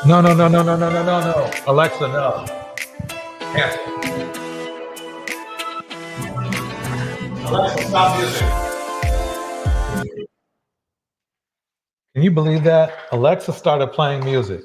No, no, no, no, no, no, no, no, no. Alexa, no. Cancel. Alexa, stop music. Can you believe that? Alexa started playing music.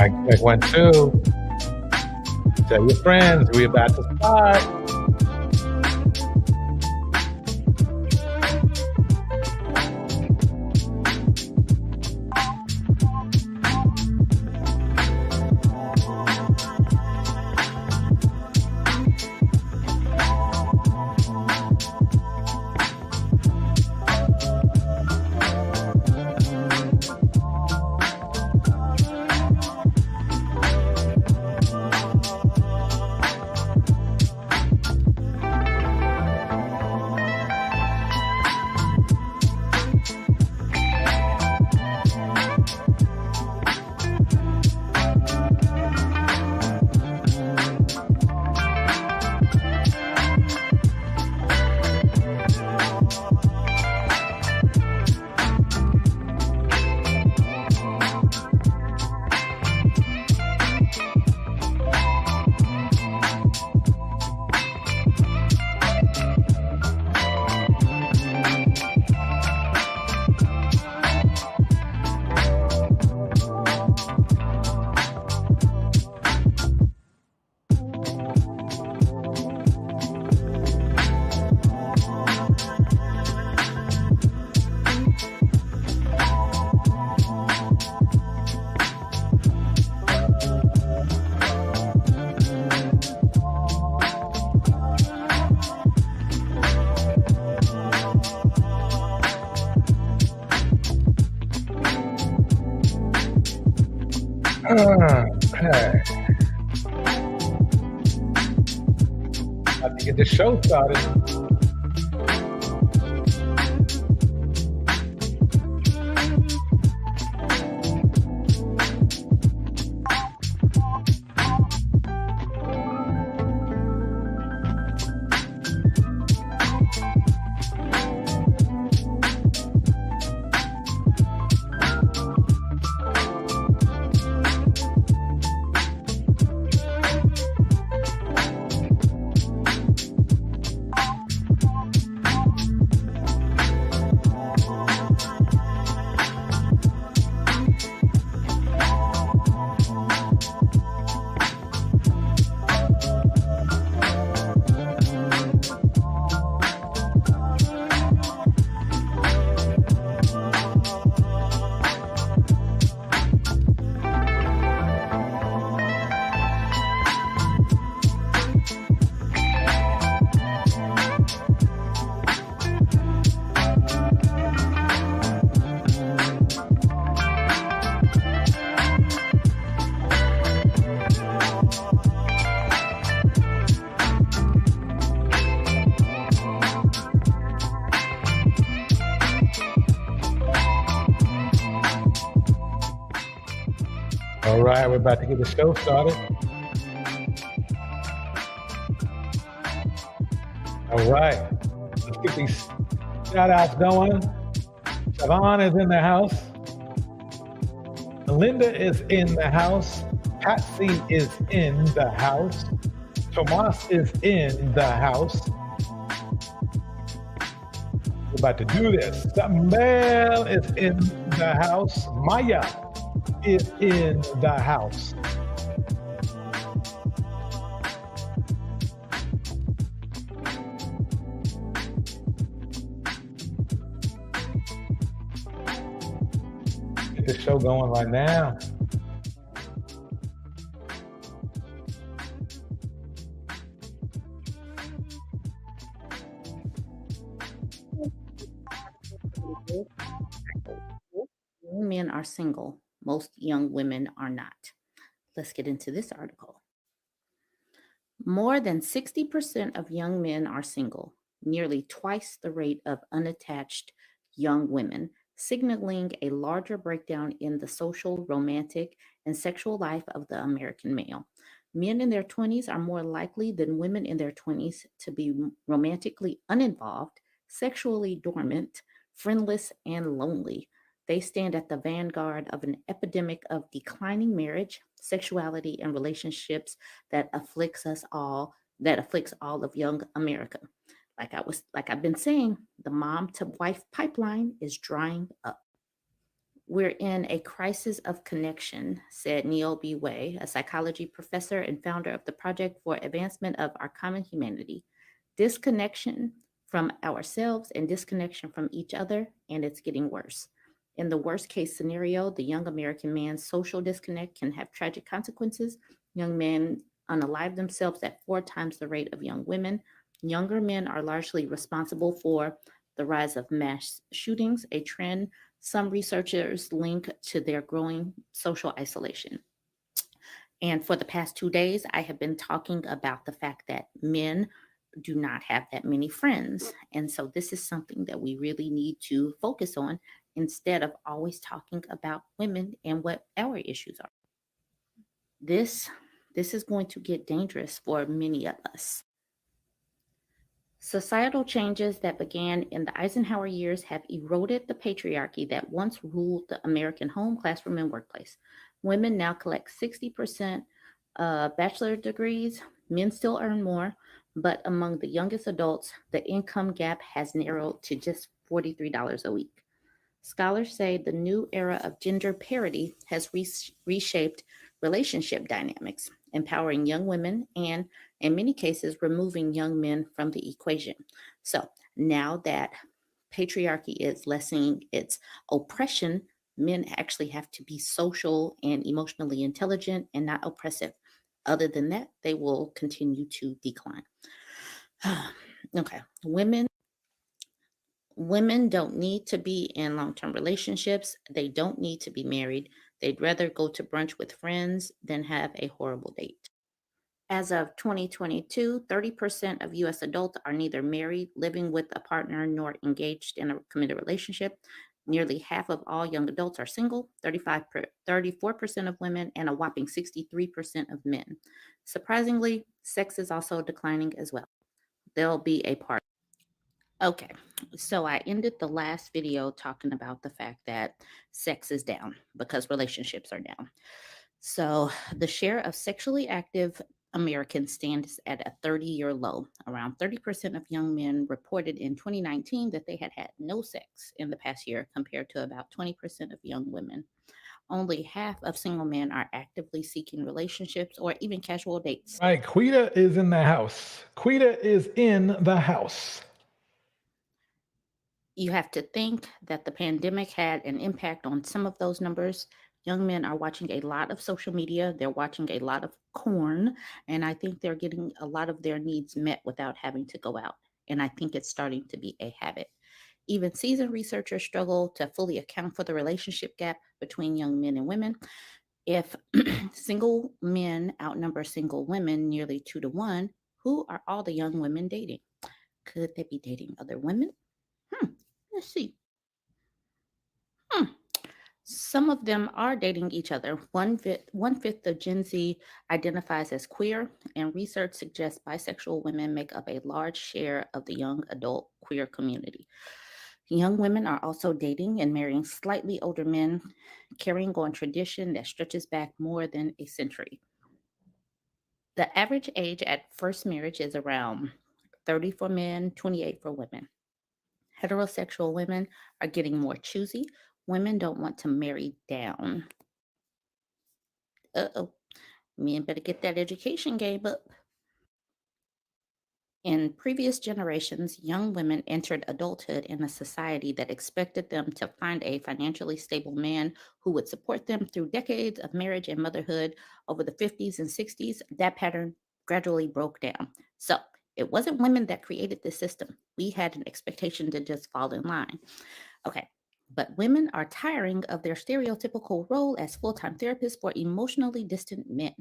Mic check 1, 2. Tell your friends we about to start. Okay. About to get the show started. All right, we're about to get the show started. All right, let's get these shout outs going. Siobhan is in the house. Melinda is in the house. Patsy is in the house. Tomas is in the house. We're about to do this. Mel is in the house. Maya is in the house. Get the show going right now. Young men are single. Most young women are not. Let's get into this article. More than 60% of young men are single, nearly twice the rate of unattached young women, signaling a larger breakdown in the social, romantic, and sexual life of the American male. Men in their 20s are more likely than women in their 20s to be romantically uninvolved, sexually dormant, friendless, and lonely. They stand at the vanguard of an epidemic of declining marriage, sexuality, and relationships that afflicts all of young America. Like I've been saying, the mom to wife pipeline is drying up. We're in a crisis of connection, said Neil B. Way, a psychology professor and founder of the Project for Advancement of Our Common Humanity. Disconnection from ourselves and disconnection from each other, and it's getting worse. In the worst case scenario, the young American man's social disconnect can have tragic consequences. Young men unalive themselves at 4 times the rate of young women. Younger men are largely responsible for the rise of mass shootings, a trend some researchers link to their growing social isolation. And for the past 2 days, I have been talking about the fact that men do not have that many friends. And so this is something that we really need to focus on instead of always talking about women and what our issues are. This is going to get dangerous for many of us. Societal changes that began in the Eisenhower years have eroded the patriarchy that once ruled the American home, classroom, and workplace. Women now collect 60% bachelor degrees. Men still earn more, but among the youngest adults, the income gap has narrowed to just $43 a week. Scholars say the new era of gender parity has reshaped relationship dynamics, empowering young women and, in many cases, removing young men from the equation. So now that patriarchy is lessening its oppression, men actually have to be social and emotionally intelligent and not oppressive. Other than that, they will continue to decline. Okay, Women don't need to be in long-term relationships. They don't need to be married. They'd rather go to brunch with friends than have a horrible date. As of 2022, 30% of US adults are neither married, living with a partner, nor engaged in a committed relationship. Nearly half of all young adults are single, 34% of women, and a whopping 63% of men. Surprisingly, sex is also declining as well. There'll be a part. Okay, so I ended the last video talking about the fact that sex is down because relationships are down. So the share of sexually active Americans stands at a 30-year low. Around 30% of young men reported in 2019 that they had had no sex in the past year, compared to about 20% of young women. Only half of single men are actively seeking relationships or even casual dates. All right, Quita is in the house. Quita is in the house. You have to think that the pandemic had an impact on some of those numbers. Young men are watching a lot of social media. They're watching a lot of porn. And I think they're getting a lot of their needs met without having to go out. And I think it's starting to be a habit. Even seasoned researchers struggle to fully account for the relationship gap between young men and women. If single men outnumber single women nearly 2 to 1, who are all the young women dating? Could they be dating other women? Let's see. Some of them are dating each other. One fifth of Gen Z identifies as queer, and research suggests bisexual women make up a large share of the young adult queer community. Young women are also dating and marrying slightly older men, carrying on tradition that stretches back more than a century. The average age at first marriage is around 30 for men, 28 for women. Heterosexual women are getting more choosy. Women don't want to marry down. Uh-oh. Men better get that education game up. In previous generations, young women entered adulthood in a society that expected them to find a financially stable man who would support them through decades of marriage and motherhood. Over the 50s and 60s, that pattern gradually broke down. So it wasn't women that created this system. We had an expectation to just fall in line. Okay. But women are tiring of their stereotypical role as full-time therapists for emotionally distant men.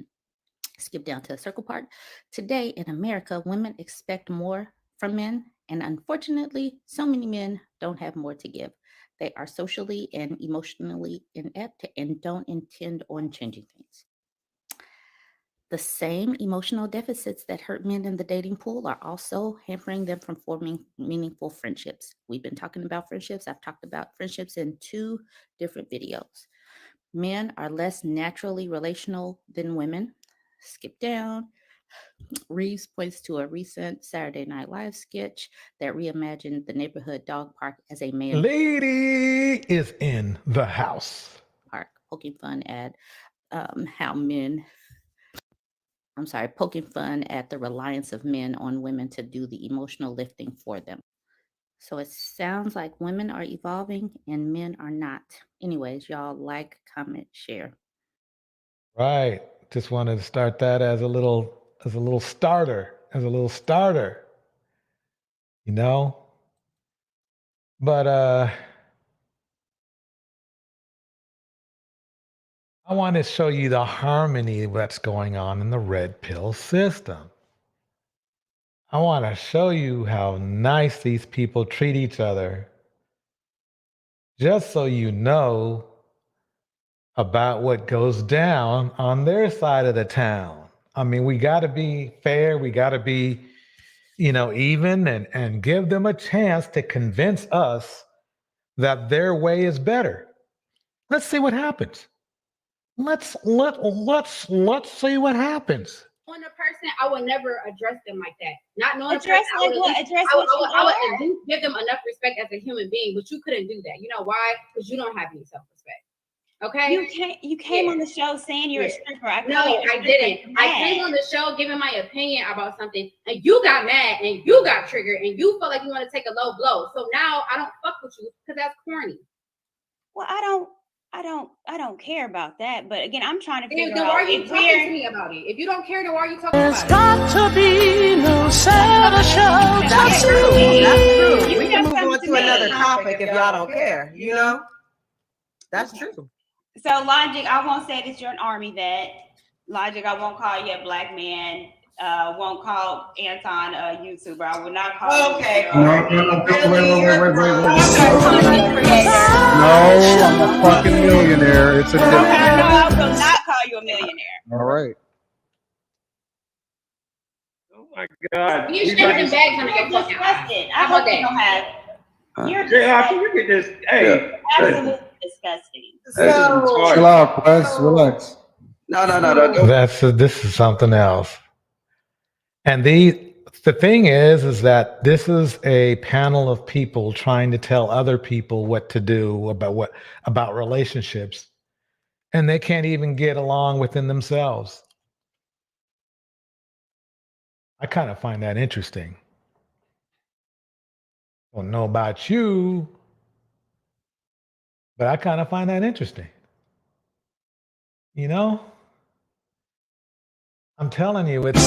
Skip down to the circle part. Today in America, women expect more from men, and unfortunately, so many men don't have more to give. They are socially and emotionally inept and don't intend on changing things. The same emotional deficits that hurt men in the dating pool are also hampering them from forming meaningful friendships. We've been talking about friendships. I've talked about friendships in 2 different videos. Men are less naturally relational than women. Skip down. Reeves points to a recent Saturday Night Live sketch that reimagined the neighborhood dog park as a man Lady is in the house. park, poking fun at how men. Poking fun at the reliance of men on women to do the emotional lifting for them. So it sounds like women are evolving and men are not. Anyways, y'all like, comment, share. Right. Just wanted to start that as a little starter, you know? But I want to show you the harmony that's going on in the red pill system. I want to show you how nice these people treat each other, just so you know about what goes down on their side of the town. I mean, we got to be fair. We got to be, even and give them a chance to convince us that their way is better. Let's see what happens. Let's see what happens. On a person, I would never address them like that. Not knowing address a person, like what? Address I what would, you I would are. at least give them enough respect as a human being, but you couldn't do that. You know why? Because you don't have any self-respect. Okay. You came on the show saying you're a stripper. No, I didn't. I came on the show giving my opinion about something, and you got mad and you got triggered and you felt like you want to take a low blow. So now I don't fuck with you because that's corny. Well, I don't care about that. But again, I'm trying to figure Then out why are you if talking we're to me about it? If you don't care, then why are you talking about it? Got to be no Santa show. That's true. That's true. You We have can move on something to to another me. topic if y'all don't care. You know, that's true. so Logic. I won't say that you're an army vet. Logic. I won't call you a black man. Won't call Anton a YouTuber. I will not call. Okay. You Wait. No, I'm a fucking millionaire. It's a difference. I will not call you a millionaire. All right. Oh my God. You shit in bags on You're your disgusting. I hope you don't have. You're Yeah, I think you get this. Hey, absolutely disgusting. Chill out, guys. Relax. No. This is something else. And the thing is that this is a panel of people trying to tell other people what to do about relationships, and they can't even get along within themselves. I kind of find that interesting. I don't know about you, but I kind of find that interesting. You know? I'm telling you, it's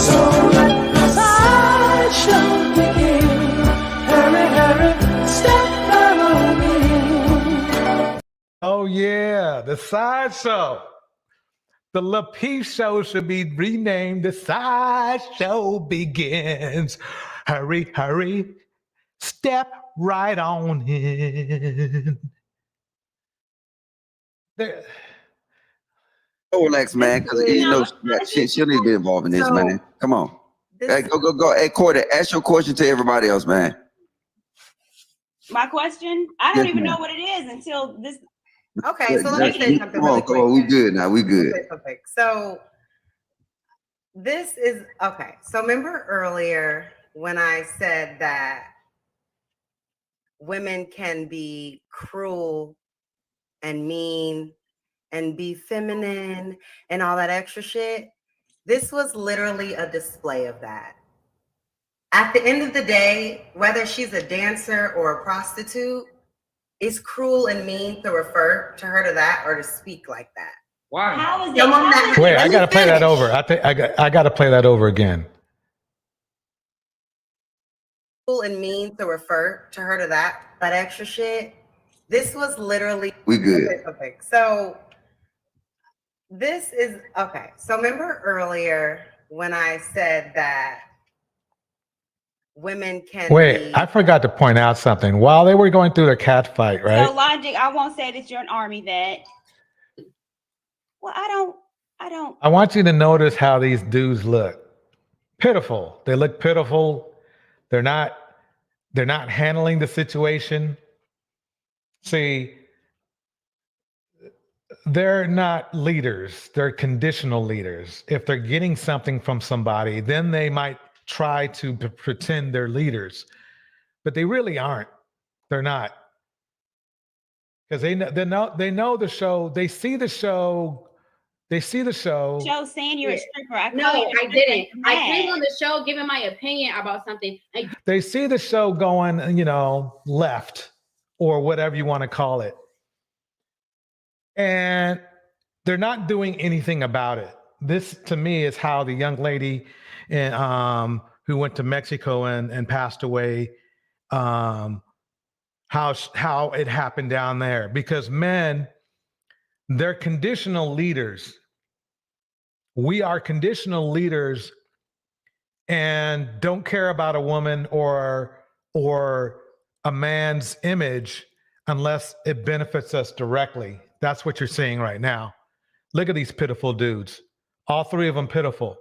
oh yeah, the sideshow. The LaPeef show should be renamed The Sideshow Begins. Hurry, hurry, step right on in. There. Relax, man, because you know she'll need to be involved in this, man. Come on. Hey, go. Hey, Cordy, ask your question to everybody else, man. My question? I don't even know what it is until this. Okay, so let me say something Come really on, quick. we good now. We good. So this is okay. So remember earlier when I said that women can be cruel and mean and be feminine and all that extra shit? This was literally a display of that. At the end of the day, whether she's a dancer or a prostitute, it's cruel and mean to refer to her to that or to speak like that. why? How is it? Wait, I gotta play that over. I gotta play that over again. Cruel and mean to refer to her to that extra shit. This was literally We good. Okay. So this is okay. So remember earlier when I said that women can Wait, I forgot to point out something. While they were going through the cat fight, right? So Logic, I won't say that you're an army vet. Well, I don't. I want you to notice how these dudes look. Pitiful. They look pitiful. They're not handling the situation. See, they're not leaders. They're conditional leaders. If they're getting something from somebody, then they might try to pretend they're leaders, but they really aren't. They're not. Because they know the show. They see the show. They see the show. Joe saying you're a stripper. No, I didn't. I came on the show giving my opinion about something. They see the show going, you know, left or whatever you want to call it. And they're not doing anything about it. This, to me, is how the young lady who went to Mexico and passed away, how it happened down there. Because men, they're conditional leaders. We are conditional leaders and don't care about a woman or a man's image unless it benefits us directly. That's what you're seeing right now. Look at these pitiful dudes. All three of them pitiful.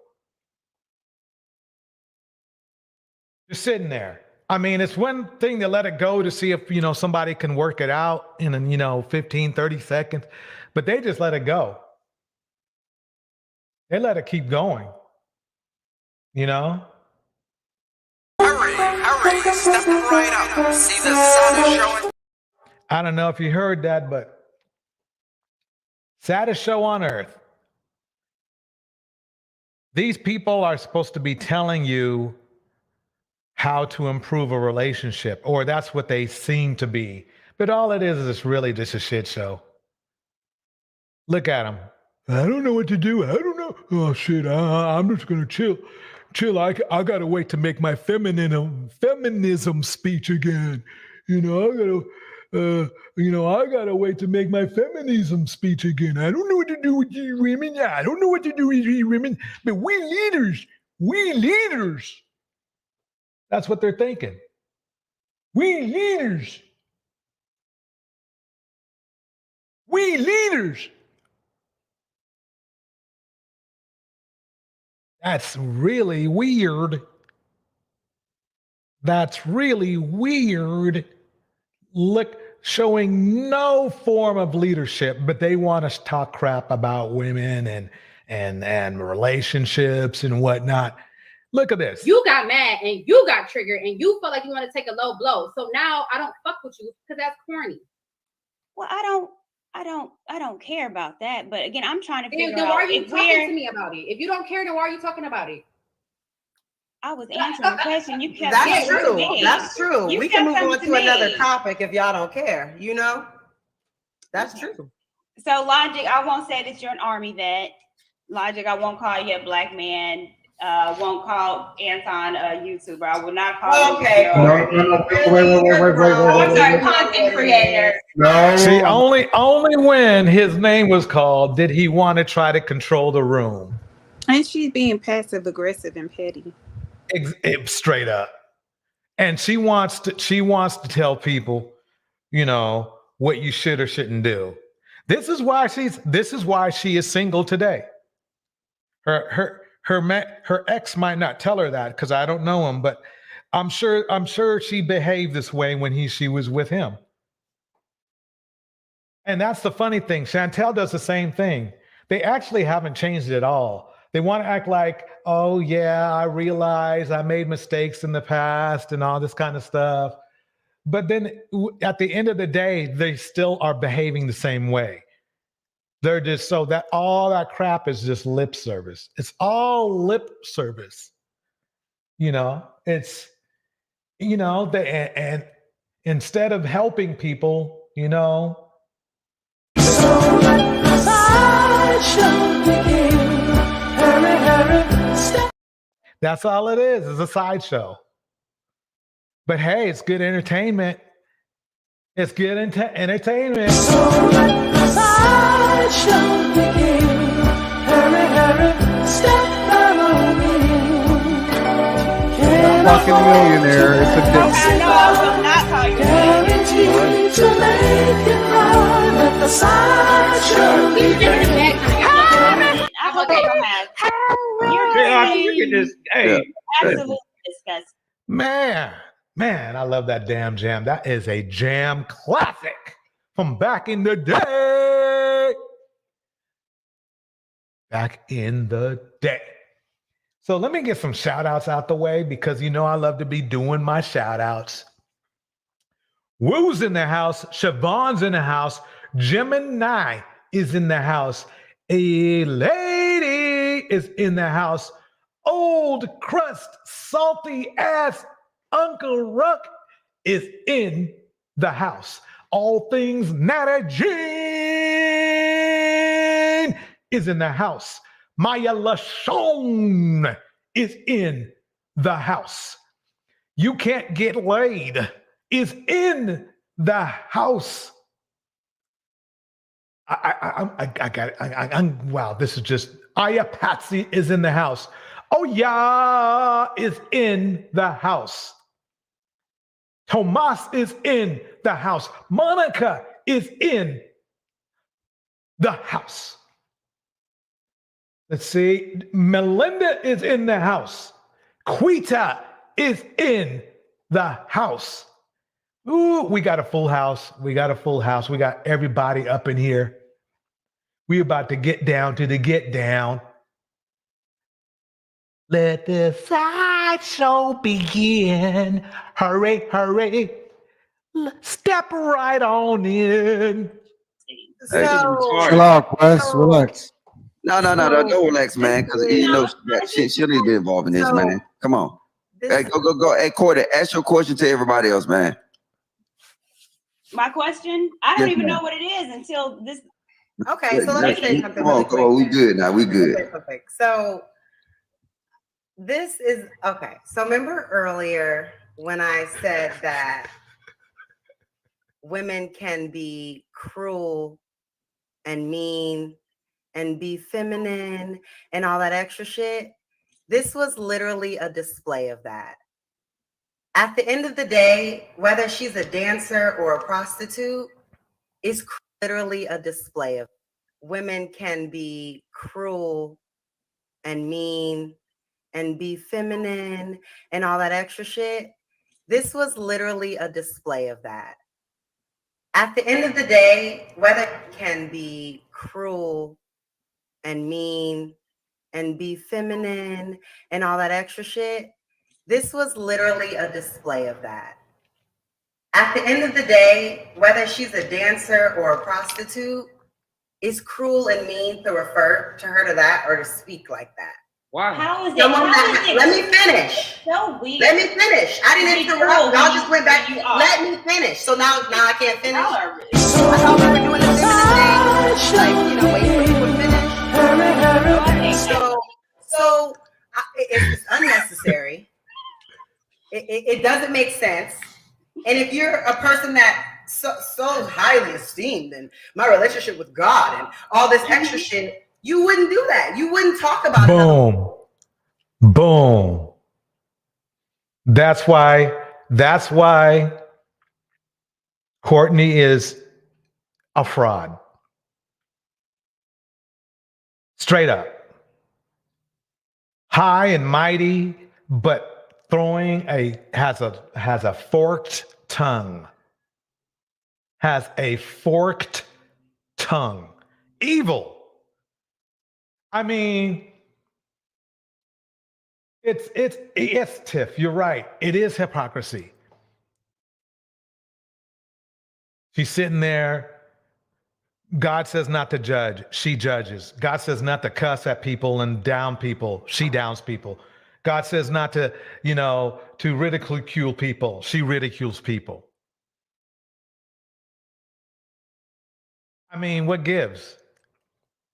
Just sitting there. I mean, it's one thing to let it go to see if, you know, somebody can work it out in, you know, 15, 30 seconds, but they just let it go. They let it keep going, you know? Hurry, step right up. See the sun is showing. I don't know if you heard that, but saddest show on earth. These people are supposed to be telling you how to improve a relationship, or that's what they seem to be. But all it is really just a shit show. Look at them. I don't know what to do. I don't know. Oh shit! I'm just gonna chill. I gotta wait to make my feminism speech again. I gotta wait to make my feminism speech again. I don't know what to do with you women. I don't know what to do with you women. But we leaders. That's what they're thinking. We leaders. That's really weird. Look, showing no form of leadership, but they want us to talk crap about women and relationships and whatnot. Look at this. You got mad and you got triggered and you felt like you want to take a low blow. So now I don't fuck with you because that's corny. Well, I don't care about that. But again, I'm trying to figure then out. why are you talking to me about it? If you don't care, then why are you talking about it? I was answering the question. You kept. That's true. That's true. You We can move kept on coming to to another me. topic if y'all don't care. That's true. So Logic, I won't say that you're an army vet. Logic, I won't call you a black man. Won't call Anton a YouTuber. I will not call Okay. you. I'm sorry, content creator. No. See, only when his name was called did he want to try to control the room. And she's being passive aggressive and petty. Straight up. And she wants to tell people, what you should or shouldn't do. This is why she is single today. Her ex might not tell her that because I don't know him, but I'm sure she behaved this way when she was with him. And that's the funny thing. Chantel does the same thing. They actually haven't changed it at all. They want to act like, oh yeah, I realize I made mistakes in the past and all this kind of stuff. But then at the end of the day, they still are behaving the same way. They're just so that all that crap is just lip service. It's all lip service. It's, and instead of helping people, that's all it is. It's a sideshow. But hey, it's good entertainment. It's good entertainment. Fucking millionaire. It's a I know I will not call you. I hope they don't have. You're just, hey. Absolutely disgusting. Man, I love that damn jam. That is a jam classic from back in the day. back in the day. So let me get some shout outs out the way because you know I love to be doing my shout outs. Woo's in the house. Siobhan's in the house. Gemini is in the house. A lady is in the house. Old crust, salty ass Uncle Ruck is in the house. All things Nata Jean is in the house. Maya LaShawn is in the house. You Can't Get Laid is in the house. I got it. Wow, this is just, Aya Patsy is in the house. Oh yeah is in the house. Tomas is in the house. Monica is in the house. Let's see. Melinda is in the house. Quita is in the house. Ooh, we got a full house. We got a full house. We got everybody up in here. We about to get down to the get down. Let the sideshow begin. Hurry, hurry. Step right on in. Chill out, Quest. Relax. No, don't relax, man. Because you know she'll need to be involved in this, man. Come on. Hey, go. Hey, Cordy, ask your question to everybody else, man. My question? I don't Yes, even ma'am. know what it is until this. Okay, so let me say something. Come on, come on. We good now. We good. Okay. So this is okay. So remember earlier when I said that women can be cruel and mean and be feminine and all that extra shit? This was literally a display of that. At the end of the day, whether she's a dancer or a prostitute, is literally a display of women can be cruel and mean and be feminine and all that extra shit. This was literally a display of that. At the end of the day, whether can be cruel and mean and be feminine and all that extra shit, this was literally a display of that. At the end of the day, whether she's a dancer or a prostitute, it's cruel and mean to refer to her to that or to speak like that. Why? How is it? Let me finish. So weird. Let me finish. I didn't interrupt. Y'all just went back. Let me finish. So now I can't finish. I thought we were doing the feminine thing. Like, wait for people to finish. So it's unnecessary. It doesn't make sense. And if you're a person that so highly esteemed and my relationship with God and all this extra shit, you wouldn't do that. You wouldn't talk about it. Boom. That's why Courtney is a fraud. Straight up. High and mighty, but has a forked tongue. Has a forked tongue. Evil. I mean, it's Tiff. You're right. It is hypocrisy. She's sitting there. God says not to judge. She judges. God says not to cuss at people and down people. She downs people. God says not to, to ridicule people. She ridicules people. I mean, what gives?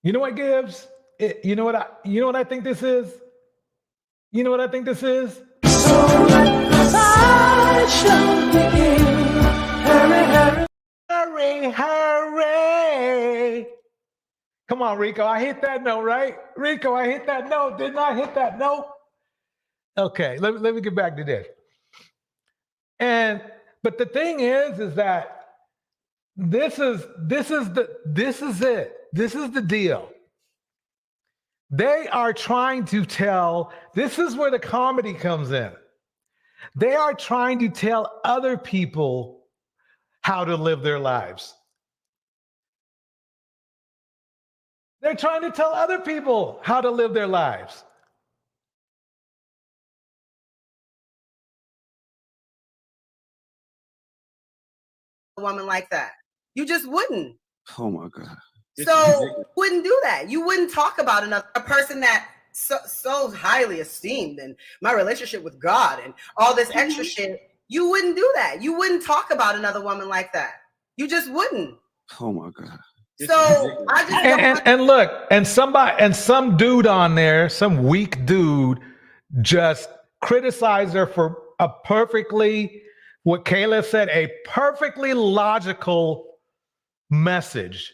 You know what gives? You know what I think this is? You know what I think this is? Hurry, hurry. Come on, Rico. I hit that note, right? Rico, I hit that note. Didn't I hit that note? Okay, let me get back to this. But the thing is that this is it. This is the deal. They are trying to tell, this is where the comedy comes in. They are trying to tell other people how to live their lives. They're trying to tell other people how to live their lives. A woman like that. You just wouldn't. Oh my God. So wouldn't do that. You wouldn't talk about a person that so highly esteemed and my relationship with God and all this extra shit. You wouldn't do that. You wouldn't talk about another woman like that. You just wouldn't. Oh my God. So I just and look, and some dude on there, some weak dude, just criticized her for a perfectly, what Kayla said, a perfectly logical message.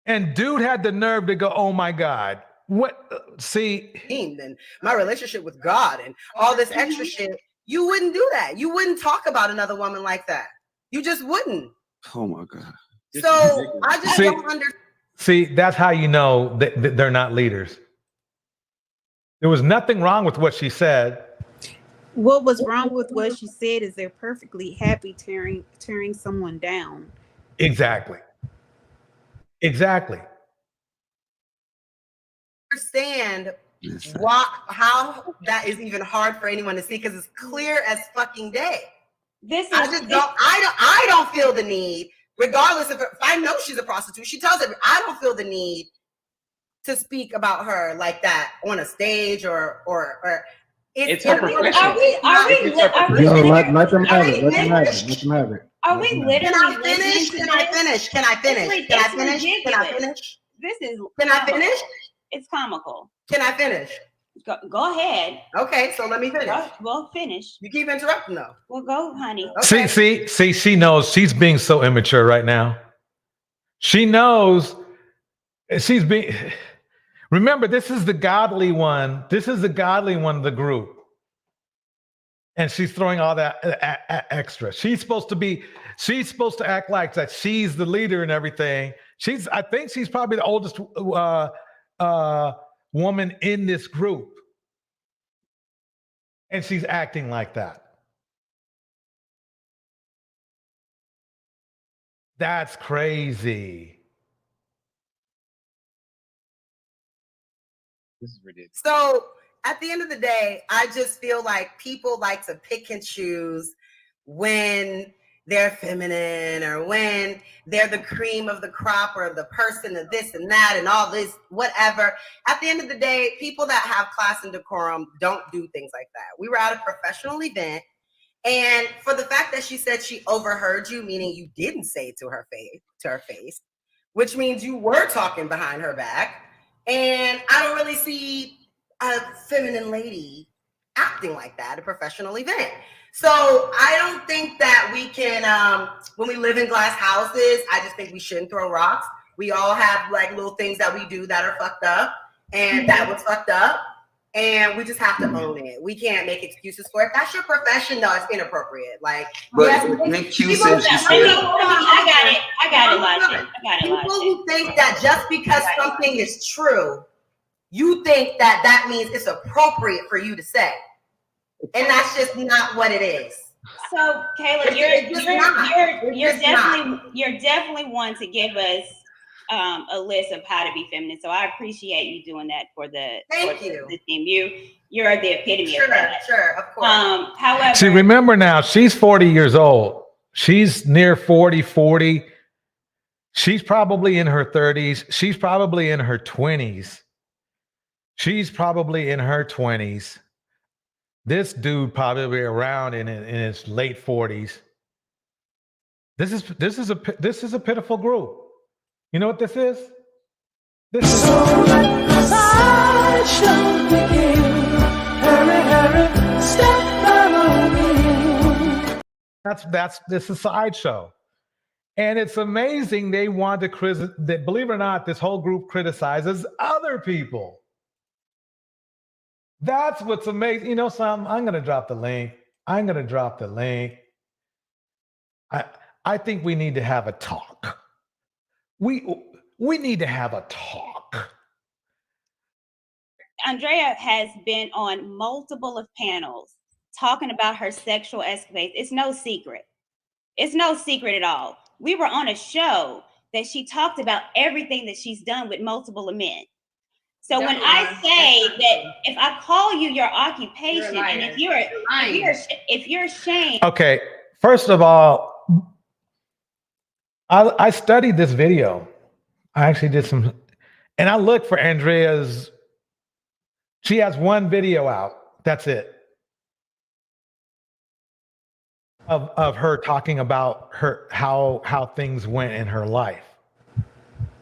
And dude had the nerve to go, "Oh my God, what?" See, and my relationship with God and all this extra shit. You wouldn't do that. You wouldn't talk about another woman like that. You just wouldn't. Oh my God. So I just don't understand. See, that's how you know that they're not leaders. There was nothing wrong with what she said. What was wrong with what she said is they're perfectly happy tearing someone down. Exactly. Understand how that is even hard for anyone to see, because it's clear as fucking day. I don't feel the need, regardless if I know she's a prostitute. She tells it. I don't feel the need to speak about her like that on a stage or. It's her profession. Let them have it. Are we literally? Can I finish? Can I finish? Can I finish? It's comical. Can I finish? Go ahead. Okay, so let me finish. Well, finish. You keep interrupting though. Well, go, honey. Okay. See, she knows she's being so immature right now. She knows she's being. Remember, this is the godly one. This is the godly one of the group. And she's throwing all that extra. She's supposed to act like that she's the leader and everything. I think she's probably the oldest woman in this group. And she's acting like that. That's crazy. This is ridiculous. So at the end of the day, I just feel like people like to pick and choose when they're feminine or when they're the cream of the crop or the person of this and that and all this, whatever. At the end of the day, people that have class and decorum don't do things like that. We were at a professional event, and for the fact that she said she overheard you, meaning you didn't say it to her face, which means you were talking behind her back. And I don't really see a feminine lady acting like that at a professional event. So I don't think that we can, when we live in glass houses, I just think we shouldn't throw rocks. We all have like little things that we do that are fucked up, and that was fucked up. And we just have to own it. We can't make excuses for it. That's your profession, though. It's inappropriate. Like, but Nick Q said she said, I got it, Logic. People who think that just because something is true, you think that that means it's appropriate for you to say, and that's just not what it is. So, Kayla, you're definitely one to give us a list of how to be feminine. So I appreciate you doing that for the team. You're the epitome of that. Sure, of course. However, see, remember now, she's 40 years old. She's near 40. She's probably in her 30s. She's probably in her 20s. This dude probably around in his late 40s. This is a pitiful group. You know what this is? This is this is a sideshow. And it's amazing they want to that, believe it or not, this whole group criticizes other people. That's what's amazing. You know something? I'm gonna drop the link. I think we need to have a talk. We need to have a talk. Andrea has been on multiple of panels talking about her sexual escapades. It's no secret. It's no secret at all. We were on a show that she talked about everything that she's done with multiple men. So when I say that if I call you your occupation, and if you're ashamed. Okay, first of all, I studied this video. I actually did some, and I looked for Andrea's. She has one video out. That's it. Of her talking about how things went in her life.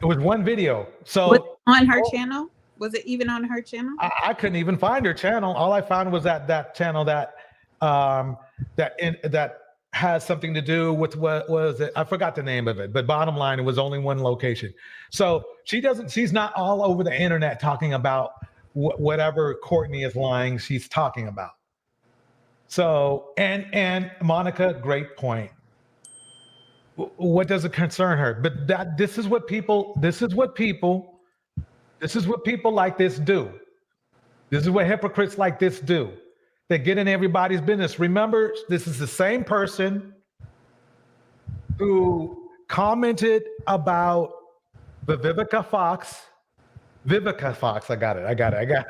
It was one video. So was it on her channel? Was it even on her channel? I couldn't even find her channel. All I found was that channel that has something to do with what was it? I forgot the name of it, but bottom line, it was only one location. So she's not all over the internet talking about whatever Courtney is lying she's talking about. So, and Monica, great point. What does it concern her? But this is what people like this do. This is what hypocrites like this do. They get in everybody's business. Remember, this is the same person who commented about the Vivica Fox. I got it.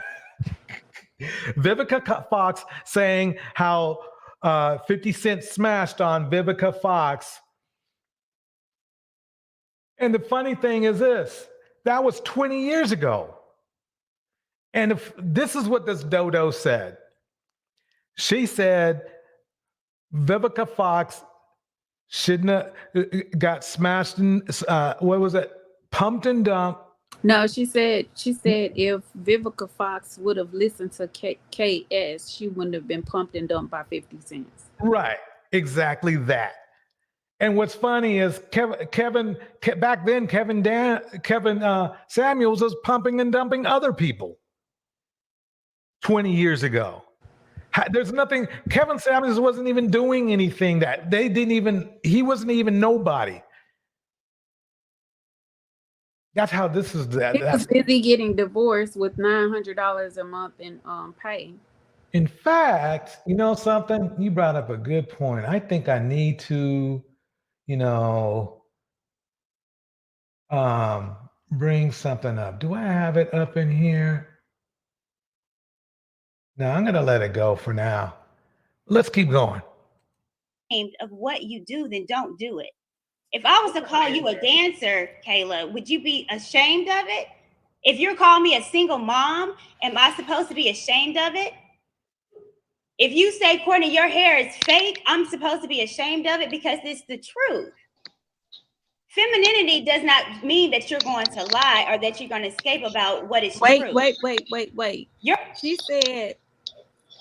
Vivica Fox saying how 50 Cent smashed on Vivica Fox. And the funny thing is this, that was 20 years ago. And if this is what this dodo said. She said Vivica Fox shouldn't have got smashed in, what was it? Pumped and dumped. No, she said if Vivica Fox would have listened to KS, she wouldn't have been pumped and dumped by 50 cents. Right, exactly that. And what's funny is Kevin Samuels was pumping and dumping other people 20 years ago. There's nothing. Kevin Samuels wasn't even doing anything that he wasn't even nobody. That's how this is. He was busy getting divorced with $900 a month in pay. In fact, you know something? You brought up a good point. I think I need to, bring something up. Do I have it up in here? No, I'm gonna let it go for now. Let's keep going. Of what you do, then don't do it. If I was to call you a dancer, Kayla, would you be ashamed of it? If you're calling me a single mom, am I supposed to be ashamed of it? If you say, Courtney, your hair is fake, I'm supposed to be ashamed of it because it's the truth. Femininity does not mean that you're going to lie or that you're going to escape about what is true. Wait. She said,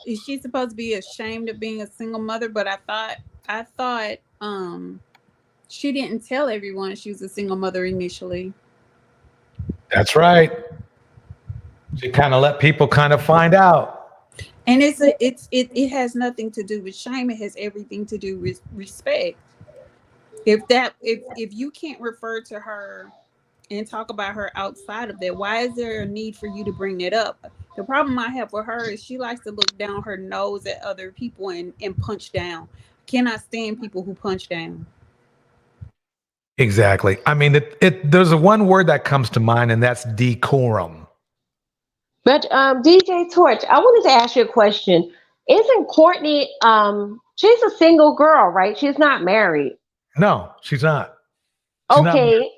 is she supposed to be ashamed of being a single mother? But I thought she didn't tell everyone she was a single mother initially. That's right. She kind of let people kind of find out. And it has nothing to do with shame. It has everything to do with respect. If you can't refer to her and talk about her outside of that, why is there a need for you to bring that up? The problem I have with her is she likes to look down her nose at other people and punch down. Cannot stand people who punch down. Exactly. I mean, there's a one word that comes to mind, and that's decorum. But DJ Torch, I wanted to ask you a question. Isn't Courtney, she's a single girl, right? She's not married. No, she's not. Okay.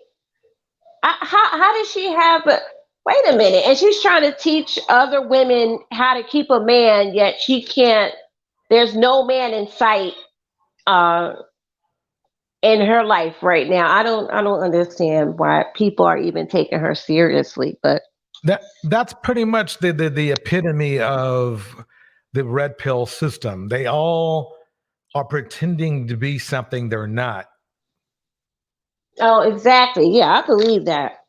How does she have, wait a minute, and she's trying to teach other women how to keep a man, yet she can't, there's no man in sight in her life right now. I don't understand why people are even taking her seriously, but that's pretty much the epitome of the red pill system. They all are pretending to be something they're not. Oh, exactly. Yeah, I believe that.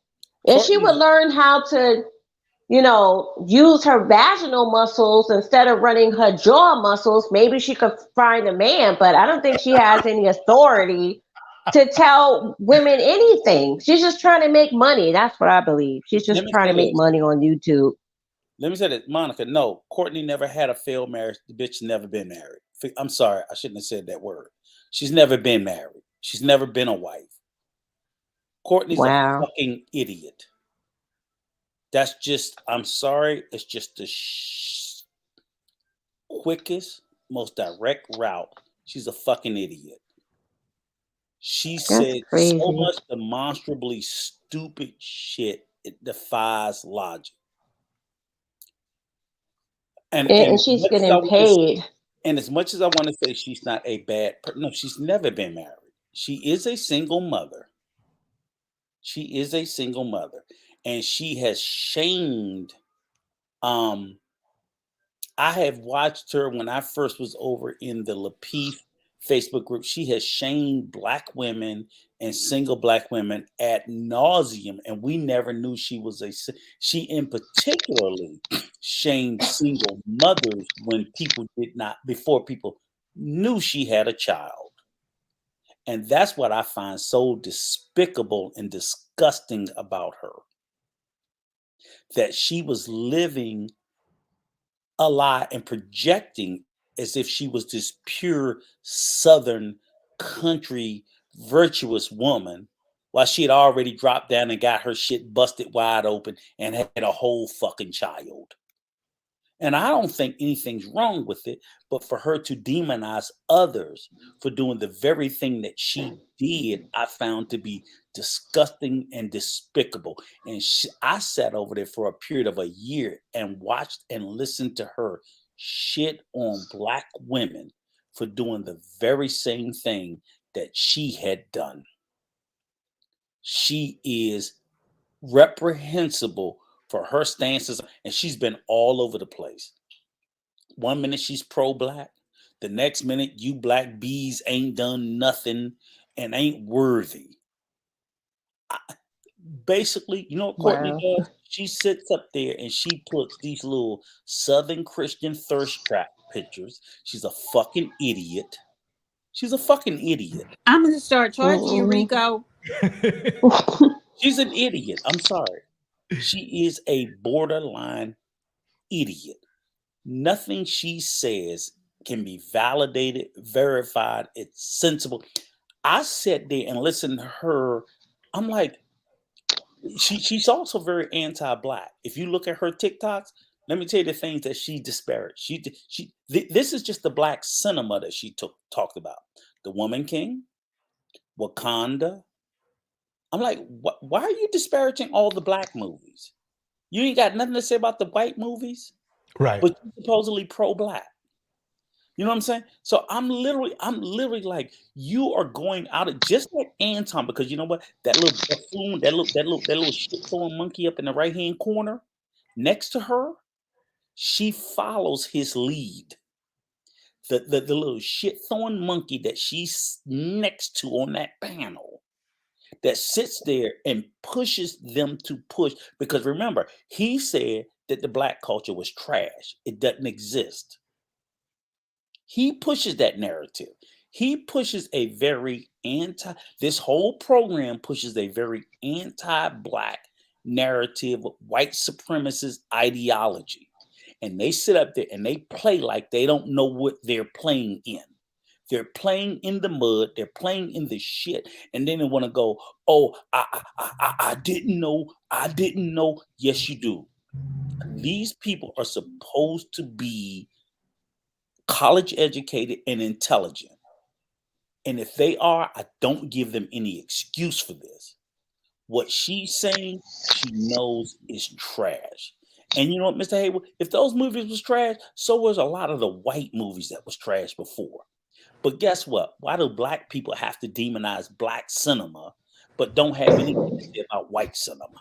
If she would learn how to, use her vaginal muscles instead of running her jaw muscles, maybe she could find a man, but I don't think she has any authority to tell women anything. She's just trying to make money. That's what I believe. She's just trying to make money on YouTube. Let me say that, Monica, no, Courtney never had a failed marriage. The bitch never been married. I'm sorry, I shouldn't have said that word. She's never been married. She's never been a wife. Courtney's Wow. a fucking idiot. That's just, I'm sorry, it's just the quickest, most direct route. She's a fucking idiot. She That's said crazy. so much demonstrably stupid shit, it defies logic. And she's much as I getting wanna say- paid. and as much as I want to say she's not a bad person, no, she's never been married. She is a single mother. She is a single mother, and she has shamed. I have watched her when I first was over in the Lapeef Facebook group. She has shamed Black women and single Black women ad nauseum, and we never knew she was she in particularly shamed single mothers when people did not, before people knew she had a child. And that's what I find so despicable and disgusting about her. That she was living a lie and projecting as if she was this pure Southern country virtuous woman, while she had already dropped down and got her shit busted wide open and had a whole fucking child. And I don't think anything's wrong with it, but for her to demonize others for doing the very thing that she did, I found to be disgusting and despicable. And I sat over there for a period of a year and watched and listened to her shit on Black women for doing the very same thing that she had done. She is reprehensible for her stances, and she's been all over the place. One minute she's pro-Black, the next minute you Black bees ain't done nothing and ain't worthy. Basically, you know what Courtney does? She sits up there and she puts these little Southern Christian thirst trap pictures. She's a fucking idiot. She's a fucking idiot. I'm gonna start charging you, Rico. She's an idiot. I'm sorry. She is a borderline idiot. Nothing she says can be validated, verified. It's sensible. I sat there and listened to her. I'm like, she's also very anti-Black. If you look at her TikToks, let me tell you the things that she disparaged. This is just the Black cinema that she talked about. The Woman King, Wakanda. I'm like, why are you disparaging all the Black movies? You ain't got nothing to say about the white movies? Right. But you're supposedly pro-Black. You know what I'm saying? So I'm literally like, you are going out of just like Anton, because you know what? That little buffoon, that little shit throwing monkey up in the right hand corner next to her, she follows his lead. The little shit throwing monkey that she's next to on that panel, that sits there and pushes them to push. Because remember, he said that the Black culture was trash. It doesn't exist. He pushes that narrative. He pushes a very this whole program pushes a very anti-Black narrative, white supremacist ideology. And they sit up there and they play like they don't know what they're playing in. They're playing in the mud. They're playing in the shit. And then they want to go, oh, I didn't know. I didn't know. Yes, you do. These people are supposed to be college educated and intelligent. And if they are, I don't give them any excuse for this. What she's saying, she knows is trash. And you know what, Mr. Hayward? If those movies was trash, so was a lot of the white movies that was trash before. But guess what? Why do Black people have to demonize Black cinema, but don't have anything to say about white cinema?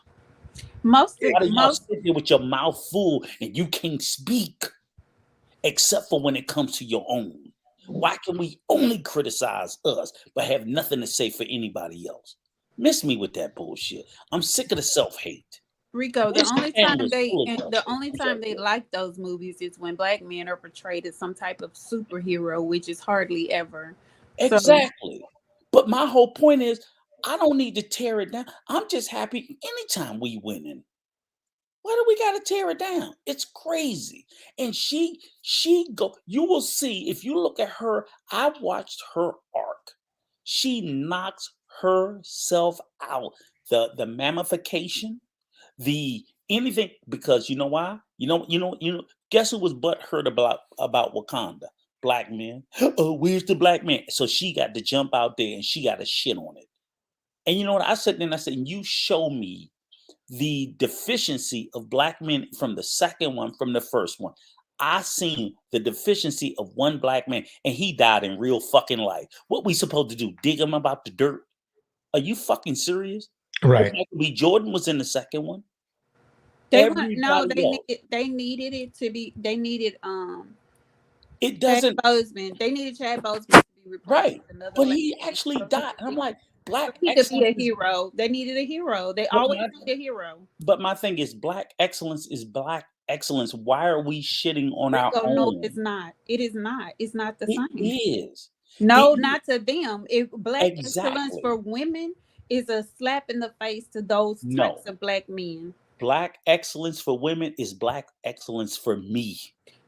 Why do y'all sit there with your mouth full and you can't speak? Except for when it comes to your own. Why can we only criticize us but have nothing to say for anybody else? Miss me with that bullshit. I'm sick of the self-hate. Rico, the only time they like those movies is when Black men are portrayed as some type of superhero, which is hardly ever. Exactly. But my whole point is, I don't need to tear it down. I'm just happy anytime we winning. Why do we gotta tear it down? It's crazy. And she you will see if you look at her. I watched her arc. She knocks herself out. The mammification, the anything, because you know why? Guess who was butthurt about Wakanda? Black men. Oh, where's the black man? So she got to jump out there and she got to shit on it. And you know what? I said, you show me the deficiency of black men from the second one, from the first one. I seen the deficiency of one black man, and he died in real fucking life. What we supposed to do? Dig him about the dirt? Are you fucking serious? Right. B. Jordan was in the second one. They needed it to be. They needed It doesn't. Chad Boseman. They needed Chad Boseman to be replaced. Right, with another but black he man. actually died, and I'm like, black He could be a excellence. hero. They needed a hero. They always need a hero. But my thing is, black excellence is black excellence. Why are we shitting on our own? No, it's not. It is not. It's not the same. It is. No, It not to them. If black excellence Exactly. for women is a slap in the face to those types of black men. Black excellence for women is black excellence for me.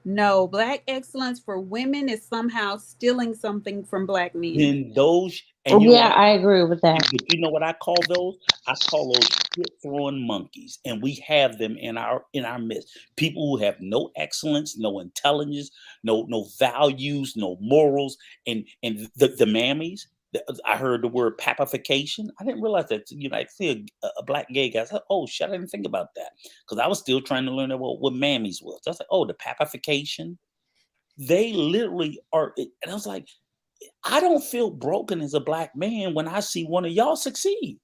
No, black excellence for women is somehow stealing something from black men. Then those, and you know what? I agree with that. But you know what I call those? I call those shit throwing monkeys, and we have them in our midst. People who have no excellence, no intelligence, no values, no morals, and the mammies. I heard the word papification. I didn't realize that. I see a black gay guy. I said, "Oh shit, I didn't think about that," because I was still trying to learn what mammies was. I was like, "Oh, the papification." They literally are, and I was like, I don't feel broken as a black man when I see one of y'all succeed.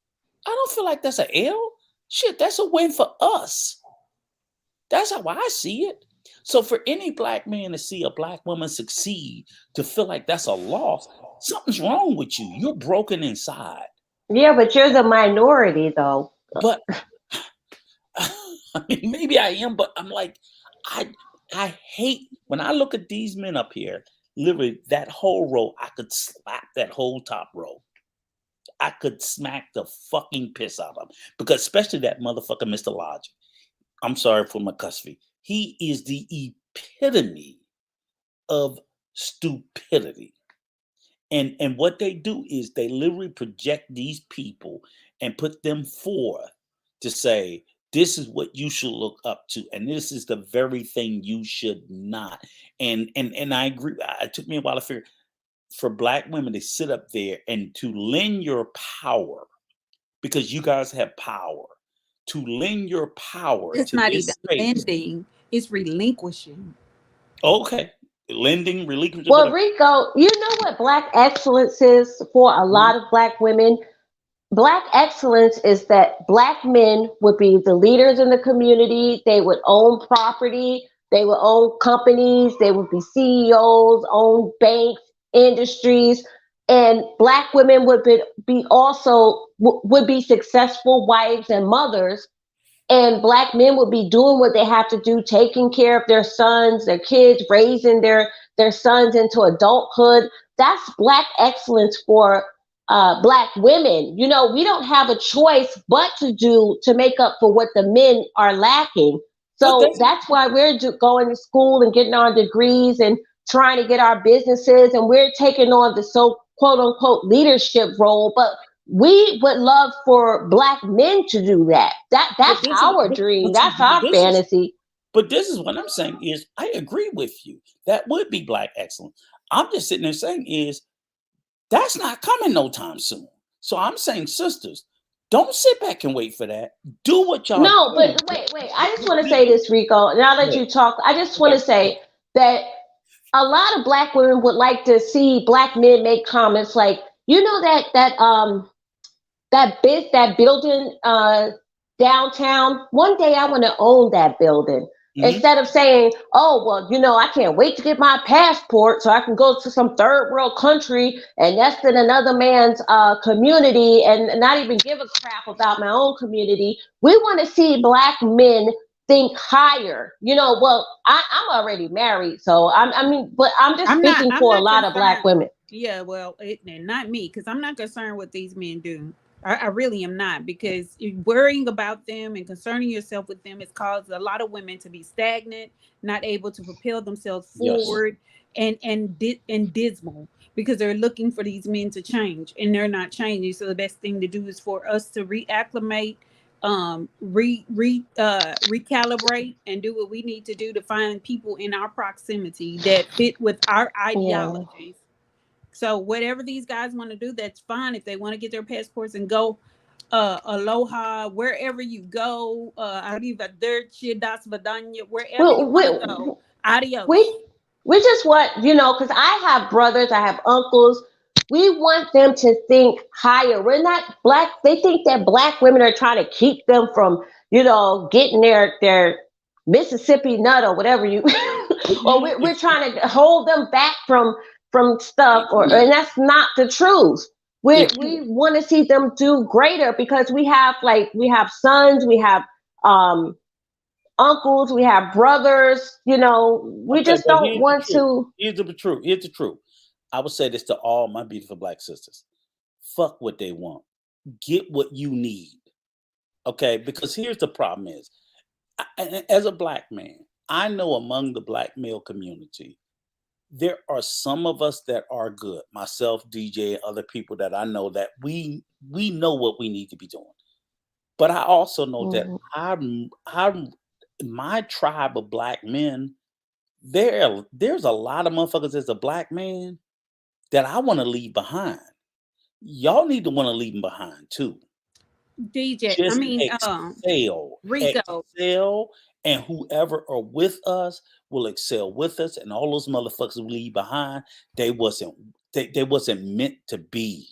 I don't feel like that's an L. Shit, that's a win for us. That's how I see it. So for any black man to see a black woman succeed, to feel like that's a loss, something's wrong with you. You're broken inside. Yeah, but you're the minority, though. But I mean, maybe I am, but I'm like, I hate when I look at these men up here. Literally, that whole row, I could slap that whole top row. I could smack the fucking piss out of him, because especially that motherfucker, Mr. Logic. I'm sorry for my cussy. He is the epitome of stupidity. And what they do is they literally project these people and put them forth to say, this is what you should look up to, and this is the very thing you should not. And I agree. It took me a while to figure, for black women to sit up there and to lend your power, because you guys have power, to lend your power. It's to not this even space. lending; it's relinquishing. Okay, lending, relinquishing. Well, Rico, you know what black excellence is for a lot of black women? Black excellence is that black men would be the leaders in the community. They would own property. They would own companies. They would be CEOs, own banks, industries. And black women would be also would be successful wives and mothers. And black men would be doing what they have to do, taking care of their sons, their kids, raising their sons into adulthood. That's black excellence for black women. We don't have a choice but to make up for what the men are lacking. So that's why we're going to school and getting our degrees and trying to get our businesses, and we're taking on the quote unquote leadership role. But we would love for black men to do that. That's our dream. That's our fantasy. But this is what I'm saying is, I agree with you. That would be black excellence. I'm just sitting there saying is, that's not coming no time soon. So I'm saying, sisters, don't sit back and wait for that. Do what y'all No, do. but wait. I just want to say this, Rico. Now that you talk, I just want to say that a lot of black women would like to see black men make comments like, that building downtown. One day I want to own that building. Mm-hmm. Instead of saying, oh, well, I can't wait to get my passport so I can go to some third world country and nest in another man's community and not even give a crap about my own community. We want to see black men think higher. I'm already married, so but I'm just speaking for a lot of black women. Yeah, well, not me, because I'm not concerned what these men do. I really am not, because worrying about them and concerning yourself with them has caused a lot of women to be stagnant, not able to propel themselves forward, and dismal, because they're looking for these men to change and they're not changing. So the best thing to do is for us to reacclimate, recalibrate, and do what we need to do to find people in our proximity that fit with our ideologies. So whatever these guys want to do, that's fine. If they want to get their passports and go aloha, wherever you go, arrivederci, das vidania, wherever you want to go, adios. We just want, because I have brothers, I have uncles. We want them to think higher. We're not black. They think that black women are trying to keep them from, getting their Mississippi nut or whatever or we're trying to hold them back from stuff, and that's not the truth. We want to see them do greater, because we have sons, we have uncles, we have brothers, we just don't want to. Here's the truth. I would say this to all my beautiful black sisters. Fuck what they want. Get what you need. Okay? Because here's the problem is, as a black man, I know among the black male community, there are some of us that are good, myself, DJ, other people that I know, that we know what we need to be doing. But I also know that my tribe of black men, there's a lot of motherfuckers as a black man that I want to leave behind. Y'all need to want to leave them behind too. DJ, Just excel, and whoever are with us will excel with us, and all those motherfuckers we leave behind, they wasn't meant to be.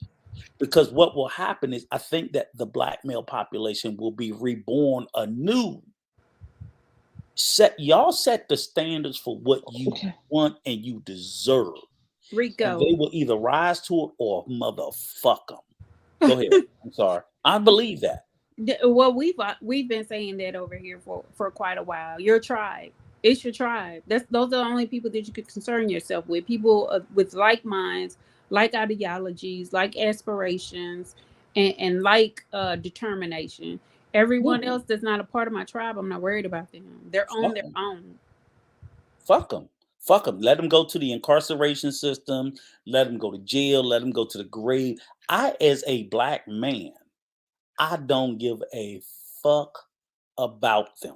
Because what will happen is, I think that the black male population will be reborn anew. Y'all set the standards for what you want and you deserve. Rico. And they will either rise to it or motherfuck them. Go ahead. I'm sorry. I believe that. Well, we've been saying that over here for quite a while. Your tribe, it's your tribe. Those are the only people that you could concern yourself with. People with like minds, like ideologies, like aspirations, and like determination. Everyone else that's not a part of my tribe, I'm not worried about them. They're on their own. Fuck them. Fuck them. Let them go to the incarceration system. Let them go to jail. Let them go to the grave. I, as a black man, I don't give a fuck about them.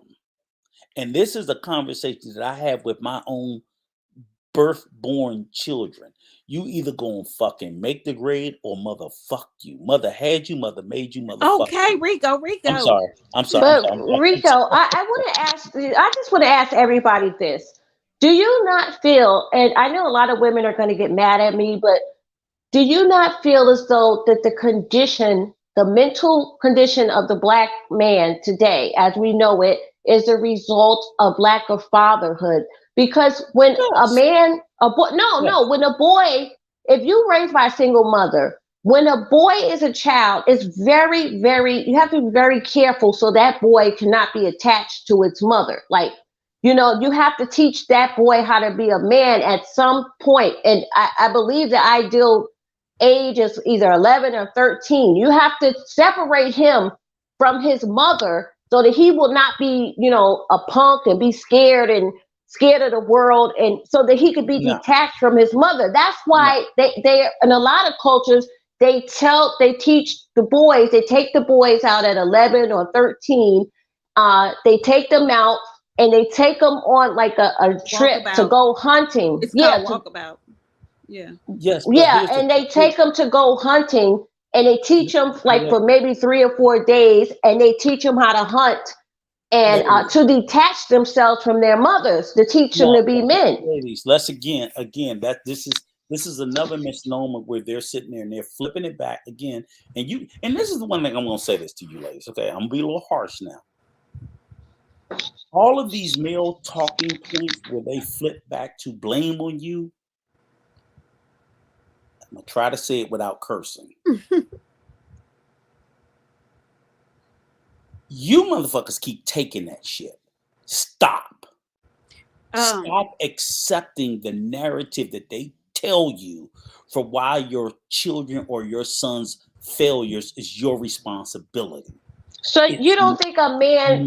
And this is a conversation that I have with my own birth-born children. You either gonna fucking make the grade or motherfuck you. Mother had you, mother made you, motherfuck. Okay, you. Rico. I'm sorry. But Rico, I want to ask. I just want to ask everybody this: do you not feel? And I know a lot of women are going to get mad at me, but do you not feel as though that the mental condition of the black man today, as we know it, is a result of lack of fatherhood? Because when when a boy, if you raised by a single mother, when a boy is a child, it's very, very, you have to be very careful so that boy cannot be attached to its mother. Like, you have to teach that boy how to be a man at some point. And I believe the ideal age is either 11 or 13. You have to separate him from his mother so that he will not be, a punk and be scared of the world, and so that he could be detached from his mother. That's why they in a lot of cultures, they teach the boys, they take the boys out at 11 or 13. They take them out and they take them on like a trip to go hunting. It's called walkabout. Yeah. Yes. Yeah, and they take them to go hunting, and they teach them for maybe 3 or 4 days, and they teach them how to hunt and to detach themselves from their mothers, to teach them to be men. Ladies, let's again that this is another misnomer where they're sitting there and they're flipping it back again. And this is the one thing I'm going to say this to you, ladies. Okay, I'm going to be a little harsh now. All of these male talking points where they flip back to blame on you, I'm going to try to say it without cursing. You motherfuckers keep taking that shit. Stop. Stop accepting the narrative that they tell you for why your children or your sons failures is your responsibility. So you don't think a man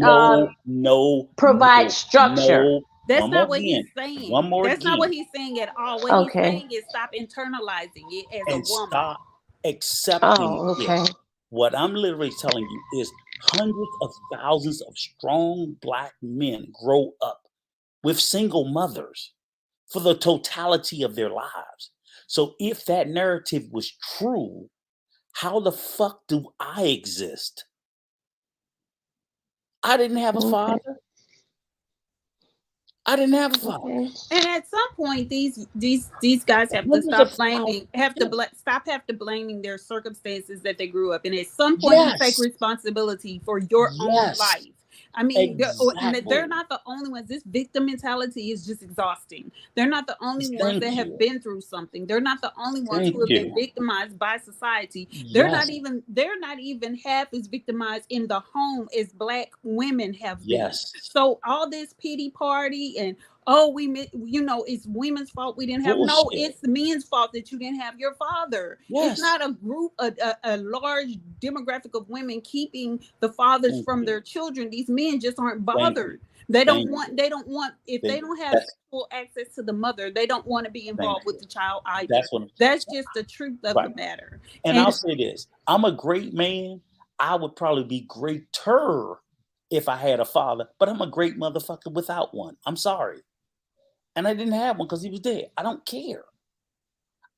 provides structure? That's One not more what again. he's saying. One more That's not again. what he's saying at all. What he's saying is stop internalizing it as and a woman. stop accepting Oh, okay. it. What I'm literally telling you is hundreds of thousands of strong Black men grow up with single mothers for the totality of their lives. So if that narrative was true, how the fuck do I exist? I didn't have a father. I didn't have a father. And at some point, these guys have to stop blaming, have to blaming their circumstances that they grew up in. At some point, you take responsibility for your own life. I mean, they're not the only ones. This victim mentality is just exhausting. They're not the only ones that have been through something. They're not the only ones who have been victimized by society. They're not even half as victimized in the home as Black women have been. So all this pity party and it's women's fault we didn't have. No, it's men's fault that you didn't have your father. It's not a group, a large demographic of women keeping the fathers from their children. These men just aren't bothered. They don't want if they don't have full access to the mother, they don't want to be involved with the child either. That's just the truth of the matter. And I'll say this: I'm a great man. I would probably be greater if I had a father, but I'm a great motherfucker without one. I'm sorry. And I didn't have one because he was dead. I don't care.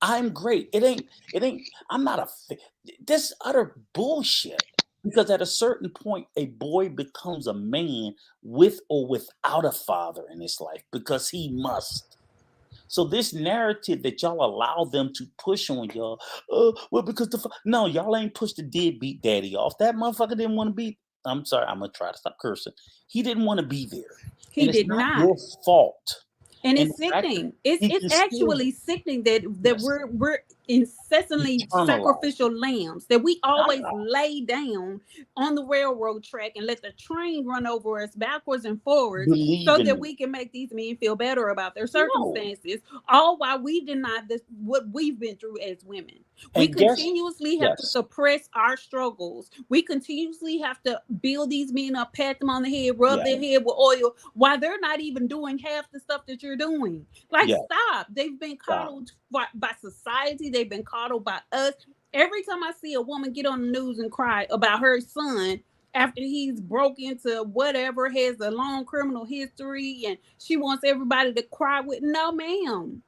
I'm great. It ain't, I'm not this utter bullshit. Because at a certain point, a boy becomes a man with or without a father in his life because he must. So this narrative that y'all allow them to push on y'all, because no, y'all ain't pushed the deadbeat daddy off. That motherfucker didn't want to be. I'm sorry, I'm gonna try to stop cursing. He didn't want to be there. He did not. Your fault. And it's sickening. It's actually sickening that we're incessantly sacrificial lambs, that we always lay down on the railroad track and let the train run over us backwards and forwards so that we can make these men feel better about their circumstances, all while we deny what we've been through as women. We continuously have to suppress our struggles. We continuously have to build these men up, pat them on the head, rub their head with oil while they're not even doing half the stuff that you're doing. Stop. They've been coddled by society. They've been coddled by us. Every time I see a woman get on the news and cry about her son after he's broke into whatever, has a long criminal history, and she wants everybody to cry with, no ma'am.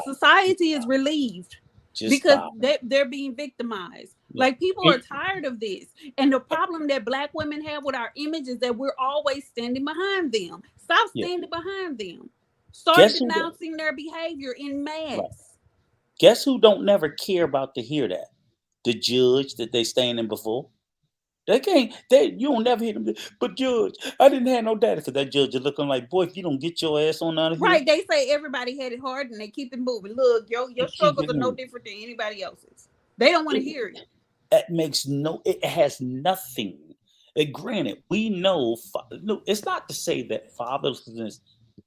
Society is relieved because they're being victimized. Like, people are tired of this. And the problem that Black women have with our image is that we're always standing behind them. Stop standing behind them. Start denouncing their behavior in mass. Guess who don't never care about to hear that? The judge that they standing before. You don't never hear them. But judge, I didn't have no data for that judge. Looking like, boy, if you don't get your ass on out of here. Right, they say everybody had it hard and they keep it moving. Look, your struggles are no different than anybody else's. They don't want to hear it. It has nothing. Granted, we know, it's not to say that fatherlessness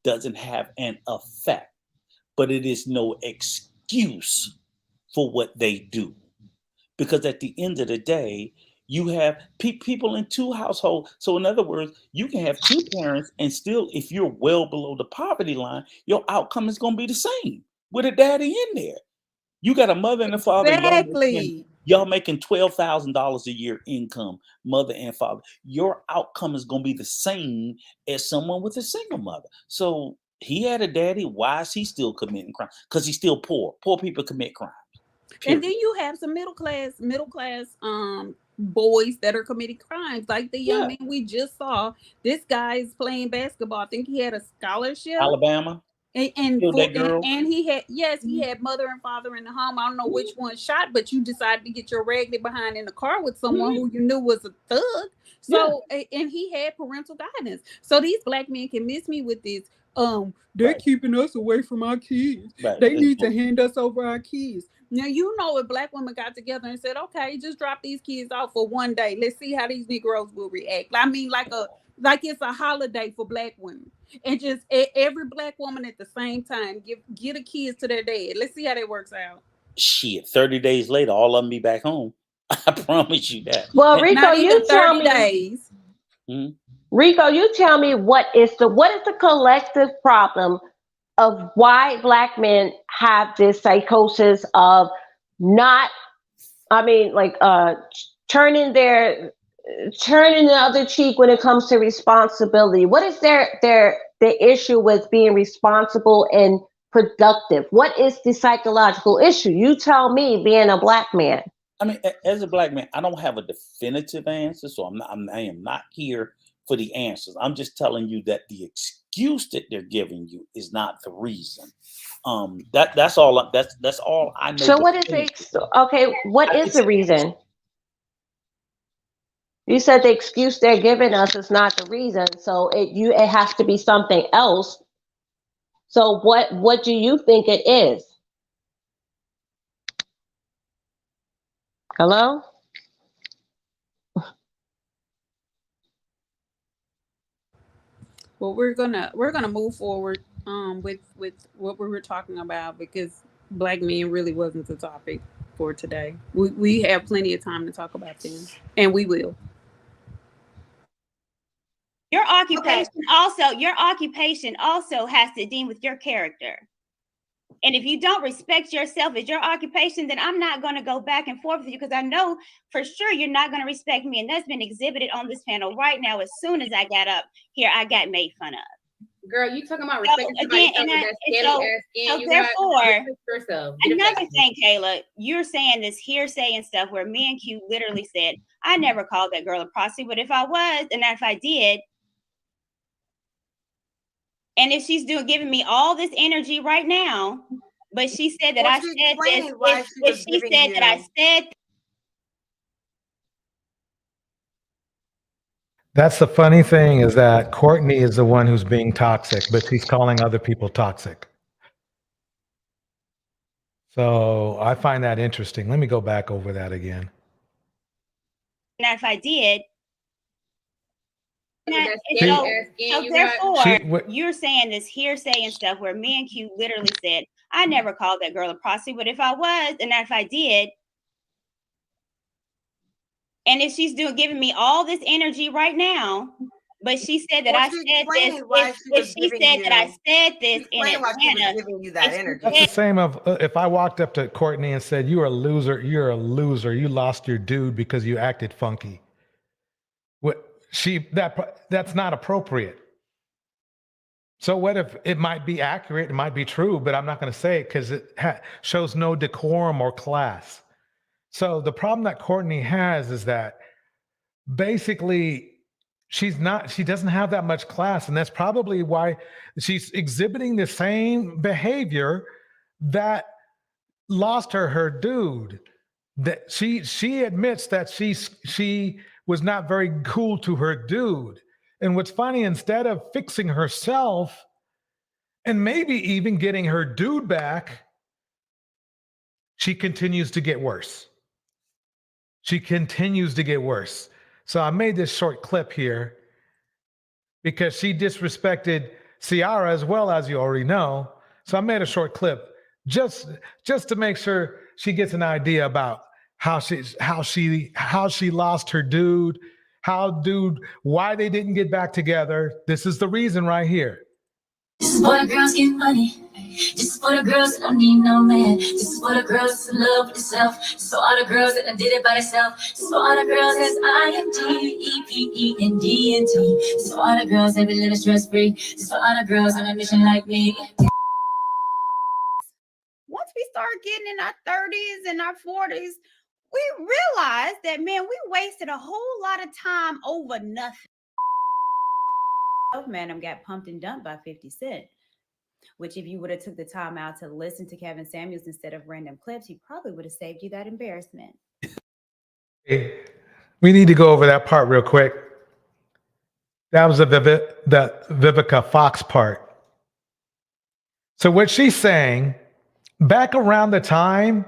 doesn't have an effect, but it is no excuse for what they do. Because at the end of the day, you have people in two households. So in other words, you can have two parents and still, if you're well below the poverty line, your outcome is going to be the same with a daddy in there. You got a mother and a father. Exactly. Y'all making $12,000 a year income, mother and father. Your outcome is going to be the same as someone with a single mother. So he had a daddy. Why is he still committing crime? Because he's still poor. Poor people commit crimes. And then you have some middle class boys that are committing crimes, like the young man we just saw. This guy is playing basketball. I think he had a scholarship. Alabama. And he had mother and father in the home. I don't know which one shot, but you decided to get your raggedy behind in the car with someone who you knew was a thug. So and he had parental guidance. So these Black men can miss me with this. They're keeping us away from our kids. They need to hand us over our kids. Now, if Black women got together and said, okay, just drop these kids off for one day. Let's see how these Negroes will react. I mean, like it's a holiday for Black women. And just every Black woman at the same time, get the kids to their dad. Let's see how that works out. shit, 30 days later, all of them be back home. I promise you that. Well, And- Rico, Not even you tell 30 me. days. Mhm. Rico, you tell me what is the collective problem of why Black men have this psychosis of not, turning the other cheek when it comes to responsibility. What is the issue with being responsible and productive? What is the psychological issue? You tell me, being a Black man. I mean, as a Black man, I don't have a definitive answer, so I am not here for the answers. I'm just telling you that the excuse that they're giving you is not the reason. That's all. That's all I know. So what is what is the reason? You said the excuse they're giving us is not the reason, so it has to be something else. So what do you think it is? Hello? Well, we're gonna move forward with what we were talking about, because Black men really wasn't the topic for today. We have plenty of time to talk about them, and we will. Your occupation also has to deal with your character. And if you don't respect yourself as your occupation, then I'm not going to go back and forth with you, because I know for sure you're not going to respect me. And that's been exhibited on this panel right now. As soon as I got up here, I got made fun of. Girl, you talking about respecting somebody yourself. Another thing, Kayla, you're saying this hearsay and stuff where me and Q literally said, I never called that girl a prostitute, but if I was, and if I did, and if she's giving me all this energy right now, but she said that I said this, she said that I said. That's the funny thing, is that Courtney is the one who's being toxic, but she's calling other people toxic. So I find that interesting. Let me go back over that again. And if I did, you're saying this hearsay and stuff where me and Q literally said, I never called that girl a prostitute, but if I was, and if I did, and if she's giving me all this energy right now, but she said that I said this, if she said that I said this in Atlanta, giving you that energy. That's the same of if I walked up to Courtney and said, you're a loser, you lost your dude because you acted funky. That's not appropriate. So what if it might be accurate, it might be true, but I'm not going to say it because it shows no decorum or class. So the problem that Courtney has is that basically she doesn't have that much class, and that's probably why she's exhibiting the same behavior that lost her dude. That she admits that she was not very cool to her dude. And what's funny, instead of fixing herself and maybe even getting her dude back, she continues to get worse. She continues to get worse. So I made this short clip here because she disrespected Ciara as well, as you already know. So I made a short clip just to make sure she gets an idea about how she lost her dude, why they didn't get back together. This is the reason right here. This is for the girls get money. This is for the girls that don't need no man. This is for the girls that's in love with themselves. This is for all the girls that done did it by themselves. This is for all the girls that's IMGEPENDNT. This is for all the girls that be living stress free. This is for all the girls on a mission like me. Once we start getting in our 30s and our 40s, we realized that, man, we wasted a whole lot of time over nothing. Man, got pumped and dumped by 50 Cent, which if you would have took the time out to listen to Kevin Samuels instead of random clips, he probably would have saved you that embarrassment. We need to go over that part real quick. That was the Vivica Fox part. So what she's saying, back around the time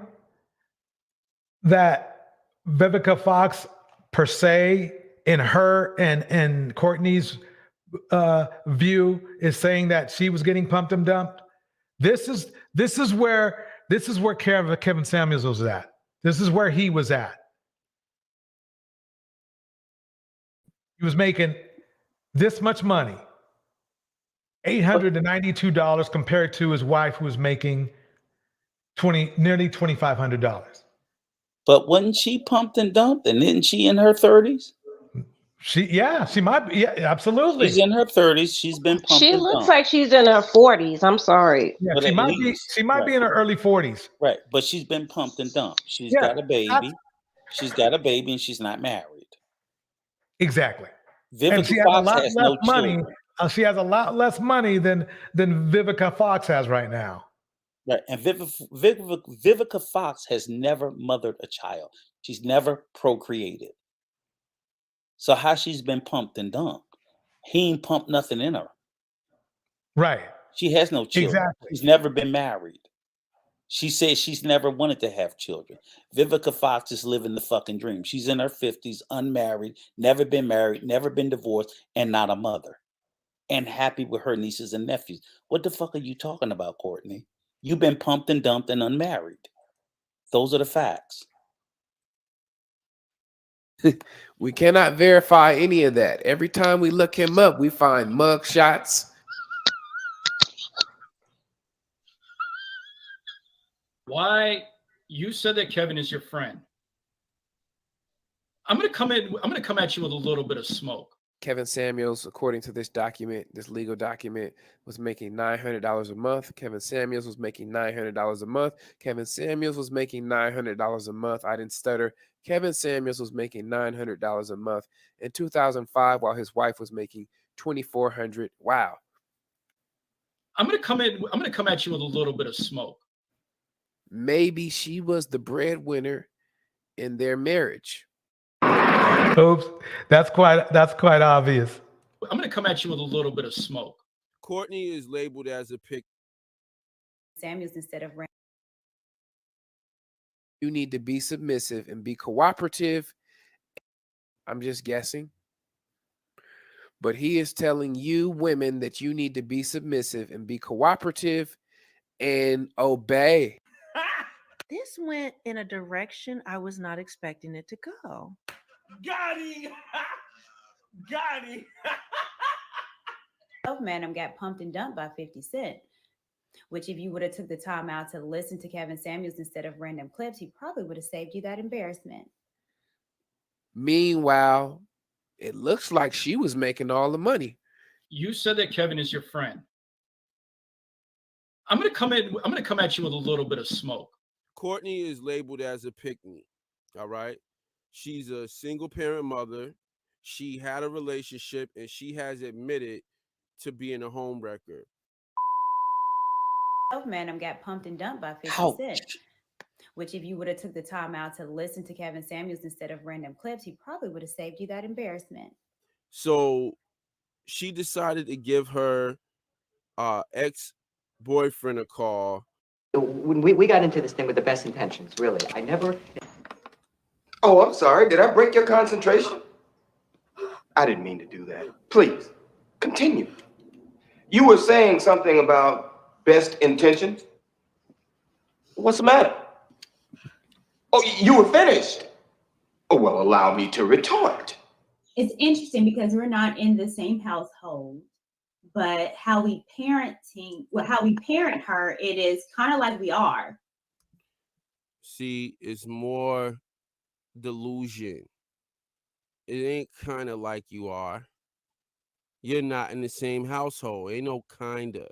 that Vivica Fox, per se, in her and Courtney's view, is saying that she was getting pumped and dumped. This is where Kevin Samuels was at. This is where he was at. He was making this much money, $892 compared to his wife who was making nearly $2,500. But wasn't she pumped and dumped? And isn't she in her 30s? She might be. Yeah, absolutely. She's in her 30s. She's been pumped. She and looks dumped. like she's in her 40s. I'm sorry. Yeah, But she at might least, be in her early 40s. Right, but she's been pumped and dumped. She's Yeah, got a baby. She's got a baby, and she's not married. Exactly. Vivica And she has Fox a lot has less no money. children. She has a lot less money than Vivica Fox has right now. Right, and Vivica Fox has never mothered a child. She's never procreated. So how she's been pumped and dumped? He ain't pumped nothing in her. Right. She has no children. Exactly. She's never been married. She says she's never wanted to have children. Vivica Fox is living the fucking dream. She's in her 50s, unmarried, never been married, never been divorced, and not a mother. And happy with her nieces and nephews. What the fuck are you talking about, Courtney? You've been pumped and dumped and unmarried. Those are the facts. We cannot verify any of that. Every time we look him up, we find mug shots. Why you said that Kevin is your friend? I'm gonna come at you with a little bit of smoke. Kevin Samuels, according to this document, this legal document, was making $900 a month. Kevin Samuels was making $900 a month. Kevin Samuels was making $900 a month. I didn't stutter. Kevin Samuels was making $900 a month in 2005, while his wife was making $2,400. Wow. I'm gonna come at you with a little bit of smoke. Maybe she was the breadwinner in their marriage. Oops, that's quite obvious. I'm gonna come at you with a little bit of smoke. Courtney is labeled as a pick. Samuels instead of You need to be submissive and be cooperative. I'm just guessing. But he is telling you women that you need to be submissive and be cooperative and obey. This went in a direction I was not expecting it to go. Got him. Got him. Madam got pumped and dumped by 50 Cent, which if you would have took the time out to listen to Kevin Samuels instead of random clips, he probably would have saved you that embarrassment. Meanwhile, it looks like she was making all the money. You said that Kevin is your friend. I'm gonna come at you with a little bit of smoke. Courtney is labeled as a pick-me. All right. She's a single parent mother. She had a relationship and she has admitted to being a home wrecker. Madam got pumped and dumped by 50 Cent, which if you would have took the time out to listen to Kevin Samuels instead of random clips, he probably would have saved you that embarrassment. So she decided to give her ex-boyfriend a call. When we got into this thing with the best intentions, really. I never... Oh, I'm sorry. Did I break your concentration? I didn't mean to do that. Please, continue. You were saying something about best intentions? What's the matter? Oh, you were finished. Oh, well, allow me to retort. It's interesting because we're not in the same household, but how we parent her, it is kind of like we are. See, it's more delusion. It ain't kind of like you are. You're not in the same household. Ain't no kinda.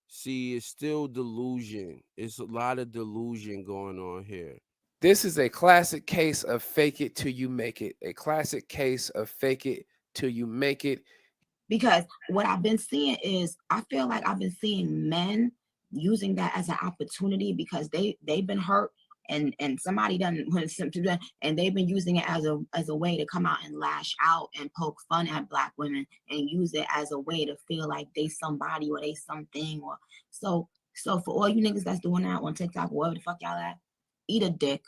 See, it's still delusion. It's a lot of delusion going on here. This is a classic case of fake it till you make it. A classic case of fake it till you make it. Because what I've been seeing is, I feel like I've been seeing men using that as an opportunity because they've been hurt and somebody done went to them, and they've been using it as a way to come out and lash out and poke fun at Black women and use it as a way to feel like they somebody or they something. Or so for all you niggas that's doing that on TikTok or wherever the fuck y'all at, eat a dick.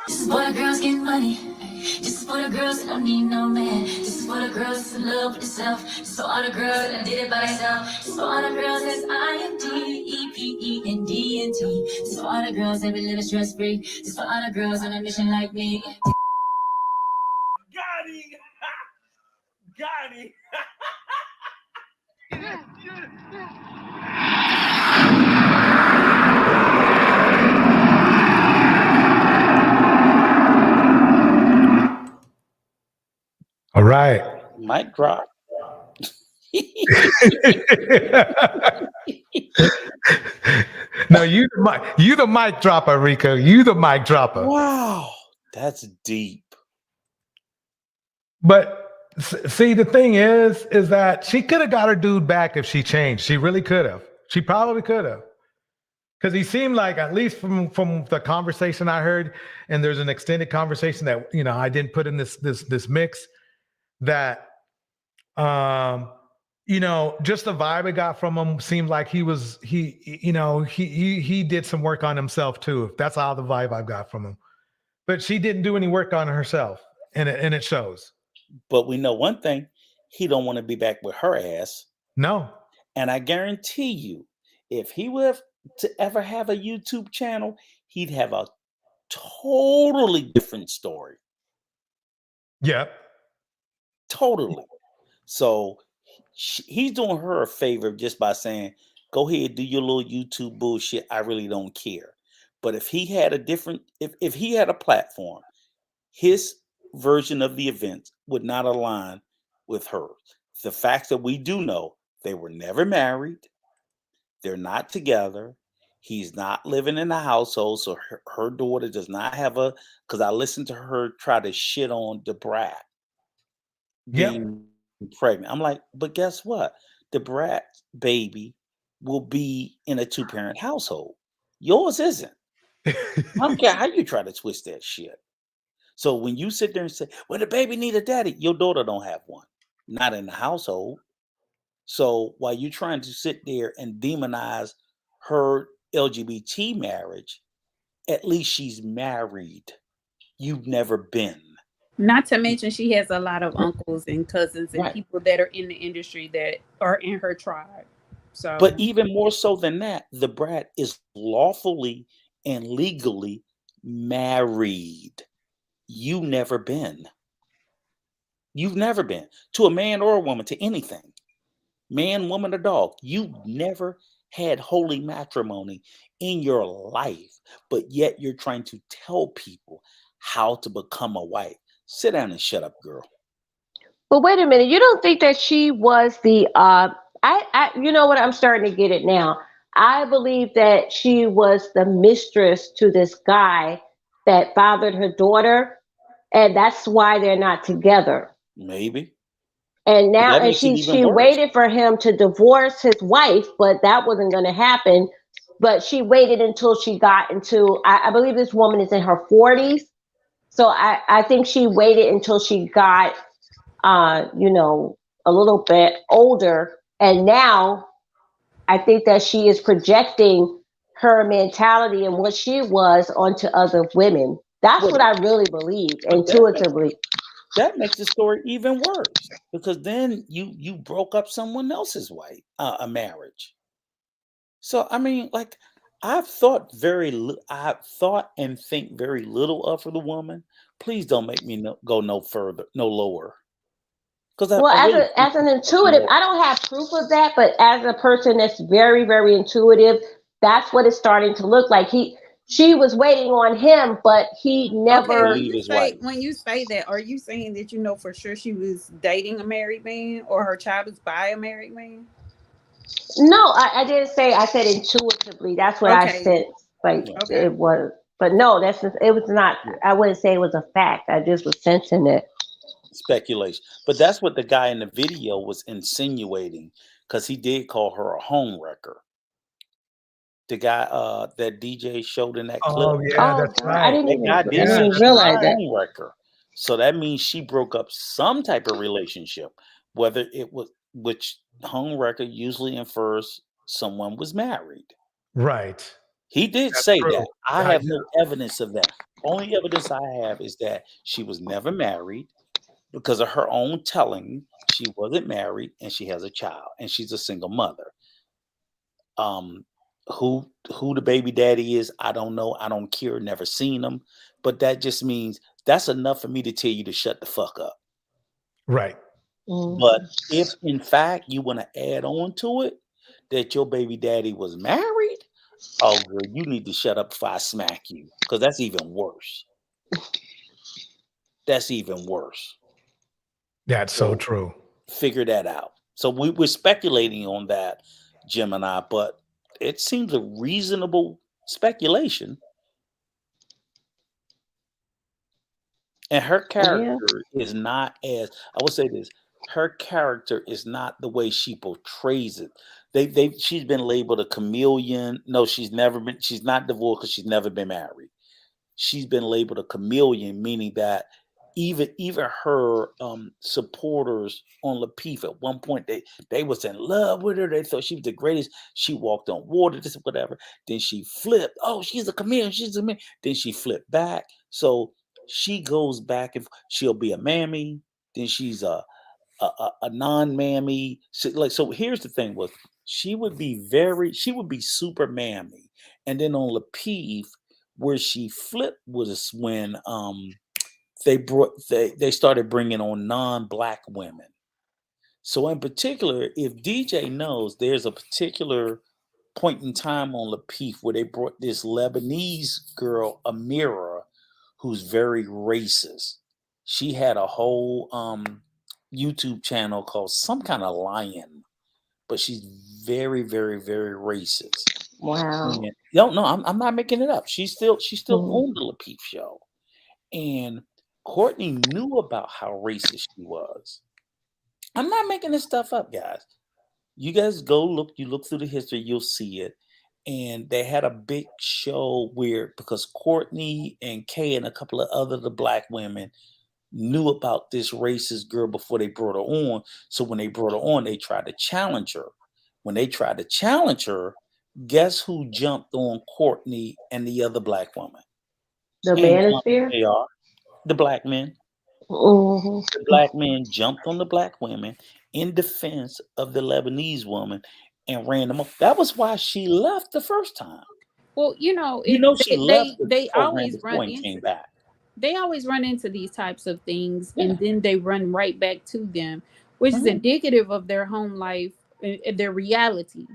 This is for the girls getting money. This is for the girls that don't need no man. This is for the girls that's in love with themselves. This is for all the girls that did it by themselves. This is for all the girls that's IMDEPENDNT. This is for all the girls that be living stress free. This is for all the girls on a mission like me. Got him. Got him. All right. Mic drop. No, you the mic dropper, Rico. You the mic dropper. Wow, that's deep. But see, the thing is that she could have got her dude back if she changed. She really could have. She probably could have. Because he seemed like, at least from the conversation I heard, and there's an extended conversation that I didn't put in this mix, that just the vibe I got from him seemed like he did some work on himself too. That's all the vibe I got from him. But she didn't do any work on herself, and it shows. But we know one thing: he don't want to be back with her ass. No. And I guarantee you, if he were to ever have a YouTube channel, he'd have a totally different story. Yep. Totally. So he's doing her a favor just by saying, go ahead, do your little YouTube bullshit. I really don't care. But if he had if he had a platform, his version of the events would not align with hers. The fact that we do know they were never married, they're not together, he's not living in the household, so her daughter does not have because I listened to her try to shit on the brat being pregnant. I'm like, but guess what? The brat baby will be in a 2-parent household. Yours isn't. I don't care how you try to twist that shit. So when you sit there and say, well, the baby need a daddy, your daughter don't have one. Not in the household. So while you're trying to sit there and demonize her LGBT marriage, at least she's married. You've never been. Not to mention she has a lot of uncles and cousins and people that are in the industry that are in her tribe. So, but even more so than that, the brat is lawfully and legally married. You've never been. You've never been to a man or a woman, to anything. Man, woman, or dog. You've never had holy matrimony in your life, but yet you're trying to tell people how to become a wife. Sit down and shut up, girl. But wait a minute, you don't think that she was the you know what, I'm starting to get it now. I believe that she was the mistress to this guy that fathered her daughter, and that's why they're not together. Maybe. And now, and she waited for him to divorce his wife, but that wasn't going to happen. But she waited until she got into, I believe this woman is in her 40s. So I think she waited until she got, a little bit older. And now I think that she is projecting her mentality and what she was onto other women. That's what I really believe intuitively. That makes the story even worse, because then you broke up someone else's wife, a marriage. So I mean, like, I've thought and think very little of for the woman. Please don't make me go no further, no lower. Because as an intuitive, I don't have proof of that, but as a person that's very, very intuitive, that's what it's starting to look like. She was waiting on him, but he never. Okay, when you say that, are you saying that you know for sure she was dating a married man, or her child was by a married man? No, I didn't say. I said intuitively. That's what I said. Like it was, but no, it was not. I wouldn't say it was a fact. I just was sensing it. Speculation, but that's what the guy in the video was insinuating, because he did call her a home wrecker. The guy that DJ showed in that clip. Oh yeah, that's right. I didn't even realize that. Home wrecker. So that means she broke up some type of relationship, whether it was, which home wrecker usually infers someone was married. Right. He did say that. I have no evidence of that, Only evidence I have is that she was never married because of her own telling. She wasn't married and she has a child and she's a single mother. Um, who the baby daddy is, I don't know. I don't care. Never seen him. But that just means that's enough for me to tell you to shut the fuck up. Right. But if in fact you want to add on to it that your baby daddy was married, oh girl, you need to shut up before I smack you. Because that's even worse. That's even worse. That's so true. Figure that out. So we're speculating on that, Gemini, but it seems a reasonable speculation. And her character is not as, I would say this, her character is not the way she portrays it. She's been labeled a chameleon. No, she's not divorced because she's never been married. She's been labeled a chameleon, meaning that even her supporters on Lapeef at one point they was in love with her. They thought she was the greatest. She walked on water, this whatever. Then she flipped. Oh, she's a chameleon. She's a man. Then she flipped back. So she goes back and she'll be a mammy. Then she's a non-mammy. So here's the thing: was she would be super mammy, and then on Lapeef, where she flipped was when they started bringing on non-black women. So in particular, if DJ knows, there's a particular point in time on Lapeef where they brought this Lebanese girl, Amira, who's very racist. She had a whole YouTube channel called some kind of lion, but she's very, very, very racist. Wow. And, no, I'm not making it up. She's still on the Lapeef show. And Courtney knew about how racist she was. I'm not making this stuff up, guys. You guys go look through the history, you'll see it. And they had a big show where, because Courtney and Kay and a couple of the black women knew about this racist girl before they brought her on. So when they brought her on, they tried to challenge her. When they tried to challenge her, guess who jumped on Courtney and the other black woman? The Manosphere? They are the black men. Mm-hmm. The black men jumped on the black women in defense of the Lebanese woman and ran them up. That was why she left the first time. Well, she left they the program always before run and into came back. They always run into these types of things, and then they run right back to them, which is indicative of their home life and their reality,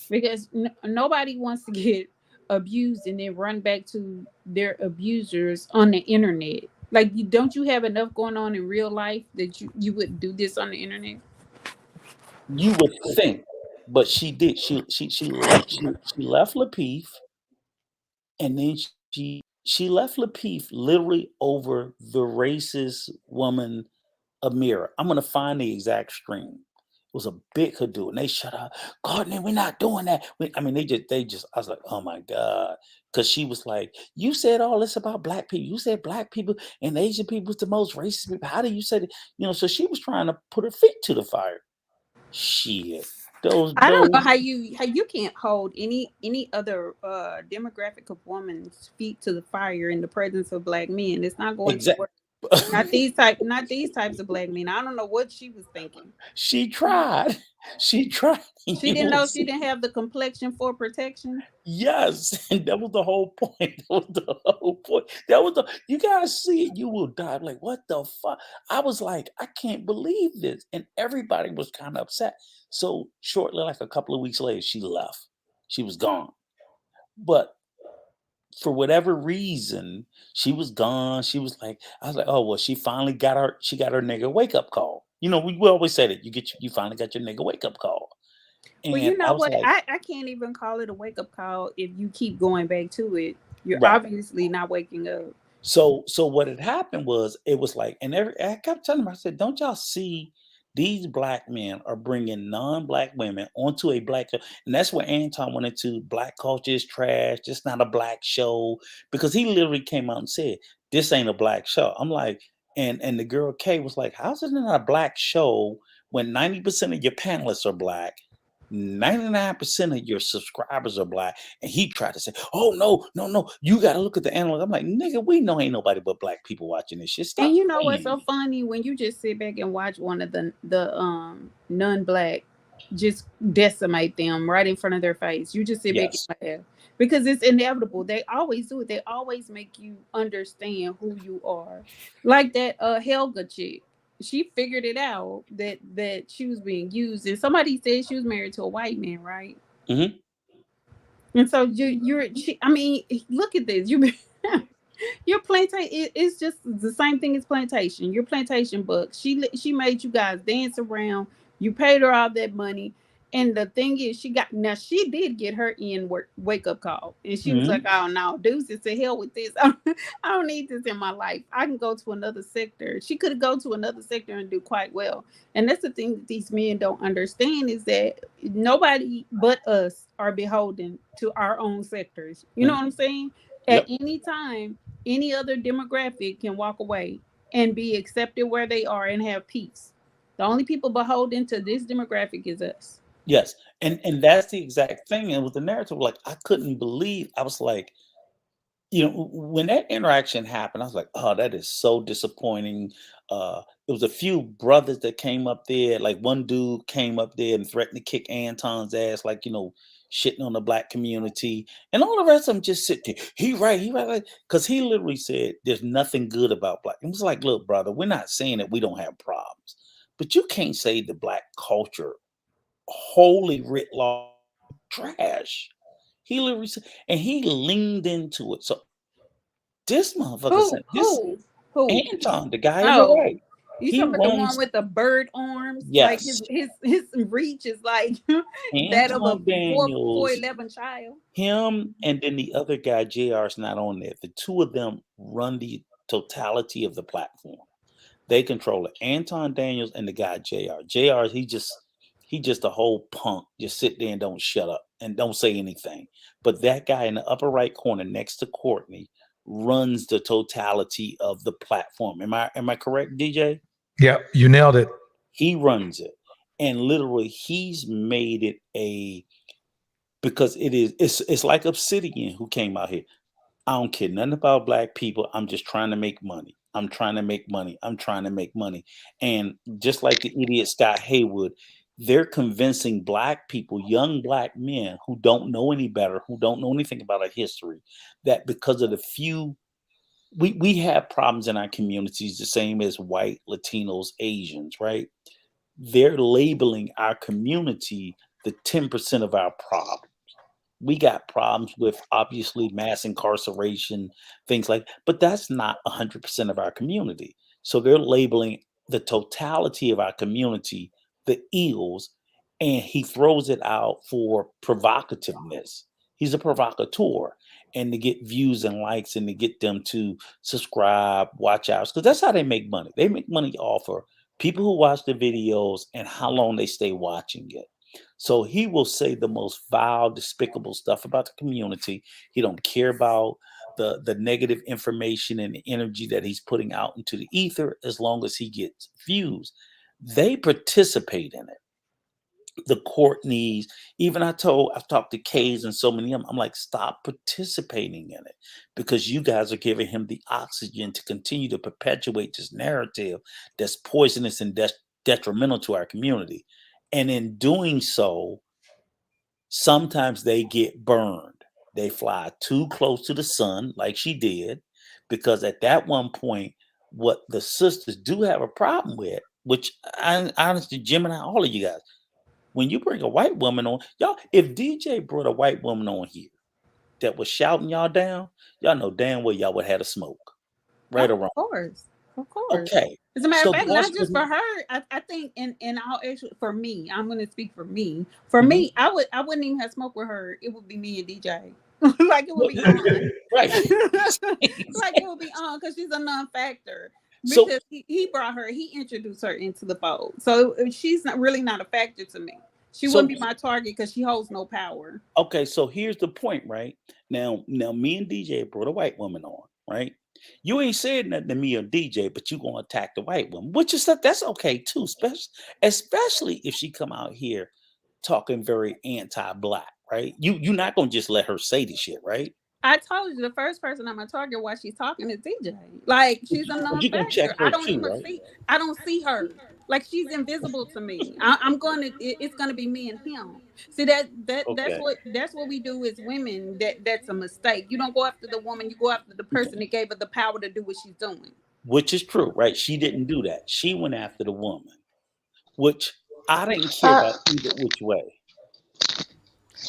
because nobody wants to get abused and then run back to their abusers on the internet. Like, don't you have enough going on in real life that you wouldn't do this on the internet? You would think, but she did. She left Lapeef, and then she left Lapeef literally over the racist woman Amira. I'm gonna find the exact stream. It was a big Hadou, and they shut up. Courtney, we're not doing that. They just. I was like, oh my god, because she was like, you said all this about black people. You said black people and Asian people is the most racist people. How do you say that? So she was trying to put her feet to the fire. Shit. I don't know how you can't hold any other demographic of women's feet to the fire in the presence of black men. It's not going to work. Not these types of black men. I don't know what she was thinking. She tried. She didn't know she didn't have the complexion for protection. Yes, and that was the whole point. You guys see it, you will die. Like, what the fuck? I was like, I can't believe this, and everybody was kind of upset. So shortly, like a couple of weeks later, she left. She was gone, but for whatever reason, she was gone. She was like, I was like, oh well, she finally got her nigga wake up call. We always say that you finally got your nigga wake up call. And well, you know what? Like, I can't even call it a wake up call if you keep going back to it. You're obviously not waking up. So what had happened was, it was like, and I kept telling them, I said, don't y'all see these black men are bringing non-black women onto a black show? And that's where Anton went into black culture is trash. It's not a black show, because he literally came out and said, this ain't a black show. I'm like, and the girl Kay was like, how's it not a black show when 90% of your panelists are black? 99% of your subscribers are black, and he tried to say, "Oh no, you got to look at the analytics." I'm like, nigga, we know ain't nobody but black people watching this shit. Stop And you know what's playing so funny? When you just sit back and watch one of the non-black just decimate them right in front of their face. You just sit back and laugh because it's inevitable. They always do it. They always make you understand who you are. Like that Helga chick. She figured it out that she was being used, and somebody said she was married to a white man, right? Mm-hmm. And so I mean, look at this. Your plantation, it's just the same thing as plantation. Your plantation book. She made you guys dance around. You paid her all that money, and the thing is, she did get her wake up call, and she was like, "Oh no, deuces, to hell with this. I don't need this in my life. I can go to another sector." She could go to another sector and do quite well. And that's the thing that these men don't understand is that nobody but us are beholden to our own sectors. You know what I'm saying? At any time, any other demographic can walk away and be accepted where they are and have peace. The only people beholden to this demographic is us. Yes, and that's the exact thing. And with the narrative, like I couldn't believe. I was like, when that interaction happened, I was like, oh, that is so disappointing. It was a few brothers that came up there. Like one dude came up there and threatened to kick Anton's ass, like, shitting on the black community. And all the rest of them just sit there. He right. Because he literally said there's nothing good about black. It was like, look, brother, we're not saying that we don't have problems. But you can't say the black culture, holy writ law, trash. He literally said, and he leaned into it. So this motherfucker said, Who? Anton, the guy on the right. You talking about the one with the bird arms? Yes. Like his reach is like that of a 4'11" child. Him and then the other guy, JR's not on there. The two of them run the totality of the platform. They control it. Anton Daniels and the guy JR. JR, he just a whole punk. Just sit there and don't shut up and don't say anything. But that guy in the upper right corner next to Courtney runs the totality of the platform. Am I correct, DJ? Yep, you nailed it. He runs it. And literally he's made it because it's like Obsidian who came out here. I don't care nothing about black people. I'm just trying to make money. I'm trying to make money. I'm trying to make money. And just like the idiot Scott Haywood, they're convincing black people, young black men who don't know any better, who don't know anything about our history, that because of the few, we have problems in our communities, the same as white, Latinos, Asians, right? They're labeling our community the 10% of our problems. We got problems with obviously mass incarceration, things like, but that's not 100% of our community. So they're labeling the totality of our community the ills, and he throws it out for provocativeness. He's a provocateur, and to get views and likes and to get them to subscribe, watch out, because that's how they make money. They make money off of people who watch the videos and how long they stay watching it. So he will say the most vile, despicable stuff about the community. He don't care about the negative information and the energy that he's putting out into the ether as long as he gets views. They participate in it. The Courtneys, even I've talked to Kays and so many of them, I'm like, stop participating in it because you guys are giving him the oxygen to continue to perpetuate this narrative that's poisonous and detrimental to our community. And in doing so, sometimes they get burned. They fly too close to the sun, like she did, because at that one point, what the sisters do have a problem with, which I honestly, Jim and I, all of you guys, when you bring a white woman on, y'all, if DJ brought a white woman on here that was shouting y'all down, y'all know damn well y'all would have had a smoke. Right or wrong? Of course. Okay. As a matter of fact, not just for her. I think in all actually for me, I'm gonna speak for me. For me, I wouldn't even have smoked with her. It would be me and DJ. Like it would be on. Right. Like it would be on because she's a non-factor. Because he brought her, he introduced her into the fold. So she's not a factor to me. She wouldn't be my target because she holds no power. Okay, so here's the point, right? Now me and DJ brought a white woman on, right? You ain't said nothing to me or DJ, but you gonna attack the white woman, which is that's okay too, especially if she come out here talking very anti-black, right? You're not gonna just let her say this shit, right? I told you the first person I'm gonna target while she's talking is DJ. Like she's a You gonna check non-factor. her I don't too, even right? see. I don't see her. Like she's invisible to me. It's gonna be me and him. See that's Okay. what we do as women. That's a mistake. You don't go after the woman. You go after the person that gave her the power to do what she's doing. Which is true, right? She didn't do that. She went after the woman, which I didn't care about either which way.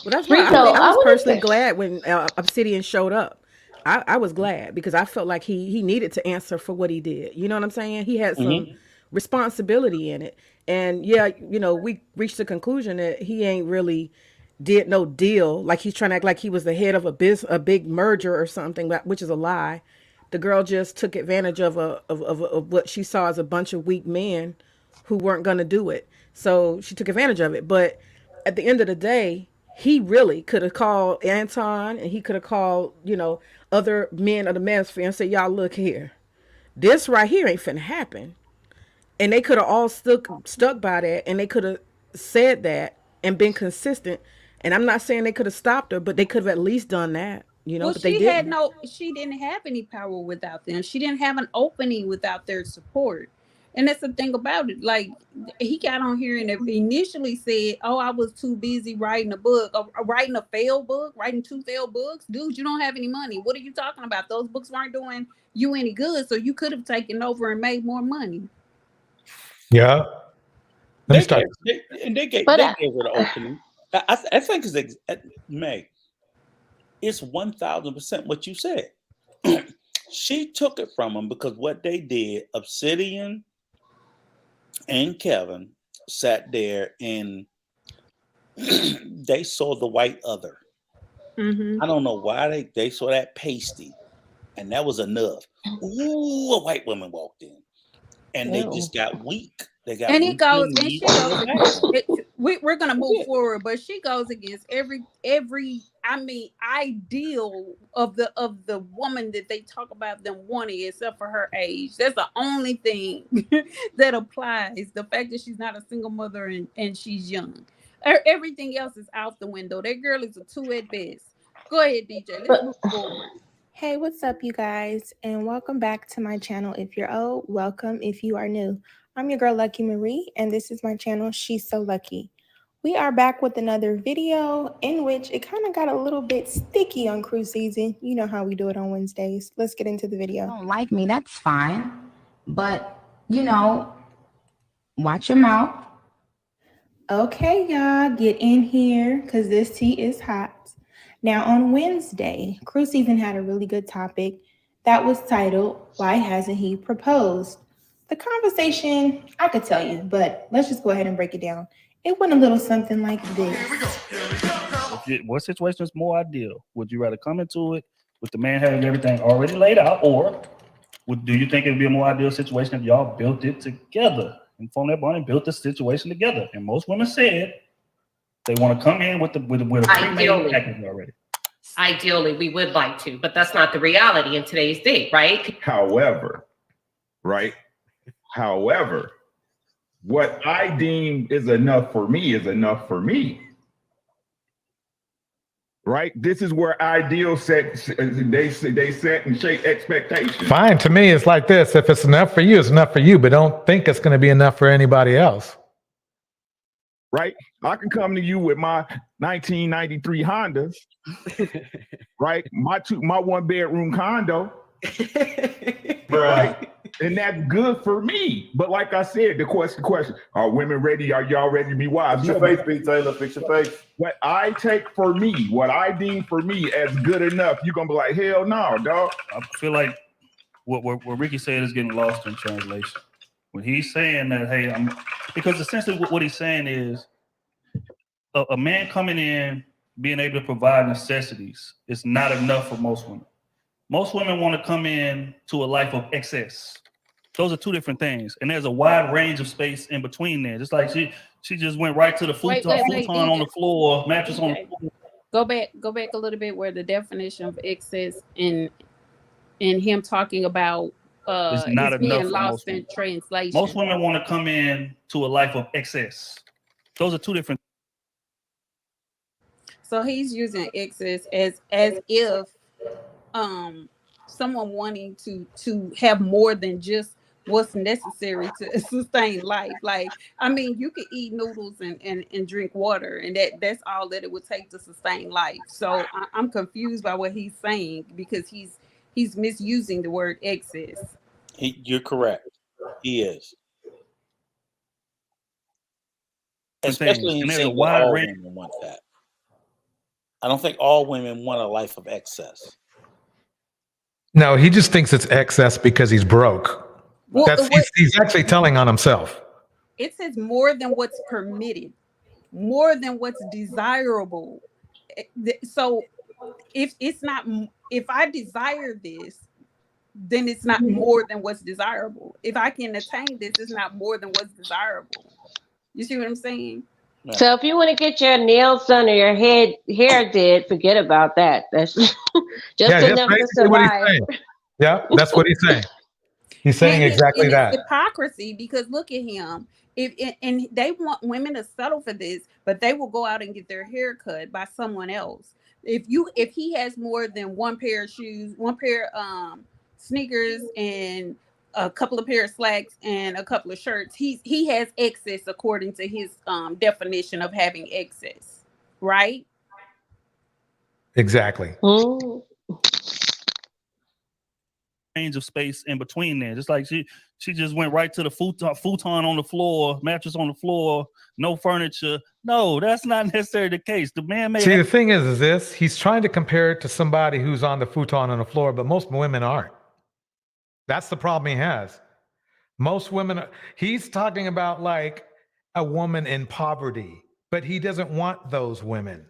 Well, that's why I was personally glad when Obsidian showed up. I was glad because I felt like he needed to answer for what he did. You know what I'm saying? He had some responsibility in it. And yeah, you know, we reached the conclusion that he ain't really did no deal. Like he's trying to act like he was the head of a big merger or something, which is a lie. The girl just took advantage of what she saw as a bunch of weak men who weren't going to do it. So she took advantage of it. But at the end of the day, he really could have called Anton and he could have called, you know, other men of the Manosphere and said, y'all look here. This right here ain't finna happen. And they could have all stuck by that and they could have said that and been consistent. And I'm not saying they could have stopped her, but they could have at least done that. You know, Well, but they didn't. she didn't have any power without them. She didn't have an opening without their support. And that's the thing about it. Like he got on here and initially said, "Oh, I was too busy writing a book, writing a failed book, writing 2 failed books." Dude, you don't have any money. What are you talking about? Those books weren't doing you any good, so you could have taken over and made more money. Yeah. They gave her the opening. I think it's May. It's 1000% what you said. She took it from them because what they did, Obsidian and Kevin sat there and they saw the white other. I don't know why they saw that pasty, and that was enough. Ooh, a white woman walked in, and they just got weak. They got And weak he goes, in the and knees she and the goes. back. We're gonna move forward, but she goes against every ideal of the woman that they talk about them wanting, except for her age. That's the only thing that applies. The fact that she's not a single mother and she's young. Everything else is out the window. That girl is a 2 at best. Go ahead, DJ. Let's move forward. Hey, what's up, you guys? And welcome back to my channel. If you're old, welcome. If you are new, I'm your girl, Lucky Marie, and this is my channel, She's So Lucky. We are back with another video in which it kind of got a little bit sticky on cruise season. You know how we do it on Wednesdays. Let's get into the video. Don't like me, that's fine. But, you know, watch your mouth. Okay, y'all, get in here because this tea is hot. Now, on Wednesday, cruise season had a really good topic that was titled, Why Hasn't He Proposed? The conversation, I could tell you, but let's just go ahead and break it down. It went a little something like this. What situation is more ideal? Would you rather come into it with the man having everything already laid out, or do you think it would be a more ideal situation if y'all built it together and formed that bond and built the situation together? And most women said they want to come in with a pre-made package already. Ideally, we would like to, but that's not the reality in today's day, right? However, what I deem is enough for me is enough for me. Right? This is where ideal set they set and shape expectations. Fine. To me, it's like this. If it's enough for you, it's enough for you, but don't think it's going to be enough for anybody else. Right? I can come to you with my 1993 Honda, right? My 1-bedroom condo, right? And that's good for me. But like I said, the question, are women ready? Are y'all ready to be wives? Fix your face, Pete Taylor. Fix your face. What I take for me, what I deem for me as good enough, you're going to be like, hell no, dog. I feel like what Ricky said is getting lost in translation. When he's saying that, hey, because essentially what he's saying is a man coming in, being able to provide necessities is not enough for most women. Most women want to come in to a life of excess. Those are two different things. And there's a wide range of space in between there. Just like she just went right to the futon on the floor, mattress on the floor. Go back a little bit where the definition of excess in him talking about it's not enough being for lost in translation. Most women want to come in to a life of excess. Those are two different. So he's using excess as if someone wanting to have more than just what's necessary to sustain life. Like, I mean, you could eat noodles and drink water, and that's all that it would take to sustain life. So I'm confused by what he's saying, because he's misusing the word excess. You're correct. He is. Especially in saying what all women want that. I don't think all women want a life of excess. No, he just thinks it's excess because he's broke. He's actually telling on himself. It says more than what's permitted, more than what's desirable. So if I desire this, then it's not more than what's desirable. If I can attain this, it's not more than what's desirable. You see what I'm saying? So if you want to get your nails done or your hair did, forget about that. That's just enough to survive. Yeah, that's what he's saying. He's saying exactly that. It's hypocrisy, because look at him. And they want women to settle for this, but they will go out and get their hair cut by someone else. If he has more than one pair of shoes, one pair sneakers, and a couple of pair of slacks and a couple of shirts, he has excess according to his definition of having excess, right? Exactly. Range of space in between there. Just like she just went right to the futon on the floor, mattress on the floor, no furniture. No, that's not necessarily the case. The man may the thing is this: he's trying to compare it to somebody who's on the futon on the floor, but most women aren't. That's the problem he has. Most women, he's talking about like a woman in poverty, but he doesn't want those women.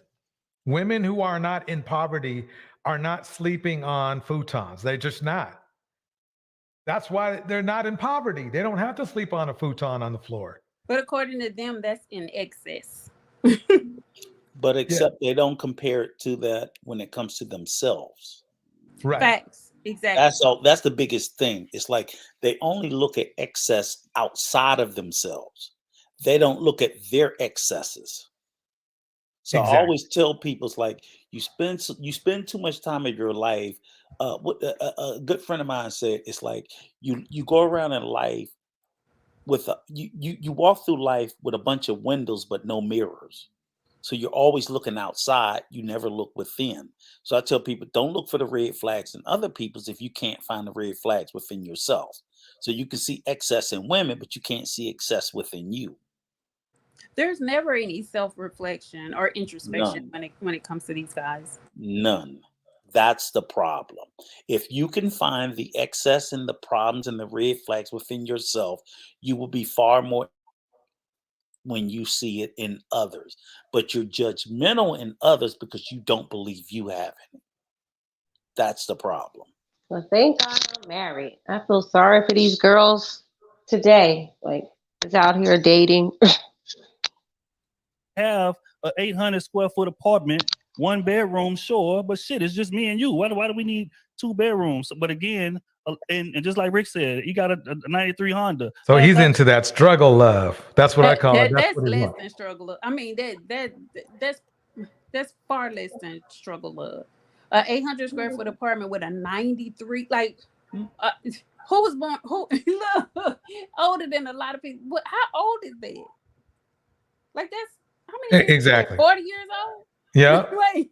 Women who are not in poverty are not sleeping on futons. They're just not. That's why they're not in poverty. They don't have to sleep on a futon on the floor. But according to them, that's in excess. But except they don't compare it to that when it comes to themselves. Right. Facts. Exactly. That's the biggest thing. It's like they only look at excess outside of themselves. They don't look at their excesses. So I always tell people, it's like you spend too much time of your life. What a good friend of mine said, it's like you go around in life with you walk through life with a bunch of windows but no mirrors. So you're always looking outside. You never look within. So I tell people, don't look for the red flags in other people's if you can't find the red flags within yourself. So you can see excess in women, but you can't see excess within you. There's never any self-reflection or introspection when it comes to these guys. None. That's the problem. If you can find the excess and the problems and the red flags within yourself, you will be far more when you see it in others. But you're judgmental in others because you don't believe you have it. That's the problem. Well, thank God I'm married. I feel sorry for these girls today. Like, it's out here dating. Have an 800 square foot apartment, 1 bedroom, sure, but shit, it's just me and you. Why do we need 2 bedrooms? But again, and just like Rick said, he got a 93 Honda. So he's into that struggle love. That's what I call it. That's less than struggle love. I mean, that's far less than struggle love. 800 square foot apartment with a 93, like who was born older than a lot of people. How old is that? Like, that's how many years? Exactly 40 years old. Yeah. Wait,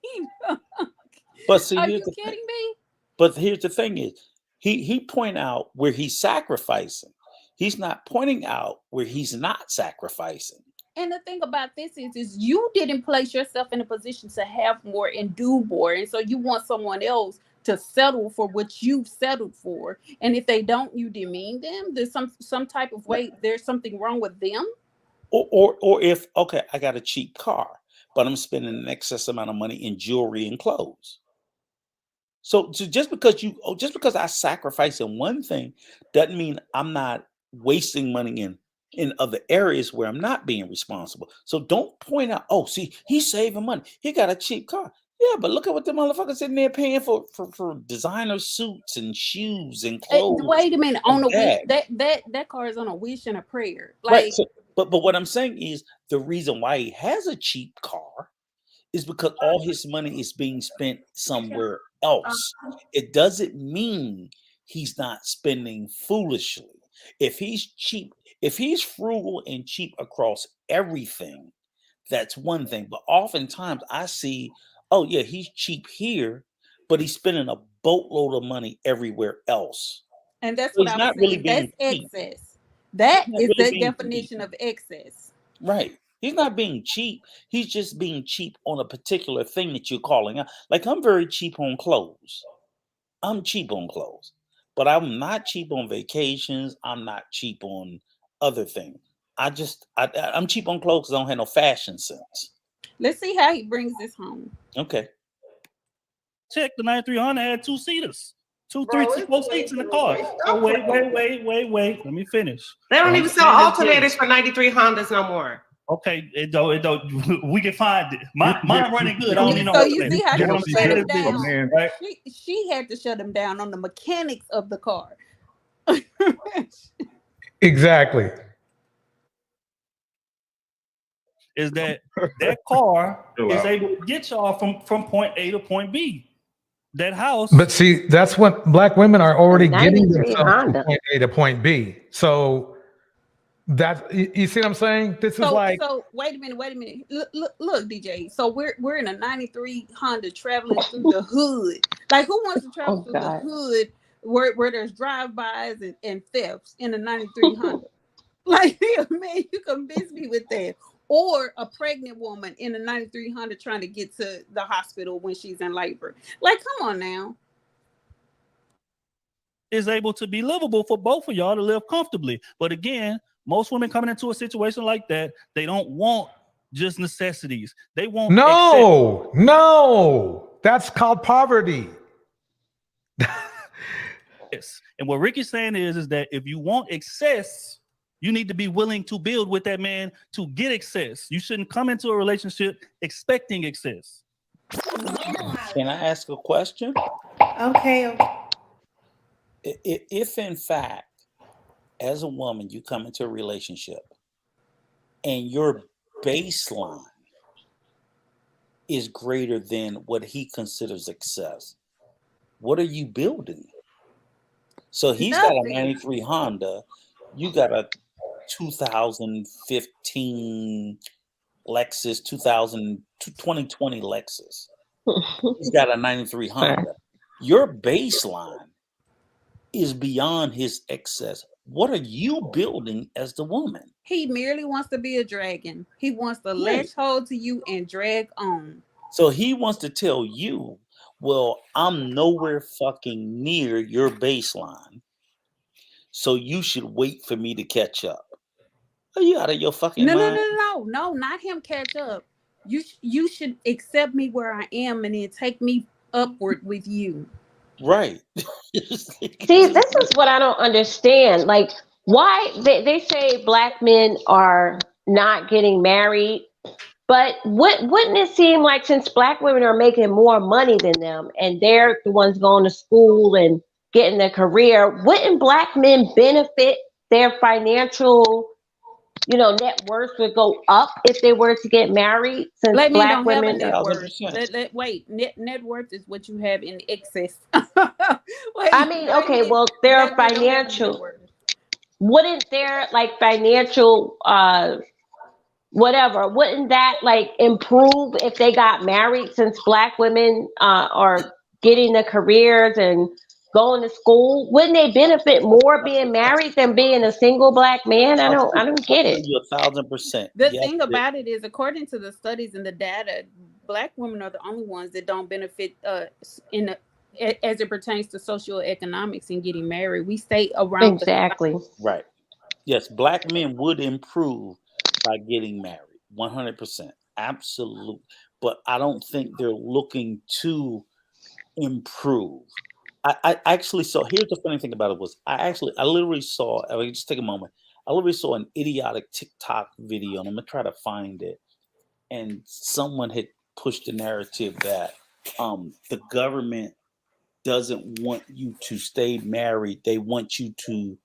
but see, are you kidding me? But here's the thing: is he point out where he's sacrificing. He's not pointing out where he's not sacrificing. And the thing about this is you didn't place yourself in a position to have more and do more, and so you want someone else to settle for what you've settled for. And if they don't, you demean them. There's some type of way. There's something wrong with them. Or if, okay, I got a cheap car, but I'm spending an excess amount of money in jewelry and clothes. So just because I sacrifice in one thing doesn't mean I'm not wasting money in other areas where I'm not being responsible. So don't point out, oh, see, he's saving money. He got a cheap car. Yeah, but look at what the motherfuckers sitting there paying for designer suits and shoes and clothes. Wait a minute, on a wish, that car is on a wish and a prayer. Like, right. So, but what I'm saying is the reason why he has a cheap car is because all his money is being spent somewhere else. It doesn't mean he's not spending foolishly. If he's cheap, if he's frugal and cheap across everything, that's one thing. But oftentimes I see, oh yeah, he's cheap here, but he's spending a boatload of money everywhere else. And that's So what he's I was not really saying. being That's cheap. excess. That Not is really the being cheap. definition of excess. Right. He's not being cheap. He's just being cheap on a particular thing that you're calling out. Like I'm very cheap on clothes. I'm cheap on clothes, but I'm not cheap on vacations. I'm not cheap on other things. I'm cheap on clothes because I don't have no fashion sense. Let's see how he brings this home. Okay. Check the 93 Honda had 2-seaters. 4 seats in the car. Oh, wait. Let me finish. They don't even sell alternators for 93 Hondas no more. Okay, it don't. We can find it. Mine running good. I don't need no So you see how alternator. she shut him This, down. right? She had to shut him down on the mechanics of the car. Exactly. Is that car is able to get y'all from point A to point B. That house. But see, that's what Black women are already getting themselves from Honda. point A to point B. So that you see what I'm saying? This is like So wait a minute. Look, DJ. So we're in a 93 Honda traveling through the hood. Like who wants to travel through the hood where there's drive-bys and thefts in a 93 Honda? Like man, you convince me with that. Or a pregnant woman in a 93 Honda trying to get to the hospital when she's in labor. Like, come on now. Is able to be livable for both of y'all to live comfortably. But again, most women coming into a situation like that, they don't want just necessities. They want no. That's called poverty. Yes. And what Ricky's saying is that if you want excess, you need to be willing to build with that man to get excess. You shouldn't come into a relationship expecting excess. Can I ask a question? Okay. If in fact, as a woman, you come into a relationship and your baseline is greater than what he considers excess, what are you building? So he's got a 93 Honda, you got a 2015 Lexus, 2020 Lexus. He's got a 93 Honda. Your baseline is beyond his excess. What are you building as the woman? He merely wants to be a dragon. He wants to latch hold to you and drag on. So he wants to tell you, well, I'm nowhere fucking near your baseline. So you should wait for me to catch up. Are you out of your fucking mind? No, not him catch up. You should accept me where I am and then take me upward with you. Right. See, this is what I don't understand. Like, why they say Black men are not getting married, but wouldn't it seem like since Black women are making more money than them and they're the ones going to school and getting their career, wouldn't Black men benefit? Their financial, net worth would go up if they were to get married. Since Black men Black don't women, have a net worth. Wait, net worth is what you have in excess. Well, their financial. Wouldn't their financial whatever? Wouldn't that improve if they got married? Since Black women are getting the careers and going to school, wouldn't they benefit more being married than being a single Black man? I don't get it. You 1,000%. The thing about it is, according to the studies and the data, Black women are the only ones that don't benefit as it pertains to socioeconomics and getting married. We stay around Right. Yes, Black men would improve by getting married. 100%. Absolute. But I don't think they're looking to improve. I actually saw, here's the funny thing about it was, I literally saw, just take a moment. I literally saw an idiotic TikTok video, and I'm gonna try to find it. And someone had pushed the narrative that the government doesn't want you to stay married. They want you to,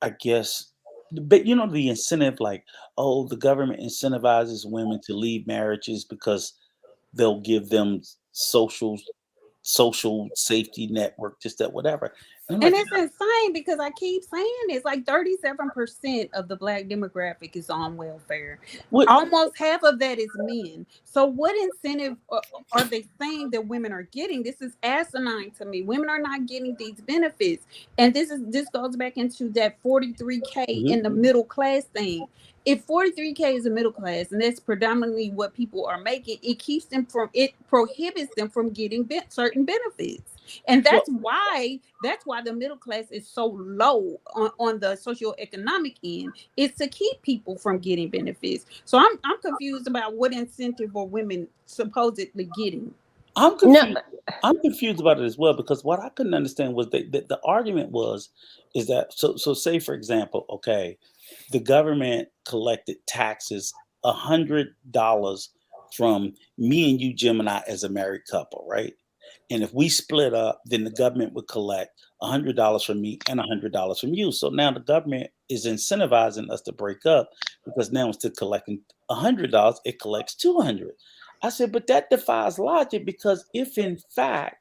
I guess, but the incentive, the government incentivizes women to leave marriages because they'll give them social safety network, just that, whatever. And And it's insane because I keep saying it's like 37% of the Black demographic is on welfare. Almost half of that is men. So what incentive are they saying that women are getting? This is asinine to me. Women are not getting these benefits. And this goes back into that 43K in the middle class thing. If 43K is a middle class, and that's predominantly what people are making, it prohibits them from getting certain benefits. And that's why the middle class is so low on the socioeconomic end. It's to keep people from getting benefits. So I'm confused about what incentive are women supposedly getting. I'm confused. I'm confused about it as well, because what I couldn't understand was the argument is that so say, for example, okay, the government collected taxes $100 from me and you, Gemini, as a married couple, right? And if we split up, then the government would collect $100 from me and $100 from you. So now the government is incentivizing us to break up, because now instead of collecting $100, it collects $200. I said, but that defies logic, because if in fact,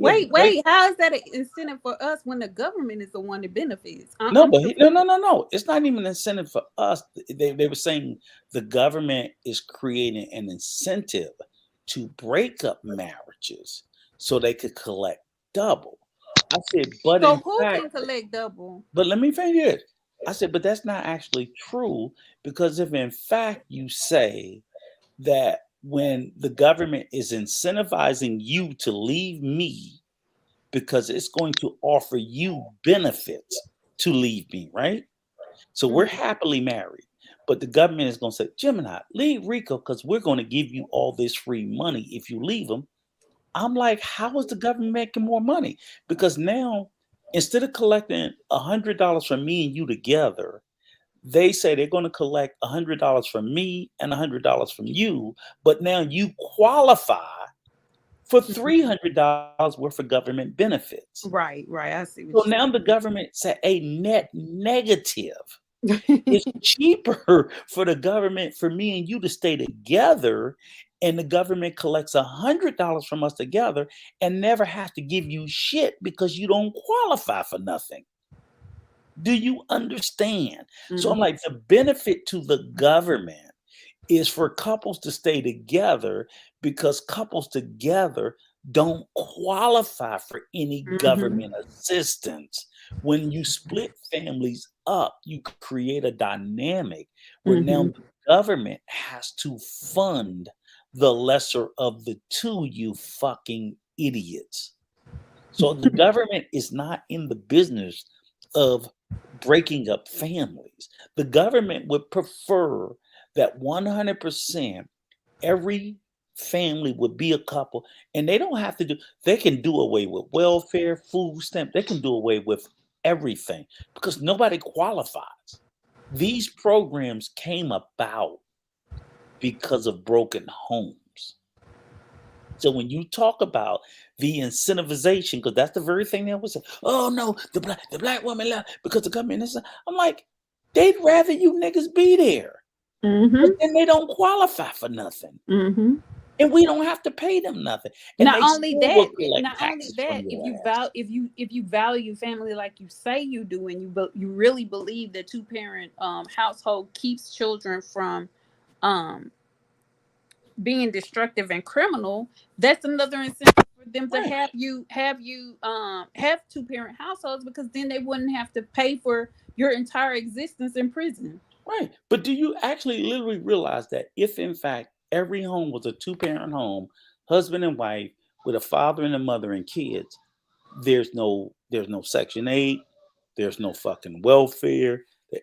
wait, how is that an incentive for us when the government is the one that benefits? No. It's not even an incentive for us. They were saying the government is creating an incentive to break up marriages so they could collect double. I said, but so in who fact, can collect double? But let me finish it. I said, but that's not actually true, because if in fact you say that when the government is incentivizing you to leave me because it's going to offer you benefits to leave me, right? So we're happily married, but the government is going to say, Gemini, leave Rico because we're going to give you all this free money if you leave him. I'm like, how is the government making more money? Because now, instead of collecting $100 from me and you together, they say they're going to collect $100 from me and $100 from you, but now you qualify for $300 worth of government benefits. Right. I see. So now the government's at a net negative. It's cheaper for the government, for me and you to stay together, and the government collects $100 from us together and never has to give you shit because you don't qualify for nothing. Do you understand? So I'm like, the benefit to the government is for couples to stay together, because couples together don't qualify for any government assistance. When you split families up, you create a dynamic where now the government has to fund the lesser of the two, you fucking idiots. So the government is not in the business of breaking up families. The government would prefer that 100% every family would be a couple, and they don't have to they can do away with welfare, food stamp, they can do away with everything because nobody qualifies. These programs came about because of broken homes. So when you talk about the incentivization, because that's the very thing that was said, oh no, the black woman left because the government is. I'm like, they'd rather you niggas be there. But then they don't qualify for nothing. And we don't have to pay them nothing. And Not only that, if you value family like you say you do, and you really believe that two-parent household keeps children from being destructive and criminal, that's another incentive for them to have two-parent households, because then they wouldn't have to pay for your entire existence in prison. Right. But do you actually literally realize that if in fact every home was a two-parent home, husband and wife, with a father and a mother and kids, there's no Section 8, there's no fucking welfare.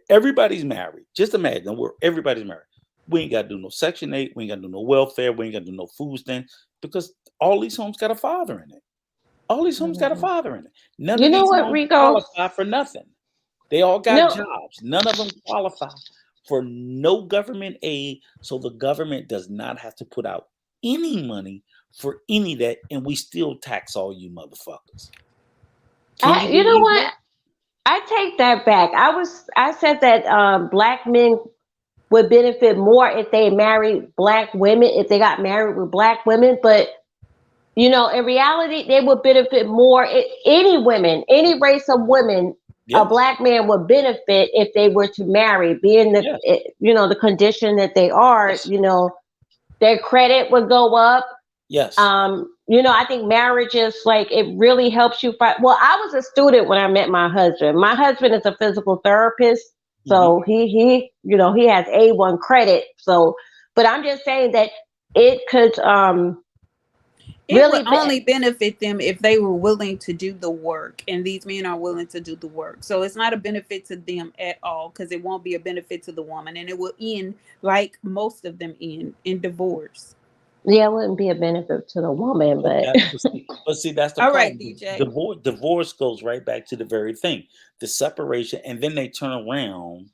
Everybody's married. Just imagine everybody's married. We ain't got to do no Section 8. We ain't got to do no welfare. We ain't got to do no food stamps, because all these homes got a father in it. All these homes got a father in it. None of these homes qualify for nothing. They all got jobs. None of them qualify for no government aid. So the government does not have to put out any money for any of that. And we still tax all you motherfuckers. You know what? I take that back. I said that black men would benefit more if they married black women, if they got married with black women. But, you know, in reality, they would benefit more. Any women, any race of women, a black man would benefit if they were to marry, being the, you know, the condition that they are, you know, their credit would go up. Yes. You know, I think marriage is like, it really helps you fight. Well, I was a student when I met my husband. My husband is a physical therapist. So he, you know, he has A1 credit. So, but I'm just saying that it could, it really would only benefit them if they were willing to do the work, and these men are willing to do the work. So it's not a benefit to them at all, because it won't be a benefit to the woman, and it will end like most of them end in divorce. Yeah, it wouldn't be a benefit to the woman, but but see, that's the all problem. right, DJ. Divorce goes right back to the very thing, the separation, and then they turn around.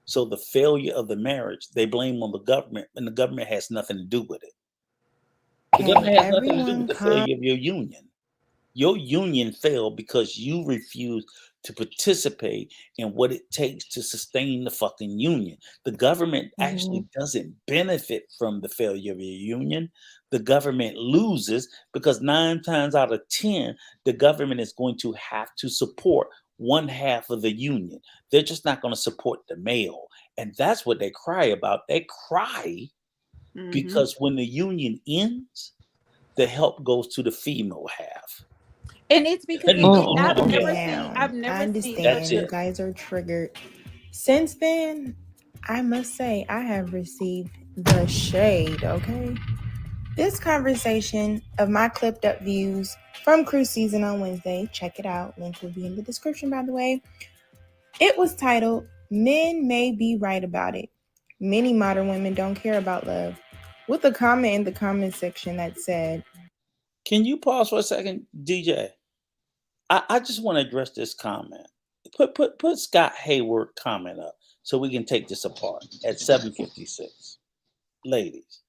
So the failure of the marriage, they blame on the government, and the government has nothing to do with it. The government has nothing to do with the failure of your union. Your union failed because you refused to participate in what it takes to sustain the fucking union. The government actually doesn't benefit from the failure of your union. The government loses because 9 times out of 10, the government is going to have to support one half of the union. They're just not going to support the male. And that's what they cry about. They cry because when the union ends, the help goes to the female half. And it's because I understand That's you it. guys are triggered. Since then, I must say I have received the shade, okay? This conversation of my clipped up views from cruise season on Wednesday, check it out. Link will be in the description, by the way. It was titled, Men May Be Right About It. Many modern women don't care about love. With a comment in the comment section that said, Can you pause for a second, DJ? I just want to address this comment. Put Scott Hayward comment up so we can take this apart at 7:56. Ladies,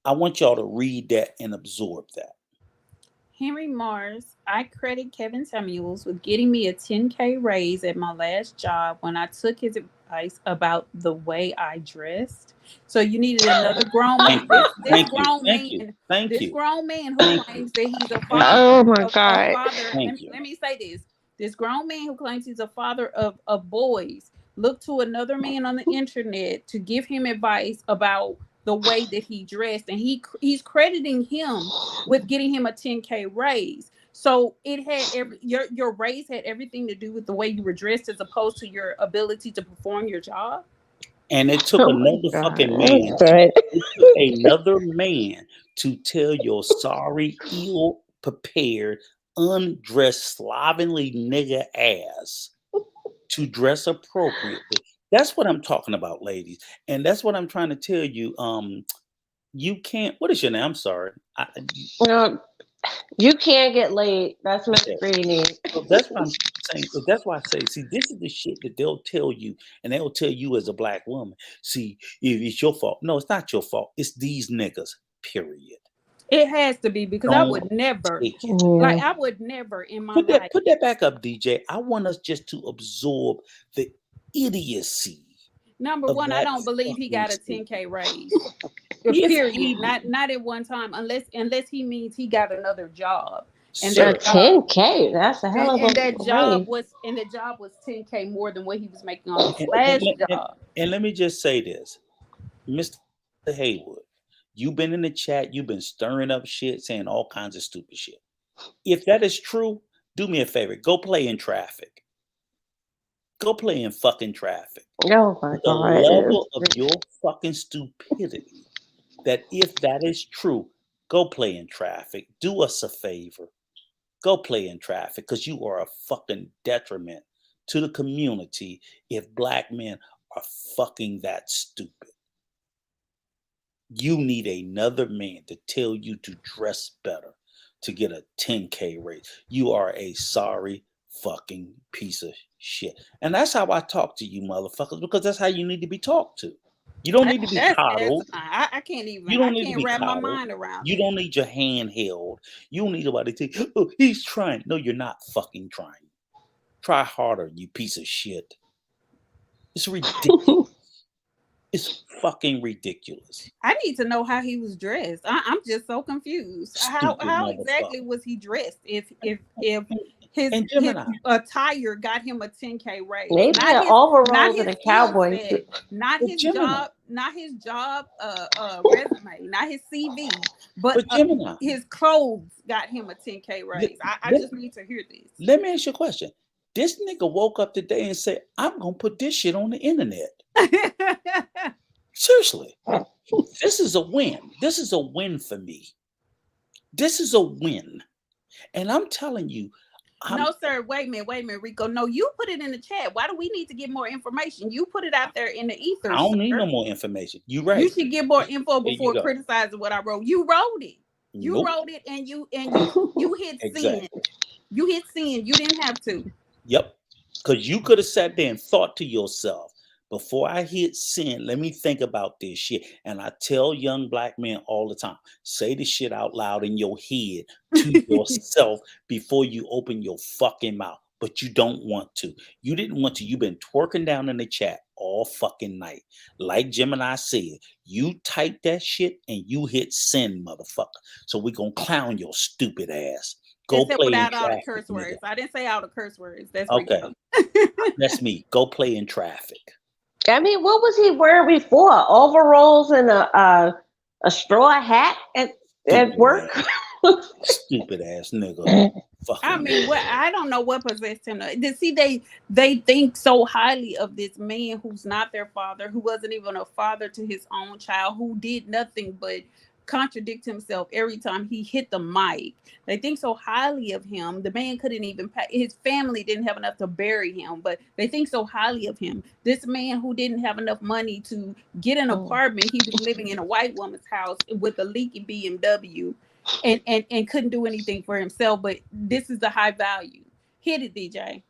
I want y'all to read that and absorb that. Henry Mars, I credit Kevin Samuels with getting me a 10K raise at my last job when I took his advice about the way I dressed. So you needed another grown man. This grown man who claims that he's a father. Oh my God. Let me say this. This grown man who claims he's a father of boys looked to another man on the internet to give him advice about the way that he dressed, and he's crediting him with getting him a 10K raise. So it had your raise had everything to do with the way you were dressed as opposed to your ability to perform your job. And it took another fucking man. It took another man to tell your sorry, ill-prepared, undressed, slovenly nigga ass to dress appropriately. That's what I'm talking about, ladies. And that's what I'm trying to tell you. You can't. What is your name? I'm sorry. You can't get laid. That's Mr. Greeny. So that's what I'm saying. So that's why I say, see, this is the shit that they'll tell you, and they'll tell you as a black woman. See, if it's your fault. No, it's not your fault. It's these niggas. Period. It has to be, because I would never, like, I would never in my life. Put that back up, DJ. I want us just to absorb the idiocy. Number one, I don't believe he got a 10K raise. Period. Not at one time, unless he means he got another job. And that 10K, that's a hell of a that job was 10K more than what he was making on his last job. And let me just say this, Mr. Haywood, you've been in the chat, you've been stirring up shit, saying all kinds of stupid shit. If that is true, do me a favor, go play in traffic. Go play in fucking traffic. Oh my The God. level of your fucking stupidity, that if that is true, go play in traffic. Do us a favor. Go play in traffic, because you are a fucking detriment to the community if black men are fucking that stupid. You need another man to tell you to dress better to get a 10K raise. You are a sorry fucking piece of shit. And that's how I talk to you motherfuckers, because that's how you need to be talked to. You don't need to be coddled. I can't even. You don't I need to can't be wrap my coddled. mind around. You don't need your hand held. You don't need nobody to think, oh, he's trying. No, you're not fucking trying. Try harder, you piece of shit. It's ridiculous. It's fucking ridiculous. I need to know how he was dressed. I'm just so confused. How exactly was he dressed? If his attire got him a 10K raise, maybe an overalls and a cowboy suit. Not his job resume, not his CV, but his clothes got him a 10K raise. I just need to hear this. Let me ask you a question. This nigga woke up today and said, I'm gonna put this shit on the internet. Seriously. This is a win. This is a win for me. This is a win. And I'm telling you. No, sir. Wait a minute, Rico. No, you put it in the chat. Why do we need to get more information? You put it out there in the ether. I don't need no more information. You right. You should get more info before criticizing what I wrote. You wrote it. You wrote it and you hit send. You hit send. You didn't have to. Yep. Because you could have sat there and thought to yourself, before I hit send, let me think about this shit. And I tell young black men all the time, say the shit out loud in your head to yourself before you open your fucking mouth. But you don't want to. You didn't want to. You've been twerking down in the chat all fucking night. Like Gemini said, you type that shit and you hit send, motherfucker. So we're going to clown your stupid ass. Go Except play without in all the traffic, curse words. I didn't say all the curse words. That's okay. That's me. Go play in traffic. I mean, what was he wearing before? Overalls and a straw hat at work? Stupid ass nigga. I mean, I don't know what possessed him. See, they think so highly of this man who's not their father, who wasn't even a father to his own child, who did nothing but contradict himself every time he hit the mic. They think so highly of him. The man couldn't even pay. His family didn't have enough to bury him, but they think so highly of him. This man who didn't have enough money to get an apartment, he was living in a white woman's house with a leaky BMW and couldn't do anything for himself. But this is the high value. Hit it, DJ.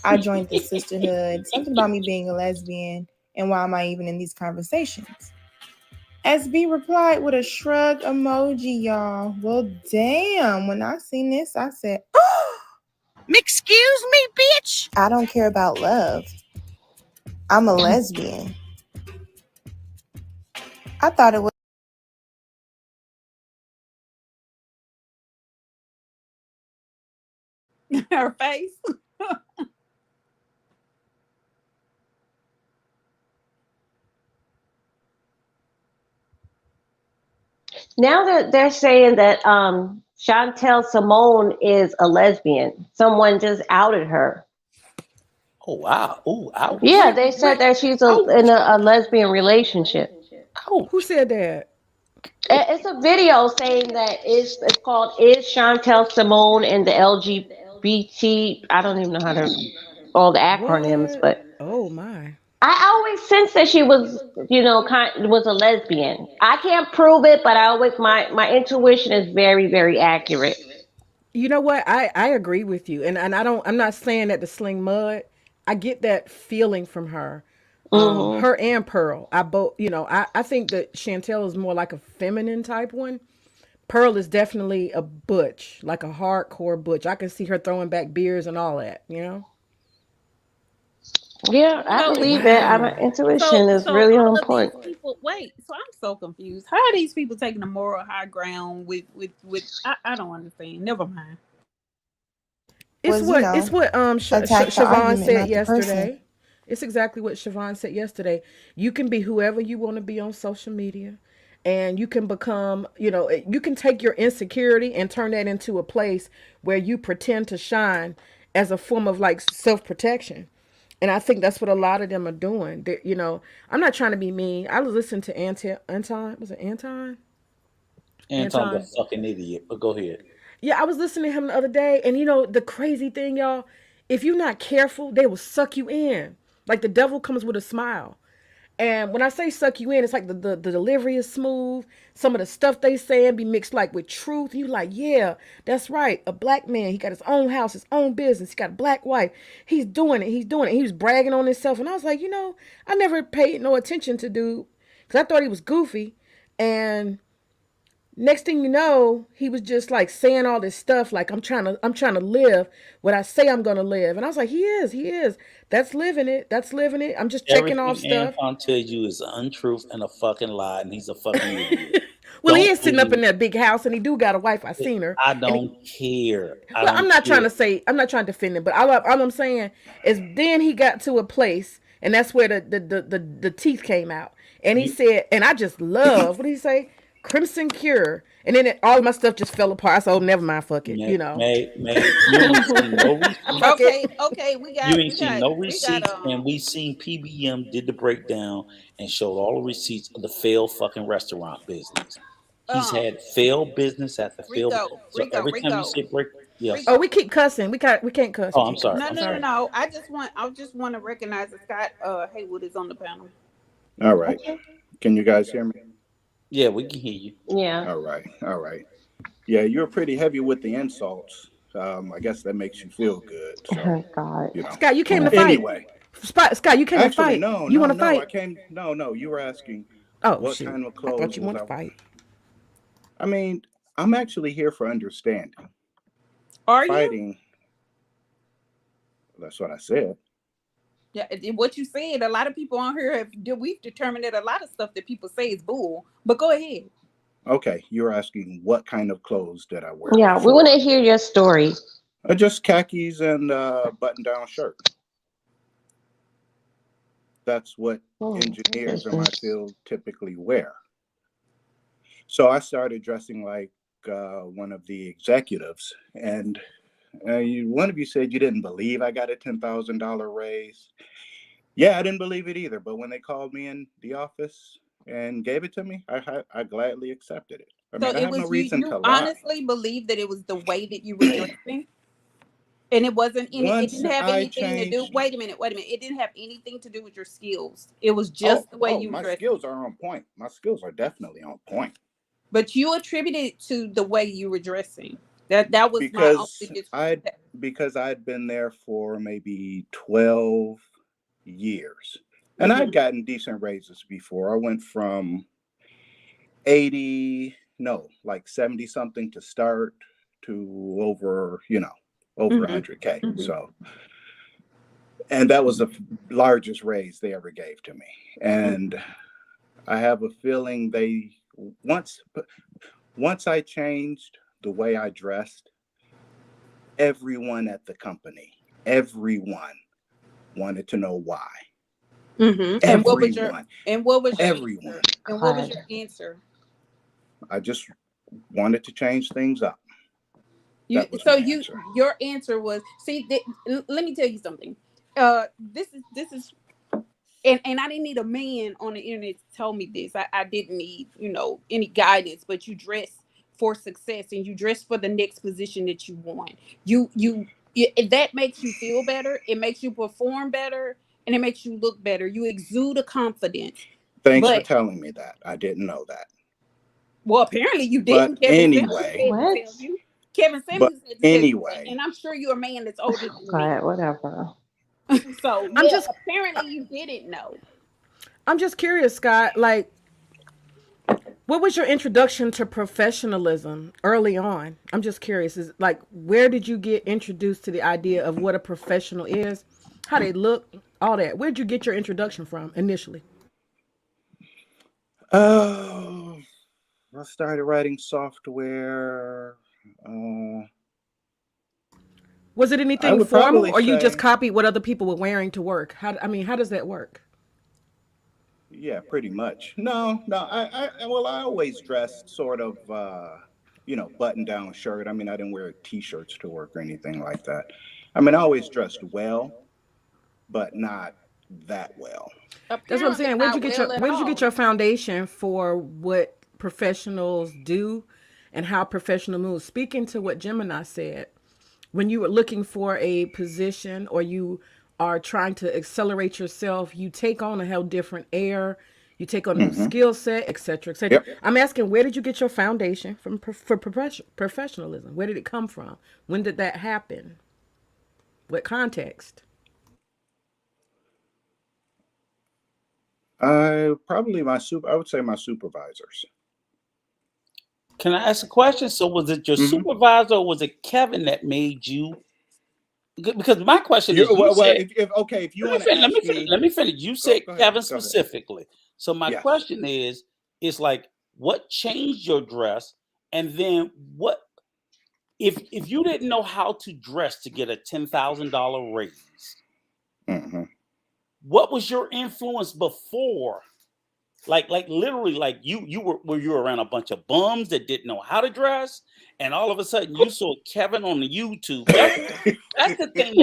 I joined the sisterhood. Something about me being a lesbian, and why am I even in these conversations? SB replied with a shrug emoji, y'all. Well, damn. When I seen this, I said, oh, excuse me, bitch. I don't care about love. I'm a lesbian. I thought it was. Her face. Now that they're saying that Chantel Simone is a lesbian, someone just outed her. Oh wow! Oh, ouch. Yeah, they said that she's in a lesbian relationship. Ouch. Who said that? It's a video saying that it's called "Is Chantel Simone in the LGBT?" I don't even know how to all the acronyms, but oh my. I always sensed that she was, was a lesbian. I can't prove it, but my intuition is very, very accurate. You know what? I agree with you, and I'm not saying that to sling mud. I get that feeling from her, her and Pearl. I both, I think that Chantel is more like a feminine type one. Pearl is definitely a butch, like a hardcore butch. I can see her throwing back beers and all that, Yeah, I believe it. My intuition is really on point. So I'm so confused. How are these people taking the moral high ground with I don't understand. Never mind. It's what Siobhan said yesterday. It's exactly what Siobhan said yesterday. You can be whoever you want to be on social media, and you can become, you can take your insecurity and turn that into a place where you pretend to shine as a form of like self-protection. And I think that's what a lot of them are doing. I'm not trying to be mean. I was listening to Anton. Was it Anton? Anton's a fucking idiot, but go ahead. Yeah, I was listening to him the other day, and the crazy thing, y'all, if you're not careful, they will suck you in. Like the devil comes with a smile. And when I say suck you in, it's like the delivery is smooth. Some of the stuff they saying be mixed like with truth. You like, yeah, that's right. A black man, he got his own house, his own business. He got a black wife. He's doing it. He was bragging on himself. And I was like, I never paid no attention to dude because I thought he was goofy. And Next thing you know, he was just like saying all this stuff like I'm trying to live what I say I'm gonna live. And I was like, he is. That's living it. That's living it. I'm just checking off Everything stuff. Anton tells you is an untruth and a fucking lie, and he's a fucking idiot. Well, he Don't is sitting up believe in that big house and he do got a wife. I seen her. I And don't care. I well, don't I'm care. not trying to defend him, but all I'm saying is then he got to a place and that's where the teeth came out. And he You, said, and I just love, what did he say? Crimson Cure. And then all of my stuff just fell apart. I said, oh, never mind, fuck it, you know. you ain't seen no receipts. Fuck it. Okay, You ain't seen no receipts, and we seen PBM did the breakdown and showed all the receipts of the failed fucking restaurant business. He's had failed business after failed. So every time you say break, yes. Oh, we keep cussing. We can't cuss. Oh, We I'm keep sorry. cussing. No. Sorry. I just want to recognize that Scott Haywood is on the panel. All right. Can you guys hear me? Yeah, we can hear you. Yeah. All right. Yeah, you're pretty heavy with the insults. I guess that makes you feel good. So, Oh God. you know. Scott, you came to fight. Anyway. Scott, you came to fight. No. You want to fight? No. You were asking what shoot. kind of I clothes thought you was wanted to fight. I mean, I'm actually here for understanding. Are Fighting. That's what I said. Yeah, what you said, a lot of people on here we've determined that a lot of stuff that people say is bull. But go ahead. Okay, you're asking what kind of clothes did I wear? Yeah, we want to hear your story. Just khakis and button-down shirt. That's what engineers in my field typically wear. So I started dressing like one of the executives, and one of you said you didn't believe I got a $10,000 raise. Yeah, I didn't believe it either. But when they called me in the office and gave it to me, I gladly accepted it. I mean, I have no reason to lie. Honestly believe that it was the way that you were dressing, and it wasn't any. It didn't have anything to do. Wait a minute. It didn't have anything to do with your skills. It was just the way you were my dressing. skills are on point. My skills are definitely on point. But you attributed it to the way you were dressing. That was because I'd been there for maybe 12 years. And I'd gotten decent raises before. I went from 70 something to start to over 100K. So, and that was the largest raise they ever gave to me. And I have a feeling once I changed the way I dressed, everyone at the company, everyone wanted to know why. And what was your answer? I just wanted to change things up. Your answer was, let me tell you something. This is and I didn't need a man on the internet to tell me this. I didn't need, any guidance, but you dress for success and you dress for the next position that you want. That makes you feel better. It makes you perform better, and it makes you look better. You exude a confidence. Thanks for telling me that. I didn't know that. Well, apparently you didn't. But anyway. Kevin Samuels said anyway. And I'm sure you're a man that's older than me. Whatever. So apparently you didn't know. I'm just curious, Scott. Like, what was your introduction to professionalism early on? I'm just curious. Is like, where did you get introduced to the idea of what a professional is, how they look, all that? Where'd you get your introduction from initially? I started writing software. Was it anything formal, or you just copied what other people were wearing to work? How does that work? Yeah, pretty much. No. I always dressed sort of, button-down shirt. I mean, I didn't wear T-shirts to work or anything like that. I mean, I always dressed well, but not that well. That's what I'm saying. Where did you get your foundation for what professionals do and how professional moves? Speaking to what Gemini said, when you were looking for a position or you are trying to accelerate yourself, you take on a whole different air, you take on a new skill set, et cetera, et cetera. Yep. I'm asking, where did you get your foundation for professionalism? Where did it come from? When did that happen? What context? I would say my supervisors. Can I ask a question? So was it your supervisor or was it Kevin that made you? Because my question is, you said, if you want to ask me, let me finish. You said go ahead, Kevin go ahead. specifically. So my Yes. question is like, what changed your dress, and then what if you didn't know how to dress to get a $10,000 raise? What was your influence before? Like literally, like you were around a bunch of bums that didn't know how to dress, and all of a sudden you saw Kevin on the YouTube. That's the thing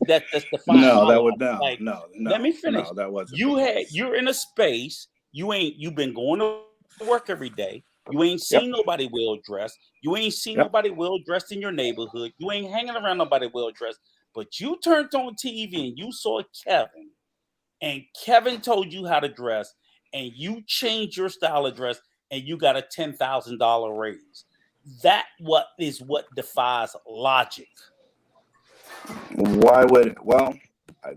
that's defining. No, my that life. would Like, no. Let me finish. No, that wasn't. You're in a space. You've been going to work every day. You ain't seen nobody well dressed. You ain't seen nobody well dressed in your neighborhood. You ain't hanging around nobody well dressed. But you turned on TV and you saw Kevin, and Kevin told you how to dress, and you changed your style of dress, and you got a $10,000 raise. That what defies logic. Why would it? Well,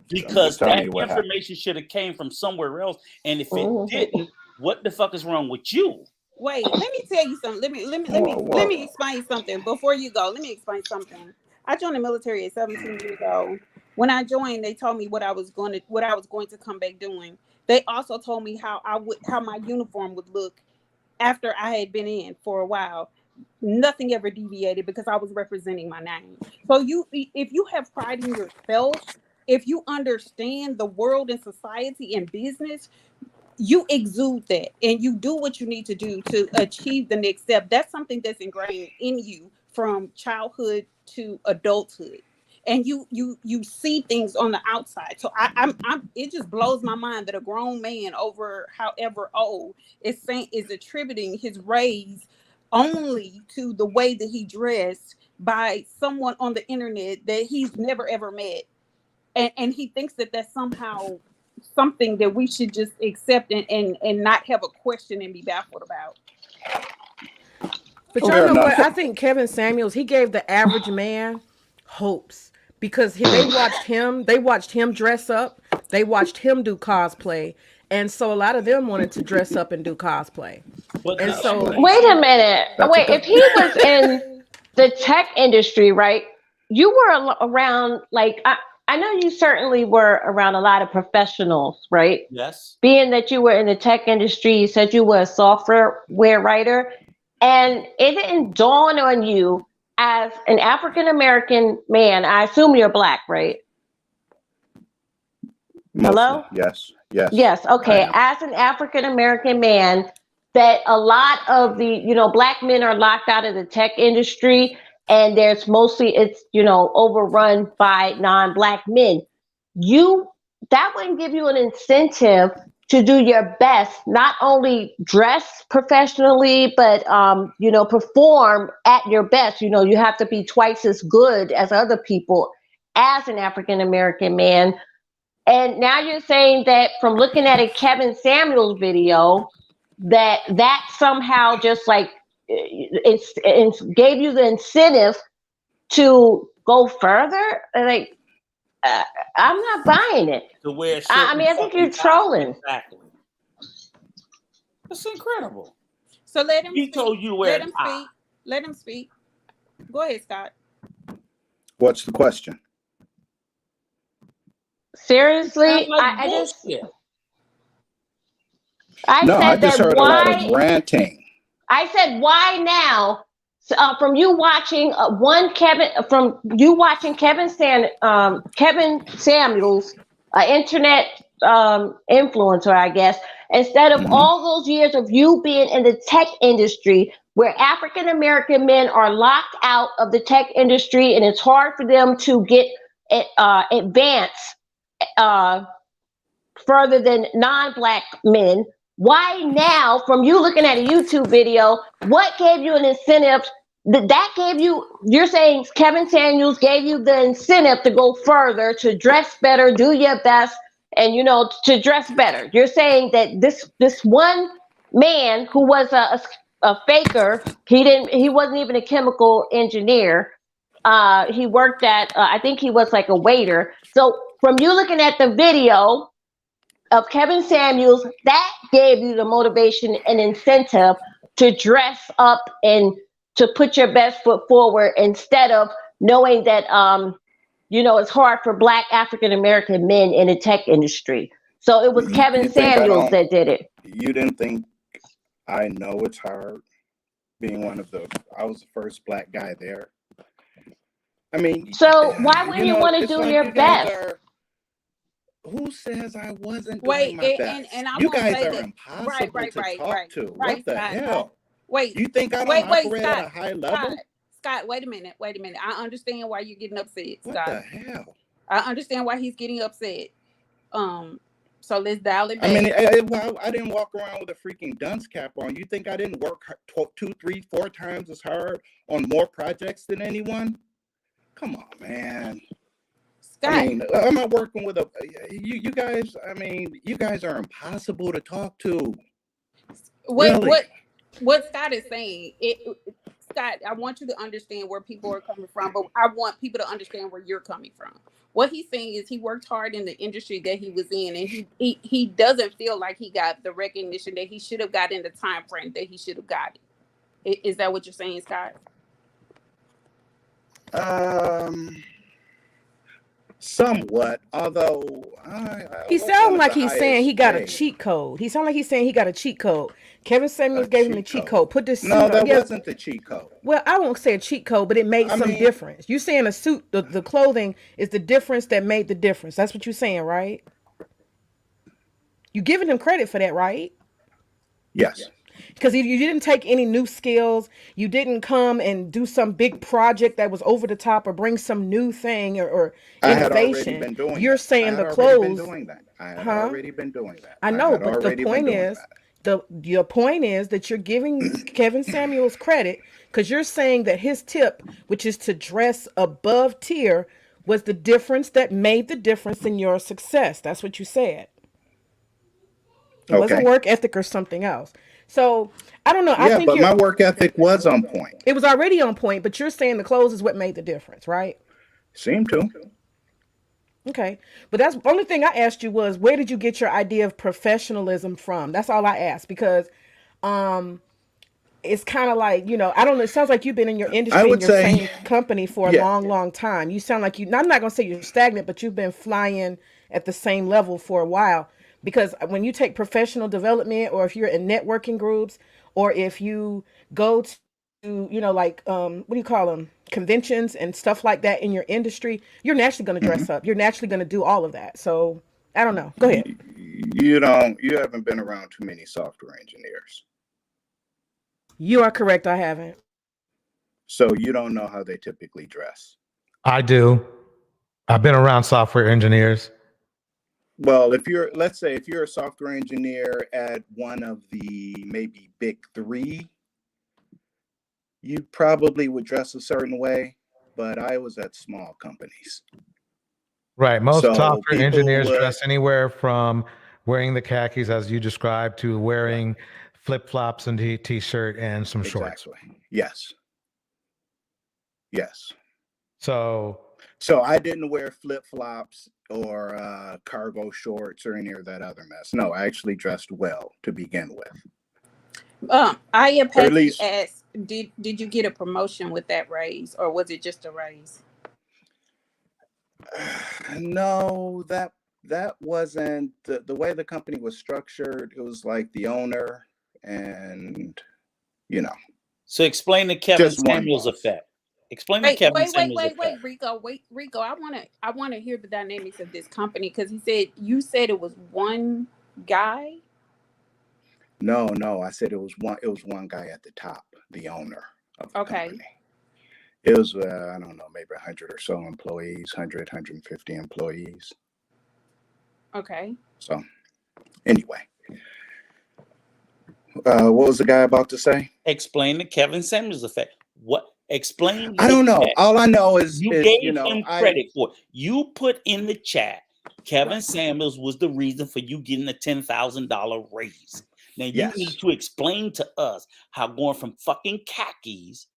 because that information should have came from somewhere else, and if it didn't, what the fuck is wrong with you? Wait, let me tell you something. Let me explain something before you go. Let me explain something. I joined the military at 17 years old. When I joined, they told me what I was going to come back doing. They also told me how my uniform would look after I had been in for a while. Nothing ever deviated because I was representing my name. So if you have pride in yourself, if you understand the world and society and business, you exude that and you do what you need to do to achieve the next step. That's something that's ingrained in you from childhood to adulthood. And you see things on the outside. So I'm it just blows my mind that a grown man over however old is attributing his raise only to the way that he dressed by someone on the internet that he's never ever met. And he thinks that that's somehow something that we should just accept and not have a question and be baffled about. But y'all know what? I think Kevin Samuels, he gave the average man hopes because they watched him dress up, they watched him do cosplay, and so a lot of them wanted to dress up and do cosplay. And so, wait a minute. Wait, if he was in the tech industry, right? You were around, like, I know you certainly were around a lot of professionals, right? Yes. Being that you were in the tech industry, you said you were a software writer, and it didn't dawn on you as an African-American man. I assume you're Black, right? Hello? Yes. Yes. Okay. As an African-American man, that a lot of the, Black men are locked out of the tech industry, and it's overrun by non-Black men. That wouldn't give you an incentive to do your best, not only dress professionally, but perform at your best. You have to be twice as good as other people as an African-American man. And now you're saying that from looking at a Kevin Samuels video, that somehow just like it gave you the incentive to go further. Like, I'm not buying it. I think you're trolling. Exactly. That's incredible. So let him. He told you to wear. Let him speak. Let him speak. Go ahead, Scott. What's the question? Seriously, I just heard a lot of ranting. I said, why now? From you watching Kevin Samuels, internet influencer, I guess, instead of all those years of you being in the tech industry, where African American men are locked out of the tech industry, and it's hard for them to get advance further than non-Black men. Why now, from you looking at a YouTube video, what gave you an incentive that gave you, you're saying Kevin Samuels gave you the incentive to go further, to dress better, do your best, and, to dress better. You're saying that this one man who was a faker, he wasn't even a chemical engineer. He worked at, I think he was like a waiter. So from you looking at the video of Kevin Samuels, that gave you the motivation and incentive to dress up and to put your best foot forward instead of knowing that, it's hard for Black African American men in the tech industry. So it was Kevin Samuels that did it. You didn't think I know it's hard being I was the first Black guy there. I mean, so why wouldn't you want to do your best? Who says I wasn't doing my best? And I you won't guys say are that. impossible to talk to. Right, What the Scott, hell? Wait. You think I don't operate at a high level? Scott, wait a minute. I understand why you're getting upset, Scott. What the hell? I understand why he's getting upset. So let's dial it back. I mean, I didn't walk around with a freaking dunce cap on. You think I didn't work 2, 3, 4 times as hard on more projects than anyone? Come on, man. Scott. I mean, I'm not working with you guys. I mean, you guys are impossible to talk to. What Scott is saying, Scott, I want you to understand where people are coming from, but I want people to understand where you're coming from. What he's saying is he worked hard in the industry that he was in, and he doesn't feel like he got the recognition that he should have got in the time frame that he should have got it. Is that what you're saying, Scott? Somewhat, although he sounds like he's saying he got a cheat code. He sounds like he's saying he got a cheat code. Kevin Samuels gave him the cheat code. Put this suit on. No, that wasn't the cheat code. Well, I won't say a cheat code, but it made some difference. You saying a suit, the clothing is the difference that made the difference. That's what you're saying, right? You giving him credit for that, right? Yes. Because if you didn't take any new skills, you didn't come and do some big project that was over the top or bring some new thing or innovation. You're saying the clothes. I had already been doing that. I know, but the point is, your point is that you're giving Kevin Samuels credit because you're saying that his tip, which is to dress above tier, was the difference that made the difference in your success. That's what you said. It wasn't work ethic or something else. So I don't know. Yeah, I think my work ethic was on point. It was already on point, but you're saying the clothes is what made the difference, right? Seemed to. Okay, but that's the only thing I asked you was where did you get your idea of professionalism from? That's all I asked because, it's kind of like I don't know. It sounds like you've been in your industry in your same company for a long time. You sound like I'm not gonna say you're stagnant, but you've been flying at the same level for a while. Because when you take professional development or if you're in networking groups or if you go to, like, what do you call them? Conventions and stuff like that in your industry, you're naturally going to dress up. You're naturally going to do all of that. So I don't know. Go ahead. You haven't been around too many software engineers. You are correct. I haven't. So you don't know how they typically dress. I do. I've been around software engineers. Well, let's say if you're a software engineer at one of the maybe big 3, you probably would dress a certain way, but I was at small companies. Right. Most software engineers dress anywhere from wearing the khakis as you described to wearing flip-flops and t-shirt and some shorts. Yes. So I didn't wear flip-flops or cargo shorts or any of that other mess. No, I actually dressed well to begin with. I asked, did you get a promotion with that raise or was it just a raise? No, that wasn't the way the company was structured. It was like the owner and So explain the Kevin Samuels effect. Explain the Kevin Samuels effect. Wait, Rico. I want to hear the dynamics of this company because you said it was one guy. No, I said it was one guy at the top, the owner of the company. It was I don't know, maybe 100 or so employees, 150 employees. Okay. So anyway, what was the guy about to say? Explain the Kevin Samuels effect. What? Explain. I don't know. All I know is you gave him credit for it. You put in the chat, Kevin Samuels was the reason for you getting a $10,000 raise. Now you need to explain to us how going from fucking khakis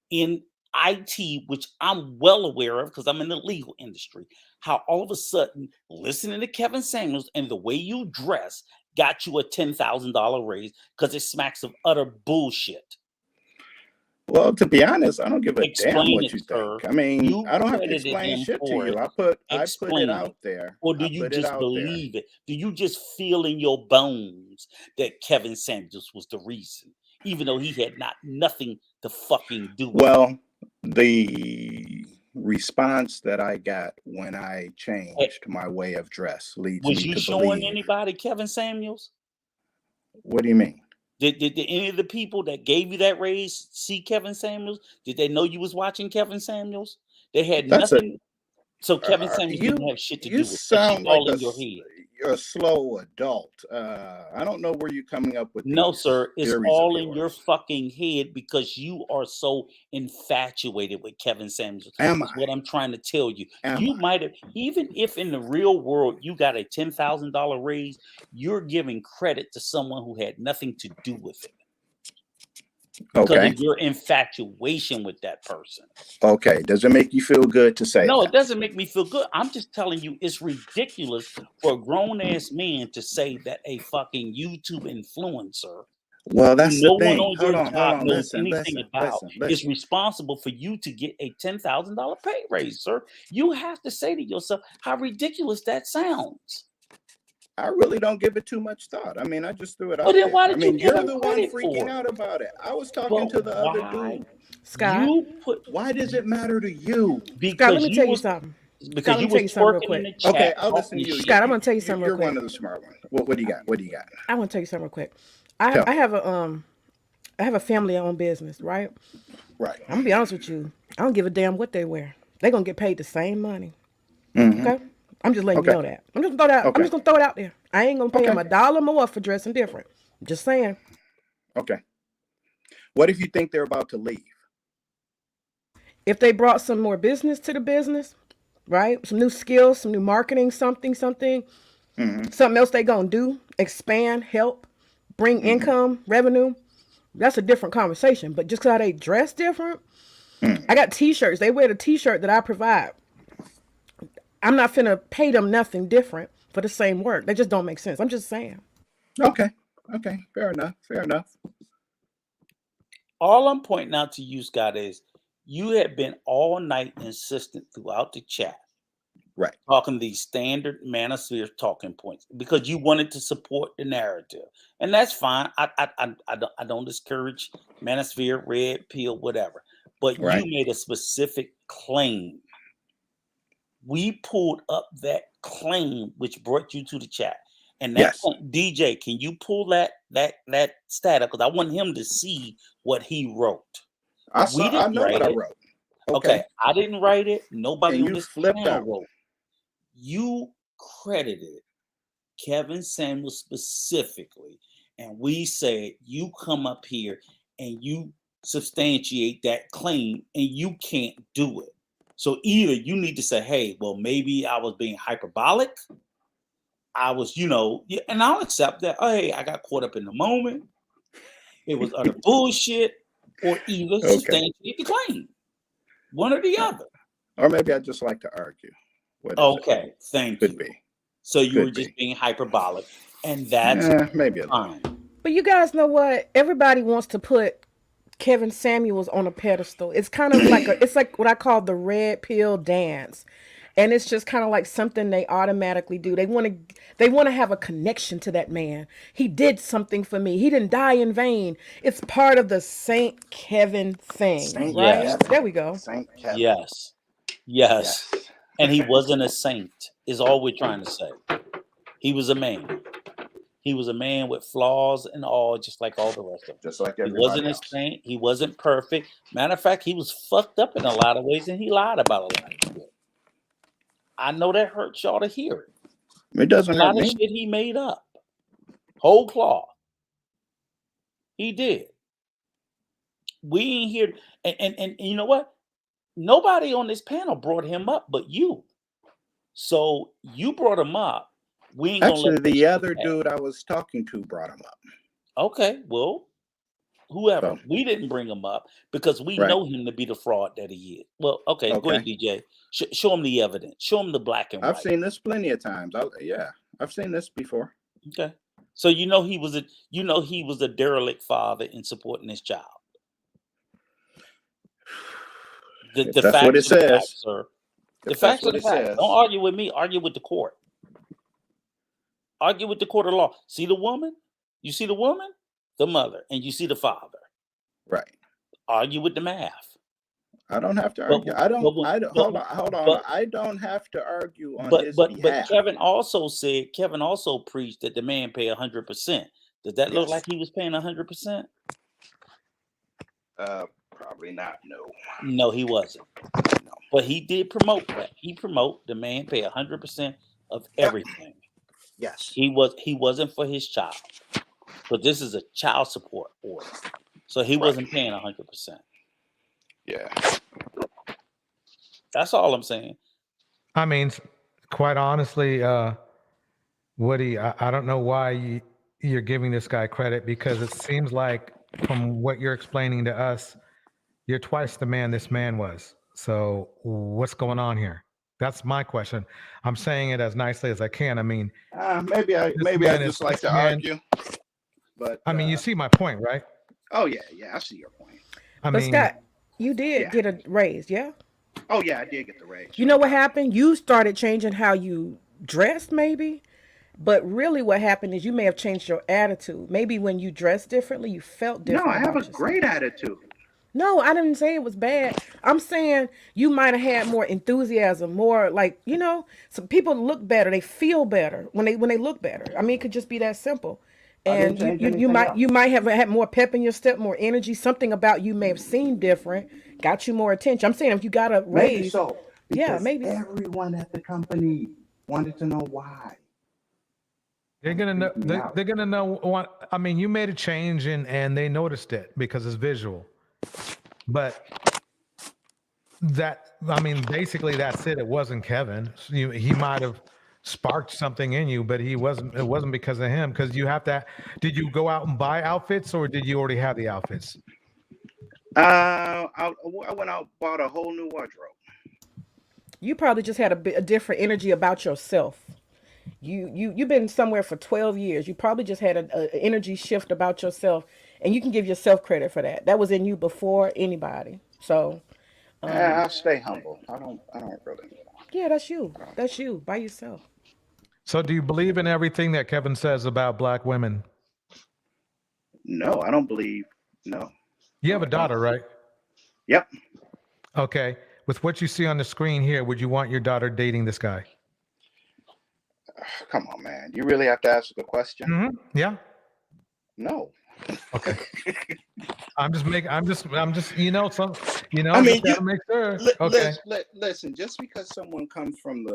in IT, which I'm well aware of because I'm in the legal industry, how all of a sudden listening to Kevin Samuels and the way you dress got you a $10,000 raise because it smacks of utter bullshit. Well, to be honest, I don't give a damn Explain what it, you sir. think. I mean, You I don't have to credited explain him shit to for you. it. I put it Explain out it. there. Or do I you put it just out there. believe it? Do you just feel in your bones that Kevin Samuels was the reason, even though he had nothing to fucking do with it? Well, the response that I got when I changed my way of dress leads Was me you to showing believe. anybody Kevin Samuels? What do you mean? Did any of the people that gave you that raise see Kevin Samuels? Did they know you was watching Kevin Samuels? They had That's a nothing. So Kevin Samuels didn't you. have shit to You do with it. That shit sound like all in your head. you're a slow adult. I don't know where you're coming up with No, these sir. It's theories all of in your yours. fucking head because you are so infatuated with Kevin Samuels. Am Is what I'm trying to tell you. Am You might have, even if in the real world you got a $10,000 raise, you're giving credit to someone who had nothing to do with it because Okay. of your infatuation with that person. Okay. Does it make you feel good to say No, that? it doesn't make me feel good. I'm just telling you, it's ridiculous for a grown ass man to say that a fucking YouTube influencer Well, who that's no the one thing. on your Hold job on. knows Listen. anything about is responsible for you to get a $10,000 pay raise, sir. You have to say to yourself how ridiculous that sounds. I really don't give it too much thought. I mean, I just threw it Well, out then there. why I did you mean, give you're him the one credit freaking for it? out about it. I was talking to the other dude. Scott, Why does it matter to you? Scott, let me tell you something. Because Scott, you let me tell was you something real twerking in quick. the chat. Okay, I'll listen to you. Scott, I'm gonna tell you something real You're quick. one of the smart ones. What do you got? What do you got? I want to tell you something real quick. Tell I have a family-owned business, right? Right. I'm gonna be honest with you. I don't give a damn what they wear. They're gonna get paid the same money. Mhm. Okay. I'm just letting Okay. you know that. I'm just gonna throw it out there. I ain't gonna pay them $1 more for dressing different. Just saying. Okay. What if you think they're about to leave? If they brought some more business to the business, right? Some new skills, some new marketing, something else they gonna do, expand, help, bring income, revenue. That's a different conversation. But just because they dress different, I got t-shirts. They wear the t-shirt that I provide. I'm not finna pay them nothing different for the same work. They just don't make sense. I'm just saying. Okay. Okay. Fair enough. Fair enough. All I'm pointing out to you, Scott, is you have been all night insistent throughout the chat. Right. Talking these standard Manosphere talking points because you wanted to support the narrative. And that's fine. I don't discourage Manosphere, red pill, whatever. But Right. you made a specific claim. We pulled up that claim which brought you to the chat. And that Yes. DJ, can you pull that stat? Because I want him to see what he wrote. I didn't know write what I it. wrote. Okay, I didn't write it. Nobody And on you this flipped panel out. wrote. You credited Kevin Samuels specifically, and we said you come up here and you substantiate that claim, and you can't do it. So either you need to say, "Hey, well, maybe I was being hyperbolic. I was, and I'll accept that. Oh, hey, I got caught up in the moment. It was utter bullshit," or either substantiate the claim. One or the other. Or maybe I just like to argue. Okay, thank you. Could be. So you were Could just be. being hyperbolic, and that's maybe a fine. But you guys know what? Everybody wants to put Kevin Samuels on a pedestal. It's kind of like it's like what I call the red pill dance. And it's just kind of like something they automatically do. They want to have a connection to that man. He did something for me. He didn't die in vain. It's part of the Saint Kevin thing, right? Yes. There we go. Saint Kevin. Yes. And he wasn't a saint, is all we're trying to say. He was a man. He was a man with flaws and all, just like all the rest of them. Just like He everybody wasn't else. a saint. He wasn't perfect. Matter of fact, he was fucked up in a lot of ways, and he lied about a lot of shit. I know that hurts y'all to hear it. It doesn't A lot hurt of me. shit he made up. Whole cloth. He did. We ain't here. And you know what? Nobody on this panel brought him up but you. So you brought him up. We ain't Actually, gonna let the other dude I was talking to brought him up. Okay, well, whoever. So, We didn't bring him up because we Right. know him to be the fraud that he is. Well, okay. Go ahead, DJ. Show him the evidence. Show him the black and I've white. seen this plenty of times. I've seen this before. Okay. So he was a derelict father in supporting his child. The that's facts what it are the says. facts, sir. The facts are the facts. Don't argue with me. Argue with the court. Argue with the court of law. See the woman? You see the woman? The mother. And you see the father. Right. Argue with the math. I don't have to argue. Hold on. I don't have to argue on his behalf. But Kevin also preached that the man pay 100%. Does that look like he was paying 100%? Probably not. No, he wasn't. No. But he did promote that. He promote the man pay 100% of everything. Yes. He wasn't for his child. But this is a child support order. So he wasn't paying 100%. Yeah. That's all I'm saying. I mean, quite honestly, Woody, I don't know why you're giving this guy credit, because it seems like from what you're explaining to us, you're twice the man this man was. So what's going on here? That's my question. I'm saying it as nicely as I can. I mean, maybe I just like to argue, but I mean, you see my point, right? Oh yeah, I see your point. But Scott, you did get a raise, yeah? Oh yeah, I did get the raise. You know what happened? You started changing how you dressed, maybe. But really what happened is you may have changed your attitude. Maybe when you dressed differently, you felt different. No, I have a great attitude. No, I didn't say it was bad. I'm saying you might have had more enthusiasm, more like, some people look better. They feel better when they look better. I mean, it could just be that simple. And you might have had more pep in your step, more energy. Something about you may have seemed different, got you more attention. I'm saying if you got a raise. Maybe so. Yeah, maybe. Everyone at the company wanted to know why. They're gonna know. They're gonna know what. I mean, you made a change, and they noticed it because it's visual. But basically that's it. It wasn't Kevin. He might have sparked something in you, but it wasn't because of him. Because you have to. Did you go out and buy outfits, or did you already have the outfits? I went out and bought a whole new wardrobe. You probably just had a different energy about yourself. You've been somewhere for 12 years. You probably just had an energy shift about yourself, and you can give yourself credit for that. That was in you before anybody. So I'll stay humble. I don't really. Yeah, that's you. That's you by yourself. So do you believe in everything that Kevin says about black women? No, I don't believe. No. You have a daughter, right? Yep. Okay. With what you see on the screen here, would you want your daughter dating this guy? Come on, man. You really have to ask a question. Mm-hmm. Yeah. No. Okay. I'm just. I mean, gotta make sure. Okay. Listen. Just because someone comes from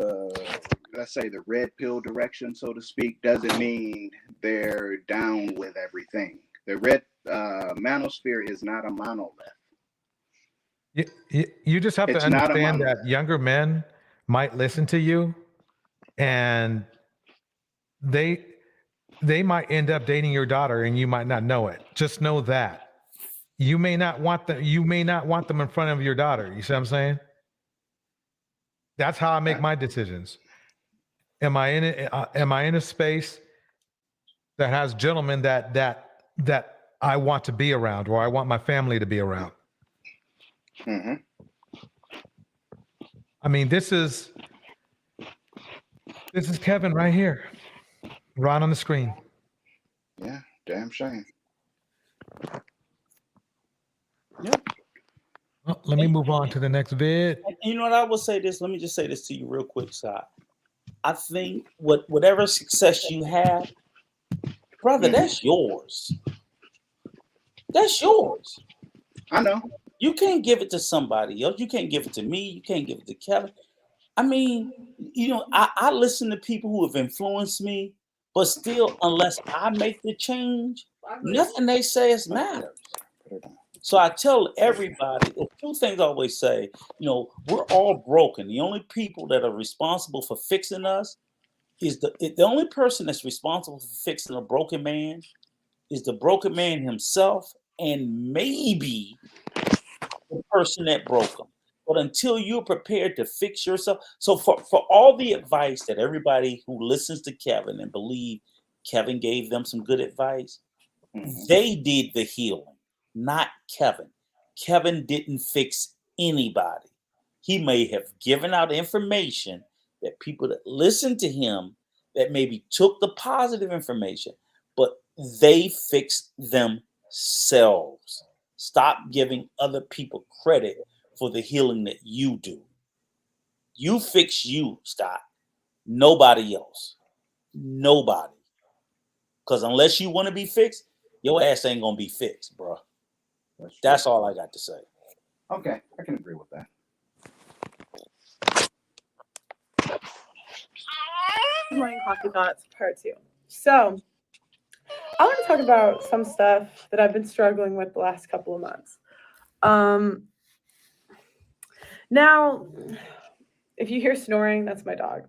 let's say the red pill direction, so to speak, doesn't mean they're down with everything. The red manosphere is not a monolith. You just have to understand that younger men might listen to you, and they might end up dating your daughter, and you might not know it. Just know that you may not want them. You may not want them in front of your daughter. You see what I'm saying? That's how I make my decisions. Am I in a space that has gentlemen that I want to be around, or I want my family to be around? Mm-hmm. I mean, this is Kevin right here, right on the screen. Yeah, damn shame. Yeah. Well, let me move on to the next vid. You know what? I will say this. Let me just say this to you real quick, Scott. I think whatever success you have, brother, that's yours. That's yours. I know. You can't give it to somebody else. You can't give it to me. You can't give it to Kevin. I mean, I listen to people who have influenced me, but still, unless I make the change, nothing they say matters. So I tell everybody, the two things I always say, we're all broken. The only people that are responsible for fixing us is the only person that's responsible for fixing a broken man is the broken man himself, and maybe the person that broke him. But until you're prepared to fix yourself, so for all the advice that everybody who listens to Kevin and believe Kevin gave them some good advice. They did the healing, not Kevin. Kevin didn't fix anybody. He may have given out information that people that listened to him that maybe took the positive information, but they fixed themselves. Stop giving other people credit for the healing that you do. You fix you, Scott. Nobody else. Nobody. Because unless you want to be fixed, your ass ain't going to be fixed, bro. That's all I got to say. Okay, I can agree with that. Good morning, Coffee Thoughts, part 2. So, I want to talk about some stuff that I've been struggling with the last couple of months. Now, if you hear snoring, that's my dog.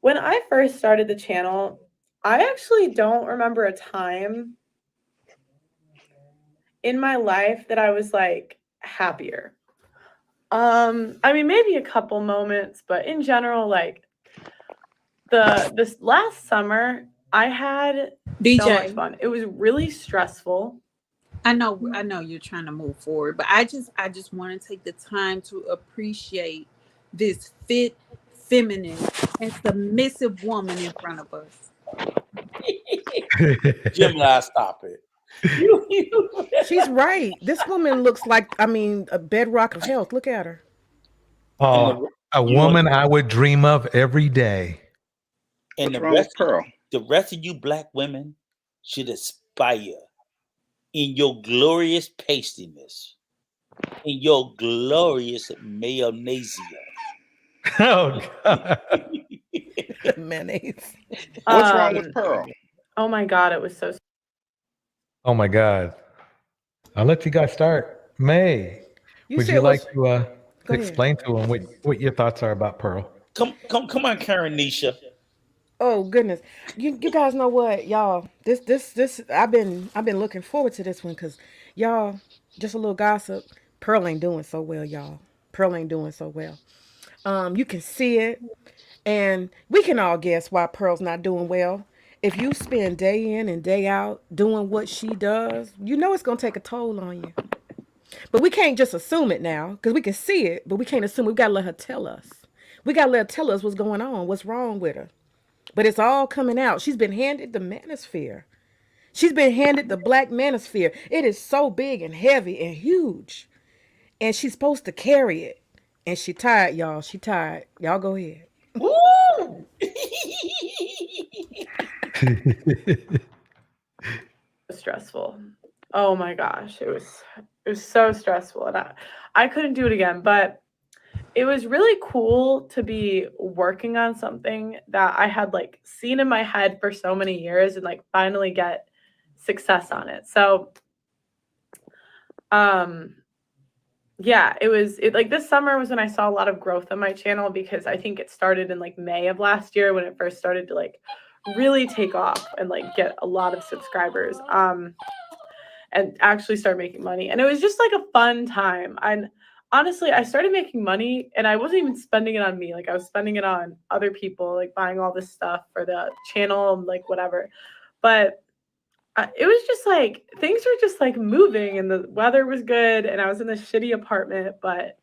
When I first started the channel, I actually don't remember a time in my life that I was like happier. I mean, maybe a couple moments, but in general, like this last summer, I had so much fun. It was really stressful. I know you're trying to move forward, but I just want to take the time to appreciate this fit, feminine, and submissive woman in front of us. Gemini, stop it. She's right. This woman looks like, I mean, a bedrock of health. Look at her. A woman I would dream of every day. And the rest of you black women should aspire in your glorious pastiness, in your glorious mayonnaise. Oh, God. Mayonnaise. What's wrong with Pearl? Oh my God, it was so. Oh my God. I'll let you guys start. May, would you like to explain to them what your thoughts are about Pearl? Come on, Karen Nisha. Oh goodness, you guys know what, y'all? This I've been looking forward to this one because y'all, just a little gossip. Pearl ain't doing so well, y'all. Pearl ain't doing so well. You can see it, and we can all guess why Pearl's not doing well. If you spend day in and day out doing what she does, you know it's gonna take a toll on you. But we can't just assume it now because we can see it, but we can't assume. We gotta let her tell us. We gotta let her tell us what's going on, what's wrong with her. But it's all coming out. She's been handed the Manosphere. She's been handed the Black Manosphere. It is so big and heavy and huge. And she's supposed to carry it. And she tired, y'all. She tired. Y'all go ahead. Woo! Stressful. Oh my gosh. It was so stressful. And I couldn't do it again. But it was really cool to be working on something that I had like seen in my head for so many years and like finally get success on it. So, yeah, it like this summer was when I saw a lot of growth on my channel because I think it started in like May of last year when it first started to like really take off and like get a lot of subscribers, and actually start making money. And it was just like a fun time. And honestly, I started making money and I wasn't even spending it on me. Like I was spending it on other people, like buying all this stuff for the channel and like whatever. But it was just like, things were just like moving and the weather was good and I was in this shitty apartment, but,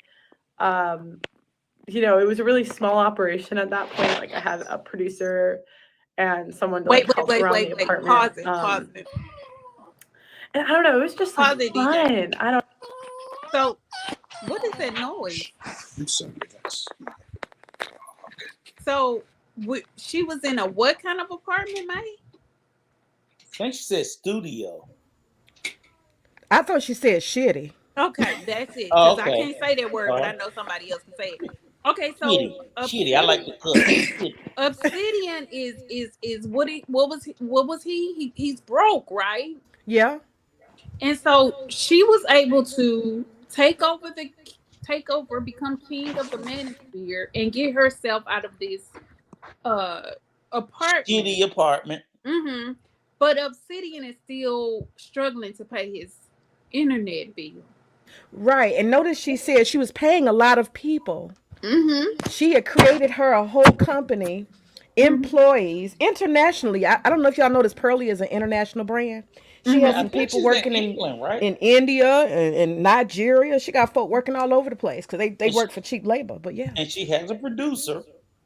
you know, it was a really small operation at that point. Like I had a producer and someone to help around the apartment. Pause it. And I don't know, it was just like fun. I don't. So, what is that noise? So, she was in a what kind of apartment, May? I think she said studio. I thought she said shitty. Okay, that's it. Oh, Because I can't say that word, but I know somebody else can say it. Okay, so shitty. I like the cook. Obsidian is what was he? He's broke, right? Yeah. And so she was able to take over, become king of the Manosphere, and get herself out of this apartment. Shitty apartment. Mm-hmm. But Obsidian is still struggling to pay his internet bill. Right. And notice she said she was paying a lot of people. Mm-hmm. She had created her a whole company employees internationally. I don't know if y'all notice Pearlie is an international brand. She has I some think people she's working in England, right? in India and Nigeria. She got folk working all over the place because they And work for cheap labor. But yeah. and she has a producer,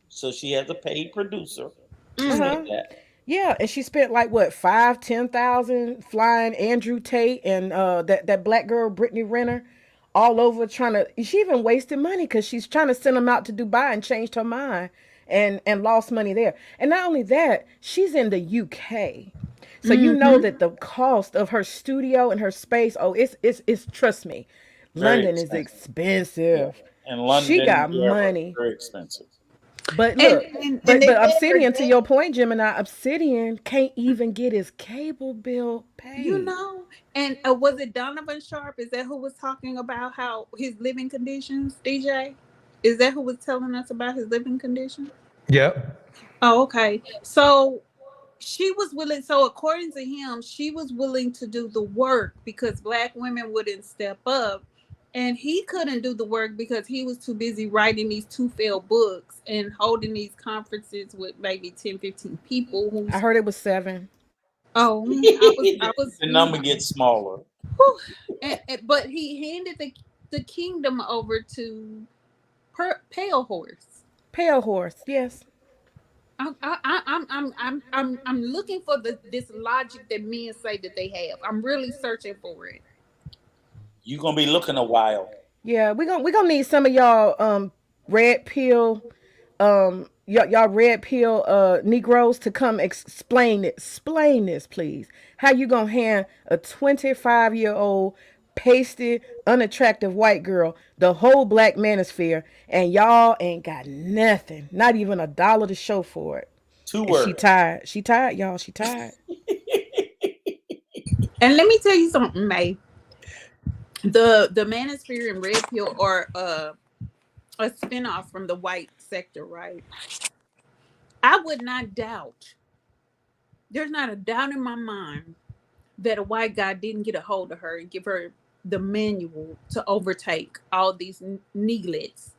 so she has a paid producer. She said that. Yeah, and she spent like what 5-10,000 flying Andrew Tate and that black girl Brittany Renner all over trying to. She even wasted money because she's trying to send them out to Dubai and changed her mind and lost money there. And not only that, she's in the UK, so you know that the cost of her studio and her space. Oh, it's trust me, Very London is expensive. expensive. Yeah. And She London, got money. very expensive. But look, but they Obsidian, never to your point, Gemini, Obsidian can't even get his cable bill paid. You know, and was it Donovan Sharp? Is that who was talking about how his living conditions? DJ, is that who was telling us about his living conditions? Yep. Oh, okay. So she was willing. So according to him, she was willing to do the work because Black women wouldn't step up, and he couldn't do the work because he was too busy writing these 2 failed books and holding these conferences with maybe 10, 15 people. I heard it was 7. Oh, I was. The number gets smaller. But he handed the kingdom over to Pale Horse. Pale Horse, yes. I'm looking for this logic that men say that they have. I'm really searching for it. You're gonna be looking a while. Yeah, we gonna need some of y'all red pill y'all red pill Negroes to come explain this, please. How you gonna hand a 25-year-old pasty, unattractive white girl the whole Black Manosphere and y'all ain't got nothing, not even $1 to show for it? 2 and words. She tired, y'all. She tired. And let me tell you something, May. The Manosphere and Red Pill are a spinoff from the white sector, right? I would not doubt. There's not a doubt in my mind that a white guy didn't get a hold of her and give her the manual to overtake all these neglets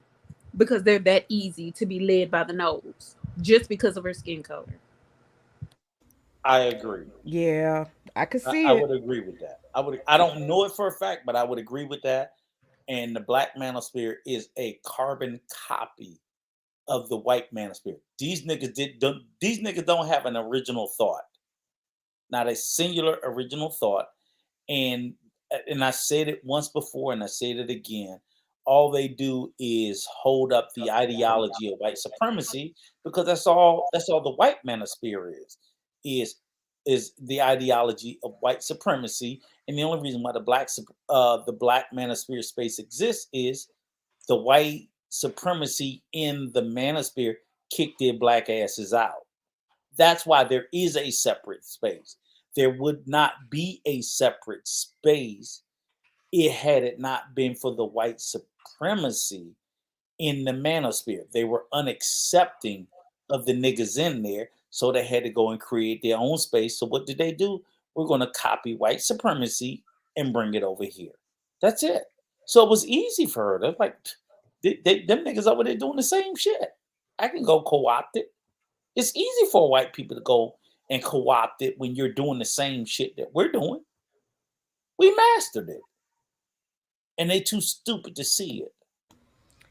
because they're that easy to be led by the nose just because of her skin color. I agree. Yeah, I could see I it. would agree with that. I don't know it for a fact, but I would agree with that. And the Black Manosphere is a carbon copy of the white Manosphere. These niggas don't have an original thought. Not a singular original thought. And I said it once before and I said it again. All they do is hold up the ideology of white supremacy because that's all the white Manosphere is the ideology of white supremacy. And the only reason why the Black Manosphere space exists is the white supremacy in the Manosphere kicked their Black asses out. That's why there is a separate space. There would not be a separate space had it not been for the white supremacy in the Manosphere. They were unaccepting of the niggas in there, so they had to go and create their own space. So what did they do? We're going to copy white supremacy and bring it over here. That's it. So it was easy for her. They're like, them niggas over there doing the same shit. I can go co-opt it. It's easy for white people to go and co-opt it when you're doing the same shit that we're doing. We mastered it. And they too stupid to see it.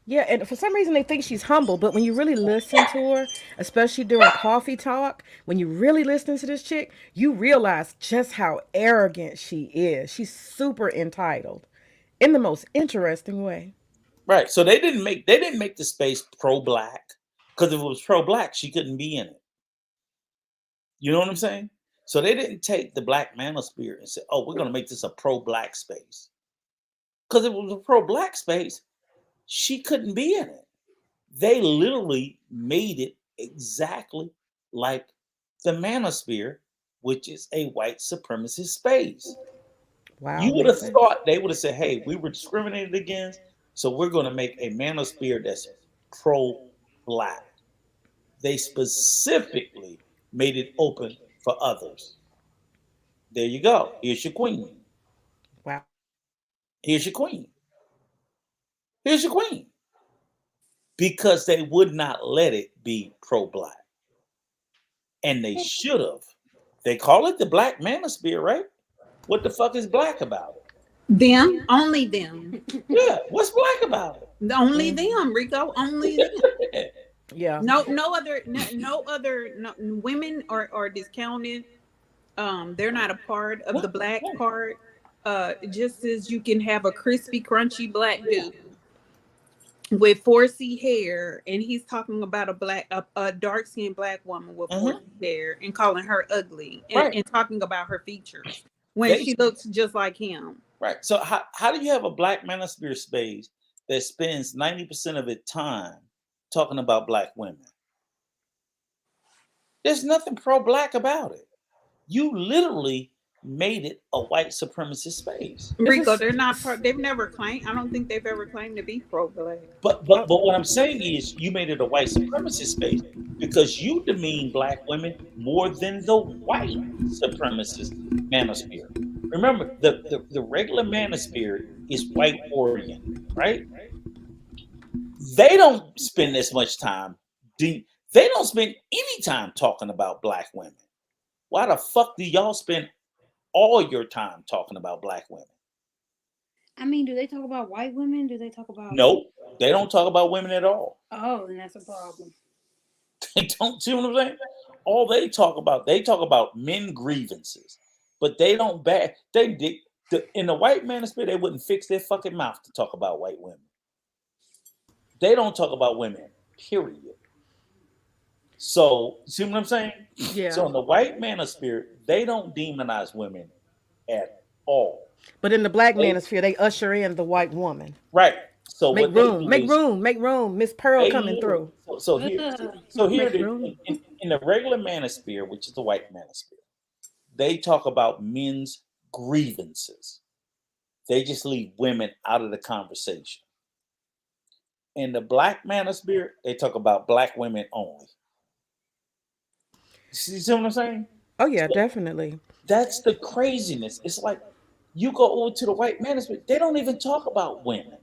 Yeah, and for some reason they think she's humble, but when you really listen to her, especially during coffee talk, when you really listen to this chick, you realize just how arrogant she is. She's super entitled in the most interesting way. Right. So they didn't make the space pro-Black, because if it was pro-Black, she couldn't be in it. You know what I'm saying? So they didn't take the Black Manosphere and say, oh, we're going to make this a pro-Black space. Because if it was a pro-Black space, she couldn't be in it. They literally made it exactly like the Manosphere, which is a white supremacist space. Wow. You would have thought they would have said, hey, we were discriminated against, so we're going to make a Manosphere that's pro-Black. They specifically made it open for others. There you go. Here's your queen. Wow. Here's your queen. Here's your queen. Because they would not let it be pro-Black. And they should have. They call it the Black Manosphere, right? What the fuck is black about it? Them, only them. Yeah, what's black about it? Only them, Rico. Only them. Yeah. No other women are discounted. They're not a part of the black part. Just as you can have a crispy, crunchy black dude with 4C hair, and he's talking about a dark skinned black woman with 4C hair and calling her ugly and talking about her features when she looks just like him. Right. So how do you have a Black Manosphere space that spends 90% of its time talking about black women? There's nothing pro-black about it. You literally made it a white supremacist space. Rico, they're not part. They've never claimed. I don't think they've ever claimed to be pro-black. But what I'm saying is, you made it a white supremacist space because you demean black women more than the white supremacist manosphere. Remember, the regular manosphere is white oriented, right? They don't spend as much time. They don't spend any time talking about black women. Why the fuck do y'all spend all your time talking about black women? I mean, do they talk about white women? Do they talk about? Nope, they don't talk about women at all. Oh, then that's a problem. They don't see what I'm saying. All they talk about men grievances, but they don't back. In the white manosphere, they wouldn't fix their fucking mouth to talk about white women. They don't talk about women, period. So, see what I'm saying? Yeah. So in the white manosphere, they don't demonize women at all. But in the black manosphere, they usher in the white woman. Right. So make room, make room. Miss Pearl coming through. So here in the regular manosphere, which is the white manosphere, they talk about men's grievances. They just leave women out of the conversation. In the black manosphere, they talk about black women only. See what I'm saying? Oh yeah, definitely. That's the craziness. It's like you go over to the white manosphere, they don't even talk about women.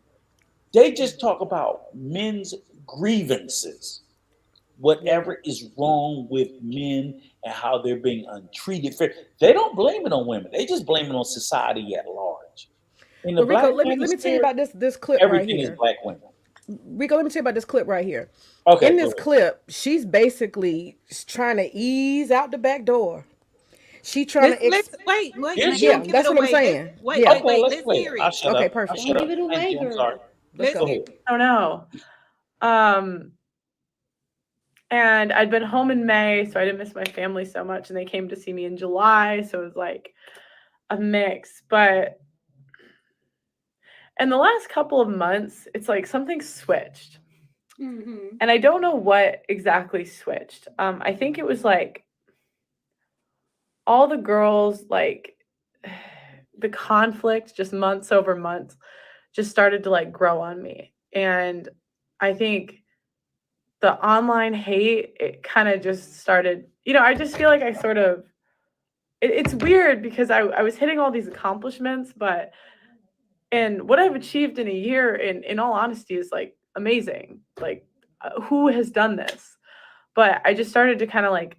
They just talk about men's grievances. Whatever is wrong with men and how they're being untreated fair. They don't blame it on women. They just blame it on society at large. In the Rico, let me tell you about this clip right here. Everything is black women. Rico, let me tell you about this clip right here. Okay. In this clip, she's basically trying to ease out the back door. She trying to wait. Yeah, that's what I'm saying. Wait. Let's hear it. Okay, perfect. Give it away, girl. Let's go. Oh no. And I'd been home in May, so I didn't miss my family so much, and they came to see me in July, so it was like a mix. But in the last couple of months, it's like something switched. Mm-hmm. And I don't know what exactly switched. I think it was like all the girls, like the conflict just months over months just started to like grow on me. And I think the online hate, it kind of just started, I just feel like I sort of, it's weird because I was hitting all these accomplishments, and what I've achieved in a year, in all honesty, is like amazing. Like, who has done this? But I just started to kind of like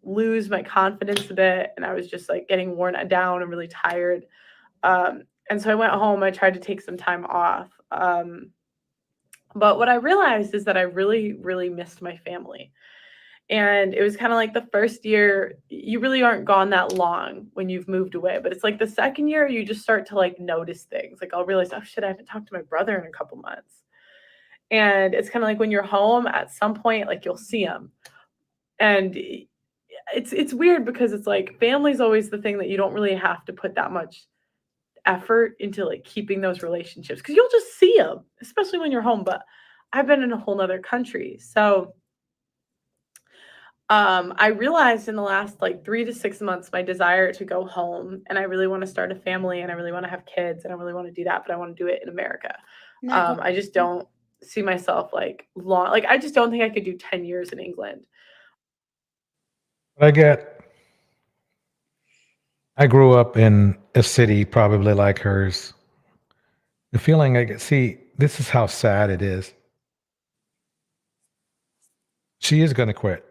lose my confidence a bit, and I was just like getting worn down and really tired. And so I went home. I tried to take some time off. But what I realized is that I really, really missed my family. And it was kind of like the first year, you really aren't gone that long when you've moved away. But it's like the second year, you just start to like notice things. Like I'll realize, oh shit, I haven't talked to my brother in a couple months. And it's kind of like when you're home, at some point, like you'll see him. And it's weird because it's like family's always the thing that you don't really have to put that much effort into like keeping those relationships, because you'll just see them, especially when you're home. But I've been in a whole nother country. So I realized in the last like 3 to 6 months, my desire to go home, and I really want to start a family, and I really want to have kids, and I really want to do that, but I want to do it in America. I just don't see myself like long, like I just don't think I could do 10 years in England. I grew up in a city probably like hers. The feeling this is how sad it is. She is going to quit.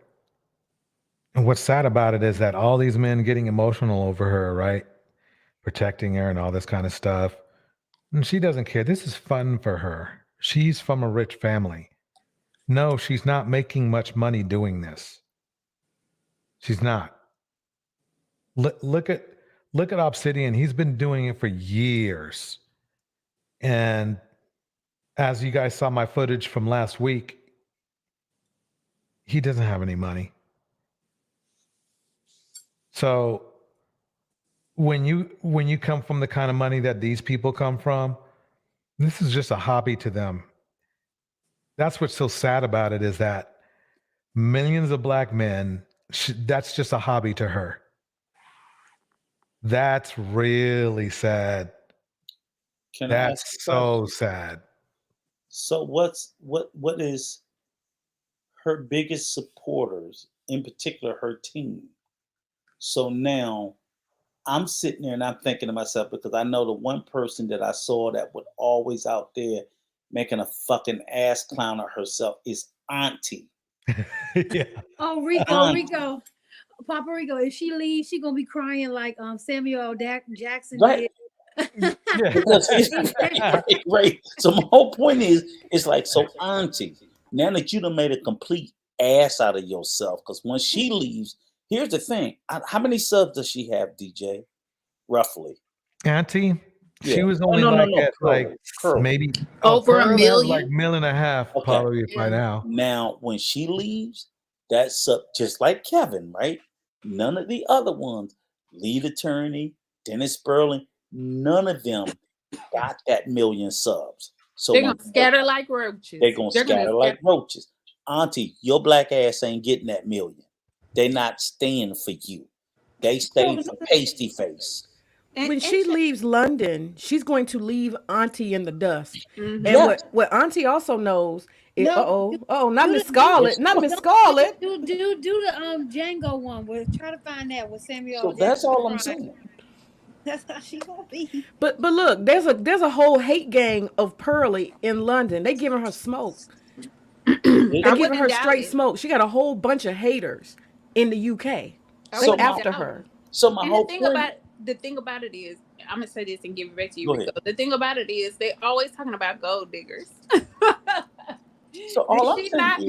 And what's sad about it is that all these men getting emotional over her, right? Protecting her and all this kind of stuff. And she doesn't care. This is fun for her. She's from a rich family. No, she's not making much money doing this. She's not. Look at Obsidian. He's been doing it for years. And as you guys saw my footage from last week, he doesn't have any money. So when you come from the kind of money that these people come from, this is just a hobby to them. That's what's so sad about it, is that millions of black men, that's just a hobby to her. That's really sad. That's so sad. So what is her biggest supporters, in particular her team? So now I'm sitting there and I'm thinking to myself, because I know the one person that I saw that was always out there making a fucking ass clown of herself is Auntie. Yeah. Oh, Rico. Papa Rico, if she leaves, she gonna be crying like Samuel L. Jackson Right. did. Right. So my whole point is, it's like, so Auntie, now that you done made a complete ass out of yourself, because when she leaves, here's the thing. How many subs does she have, DJ? Roughly. Auntie? Yeah. She was only Curl. maybe over Pearl a has million, like 1.5 million probably by now. Now, when she leaves, that's up just like Kevin, right? None of the other ones, lead attorney, Dennis Berlin, none of them got that 1 million subs. So they're gonna scatter like roaches. They're gonna scatter like roaches. Auntie, your black ass ain't getting that 1 million. They not staying for you. They stay for Pasty Face. When she leaves London, she's going to leave Auntie in the dust. Mm-hmm. And what Auntie also knows is, not Miss Scarlet, not Miss Do Scarlet. the Django one. We'll try to find that with Samuel. So that's all I'm saying. That's how she gonna be. But look, there's a whole hate gang of Pearly in London. They giving her smoke. They giving her straight smoke. She got a whole bunch of haters in the UK. They after her. So my whole the thing about it is, I'm gonna say this and give it back to you, Rico. The thing about it is, they always talking about gold diggers. So all did she not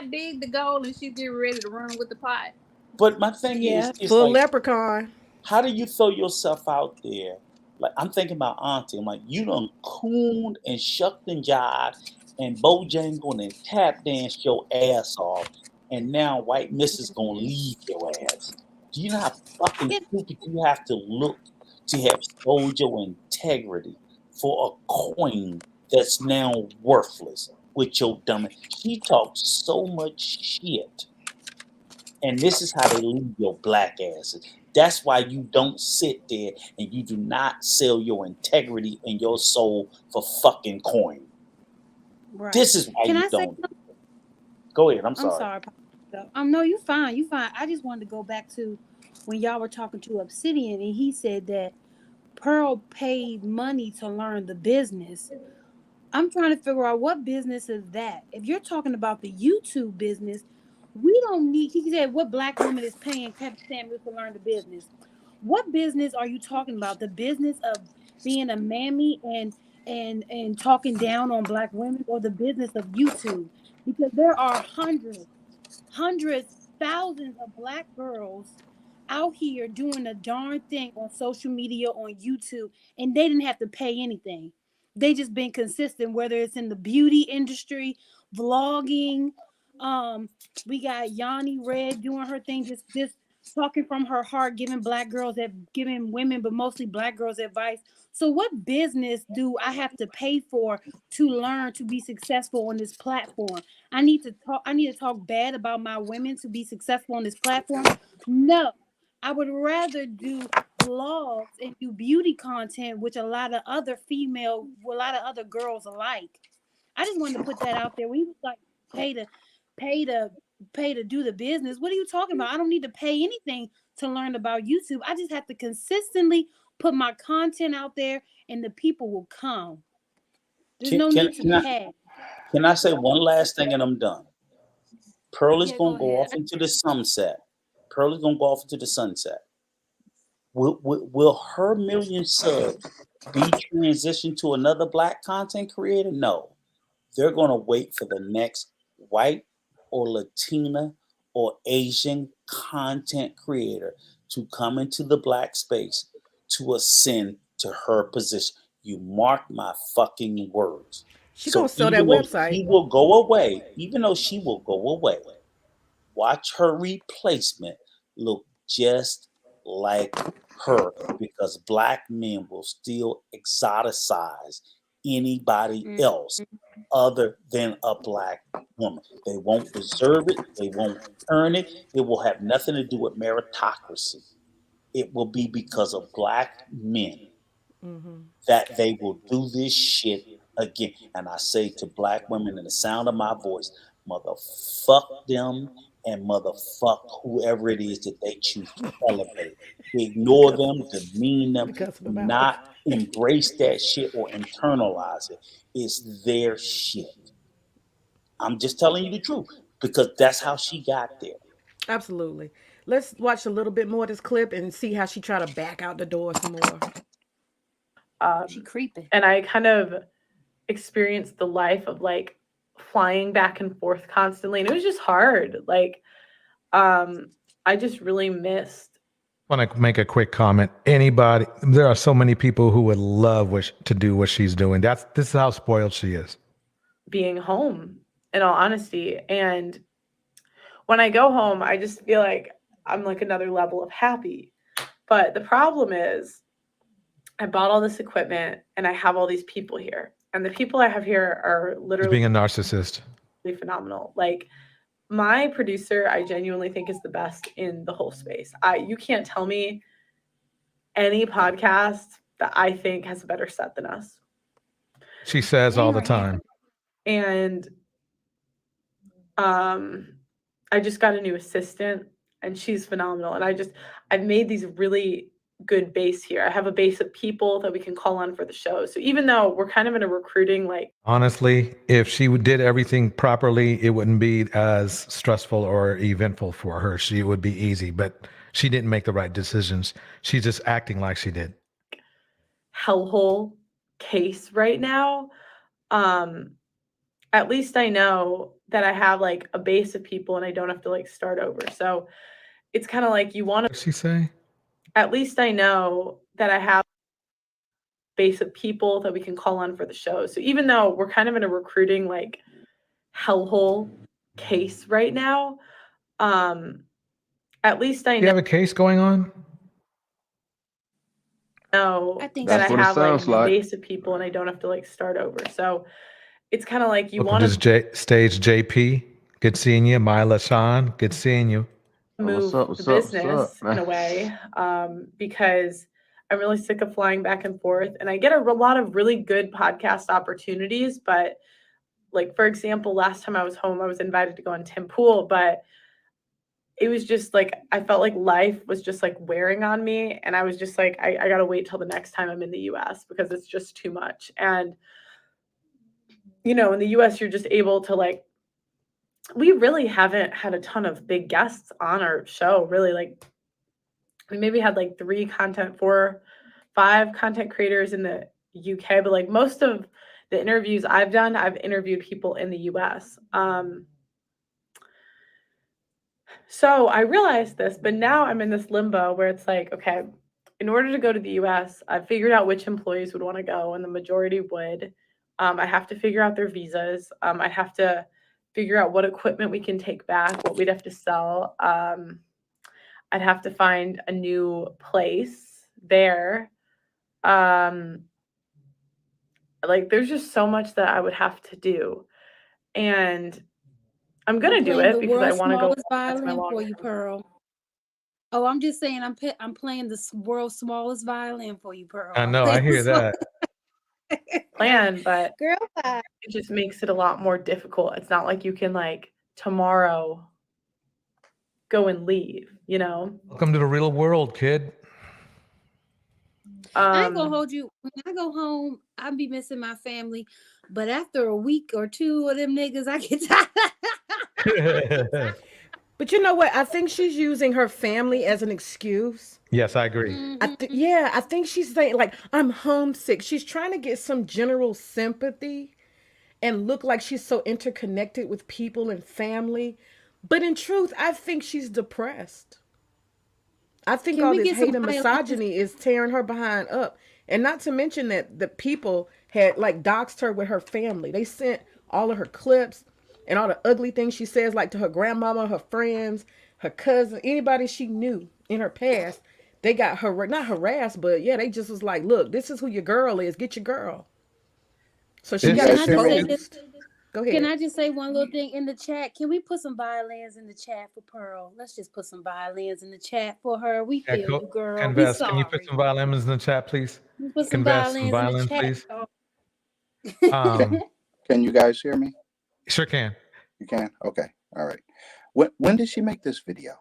dig the gold and she get ready to run with the pot? But my thing is, full like, leprechaun. How do you throw yourself out there? Like, I'm thinking about Auntie. I'm like, you done cooned and shucked and jived and Bojangled and tap danced your ass off, and now white missus gonna leave your ass. Do you know how fucking stupid you have to look to have sold your integrity for a coin that's now worthless with your dumb? She talks so much shit. And this is how they leave your black asses. That's why you don't sit there and you do not sell your integrity and your soul for fucking coin. Right. This is why you don't. Go ahead. I'm sorry. No, you fine. You fine. I just wanted to go back to when y'all were talking to Obsidian and he said that Pearl paid money to learn the business. I'm trying to figure out what business is that. If you're talking about the YouTube business, we don't need. He said, "What black woman is paying Kevin Samuels to learn the business?" What business are you talking about? The business of being a mammy and talking down on black women, or the business of YouTube? Because there are hundreds, thousands of black girls out here doing a darn thing on social media, on YouTube, and they didn't have to pay anything. They just been consistent, whether it's in the beauty industry, vlogging. We got Yanni Red doing her thing, just talking from her heart, giving women, but mostly black girls advice. So what business do I have to pay for to learn to be successful on this platform? I need to talk bad about my women to be successful on this platform? No. I would rather do vlogs and do beauty content, which a lot of other girls alike. I just wanted to put that out there. We was like pay to do the business. What are you talking about? I don't need to pay anything to learn about YouTube. I just have to consistently put my content out there, and the people will come. There's no need to pay. Can I say one last thing and I'm done? Pearl is Yeah, gonna go go ahead. off into the sunset. Pearl is gonna go off into the sunset. Will her million subs be transitioned to another black content creator? No. They're gonna wait for the next white or Latina or Asian content creator to come into the black space to ascend to her position. You mark my fucking words. She gonna So sell that website. she will go away, even though she will go away, watch her replacement look just like her, because black men will still exoticize anybody else other than a black woman. They won't deserve it. They won't earn it. It will have nothing to do with meritocracy. It will be because of black men that they will do this shit again. And I say to black women in the sound of my voice, motherfuck them and motherfuck whoever it is that they choose to elevate. Ignore them, demean them, do not embrace that shit or internalize it. It's their shit. I'm just telling you the truth because that's how she got there. Absolutely. Let's watch a little bit more of this clip and see how she try to back out the door some more. She creeping. And I kind of experienced the life of like flying back and forth constantly, and it was just hard. Like, I just really missed. I want to make a quick comment. Anybody, there are so many people who would love to do what she's doing. This is how spoiled she is. Being home, in all honesty. And when I go home, I just feel like I'm like another level of happy. But the problem is I bought all this equipment and I have all these people here. And the people I have here are literally Being a narcissist. phenomenal. Like, my producer, I genuinely think is the best in the whole space. You can't tell me any podcast that I think has a better set than us. She says all the time. And I just got a new assistant and she's phenomenal. And I've made these really good base here. I have a base of people that we can call on for the show. So even though we're kind of in a recruiting, like, Honestly, if she did everything properly, it wouldn't be as stressful or eventful for her. She would be easy, but she didn't make the right decisions. She's just acting like she did. hellhole case right now. At least I know that I have like a base of people and I don't have to like start over. So it's kind of like you want to. What did she say? At least I know that I have a base of people that we can call on for the show. So even though we're kind of in a recruiting like hellhole case right now, at least I know. You have a case going on? I think that I have like a base of people and I don't have to like start over. So it's kind of like you want to Stage JP. Good seeing you. Myla Sean. Good seeing you. move the business in a way, because I'm really sick of flying back and forth, and I get a lot of really good podcast opportunities. But like, for example, last time I was home, I was invited to go on Tim Pool, but it was just like, I felt like life was just like wearing on me. And I was just like, I got to wait till the next time I'm in the US because it's just too much. And, you know, in the US, you're just able to like, we really haven't had a ton of big guests on our show, really. Like, we maybe had like 4 or 5 content creators in the UK, but like most of the interviews I've done, I've interviewed people in the US. So I realized this, but now I'm in this limbo where it's like, okay, in order to go to the US, I've figured out which employees would want to go, and the majority would. I have to figure out their visas. I have to figure out what equipment we can take back, what we'd have to sell. I'd have to find a new place there. Like, there's just so much that I would have to do. And I'm going to do it because I want to go. Violin for you, Pearl. Oh, I'm just saying, I'm playing the world's smallest violin for you, Pearl. I know, I hear that. Plan, but girl, it just makes it a lot more difficult. It's not like you can like tomorrow go and leave, you know? Welcome to the real world, kid. I ain't gonna hold you. When I go home, I'll be missing my family. But after a week or two of them niggas, I get tired. But you know what? I think she's using her family as an excuse. Yes, I agree. I think she's saying like I'm homesick. She's trying to get some general sympathy and look like she's so interconnected with people and family. But in truth, I think she's depressed. I think Can all we this get some hate and violence? misogyny is tearing her behind up. And not to mention that the people had like doxed her with her family. They sent all of her clips and all the ugly things she says, like to her grandmama, her friends, her cousin, anybody she knew in her past. They got her not harassed, but yeah, they just was like, look, this is who your girl is. Get your girl. So she Can you got guys hear me? exposed. Go Can ahead. I just say one little thing in the chat? Can we put some violins in the chat for Pearl? Let's just put some violins in the chat for her. We Yeah, feel you, girl. We Canvas, can you put sorry. some violins in the chat, please? We put some Canvas, some violins in the violins, chat. please. Can, can you guys hear me? Sure can. You can? Okay. All right. When did she make this video?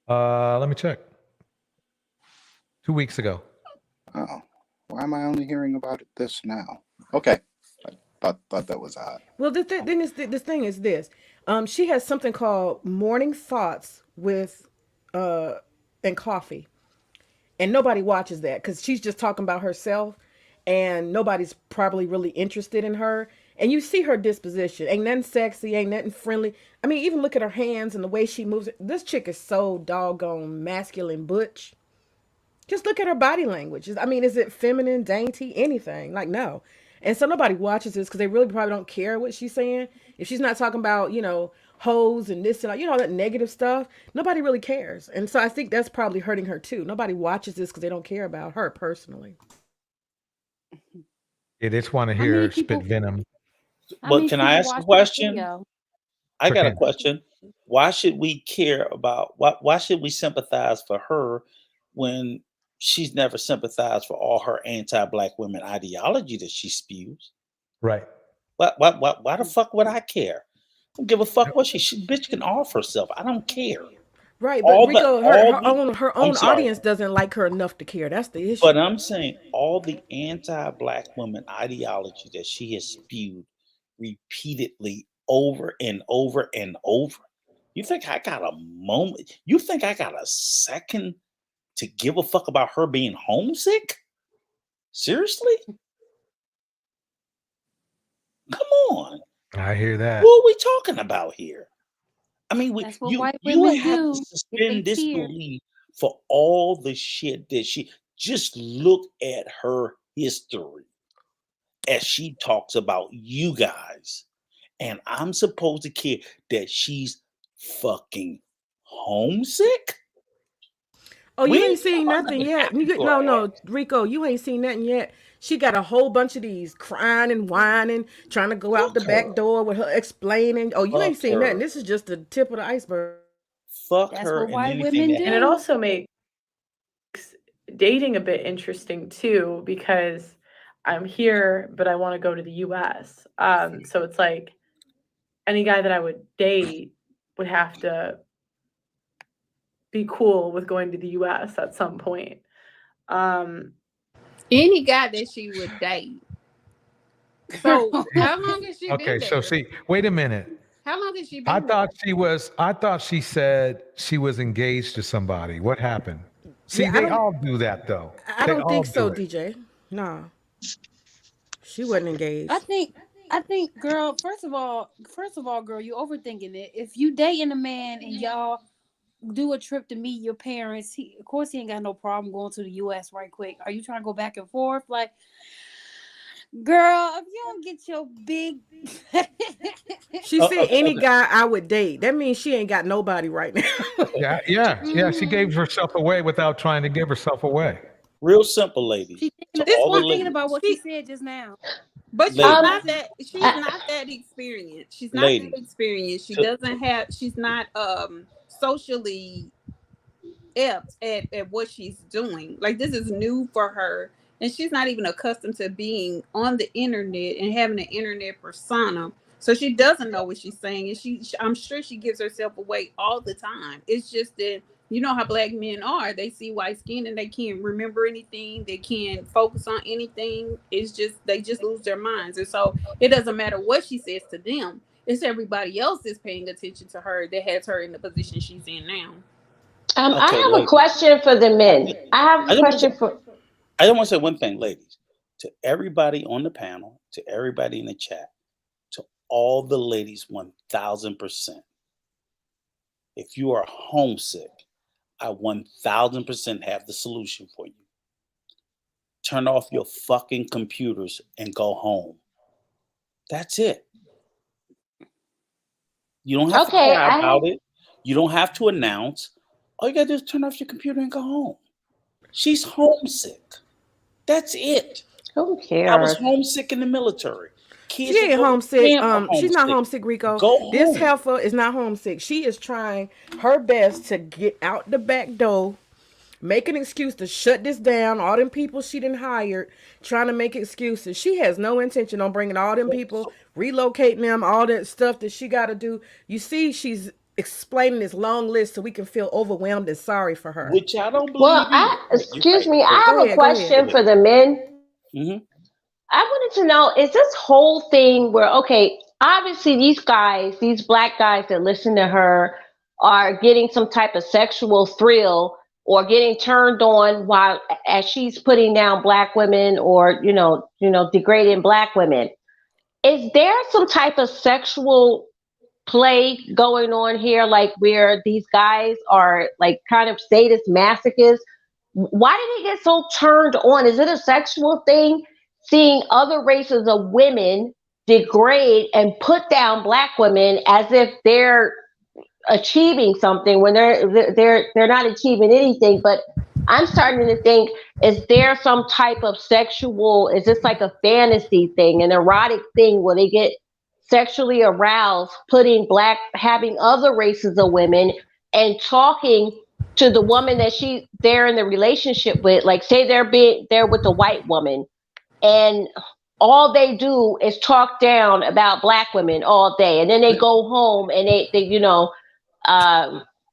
Let me check. 2 weeks ago. Oh, why am I only hearing about this now? Okay. I thought that was odd. Well, the thing is this. She has something called Morning Thoughts with and coffee. And nobody watches that because she's just talking about herself and nobody's probably really interested in her. And you see her disposition. Ain't nothing sexy, ain't nothing friendly. I mean, even look at her hands and the way she moves. This chick is so doggone masculine butch. Just look at her body language. I mean, is it feminine, dainty, anything? Like, no. And so nobody watches this because they really probably don't care what she's saying. If she's not talking about, hoes and this and all that negative stuff, nobody really cares. And so I think that's probably hurting her too. Nobody watches this because they don't care about her personally. Yeah, they just want to How hear many her people- spit venom. But can I ask a question? I Sure got a can. question. Why should we care about why should we sympathize for her when she's never sympathized for all her anti-black women ideology that she spews? Right. Why the fuck would I care? I don't give a fuck what she bitch can offer herself. I don't care. Right, but All Rico, her I'm own sorry. audience doesn't like her enough to care. That's the issue. But I'm saying all the anti-black woman ideology that she has spewed repeatedly over and over and over. You think I got a moment? You think I got a second to give a fuck about her being homesick? Seriously? Come on. I hear that. What are we talking about here? I mean, That's what you white you women have do to if they suspend cheer. disbelief for all the shit that she. Just look at her history as she talks about you guys, and I'm supposed to care that she's fucking homesick? Oh, you We ain't seen nothing yet. No, Rico, you ain't seen nothing yet. She got a whole bunch of these crying and whining, trying to go out the back door with her explaining. Oh, you ain't Fuck seen her. nothing. This is just the tip of the iceberg. Fuck That's her what and white anything women that do. And it also makes dating a bit interesting too, because I'm here, but I want to go to the US. So it's like any guy that I would date would have to be cool with going to the US at some point. Any guy that she would date. So how long has she been Okay, there? so see, wait a minute. How long has she been I there? thought she said she was engaged to somebody. What happened? See, Yeah, I they don't- all do that though. I They don't all think so, do it. DJ. No. She wasn't engaged. I think, girl, first of all, girl, you overthinking it. If you dating a man and y'all do a trip to meet your parents, of course he ain't got no problem going to the US right quick. Are you trying to go back and forth? Like, girl, if you don't get your big She said any guy I would date. That means she ain't got nobody right now. Yeah. She gave herself away without trying to give herself away. Real simple, ladies. She's To thinking, all the thinking ladies, about what she said just now. But she's Ladies. not that experienced. She's not Ladies. that experienced. She To- doesn't have she's not socially apt at what she's doing. Like, this is new for her. And she's not even accustomed to being on the internet and having an internet persona. So she doesn't know what she's saying. And I'm sure she gives herself away all the time. It's just that, you know how black men are. They see white skin and they can't remember anything. They can't focus on anything. It's just, they just lose their minds. And so it doesn't matter what she says to them. It's everybody else that's paying attention to her that has her in the position she's in now. I have a question for the men. I have a question for. I don't want to say one thing, ladies. To everybody on the panel, to everybody in the chat, to all the ladies, 1000%. If you are homesick, I 1000% have the solution for you. Turn off your fucking computers and go home. That's it. You don't have to cry about it. You don't have to announce. All you gotta do is turn off your computer and go home. She's homesick. That's it. Who cares? I was homesick in the military. Kids she ain't homesick. She's not homesick, Rico. Go this home. heifer is not homesick. She is trying her best to get out the back door, make an excuse to shut this down. All them people she done hired, trying to make excuses. She has no intention on bringing all them people, relocating them, all that stuff that she got to do. You see, she's explaining this long list so we can feel overwhelmed and sorry for her. Which I don't believe. Well, excuse me. I have a question for the men. Mm-hmm. I wanted to know, is this whole thing where, okay, obviously these guys, these black guys that listen to her are getting some type of sexual thrill or getting turned on while as she's putting down black women or, you know, degrading black women. Is there some type of sexual play going on here, like where these guys are like kind of sadist masochists? Why did they get so turned on? Is it a sexual thing? Seeing other races of women degrade and put down black women as if they're achieving something when they're not achieving anything. But I'm starting to think, is there some type of sexual, is this like a fantasy thing, an erotic thing where they get sexually aroused, having other races of women and talking to the woman that they're in the relationship with, like say they're with a white woman and all they do is talk down about black women all day, and then they go home and they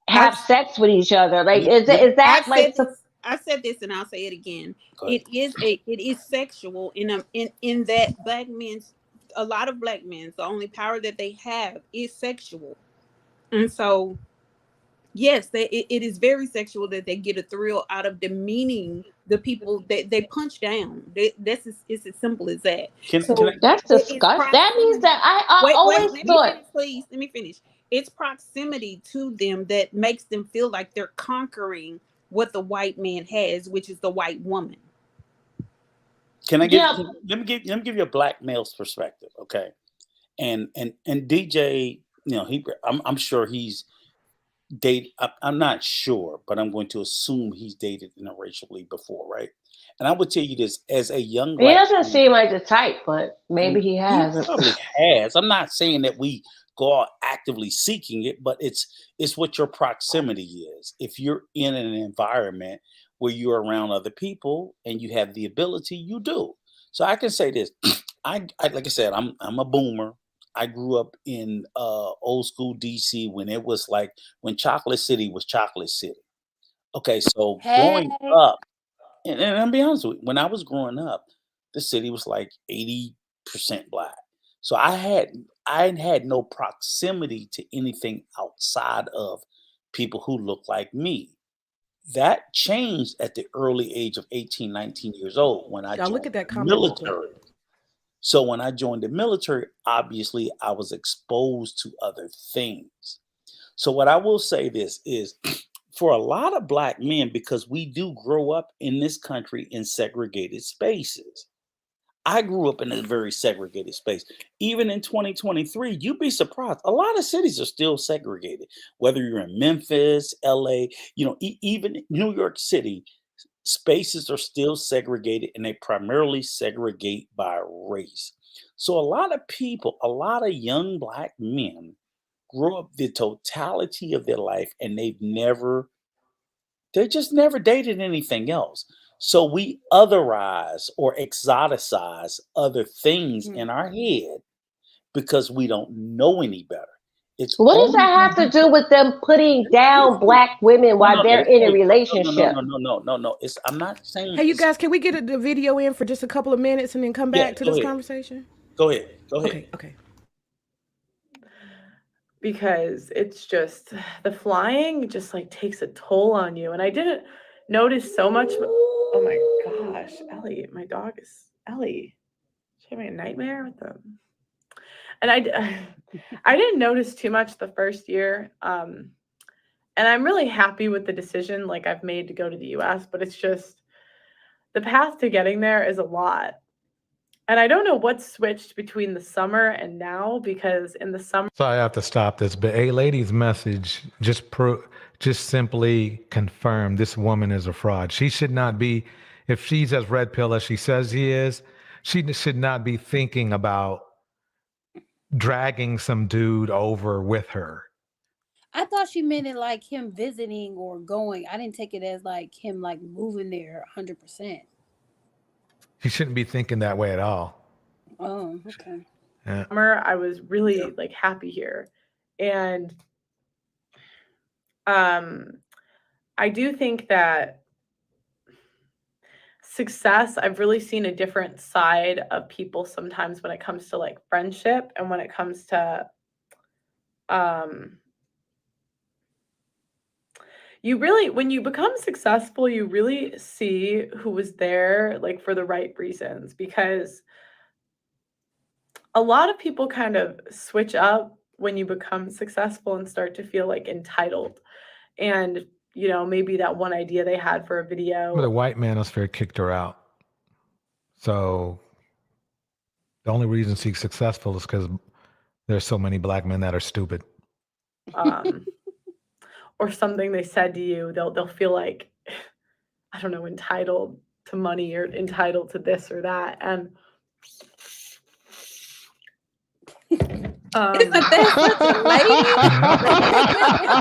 have sex with each other. Like is that like? I said this and I'll say it again. It is sexual in that black men's, a lot of black men, the only power that they have is sexual, and so yes, it is very sexual that they get a thrill out of demeaning the people that they punch down. It's as simple as that. That's disgusting. That means that I always thought. Let me finish. It's proximity to them that makes them feel like they're conquering what the white man has, which is the white woman. Can I give? Let me give you a black male's perspective, okay? And DJ, I'm sure he's dated. I'm not sure, but I'm going to assume he's dated interracially before, right? And I would tell you this as a young. He doesn't seem like the type, but maybe he has. He probably has. I'm not saying that we go out actively seeking it, but it's what your proximity is. If you're in an environment where you're around other people and you have the ability, you do. So I can say this. I like I said, I'm a boomer. I grew up in old school DC when Chocolate City was Chocolate City. Okay, so growing up, and I'll be honest with you, when I was growing up, the city was like 80% black. So I had no proximity to anything outside of people who look like me. That changed at the early age of 18, 19 years old when I joined the military. So when I joined the military, obviously I was exposed to other things. So what I will say this is, for a lot of black men, because we do grow up in this country in segregated spaces. I grew up in a very segregated space. Even in 2023, you'd be surprised. A lot of cities are still segregated, whether you're in Memphis, LA, even New York City, spaces are still segregated, and they primarily segregate by race. So a lot of people, a lot of young black men grow up the totality of their life, and they just never dated anything else. So we otherize or exoticize other things in our head because we don't know any better. What does that have to do with them putting down black women while they're in a relationship? No. I'm not saying. Hey, you guys, can we get the video in for just a couple of minutes and then come back to this conversation? Go ahead. Okay. because it's just the flying just like takes a toll on you. And I didn't notice so much. Oh my gosh, Ellie, my dog is Ellie. She's having a nightmare with them. And I didn't notice too much the first year. And I'm really happy with the decision like I've made to go to the US, but it's just the path to getting there is a lot. And I don't know what switched between the summer and now, because in the summer. So I have to stop this, but A Lady's message just simply confirmed this woman is a fraud. She should not be, if she's as red pill as she says she is, she should not be thinking about dragging some dude over with her. I thought she meant it like him visiting or going. I didn't take it as like him like moving there 100%. She shouldn't be thinking that way at all. Oh, okay. Yeah. I was really like happy here. And I do think that success, I've really seen a different side of people sometimes when it comes to like friendship and when it comes to you really, when you become successful, you really see who was there like for the right reasons, because a lot of people kind of switch up when you become successful and start to feel like entitled. And, you know, maybe that one idea they had for a video. The white manosphere kicked her out. So the only reason she's successful is because there's so many black men that are stupid. Or something they said to you, they'll feel like, I don't know, entitled to money or entitled to this or that. And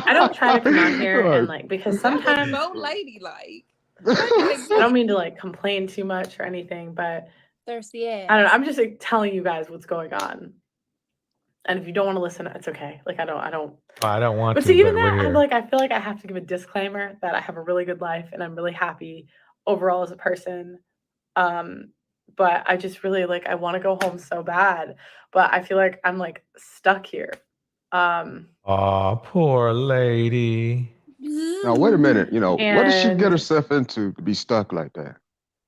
I don't try to come on here and like, because sometimes so ladylike. I don't mean to like complain too much or anything, but thirsty ass. I don't know. I'm just like telling you guys what's going on. And if you don't want to listen, it's okay. Like I don't want but to. So even but that, we're I'm here. like, I feel like I have to give a disclaimer that I have a really good life and I'm really happy overall as a person. But I just really like, I want to go home so bad, but I feel like I'm like stuck here. Oh, poor lady. Now wait a minute. You know, what did she get And- herself into to be stuck like that?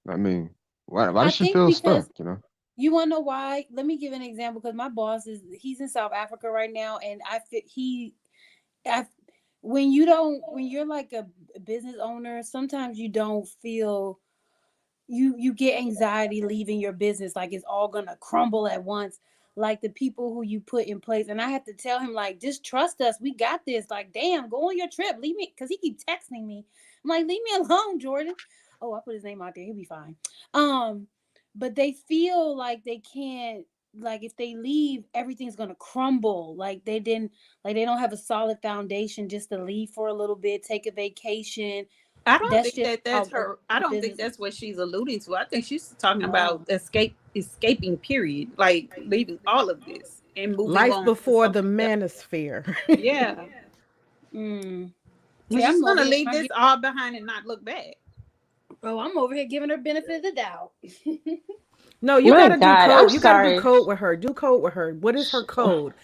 I mean, why I does she think feel because- stuck? You know. You want to know why? Let me give an example, because my boss he's in South Africa right now, and when you're like a business owner, sometimes you don't feel you get anxiety leaving your business, like it's all gonna crumble at once, like the people who you put in place. And I have to tell him, like, just trust us, we got this. Like, damn, go on your trip, leave me, because he keeps texting me. I'm like, leave me alone, Jordan. Oh, I put his name out there, he'll be fine. But they feel like they can't, like if they leave, everything's gonna crumble. Like they don't have a solid foundation just to leave for a little bit, take a vacation. I don't That's think that's her. I don't think that's what she's alluding to. I think she's talking about escaping. Period. Like leaving all of this and moving Life on before the manosphere. Yeah. See, I'm gonna over leave here- this all behind and not look back. Oh, I'm over here giving her benefit of the doubt. No, you My gotta God, do I'm code. You gotta sorry. do code with her. Do code with her. What is her code?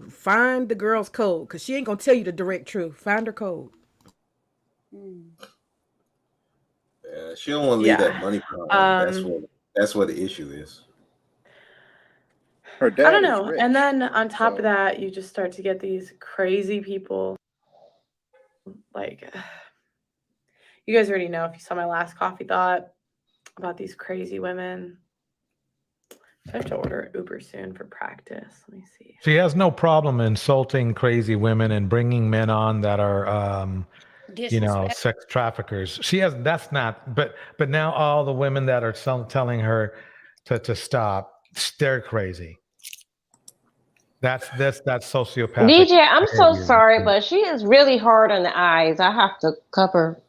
Find the girl's code, because she ain't gonna tell you the direct truth. Find her code. Yeah, she don't want to leave that money behind. That's what the issue is. Her dad I don't is know. rich, And then on top so- of that, you just start to get these crazy people. Like, you guys already know, if you saw my last coffee thought about these crazy women. I have to order Uber soon for practice. Let me see. She has no problem insulting crazy women and bringing men on that are, sex traffickers. She has. That's not. But now all the women that are telling her to stop, they're crazy. That's sociopathic. DJ, I'm so behavior. sorry, but she is really hard on the eyes. I have to cover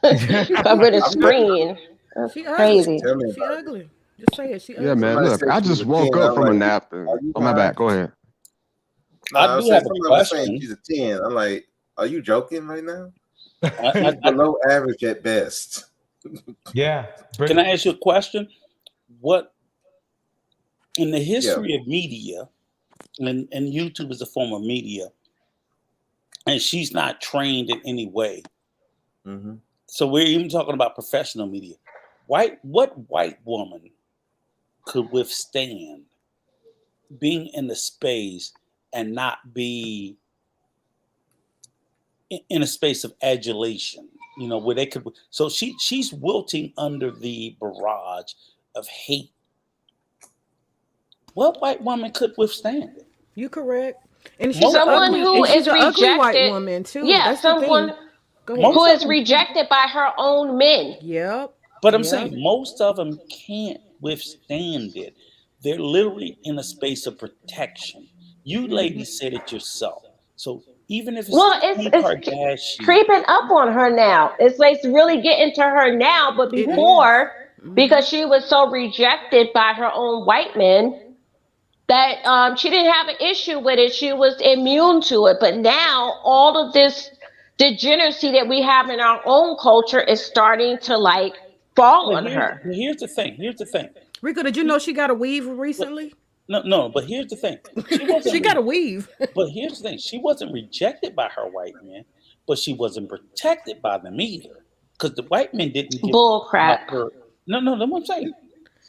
the screen. That's She crazy. ugly. She ugly. Just say it. She ugly. Yeah, man. Somebody Look, said I she just was a woke 10. up I'm from a like, nap. are you On my back. Go ahead. I do have a somebody was question. saying she's a 10. I'm like, are you joking right now? I- She's below average at best. Yeah. Can I ask you a question? What in the history of media, and YouTube is a form of media, and she's not trained in any way. So we're even talking about professional media. What white woman could withstand being in the space and not be in a space of adulation? You know, where they could. So she's wilting under the barrage of hate. What white woman could withstand it? You correct. And she's someone who is an ugly white rejected. woman too. Yeah, That's someone the thing. Go ahead. who is rejected by her own men. Yep. But I'm saying most of them can't withstand it. They're literally in a space of protection. You ladies said it yourself. So even if it's creeping up on her now. It's like it's really getting to her now. But before, because she was so rejected by her own white men, that she didn't have an issue with it. She was immune to it. But now all of this degeneracy that we have in our own culture is starting to like fall on her. Here's the thing. Rico, did you know she got a weave recently? No, but here's the thing. She got a weave. But here's the thing. She wasn't rejected by her white men, but she wasn't protected by them either. Because the white men didn't give bull crap. No, that's what I'm saying.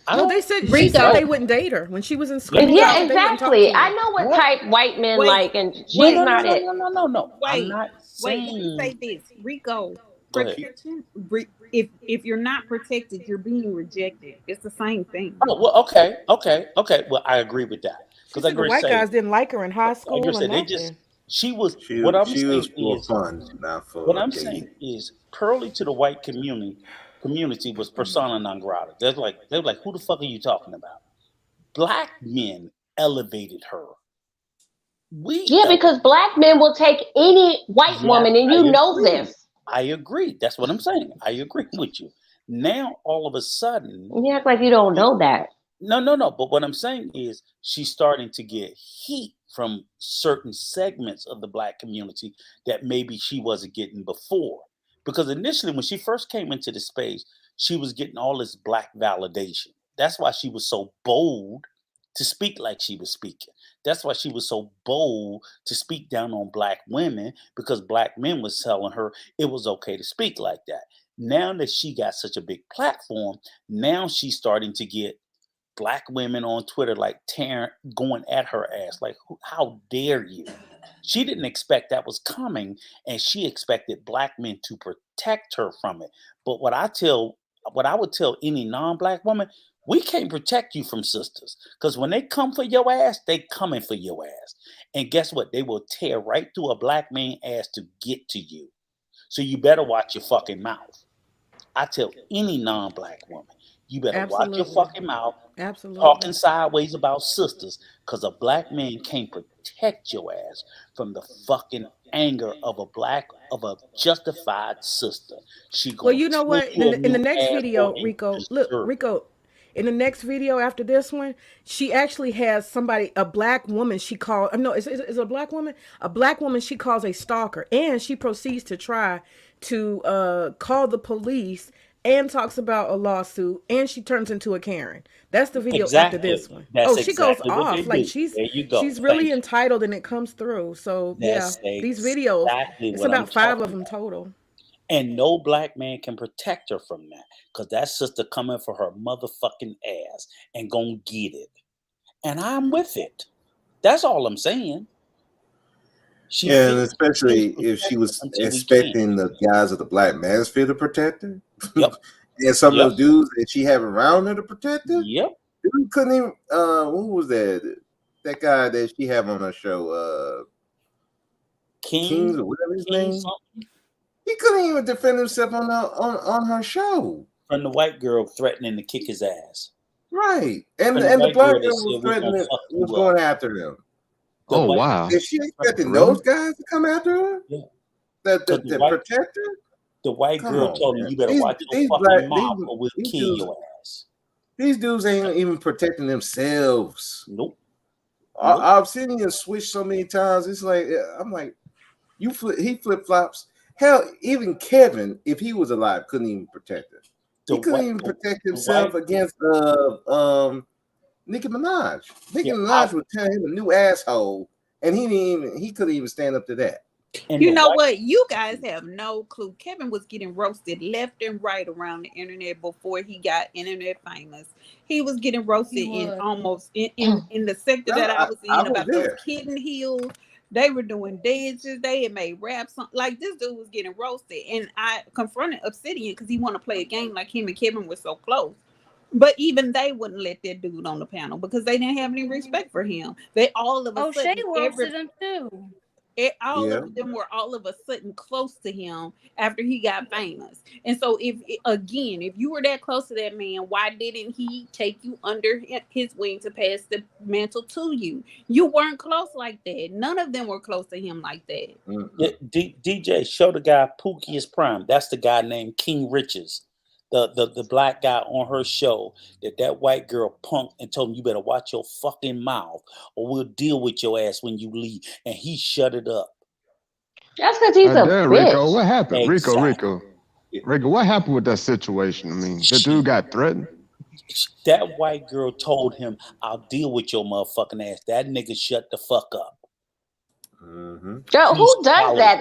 No, they said she said they wouldn't date her when she was in school. Yeah, exactly. I know what type white men like, and she's not it. No. Wait, I'm not wait. Let me say this, Rico. Protection. If you're not protected, you're being rejected. It's the same thing. Oh well, okay. Well, I agree with that because the white guys didn't like her in high school. She was for fun, not for. What I'm saying is, Pearly to the white community was persona non grata. They're like, who the fuck are you talking about? Black men elevated her. Because black men will take any white woman, and you know this. I agree. That's what I'm saying. I agree with you. Now, all of a sudden, you act like you don't know that. No. But what I'm saying is, she's starting to get heat from certain segments of the black community that maybe she wasn't getting before. Because initially, when she first came into the space, she was getting all this black validation. That's why she was so bold to speak like she was speaking. That's why she was so bold to speak down on black women, because black men was telling her it was okay to speak like that. Now that she got such a big platform, now she's starting to get black women on Twitter like going at her ass, like, how dare you? She didn't expect that was coming, and she expected black men to protect her from it. But what I would tell any non-black woman, we can't protect you from sisters, because when they come for your ass, they coming for your ass. And guess what? They will tear right through a black man's ass to get to you. So you better watch your fucking mouth. I tell any non-black woman, you better watch your fucking mouth. Absolutely. Talking sideways about sisters, because a black man can't protect your ass from the fucking anger of a justified sister. Well, you know what? In the next video, Rico, in the next video after this one, she actually has a black woman she called, no, is it a black woman? A black woman she calls a stalker, and she proceeds to try to call the police and talks about a lawsuit, and she turns into a Karen. That's the video after this one. She goes off like she's really entitled, and it comes through. So these videos, it's about 5 of them total. And no black man can protect her from that, because that sister coming for her motherfucking ass and gonna get it. And I'm with it. That's all I'm saying. And especially if she was expecting the guys of the black manosphere to protect her. Yep. And some of those dudes that she have around her to protect her. Yep. Dude couldn't even who was that? That guy that she have on her show, Kings or whatever his name. He couldn't even defend himself on her show. From the white girl threatening to kick his ass. Right. And the black girl was threatening, was going after him. Oh, wow. Is she expecting those guys to come after her? Yeah. That protect her? The white girl told me, you better watch your fucking mouth or we'll kill your ass. These dudes ain't even protecting themselves. Nope. I've seen him switch so many times. It's like, I'm like, he flip-flops. Hell, even Kevin, if he was alive, couldn't even protect her. He couldn't even protect himself against Nicki Minaj. Nicki Minaj would tell him a new asshole, and he couldn't even stand up to that. And You know what? You guys have no clue. Kevin was getting roasted left and right around the internet before he got internet famous. He was getting roasted in almost in the sector that I was in about those kitten heels. They were doing dances. They had made rap songs. Like, this dude was getting roasted, and I confronted Obsidian because he wanted to play a game like him and Kevin were so close. But even they wouldn't let that dude on the panel because they didn't have any respect for him. They all of a sudden Shay roasted him too. All of them were all of a sudden close to him after he got famous. And so if you were that close to that man, why didn't he take you under his wing to pass the mantle to you? You weren't close like that. None of them were close to him like that. Yeah, DJ, show the guy Pookie is prime. That's the guy named King Riches. The black guy on her show that white girl punked and told him, you better watch your fucking mouth or we'll deal with your ass when you leave. And he shut it up. That's because he's a bitch. Rico, what happened? Exactly. Rico, what happened with that situation? I mean, the dude got threatened. That white girl told him, I'll deal with your motherfucking ass. That nigga shut the fuck up. Yo, who does that?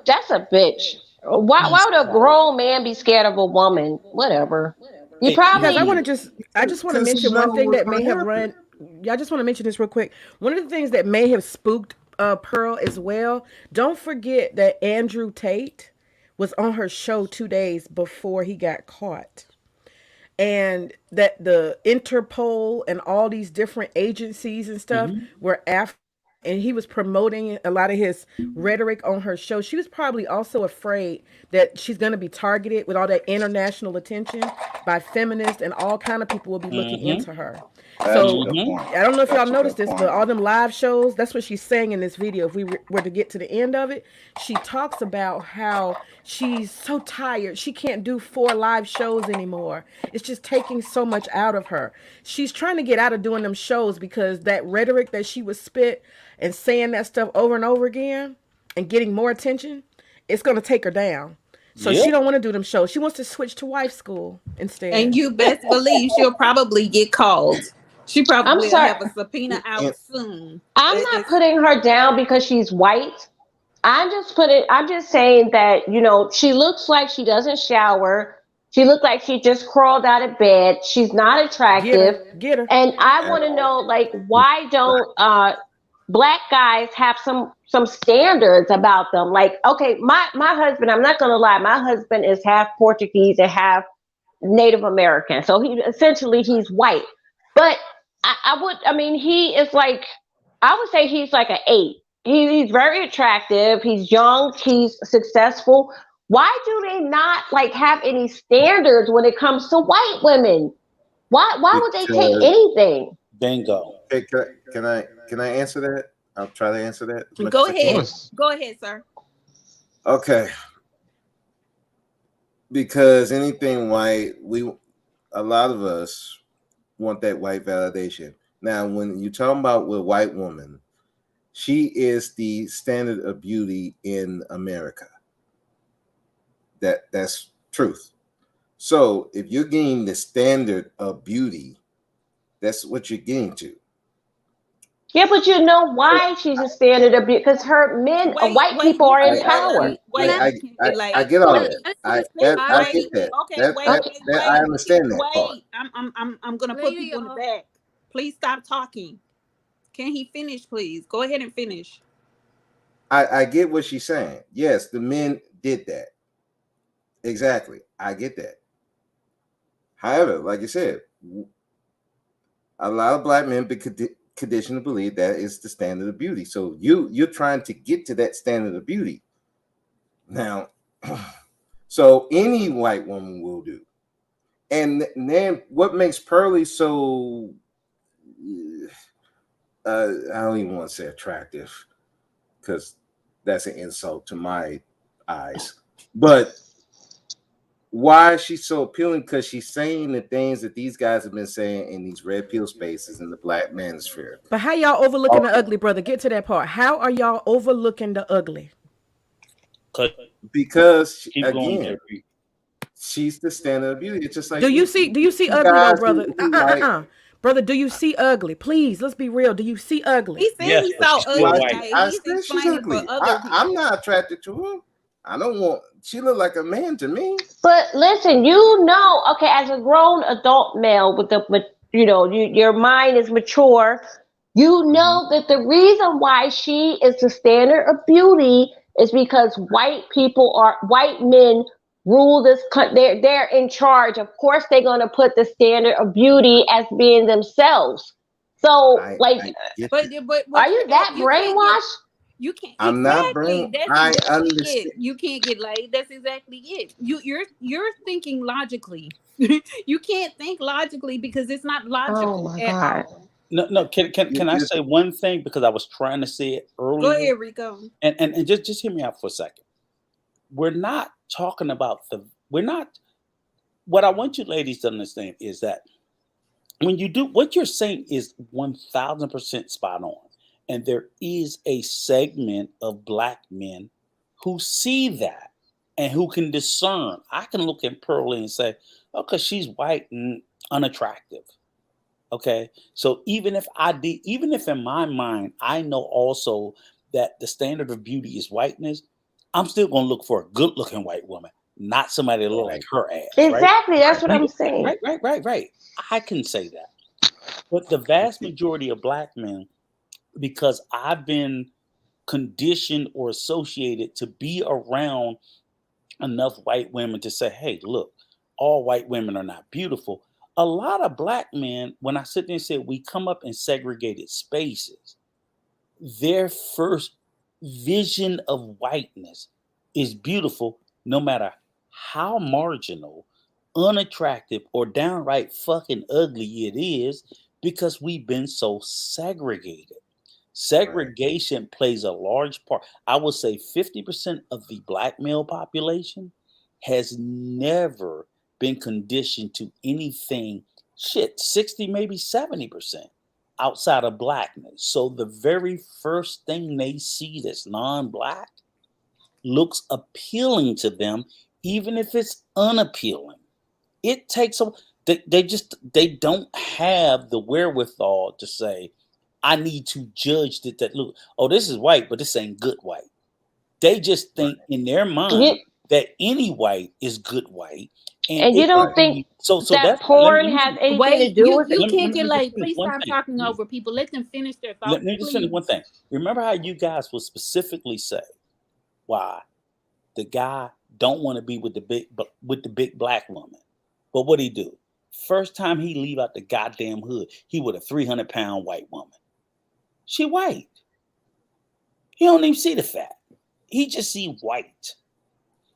That's a bitch. Why would a grown man be scared of a woman? Whatever. You probably. Because I just want to mention one thing that may have run. I just want to mention this real quick. One of the things that may have spooked Pearl as well. Don't forget that Andrew Tate was on her show 2 days before he got caught, and that the Interpol and all these different agencies and stuff were after. And he was promoting a lot of his rhetoric on her show. She was probably also afraid that she's going to be targeted with all that international attention by feminists, and all kind of people will be looking into her. So I don't know if y'all noticed this, but all them live shows, that's what she's saying in this video. If we were to get to the end of it, she talks about how she's so tired. She can't do 4 live shows anymore. It's just taking so much out of her. She's trying to get out of doing them shows because that rhetoric that she would spit and saying that stuff over and over again and getting more attention, it's going to take her down. So she don't want to do them shows. She wants to switch to wife school instead. And you best believe she'll probably get called. She probably will have a subpoena out soon. I'm not putting her down because she's white. I'm just saying that, you know, she looks like she doesn't shower. She looked like she just crawled out of bed. She's not attractive. Get her. And I want to know, like, why don't black guys have some standards about them? Like, okay, my husband, I'm not gonna lie, my husband is half Portuguese and half Native American. So he's white. But he is like, I would say he's like an 8. He's very attractive. He's young. He's successful. Why do they not like have any standards when it comes to white women? Why would they take anything? Bingo. Hey, can I answer that? I'll try to answer that. Go ahead. Go ahead, sir. Okay. Because anything white, a lot of us want that white validation. Now, when you're talking about with white woman, she is the standard of beauty in America. That's truth. So if you're getting the standard of beauty, that's what you're getting to. Yeah, but you know why she's a standard of beauty? Because white people are in power. I get all that. I get that. Okay, I understand that part. I'm gonna put people in the back. Please stop talking. Can he finish, please? Go ahead and finish. I get what she's saying. Yes, the men did that. Exactly. I get that. However, like you said, a lot of black men be conditioned to believe that is the standard of beauty. So you're trying to get to that standard of beauty. Now, so any white woman will do. And then what makes Pearly so I don't even want to say attractive, because that's an insult to my eyes. But why is she so appealing? Because she's saying the things that these guys have been saying in these red pill spaces in the black manosphere. But how y'all overlooking the ugly, brother? Get to that part. How are y'all overlooking the ugly? Because again, she's the standard of beauty. It's just like do you see ugly though, brother? Brother, do you see ugly? Please, let's be real. Do you see ugly? He said he saw ugly. Like, I he's said she's explaining for ugly. other people. I'm not attracted to her. I don't want. She look like a man to me. But listen, okay, as a grown adult male your mind is mature. You know that the reason why she is the standard of beauty is because white men rule this country. They're in charge. Of course, they're going to put the standard of beauty as being themselves. So, are you that brainwashed? You can't. I'm not brain. That's exactly it. You can't get laid. That's exactly it. You're thinking logically. You can't think logically because it's not logical at all. No. Can I say one thing, because I was trying to say it earlier? Go ahead, Rico. And just hear me out for a second. We're not talking about what I want you ladies to understand is that when you do what you're saying is 1000% spot on. And there is a segment of Black men who see that and who can discern. I can look at Pearlie and say, okay, she's white and unattractive. Okay. So even if in my mind, I know also that the standard of beauty is whiteness, I'm still going to look for a good looking white woman, not somebody that looks like her ass. Exactly. Right? That's what I'm saying. Right. I can say that. But the vast majority of Black men, because I've been conditioned or associated to be around enough white women to say, hey, look, all white women are not beautiful. A lot of Black men, when I sit there and say we come up in segregated spaces, their first vision of whiteness is beautiful, no matter how marginal, unattractive, or downright fucking ugly it is, because we've been so segregated. Segregation plays a large part. I would say 50% of the Black male population has never been conditioned to anything, 60, maybe 70% outside of Blackness. So the very first thing they see that's non-Black looks appealing to them, even if it's unappealing. It takes they don't have the wherewithal to say, I need to judge that look, oh, this is white, but this ain't good white. They just think in their mind that any white is good white. And you don't think that porn has anything to do with it? You can't get laid. Please stop talking over people. Let them finish their thoughts. Let me just finish one thing. Remember how you guys will specifically say why the guy don't want to be with the big Black woman. But what'd he do? First time he leave out the goddamn hood, he with a 300-pound white woman. She white. He don't even see the fat. He just see white.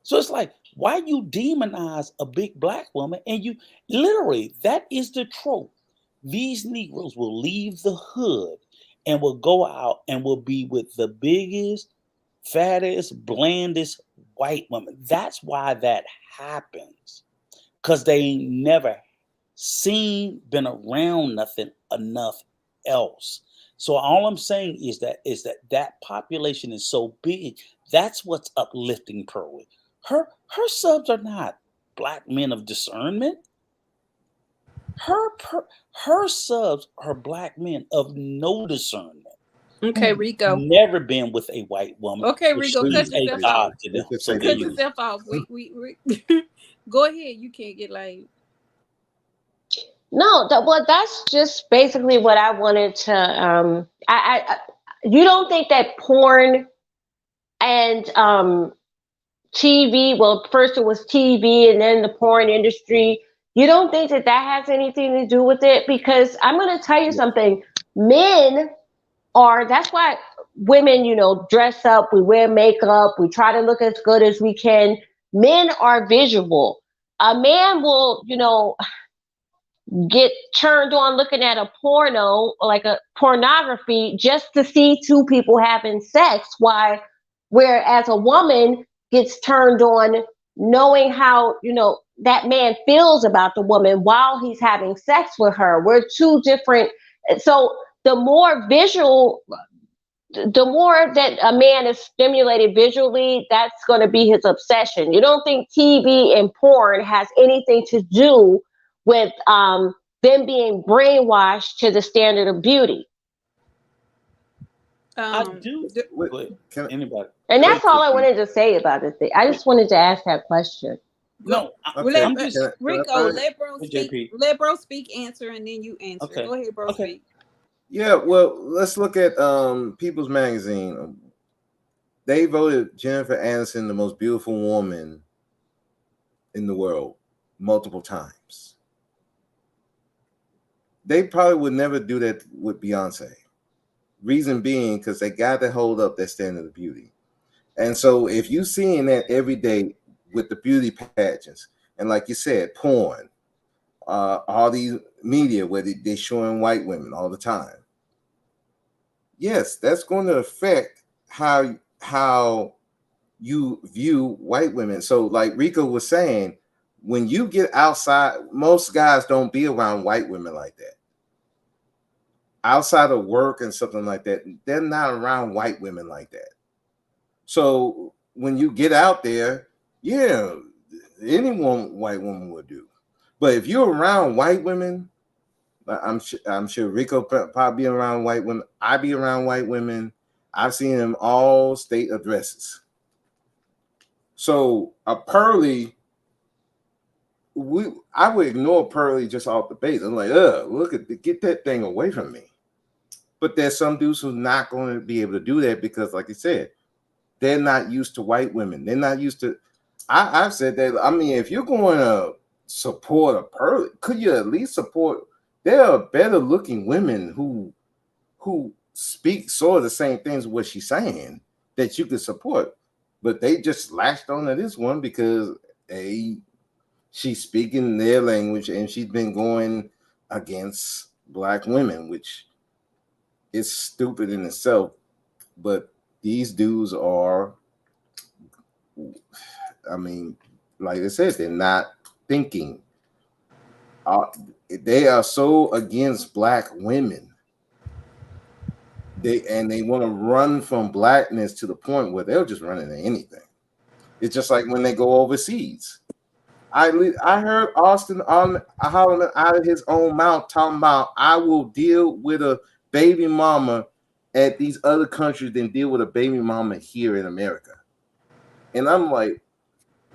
So it's like, why you demonize a big Black woman? And you literally, that is the trope. These Negroes will leave the hood and will go out and will be with the biggest, fattest, blandest white woman. That's why that happens. Because they ain't never been around nothing enough else. So all I'm saying is that population is so big. That's what's uplifting Pearlie. Her subs are not Black men of discernment. Her subs are Black men of no discernment. Okay, Rico. Never been with a white woman. Okay, Rico, cut yourself off. So cut yourself off. We go ahead. You can't get laid. No, that's just basically what I wanted to. You don't think that porn and TV? Well, first it was TV, and then the porn industry. You don't think that has anything to do with it? Because I'm going to tell you something. Men are. That's why women, dress up. We wear makeup. We try to look as good as we can. Men are visual. A man will, get turned on looking at a porno, like a pornography, just to see two people having sex. Whereas a woman gets turned on knowing how, that man feels about the woman while he's having sex with her. We're two different. So the more that a man is stimulated visually, that's going to be his obsession. You don't think TV and porn has anything to do with than being brainwashed to the standard of beauty. I do. Go ahead. Anybody? And that's all I wanted to say about it. I just wanted to ask that question. No, Okay. I'm just Rico, let bro speak. Let bro speak, answer, and then you answer. Okay. Go ahead, bro. Speak. Yeah, well, let's look at People's Magazine. They voted Jennifer Aniston the most beautiful woman in the world multiple times. They probably would never do that with Beyonce. Reason being, because they got to hold up that standard of beauty. And so if you seeing that every day with the beauty pageants, and like you said, porn, all these media where they're showing white women all the time, yes, that's going to affect how you view white women. So like Rico was saying, when you get outside, most guys don't be around white women like that. Outside of work and something like that, they're not around white women like that. So when you get out there, yeah, any white woman will do. But if you're around white women, I'm sure Rico probably be around white women. I be around white women. I've seen them all state addresses. So a Pearly, I would ignore Pearly just off the base. I'm like, get that thing away from me. But there's some dudes who's not going to be able to do that because, like you said, they're not used to white women. They're not used to. I've said that. I mean, if you're going to support a Pearly, could you at least support? There are better looking women who speak sort of the same things what she's saying that you could support, but they just latched on to this one because she's speaking their language and she's been going against black women, which is stupid in itself. But these dudes are, I mean, like I said, they're not thinking. They are so against black women. They want to run from blackness to the point where they'll just run into anything. It's just like when they go overseas. I heard Austin hollering out of his own mouth talking about, I will deal with a baby mama at these other countries than deal with a baby mama here in America. And I'm like,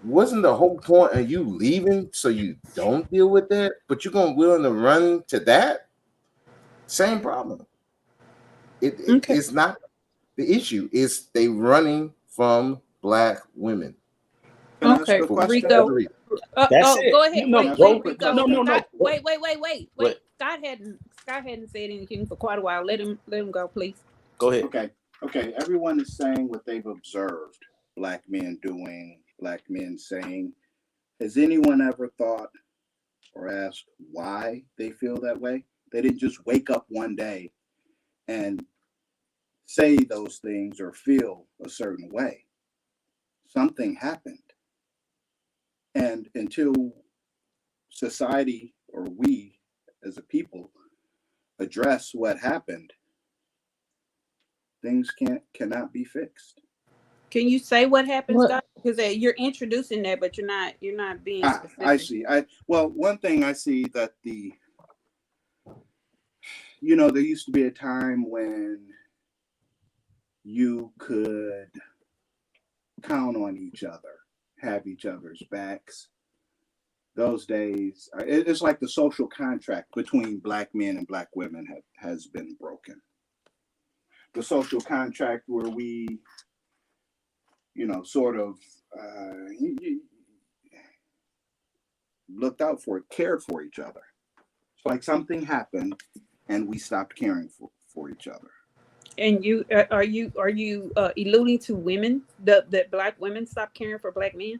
wasn't the whole point of you leaving so you don't deal with that, but you're willing to run to that? Same problem. It's not the issue. It's they running from black women. Okay, Rico. That's it. Go ahead. Rico. No. Wait. Scott hadn't said anything for quite a while. Let him go, please. Go ahead. Okay. Everyone is saying what they've observed black men doing, black men saying. Has anyone ever thought or asked why they feel that way? They didn't just wake up one day and say those things or feel a certain way. Something happened. And until society or we as a people address what happened, things cannot be fixed. Can you say what happened, Scott? Because you're introducing that, but you're not being specific. I see. Well, one thing I see that there used to be a time when you could count on each other, have each other's backs. Those days, it's like the social contract between black men and black women has been broken. The social contract where we, sort of looked out for it, cared for each other. It's like something happened and we stopped caring for each other. And you are you alluding to women that black women stop caring for black men?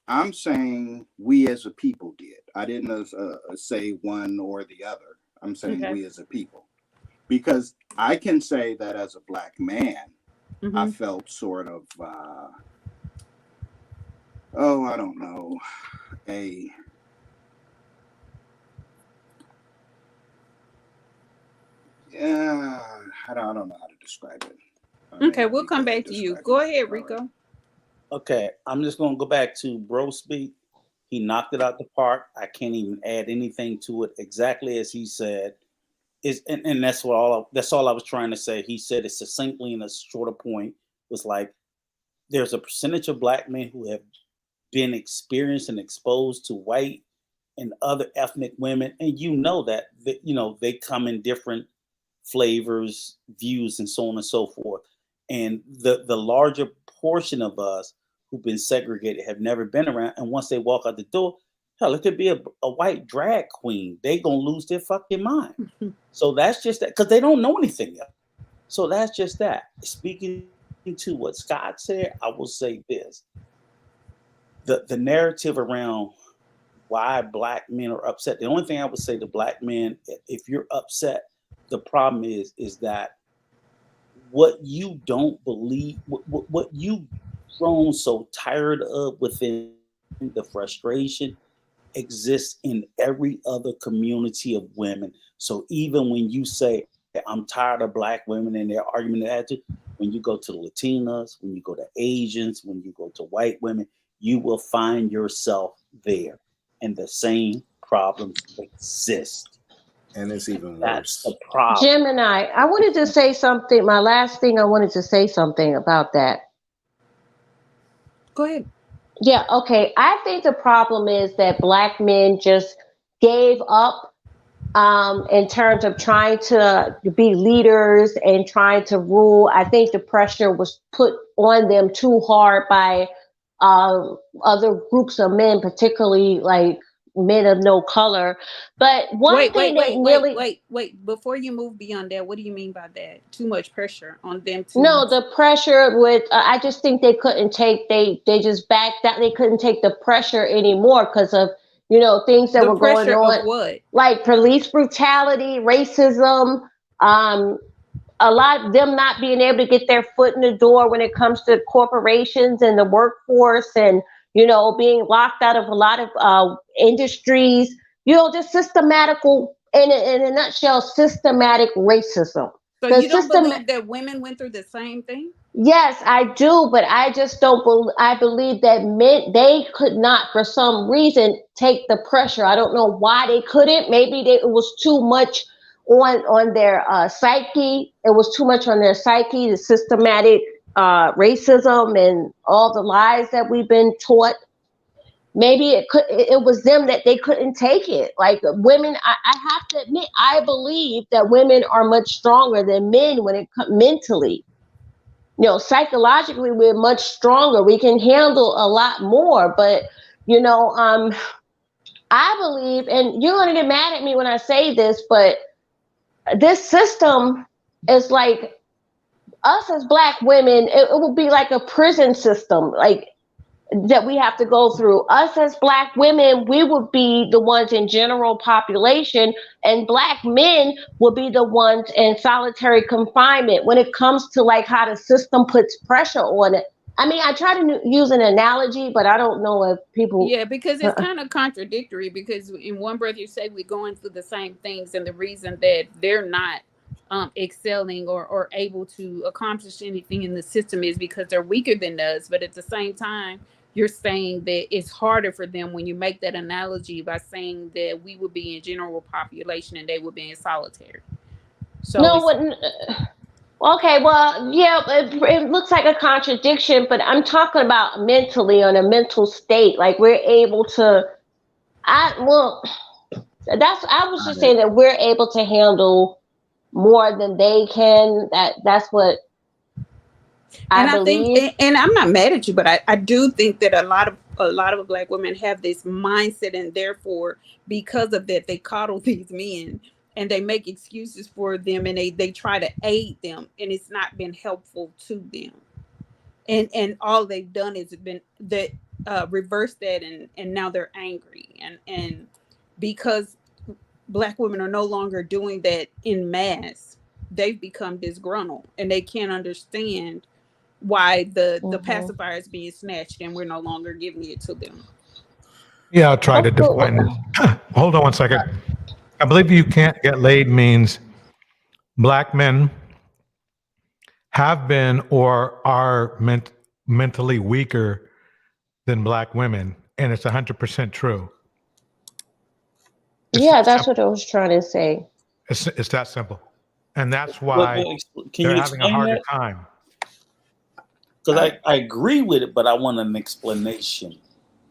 I'm saying we as a people did. I didn't say one or the other. I'm saying we as a people, because I can say that as a black man, I felt sort of, I don't know, I don't know how to describe it. Okay, we'll come back to you. Go ahead, Rico. Okay, I'm just gonna go back to bro speak. He knocked it out the park. I can't even add anything to it. Exactly as he said. And that's that's all I was trying to say. He said it succinctly in a shorter point. Was like, there's a percentage of Black men who have been experienced and exposed to white and other ethnic women, and they come in different flavors, views, and so on and so forth. And the larger portion of us who've been segregated have never been around, and once they walk out the door, hell, it could be a white drag queen. They gonna lose their fucking mind. So that's just that, because they don't know anything else. So that's just that. Speaking to what Scott said, I will say this. The narrative around why Black men are upset, the only thing I would say to Black men, if you're upset, the problem is that what you don't believe, what you've grown so tired of within the frustration exists in every other community of women. So even when you say, I'm tired of Black women and their argument and attitude, when you go to the Latinas, when you go to Asians, when you go to white women, you will find yourself there. And the same problems exist. And it's even That's worse. the problem. Gemini, I wanted to say something. My last thing, I wanted to say something about that. Go ahead. Yeah, okay. I think the problem is that Black men just gave up in terms of trying to be leaders and trying to rule. I think the pressure was put on them too hard by other groups of men, particularly like men of no color. But one thing wait. Before you move beyond that, what do you mean by that? Too much pressure on them to... No, the pressure with, I just think they couldn't take, they just backed out. They couldn't take the pressure anymore because of, things that were going on. Of what? Like police brutality, racism, a lot of them not being able to get their foot in the door when it comes to corporations and the workforce, and being locked out of a lot of industries, just systematical, in a nutshell, systematic racism. So you don't believe that women went through the same thing? Yes, I do, but I just don't I believe that men, they could not, for some reason, take the pressure. I don't know why they couldn't. Maybe it was too much on their psyche. It was too much on their psyche, the systematic racism and all the lies that we've been taught. Maybe it was them that they couldn't take it. Like women, I have to admit, I believe that women are much stronger than men when it comes mentally. Psychologically, we're much stronger. We can handle a lot more. But, I believe, and you're going to get mad at me when I say this, but this system is like us as Black women. It will be like a prison system, like that we have to go through. Us as Black women, we would be the ones in general population, and Black men will be the ones in solitary confinement when it comes to like how the system puts pressure on it. I mean, I try to use an analogy, but I don't know if people... Yeah, because it's kind of contradictory, because in one breath you say we're going through the same things, and the reason that they're not excelling or able to accomplish anything in the system is because they're weaker than us. But at the same time, you're saying that it's harder for them when you make that analogy by saying that we would be in general population and they would be in solitary. So okay, well, yeah, it looks like a contradiction, but I'm talking about mentally, on a mental state. Like we're able to, I was just saying that we're able to handle more than they can. That's what I believe. think, and I'm not mad at you, but I do think that a lot of Black women have this mindset, and therefore, because of that, they coddle these men and they make excuses for them, and they try to aid them, and it's not been helpful to them. And all they've done is been that reverse that, and now they're angry, and because Black women are no longer doing that in mass, they've become disgruntled, and they can't understand why the pacifier is being snatched and we're no longer giving it to them. Yeah, I'll try to define this. Hold on one second. I believe you can't get laid means Black men have been or are mentally weaker than Black women. and it's 100% true. Yeah, that's what I was trying to say. It's that simple, and that's why Can they're you having a explain harder that? time. Because I agree with it, but I want an explanation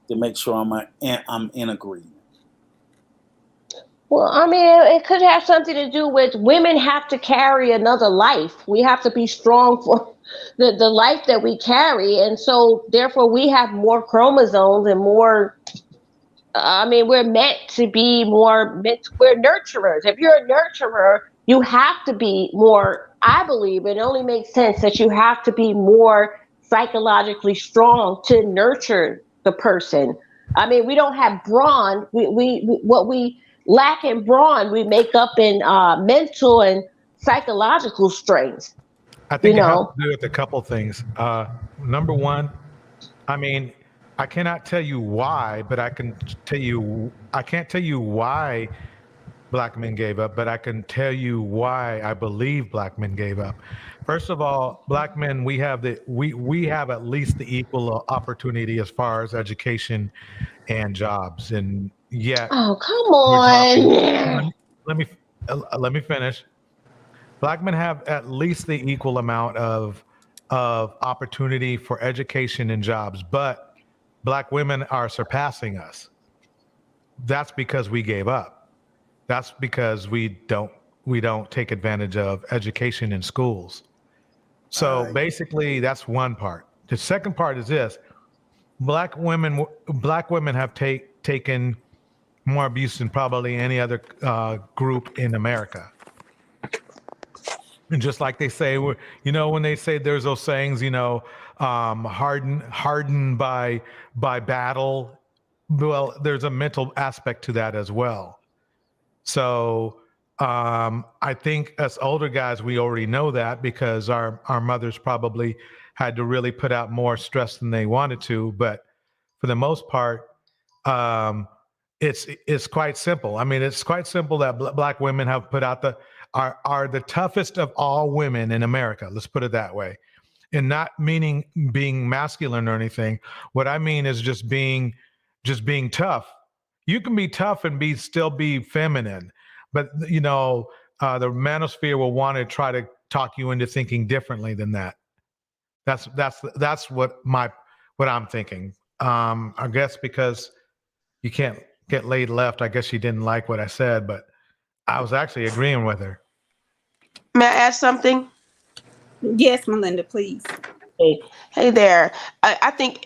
to make sure I'm in agreement. Well, I mean, it could have something to do with women have to carry another life. We have to be strong for the life that we carry. And so therefore we have more chromosomes and more, I mean, we're meant to be more, we're nurturers. If you're a nurturer, you have to be more, I believe it only makes sense that you have to be more psychologically strong to nurture the person. I mean, we don't have brawn. What we lack in brawn, we make up in mental and psychological strength. I think it has to do with a couple things. Number one, I mean, I cannot tell you why, but I can't tell you why Black men gave up, but I can tell you why I believe Black men gave up. First of all, Black men, we have at least the equal opportunity as far as education and jobs, and yet. Oh, come on. Let me finish. Black men have at least the equal amount of opportunity for education and jobs, but Black women are surpassing us. That's because we gave up. That's because we don't take advantage of education in schools. So basically, that's one part. The second part is this: Black women have taken more abuse than probably any other group in America. And just like they say, when they say there's those sayings, hardened by battle. Well, there's a mental aspect to that as well. So I think as older guys, we already know that because our mothers probably had to really put out more stress than they wanted to. But for the most part, it's quite simple. I mean, it's quite simple that Black women have put out are the toughest of all women in America. Let's put it that way. And not meaning being masculine or anything. What I mean is just being tough. You can be tough and still be feminine, but the Manosphere will want to try to talk you into thinking differently than that. That's what I'm thinking. I guess because you can't get laid left. I guess she didn't like what I said, but I was actually agreeing with her. May I add something? Yes, Melinda, please. Hey there. I think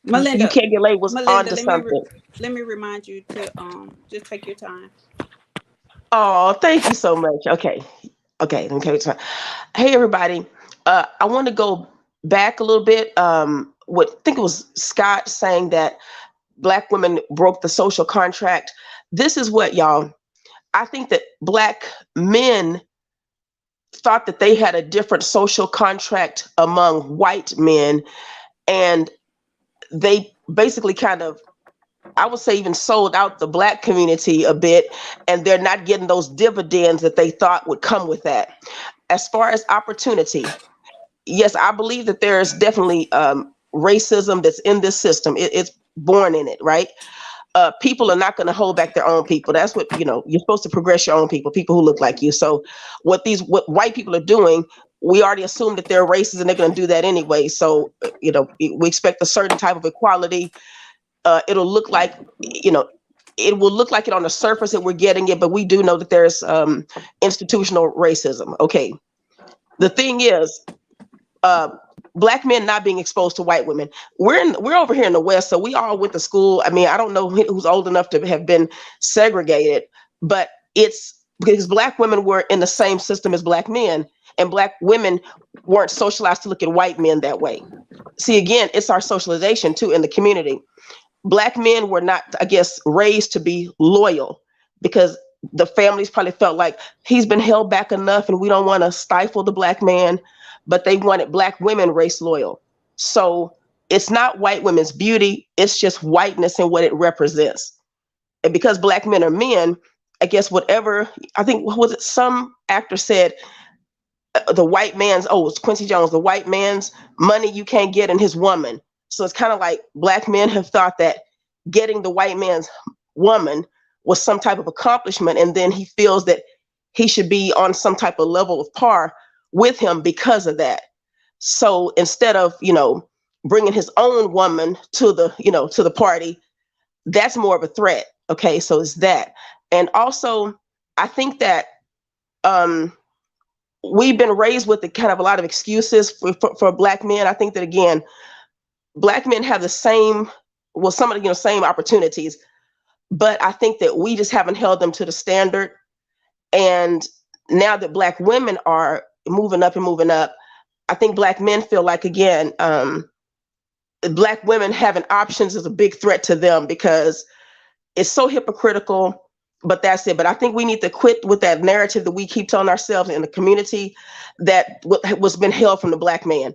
Melinda, you can't get late was onto something. Let me remind you to just take your time. Oh, thank you so much. Okay. Hey everybody. I want to go back a little bit. I think it was Scott saying that Black women broke the social contract. This is what, y'all. I think that Black men thought that they had a different social contract among white men, and they basically kind of, I would say, even sold out the Black community a bit, and they're not getting those dividends that they thought would come with that. As far as opportunity, yes, I believe that there's definitely racism that's in this system. It's born in it, right? People are not going to hold back their own people. That's what, you're supposed to progress your own people who look like you. So what white people are doing, we already assume that they're racist and they're going to do that anyway. So, we expect a certain type of equality. It'll look like, it will look like it on the surface that we're getting it, but we do know that there's institutional racism. Okay. The thing is, Black men not being exposed to white women. We're over here in the West, so we all went to school. I mean, I don't know who's old enough to have been segregated, but it's because Black women were in the same system as Black men, and Black women weren't socialized to look at white men that way. See, again, it's our socialization too in the community. Black men were not, I guess, raised to be loyal because the families probably felt like he's been held back enough and we don't want to stifle the Black man. But they wanted Black women race loyal. So it's not white women's beauty, it's just whiteness and what it represents. And because Black men are men, I guess I think, what was it, some actor said, the white man's, it's Quincy Jones, the white man's money you can't get in his woman. So it's kind of like black men have thought that getting the white man's woman was some type of accomplishment, and then he feels that he should be on some type of level of par with him because of that. So instead of, bringing his own woman to the party, that's more of a threat. Okay, so it's that. And also, I think that we've been raised with the kind of a lot of excuses for black men. I think that, again, black men have the same, some of the same opportunities, but I think that we just haven't held them to the standard. And now that black women are moving up, I think black men feel like, again, black women having options is a big threat to them because it's so hypocritical, but that's it. But I think we need to quit with that narrative that we keep telling ourselves in the community that what's been held from the black man.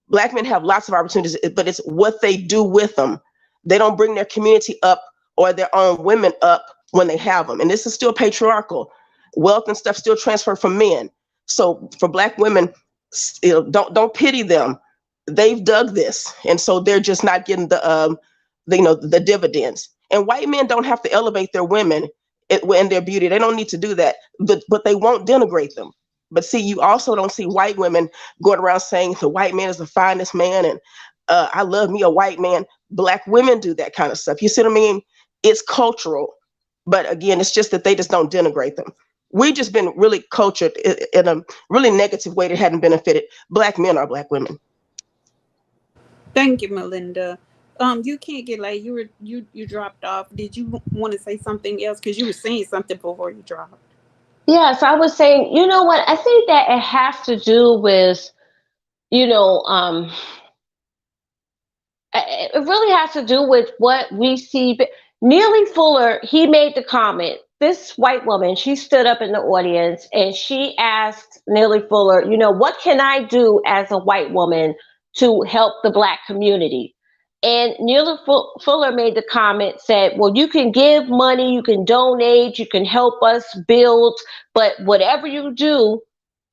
Black men have lots of opportunities, but it's what they do with them. They don't bring their community up or their own women up when they have them. And this is still patriarchal. Wealth and stuff still transferred from men. So for black women, don't pity them. They've dug this, and so they're just not getting the dividends. And white men don't have to elevate their women in their beauty. They don't need to do that, but they won't denigrate them. But see, you also don't see white women going around saying the white man is the finest man, and I love me a white man. Black women do that kind of stuff. You see what I mean? It's cultural, but again, it's just that they just don't denigrate them. We've just been really cultured in a really negative way that hadn't benefited black men or black women. Thank you, Melinda. You can't get like you dropped off. Did you want to say something else? Because you were saying something before you dropped. Yes, I was saying, you know what? I think that it has to do with, it really has to do with what we see. Neely Fuller, he made the comment. This white woman, she stood up in the audience and she asked Neely Fuller, what can I do as a white woman to help the Black community? And Neely Fuller made the comment, said, well, you can give money, you can donate, you can help us build, but whatever you do,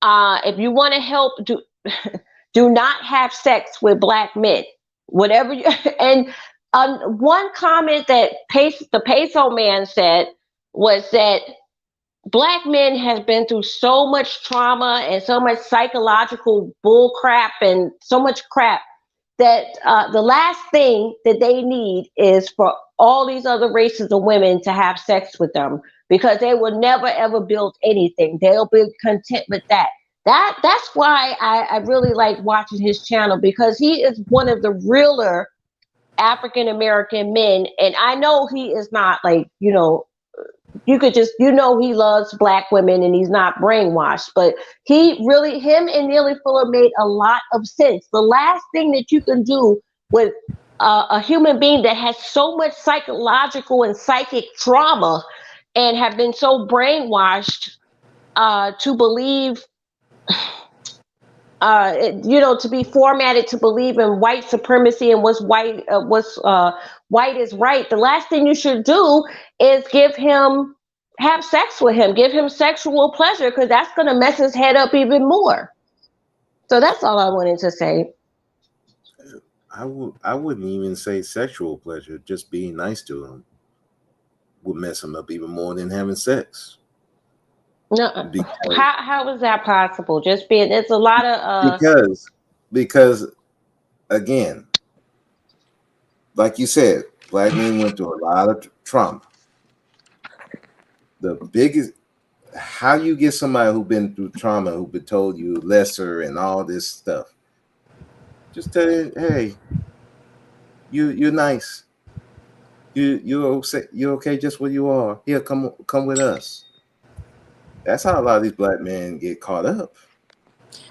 if you want to help, do not have sex with Black men. Whatever you, and one comment that the Peso man said was that Black men have been through so much trauma and so much psychological bull crap and so much crap that the last thing that they need is for all these other races of women to have sex with them, because they will never ever build anything. They'll be content with that. That's why I really like watching his channel, because he is one of the realer African American men, and I know he is not like, you could just, he loves Black women and he's not brainwashed, but him and Neely Fuller made a lot of sense. The last thing that you can do with a human being that has so much psychological and psychic trauma and have been so brainwashed to believe, to be formatted to believe in white supremacy and what's white is right. The last thing you should do is have sex with him, give him sexual pleasure, because that's going to mess his head up even more. So that's all I wanted to say. I wouldn't even say sexual pleasure. Just being nice to him would mess him up even more than having sex. No, how is that possible? Just being, it's a lot of because again, like you said, Black men went through a lot of trauma. The biggest, how you get somebody who's been through trauma, who's been told you lesser and all this stuff, just tell you, hey, you're nice, you're okay just where you are. Here, come with us. That's how a lot of these Black men get caught up.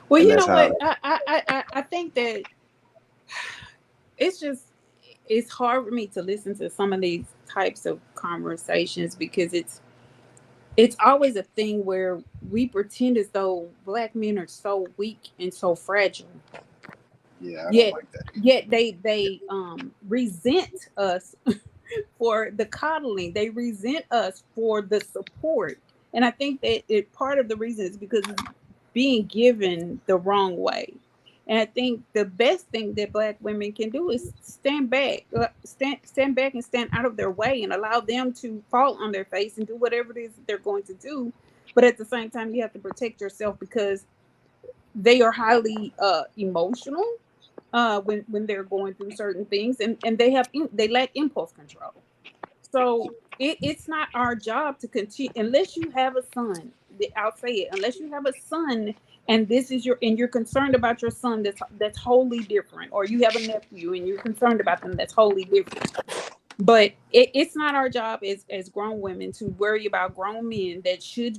Well, you know what? I think that it's hard for me to listen to some of these types of conversations, because it's always a thing where we pretend as though Black men are so weak and so fragile. Yeah, I don't like that. Yet they resent us for the coddling. They resent us for the support. And I think that part of the reason is because it's being given the wrong way. And I think the best thing that Black women can do is stand back and stand out of their way and allow them to fall on their face and do whatever it is that they're going to do. But at the same time, you have to protect yourself because they are highly emotional when they're going through certain things, and they lack impulse control. So it's not our job to continue unless you have a son. I'll say it, unless you have a son and you're concerned about your son, that's wholly different. Or you have a nephew and you're concerned about them, that's wholly different. But it's not our job as grown women to worry about grown men that should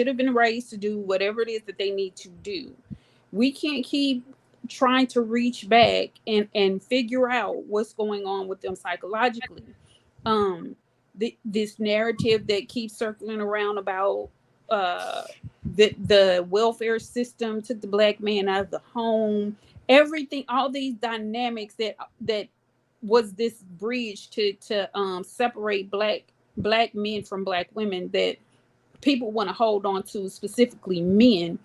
have been raised to do whatever it is that they need to do. We can't keep trying to reach back and figure out what's going on with them psychologically. This narrative that keeps circling around about the welfare system took the Black man out of the home, everything, all these dynamics that was this bridge to separate black men from Black women that people want to hold on to, specifically men.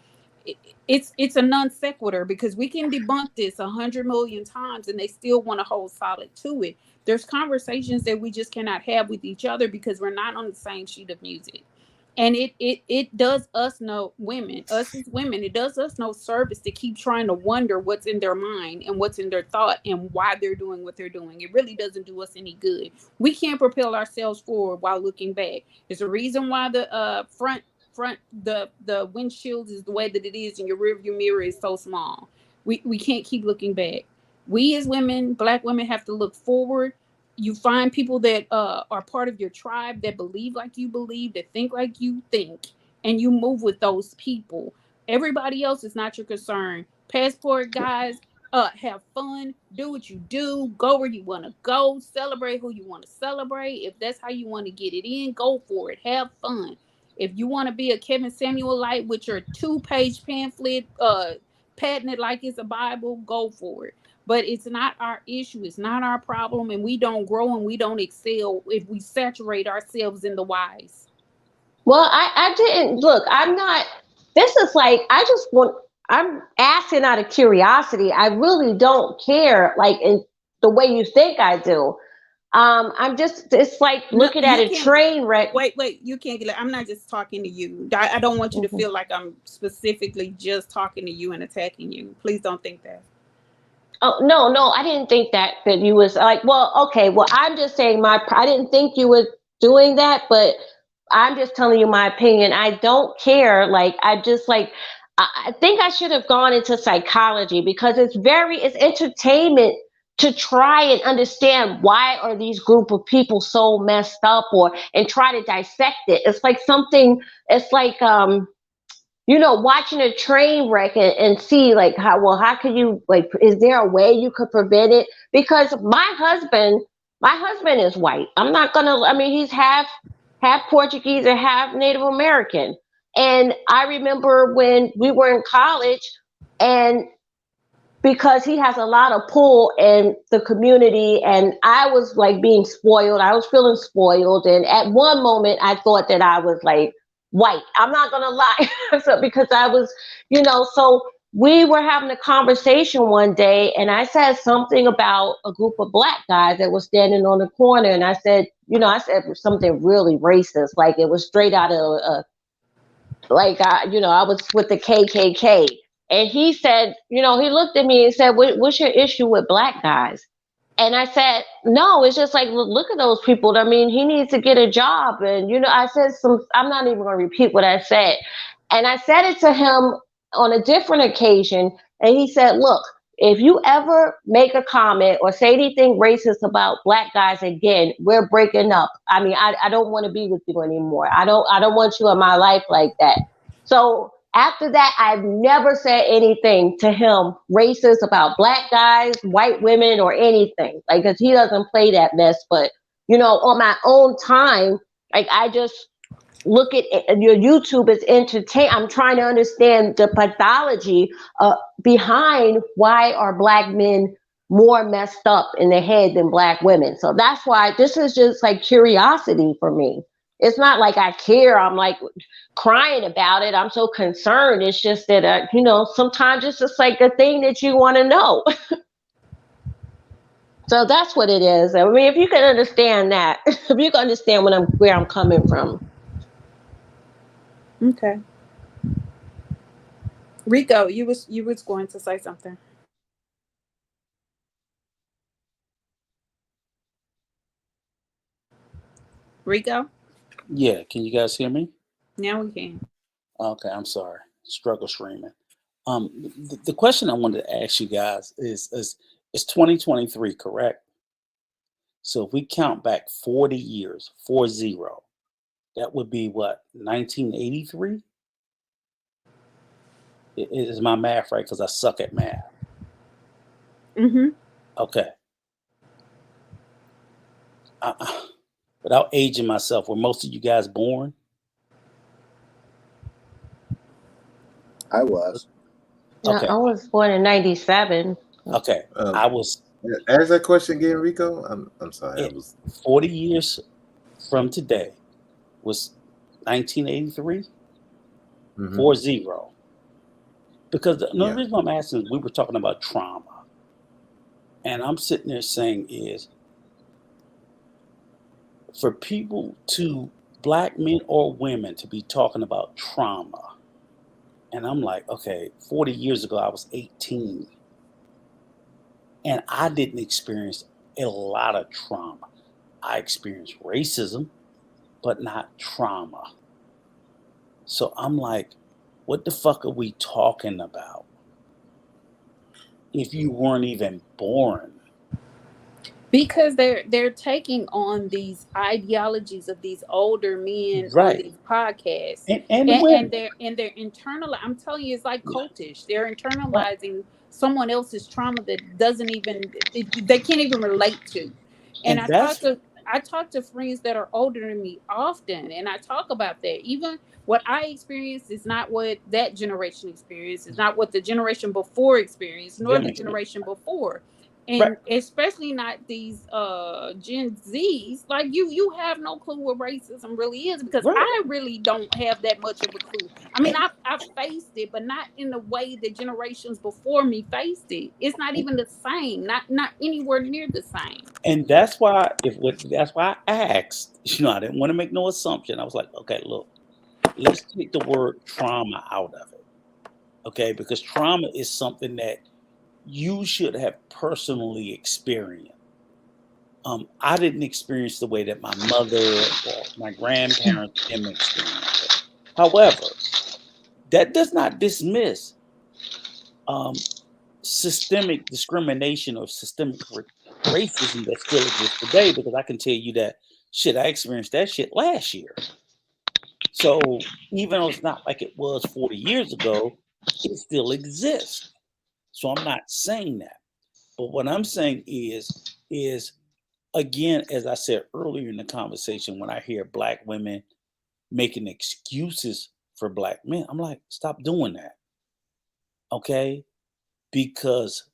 It's a non sequitur because we can debunk this 100 million times and they still want to hold solid to it. There's conversations that we just cannot have with each other because we're not on the same sheet of music. And it does us us as women, it does us no service to keep trying to wonder what's in their mind and what's in their thought and why they're doing what they're doing. It really doesn't do us any good. We can't propel ourselves forward while looking back. There's a reason why the front the windshield is the way that it is and your rearview mirror is so small. We can't keep looking back. We as women, Black women, have to look forward. You find people that are part of your tribe that believe like you believe, that think like you think, and you move with those people. Everybody else is not your concern. Passport guys, have fun, do what you do, go where you want to go, celebrate who you want to celebrate. If that's how you want to get it in, go for it. Have fun. If you want to be a Kevin Samuel light with your 2-page pamphlet, patent it like it's a Bible, go for it. But it's not our issue. It's not our problem. And we don't grow and we don't excel if we saturate ourselves in the whys. Well, I didn't look. I'm not. This is like I'm asking out of curiosity. I really don't care like in the way you think I do. It's like looking at a train wreck. Wait, you can't get I'm not just talking to you. I don't want you to feel like I'm specifically just talking to you and attacking you. Please don't think that. Oh, no, I didn't think that you was like, well, okay, well, I'm just saying I didn't think you were doing that, but I'm just telling you my opinion. I don't care. Like, I think I should have gone into psychology because it's entertainment to try and understand why are these group of people so messed up and try to dissect it. It's like watching a train wreck and see like how can you is there a way you could prevent it? Because my husband is white. He's half Portuguese and half Native American. And I remember when we were in college, and because he has a lot of pull in the community, and I was like being spoiled. I was feeling spoiled. And at one moment I thought that I was like white. I'm not gonna lie. So because I was, so we were having a conversation one day and I said something about a group of Black guys that was standing on the corner. And I said something really racist. Like it was straight out of I was with the KKK. And he said, he looked at me and said, what's your issue with Black guys? And I said, no, it's just like, look at those people. I mean, he needs to get a job. And, I said I'm not even going to repeat what I said. And I said it to him on a different occasion. And he said, look, if you ever make a comment or say anything racist about Black guys again, we're breaking up. I mean, I don't want to be with you anymore. I don't want you in my life like that. So after that, I've never said anything to him racist about Black guys, white women, or anything. Like, because he doesn't play that mess. But, on my own time, like, I just look at your YouTube as entertain. I'm trying to understand the pathology behind why are Black men more messed up in the head than Black women. So that's why this is just like curiosity for me. It's not like I care. I'm like crying about it. I'm so concerned. It's just that, sometimes it's just like a thing that you want to know. So that's what it is. I mean, if you can understand that, if you can understand where I'm coming from. Okay. Rico, you was going to say something. Rico? Yeah, can you guys hear me? Now we can. Okay, I'm sorry. Struggle streaming. The question I wanted to ask you guys is 2023 correct? So if we count back 40 years, 40, that would be what, 1983? Is my math right? Because I suck at math. Mm-hmm. Okay. Without aging myself, were most of you guys born? I was. Okay. I was born in 97. Okay. I was. Ask that question again, Rico. I'm sorry. 40 years from today was 1983. 40. Because the reason I'm asking is we were talking about trauma. And I'm sitting there saying is for Black men or women to be talking about trauma. And I'm like, okay, 40 years ago, I was 18. And I didn't experience a lot of trauma. I experienced racism, but not trauma. So I'm like, what the fuck are we talking about? If you weren't even born. Because they're taking on these ideologies of these older men on these podcasts, and they're internal. I'm telling you, it's like cultish. They're internalizing someone else's trauma that doesn't even they can't even relate to. And I talk to friends that are older than me often, and I talk about that. Even what I experienced is not what that generation experienced. It's not what the generation before experienced, nor the generation before. And especially not these Gen Zs. Like you have no clue what racism really is, because I really don't have that much of a clue. I mean, I've faced it, but not in the way the generations before me faced it. It's not even the same. Not anywhere near the same. And that's why I asked. I didn't want to make no assumption. I was like, okay, look, let's take the word trauma out of it. Okay, because trauma is something that you should have personally experienced. I didn't experience the way that my mother or my grandparents experienced it. However, that does not dismiss systemic discrimination or systemic racism that still exists today, because I can tell you that I experienced that shit last year. So even though it's not like it was 40 years ago, it still exists. So I'm not saying that. But what I'm saying is again, as I said earlier in the conversation, when I hear Black women making excuses for Black men, I'm like, stop doing that. Okay? Because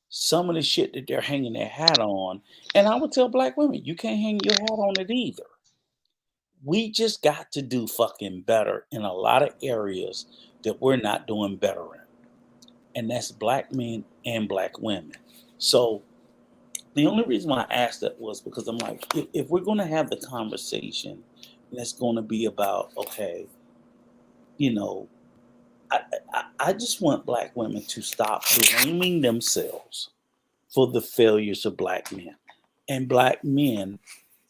some of the shit that they're hanging their hat on, and I would tell Black women, you can't hang your hat on it either. We just got to do fucking better in a lot of areas that we're not doing better in. And that's Black men and Black women. So the only reason why I asked that was because I'm like, if we're going to have the conversation, that's going to be about, okay, I just want Black women to stop blaming themselves for the failures of Black men. And Black men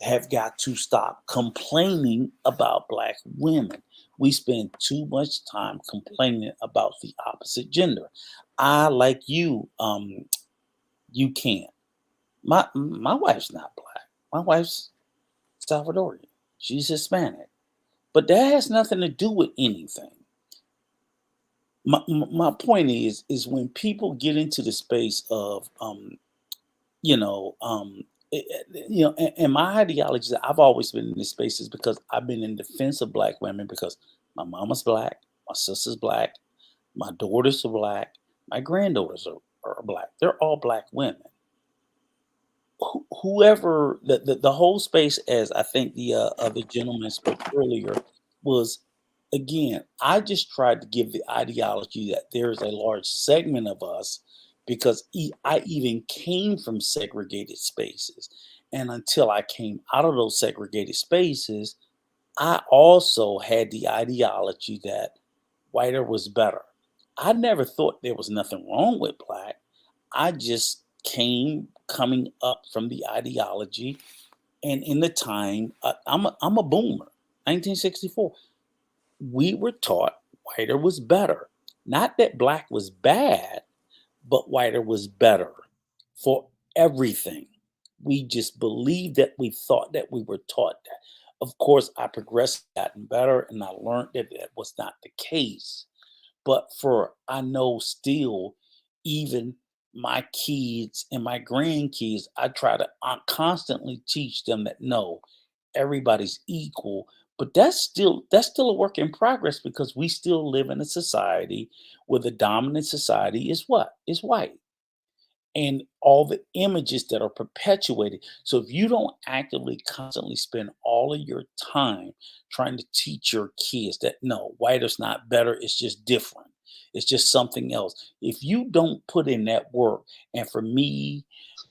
have got to stop complaining about Black women. We spend too much time complaining about the opposite gender. I, like you, you can't. My wife's not Black. My wife's Salvadorian. She's Hispanic. But that has nothing to do with anything. My point is when people get into the space of and my ideology that I've always been in this space is because I've been in defense of Black women, because my mama's Black, my sister's Black, my daughters are Black, my granddaughters are Black. They're all Black women whoever the whole space, as I think the other gentleman spoke earlier, was, again, I just tried to give the ideology that there is a large segment of us, because I even came from segregated spaces, and until I came out of those segregated spaces, I also had the ideology that whiter was better. I never thought there was nothing wrong with black. I just coming up from the ideology, and in the time, I'm a boomer, 1964. We were taught whiter was better. Not that black was bad, but whiter was better for everything. We just believed that, we thought that, we were taught that. Of course, I progressed, gotten better, and I learned that that was not the case. But I know still, even my kids and my grandkids, I try to constantly teach them that no, everybody's equal. But that's still a work in progress, because we still live in a society where the dominant society is what? Is white. And all the images that are perpetuated. So if you don't actively, constantly spend all of your time trying to teach your kids that no, white is not better, it's just different, it's just something else. If you don't put in that work, and for me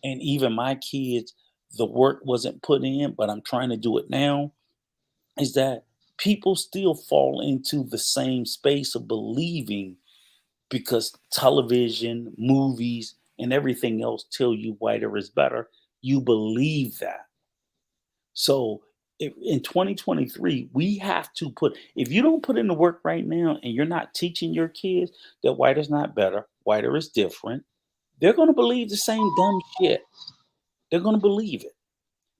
and even my kids, the work wasn't put in, but I'm trying to do it now, is that people still fall into the same space of believing, because television, movies, and everything else tell you whiter is better, you believe that. So in 2023, we have to if you don't put in the work right now, and you're not teaching your kids that white is not better, whiter is different, they're going to believe the same dumb shit. They're going to believe it,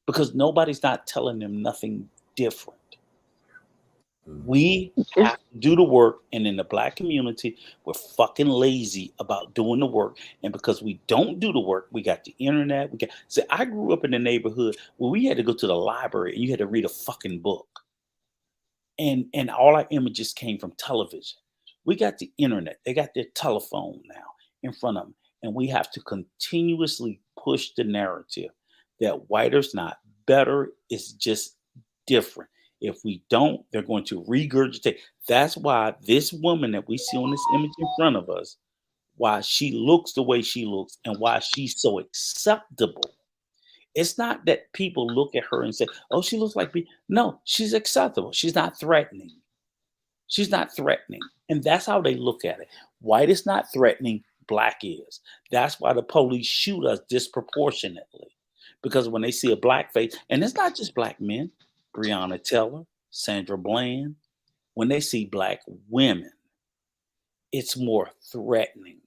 because nobody's not telling them nothing different. We have to do the work, and in the black community, we're fucking lazy about doing the work. And because we don't do the work, we got the internet. I grew up in a neighborhood where we had to go to the library and you had to read a fucking book. And all our images came from television. We got the internet. They got their telephone now in front of them. And we have to continuously push the narrative that whiter's not better, it's just different. If we don't, they're going to regurgitate. That's why this woman that we see on this image in front of us, why she looks the way she looks and why she's so acceptable. It's not that people look at her and say, oh, she looks like me. No, she's acceptable. She's not threatening. She's not threatening. And that's how they look at it. White is not threatening, black is. That's why the police shoot us disproportionately. Because when they see a black face, and it's not just black men, Breonna Taylor, Sandra Bland, when they see black women, it's more threatening.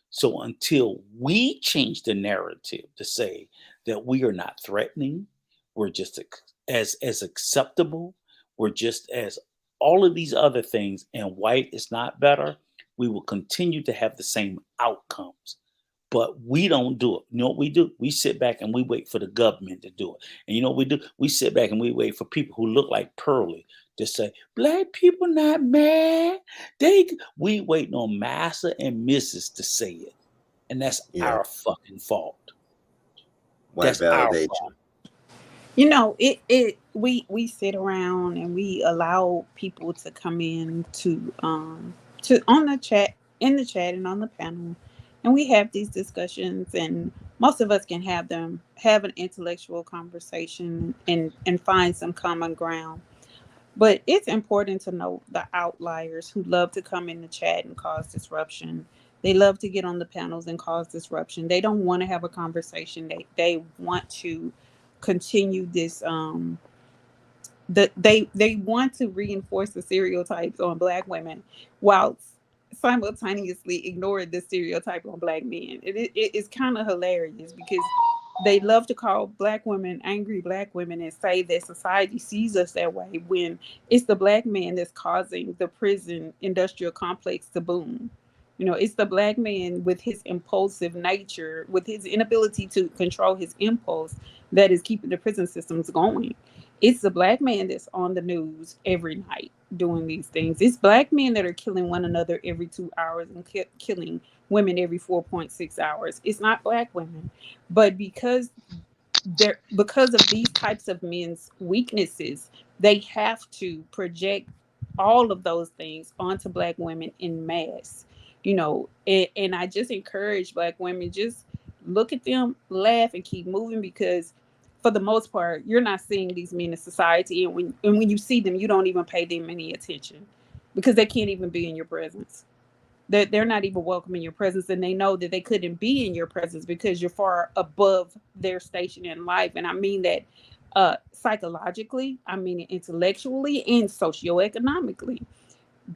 So until we change the narrative to say that we are not threatening, we're just as acceptable, we're just as all of these other things, and white is not better, we will continue to have the same outcomes. But we don't do it. You know what we do? We sit back and we wait for the government to do it. And you know what we do? We sit back and we wait for people who look like Pearlie to say, black people not mad. We waiting on Massa and Mrs. to say it. And that's our fucking fault. White validation. You know, we sit around and we allow people to come in to on the chat, in the chat and on the panel. And we have these discussions, and most of us can have an intellectual conversation and find some common ground. But it's important to know the outliers who love to come in the chat and cause disruption. They love to get on the panels and cause disruption. They don't want to have a conversation. They want to continue this. They want to reinforce the stereotypes on black women while simultaneously ignore the stereotype on black men. It's kind of hilarious because they love to call black women angry black women and say that society sees us that way, when it's the black man that's causing the prison industrial complex to boom. You know, it's the black man with his impulsive nature, with his inability to control his impulse, that is keeping the prison systems going. It's the black man that's on the news every night doing these things. It's black men that are killing one another every 2 hours and killing women every 4.6 hours. It's not black women. But because of these types of men's weaknesses, they have to project all of those things onto black women in mass. And I just encourage black women, just look at them, laugh, and keep moving, because for the most part, you're not seeing these men in society, and when you see them, you don't even pay them any attention, because they can't even be in your presence. They're not even welcome in your presence, and they know that they couldn't be in your presence because you're far above their station in life. And I mean that psychologically, I mean it intellectually and socioeconomically.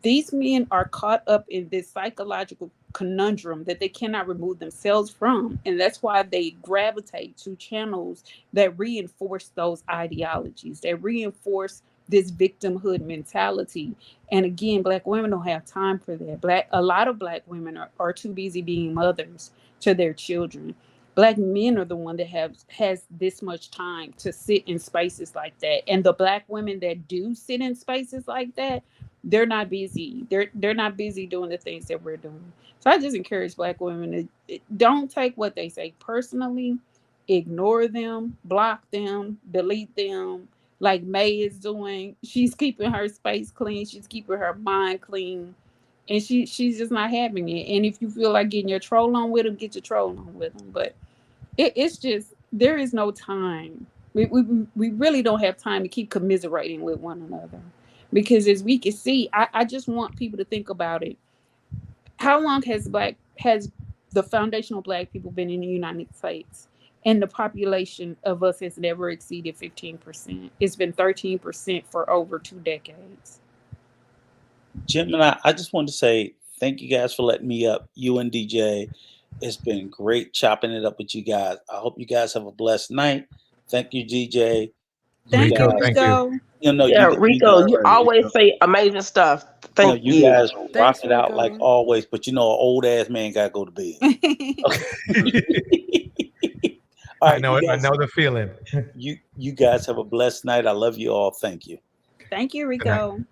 These men are caught up in this psychological conundrum that they cannot remove themselves from. And that's why they gravitate to channels that reinforce those ideologies, that reinforce this victimhood mentality. And again, black women don't have time for that. A lot of black women are too busy being mothers to their children. Black men are the one that has this much time to sit in spaces like that. And the black women that do sit in spaces like that, they're not busy. They're not busy doing the things that we're doing. So I just encourage black women to don't take what they say personally, ignore them, block them, delete them, like May is doing. She's keeping her space clean. She's keeping her mind clean. And she's just not having it. And if you feel like getting your troll on with them, get your troll on with them. But it's just, there is no time. We really don't have time to keep commiserating with one another. Because as we can see, I just want people to think about it. How long has the foundational black people been in the United States? And the population of us has never exceeded 15%. It's been 13% for over 2 decades. Jim and I just wanted to say thank you guys for letting me up, you and DJ. It's been great chopping it up with you guys. I hope you guys have a blessed night. Thank you, DJ. Thank you, Rico. Rico, you always say amazing stuff. Thank you. You guys rock it out like always, but an old ass man gotta go to bed. All right, I know the feeling. You guys have a blessed night. I love you all. Thank you. Thank you, Rico.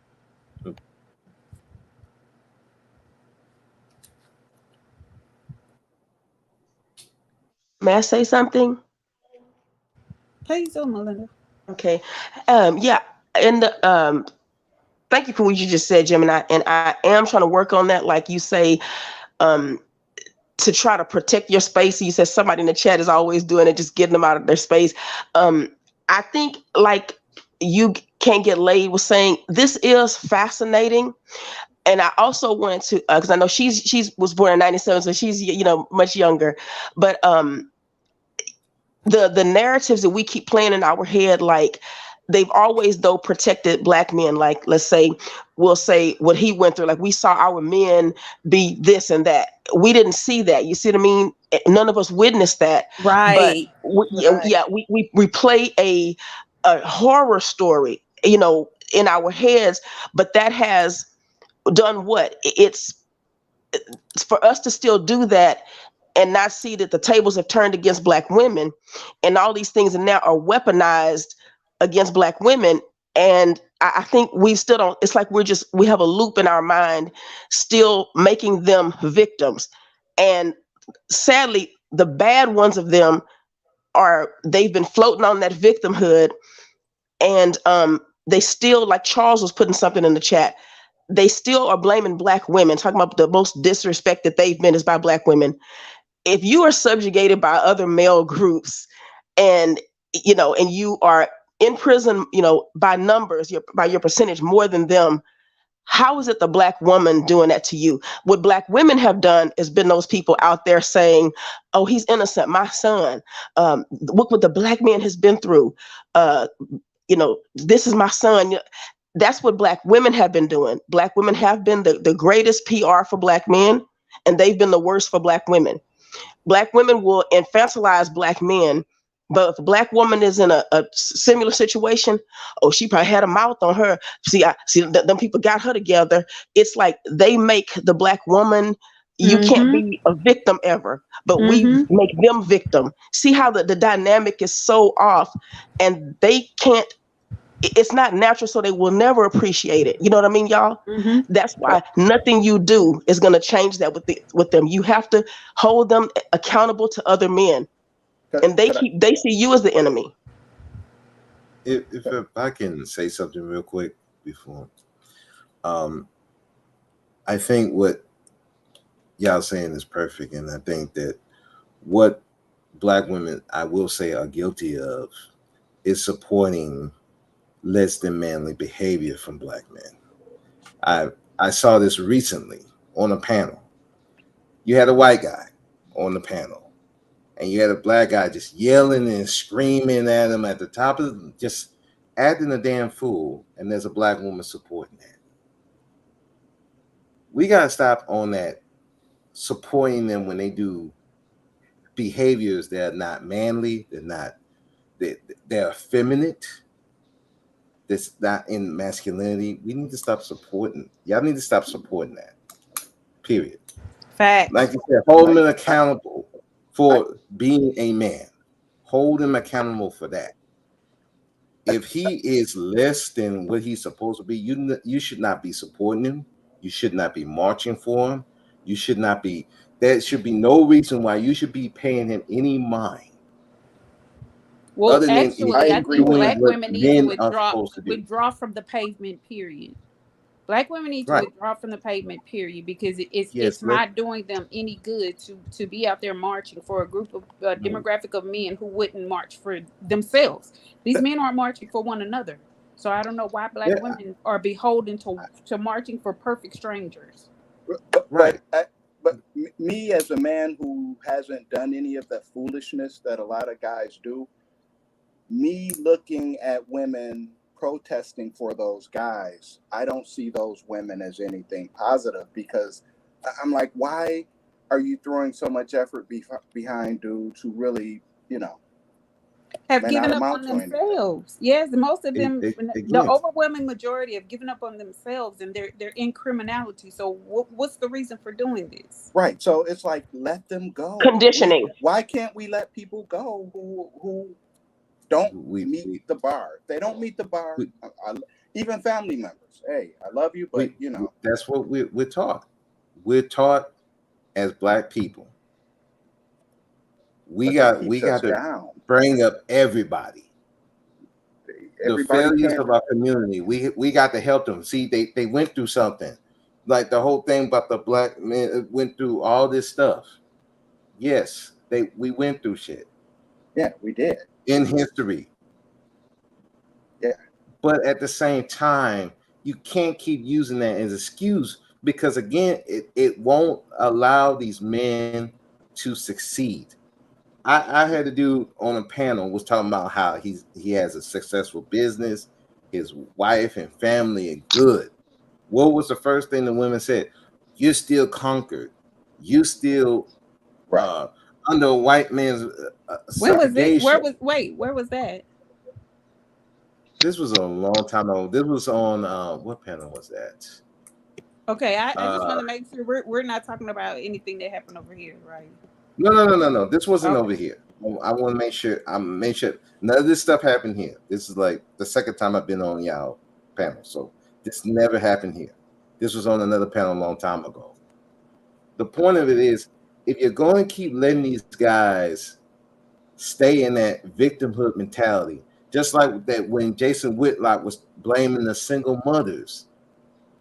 May I say something? Please do, Melinda. Okay. Yeah. And thank you for what you just said, Jim. And I am trying to work on that, like you say, to try to protect your space. You said somebody in the chat is always doing it, just getting them out of their space. I think, like you can't get laid was saying, this is fascinating. And I also wanted to, because I know she was born in 97, so she's much younger. But the narratives that we keep playing in our head, like they've always though protected black men. Like, let's say, we'll say what he went through. Like, we saw our men be this and that. We didn't see that. You see what I mean? None of us witnessed that. Right. But we play a horror story, in our heads. But that has done what? It's for us to still do that and not see that the tables have turned against black women, and all these things now are weaponized against black women. And I think we still don't, it's like we have a loop in our mind still making them victims. And sadly, the bad ones of them they've been floating on that victimhood. And they still, like Charles was putting something in the chat, they still are blaming black women, talking about the most disrespect that they've been is by black women. If you are subjugated by other male groups and you are in prison, by numbers, by your percentage more than them, how is it the black woman doing that to you? What black women have done is been those people out there saying, oh, he's innocent, my son. Look what the black man has been through. This is my son. That's what black women have been doing. Black women have been the greatest PR for black men, and they've been the worst for black women. Black women will infantilize black men, but if a black woman is in a similar situation, oh, she probably had a mouth on her. See, them people got her together. It's like they make the black woman, you can't be a victim ever, but we make them victim. See how the dynamic is so off, and they can't it's not natural, so they will never appreciate it. You know what I mean, y'all? Mm-hmm. That's why nothing you do is going to change that with them. You have to hold them accountable to other men, and they see you as the enemy. If I can say something real quick before, I think what y'all saying is perfect, and I think that what Black women, I will say, are guilty of is supporting less than manly behavior from Black men. I saw this recently on a panel. You had a white guy on the panel, and you had a Black guy just yelling and screaming at him at the top of just acting a damn fool, and there's a Black woman supporting that. We gotta stop on that, supporting them when they do behaviors that are not manly, they're effeminate, that's not in masculinity. We need to stop supporting. Y'all need to stop supporting that. Period. Facts. Like you said, hold them accountable for being a man. Hold him accountable for that. If he is less than what he's supposed to be, you should not be supporting him. You should not be marching for him. You should not be. There should be no reason why you should be paying him any mind. Well, other than actually, I think Black what women need to men are withdraw supposed to do. from the pavement. Period. Black women need to Right. withdraw from the pavement. Period, because Yes, it's not doing them any good to be out there marching for a group of demographic of men who wouldn't march for themselves. These men aren't marching for one another. So I don't know why Black women are beholden to marching for perfect strangers. But me as a man who hasn't done any of the foolishness that a lot of guys do, me looking at women protesting for those guys, I don't see those women as anything positive, because I'm like, why are you throwing so much effort behind dudes who really, have given up on themselves? Yes, most of them, the overwhelming majority have given up on themselves, and they're in criminality. So what's the reason for doing this? Right. So it's like, let them go. Conditioning. Why can't we let people go who don't meet the bar? If they don't meet the bar, even family members. Hey, I love you, but that's what we're taught. We're taught as Black people. We got to bring up everybody. The failures of our community. We got to help them. See, they went through something. Like the whole thing about the Black men went through all this stuff. Yes, we went through shit. Yeah, we did. In history. Yeah. But at the same time, you can't keep using that as an excuse, because again, it won't allow these men to succeed. I had a dude on a panel was talking about how he has a successful business, his wife and family are good. What was the first thing the women said? You're still conquered. You still under a white man's When was it? subjugation. Where was that? This was a long time ago. This was on what panel was that? Okay, I just want to make sure we're not talking about anything that happened over here, right? No. This wasn't over here. I want to make sure. None of this stuff happened here. This is like the second time I've been on y'all panel, so this never happened here. This was on another panel a long time ago. The point of it is, if you're going to keep letting these guys stay in that victimhood mentality, just like that when Jason Whitlock was blaming the single mothers,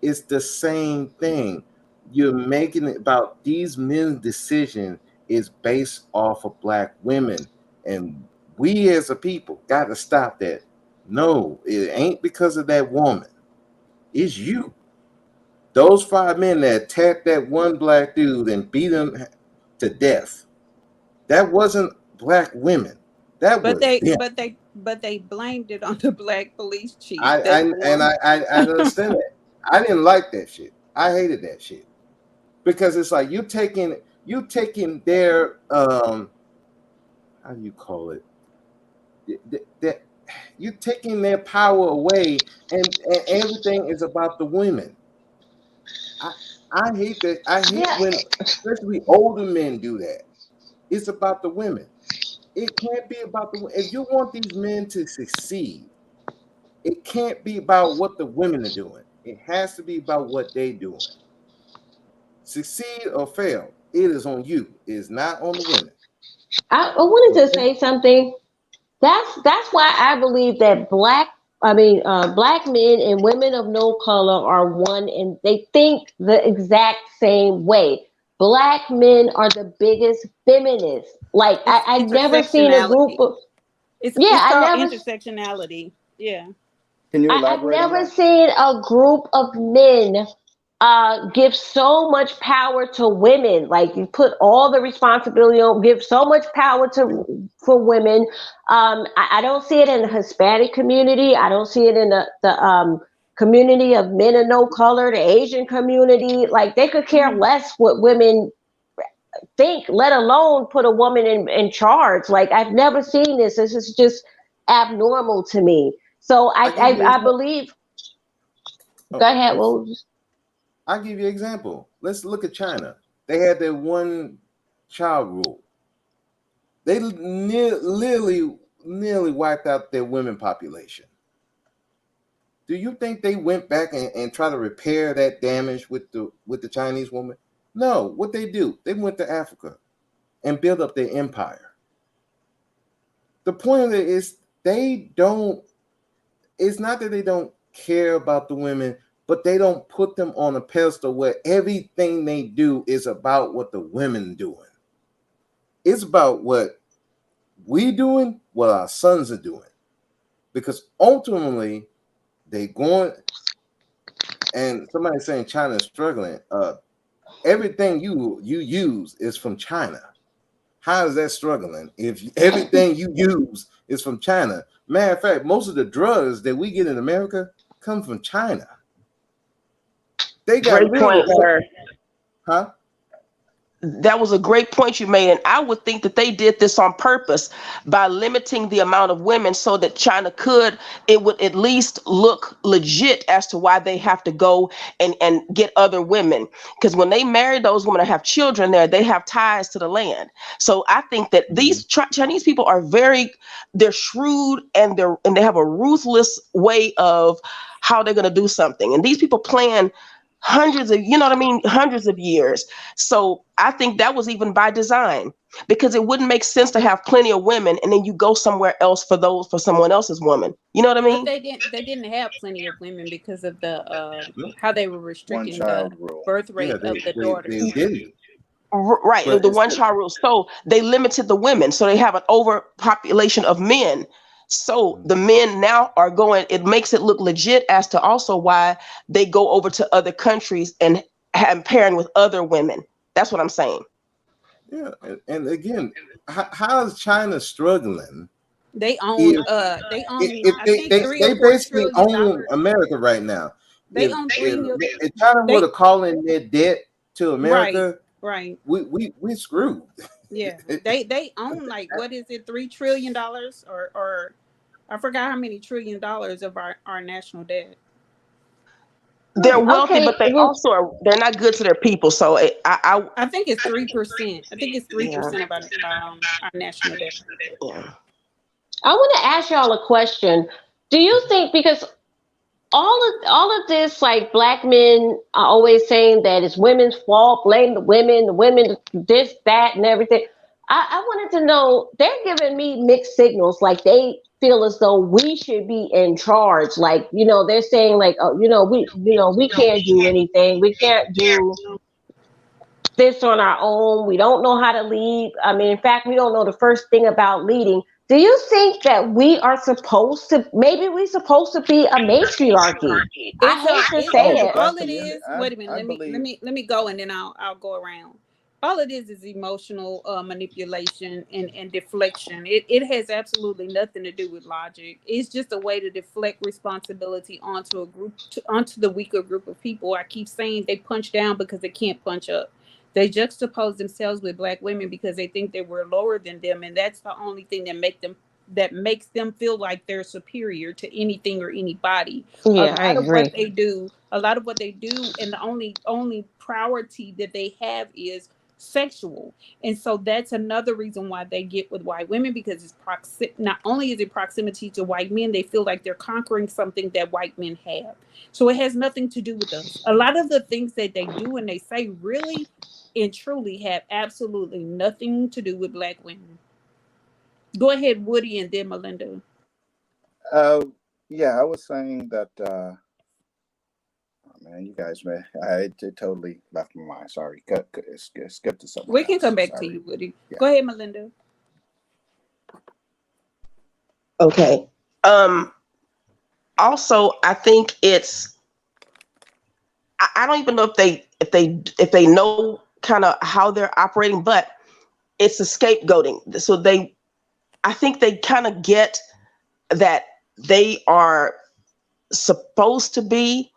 it's the same thing. You're making it about these men's decision is based off of Black women, and we as a people got to stop that. No, it ain't because of that woman. It's you. Those 5 men that attacked that one Black dude and beat him to death, that wasn't Black women. That was them. But they blamed it on the Black police chief. I understand that. I didn't like that shit. I hated that shit, because it's like you taking their how do you call it? You're taking their power away, and everything is about the women. I hate that. I hate when especially older men do that. It's about the women. It can't be about the. If you want these men to succeed, It can't be about what the women are doing. It has to be about what they doing. Succeed or fail, it is on you. It is not on the women. I wanted to say something. That's why I believe that black men and women of no color are one, and they think the exact same way. Black men are the biggest feminists. Like I've never seen a group of It's I called never intersectionality. Yeah. Can you I've elaborate on never that? seen a group of men give so much power to women. Like you put all the responsibility on, give so much power for women. I don't see it in the Hispanic community. I don't see it in the community of men of no color, the Asian community. Like they could care less what women think, let alone put a woman in charge. Like I've never seen this. This is just abnormal to me. So I believe. Go ahead. I'll give you an example. Let's look at China. They had their one child rule. They nearly wiped out their women population. Do you think they went back and try to repair that damage with the Chinese woman? No. What they do, they went to Africa and built up their empire. The point of it is it's not that they don't care about the women, but they don't put them on a pedestal where everything they do is about what the women doing. It's about what we doing, what our sons are doing. Because ultimately, they going, and somebody saying China is struggling. Everything you use is from China. How is that struggling? If everything you use is from China. Matter of fact, most of the drugs that we get in America come from China. They got Great point, sir. Huh? That was a great point you made, and I would think that they did this on purpose by limiting the amount of women so that China it would at least look legit as to why they have to go and get other women. Because when they marry those women or have children there, they have ties to the land. So I think that these Chinese people are they're shrewd, and they have a ruthless way of how they're going to do something. And these people plan hundreds of years. So I think that was even by design, because it wouldn't make sense to have plenty of women and then you go somewhere else for someone else's woman. You know what I mean? But they didn't have plenty of women because of the how they were restricting the birth rate of the daughters. Right, the one child rule. So they limited the women, so they have an overpopulation of men. So the men now are going, it makes it look legit as to also why they go over to other countries and pairing with other women. That's what I'm saying. Yeah, and again, how is China struggling? They own they basically own America right now. They own if China were to call in their debt to America, right. we screwed. Yeah, they own like, what is it, $3 trillion or I forgot how many $trillion of our national debt. They're wealthy, but they also they're not good to their people. So I think it's 3%. I think it's 3% of our national debt. Yeah. I want to ask y'all a question. Do you think, because all of this, like black men are always saying that it's women's fault, blame the women, this, that, and everything. I wanted to know, they're giving me mixed signals, like they feel as though we should be in charge. Like, they're saying like, oh, we can't do anything. We can't do this on our own. We don't know how to lead. I mean, in fact, we don't know the first thing about leading. Do you think that we are supposed to be a matriarchy? I hate to say it. All it is, wait a minute, let me go, and then I'll go around. All it is emotional manipulation and deflection. It has absolutely nothing to do with logic. It's just a way to deflect responsibility onto onto the weaker group of people. I keep saying they punch down because they can't punch up. They juxtapose themselves with black women because they think that we're lower than them, and that's the only thing that makes them feel like they're superior to anything or anybody. Yeah, I agree. A lot of what they do, and the only priority that they have is sexual. And so that's another reason why they get with white women, because it's not only is it proximity to white men, they feel like they're conquering something that white men have. So it has nothing to do with us. A lot of the things that they do and they say really and truly have absolutely nothing to do with black women. Go ahead, Woody, and then Melinda. Yeah, I was saying that. Oh man, you guys, man, it totally left my mind. Sorry, skip to something. We can come back to you, Woody. Yeah. Go ahead, Melinda. Okay. Also, I think it's. I don't even know if they know kind of how they're operating, but it's a scapegoating. So I think they kind of get that they are supposed to be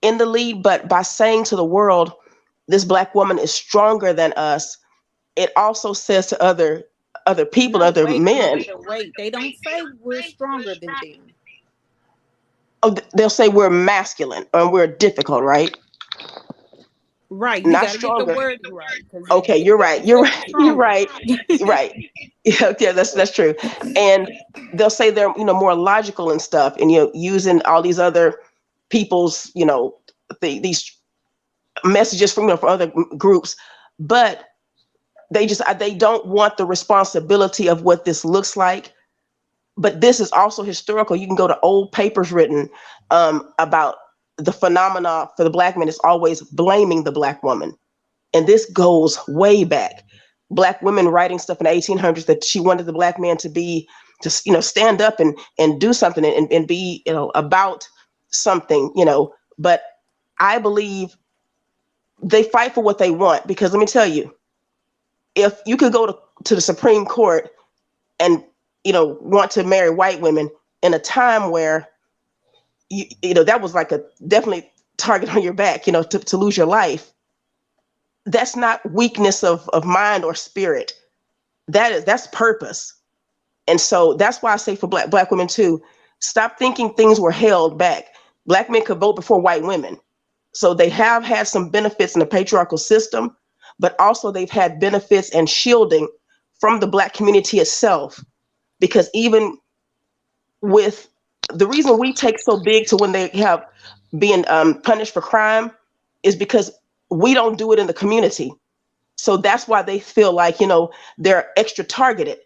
in the lead, but by saying to the world, this black woman is stronger than us, it also says to other people, other men. Wait. They don't say we're stronger than them. Oh, they'll say we're masculine or we're difficult, right? Right. You gotta get the word right. Okay, you're right. You're right. Yeah, that's true. And they'll say they're more logical and stuff, and using all these other people's these messages from for other groups, but they don't want the responsibility of what this looks like. But this is also historical. You can go to old papers written about the phenomena for the black man is always blaming the black woman. And this goes way back. Black women writing stuff in the 1800s that she wanted the black man to stand up and do something and be, about something, but I believe they fight for what they want, because let me tell you, if you could go to the Supreme Court and, want to marry white women in a time where, that was like a definitely target on your back, to lose your life. That's not weakness of mind or spirit. That's purpose. And so that's why I say for black women too, stop thinking things were held back. Black men could vote before white women. So they have had some benefits in the patriarchal system, but also they've had benefits and shielding from the black community itself. Because even with the reason we take so big to when they have been punished for crime is because we don't do it in the community. So that's why they feel like, they're extra targeted,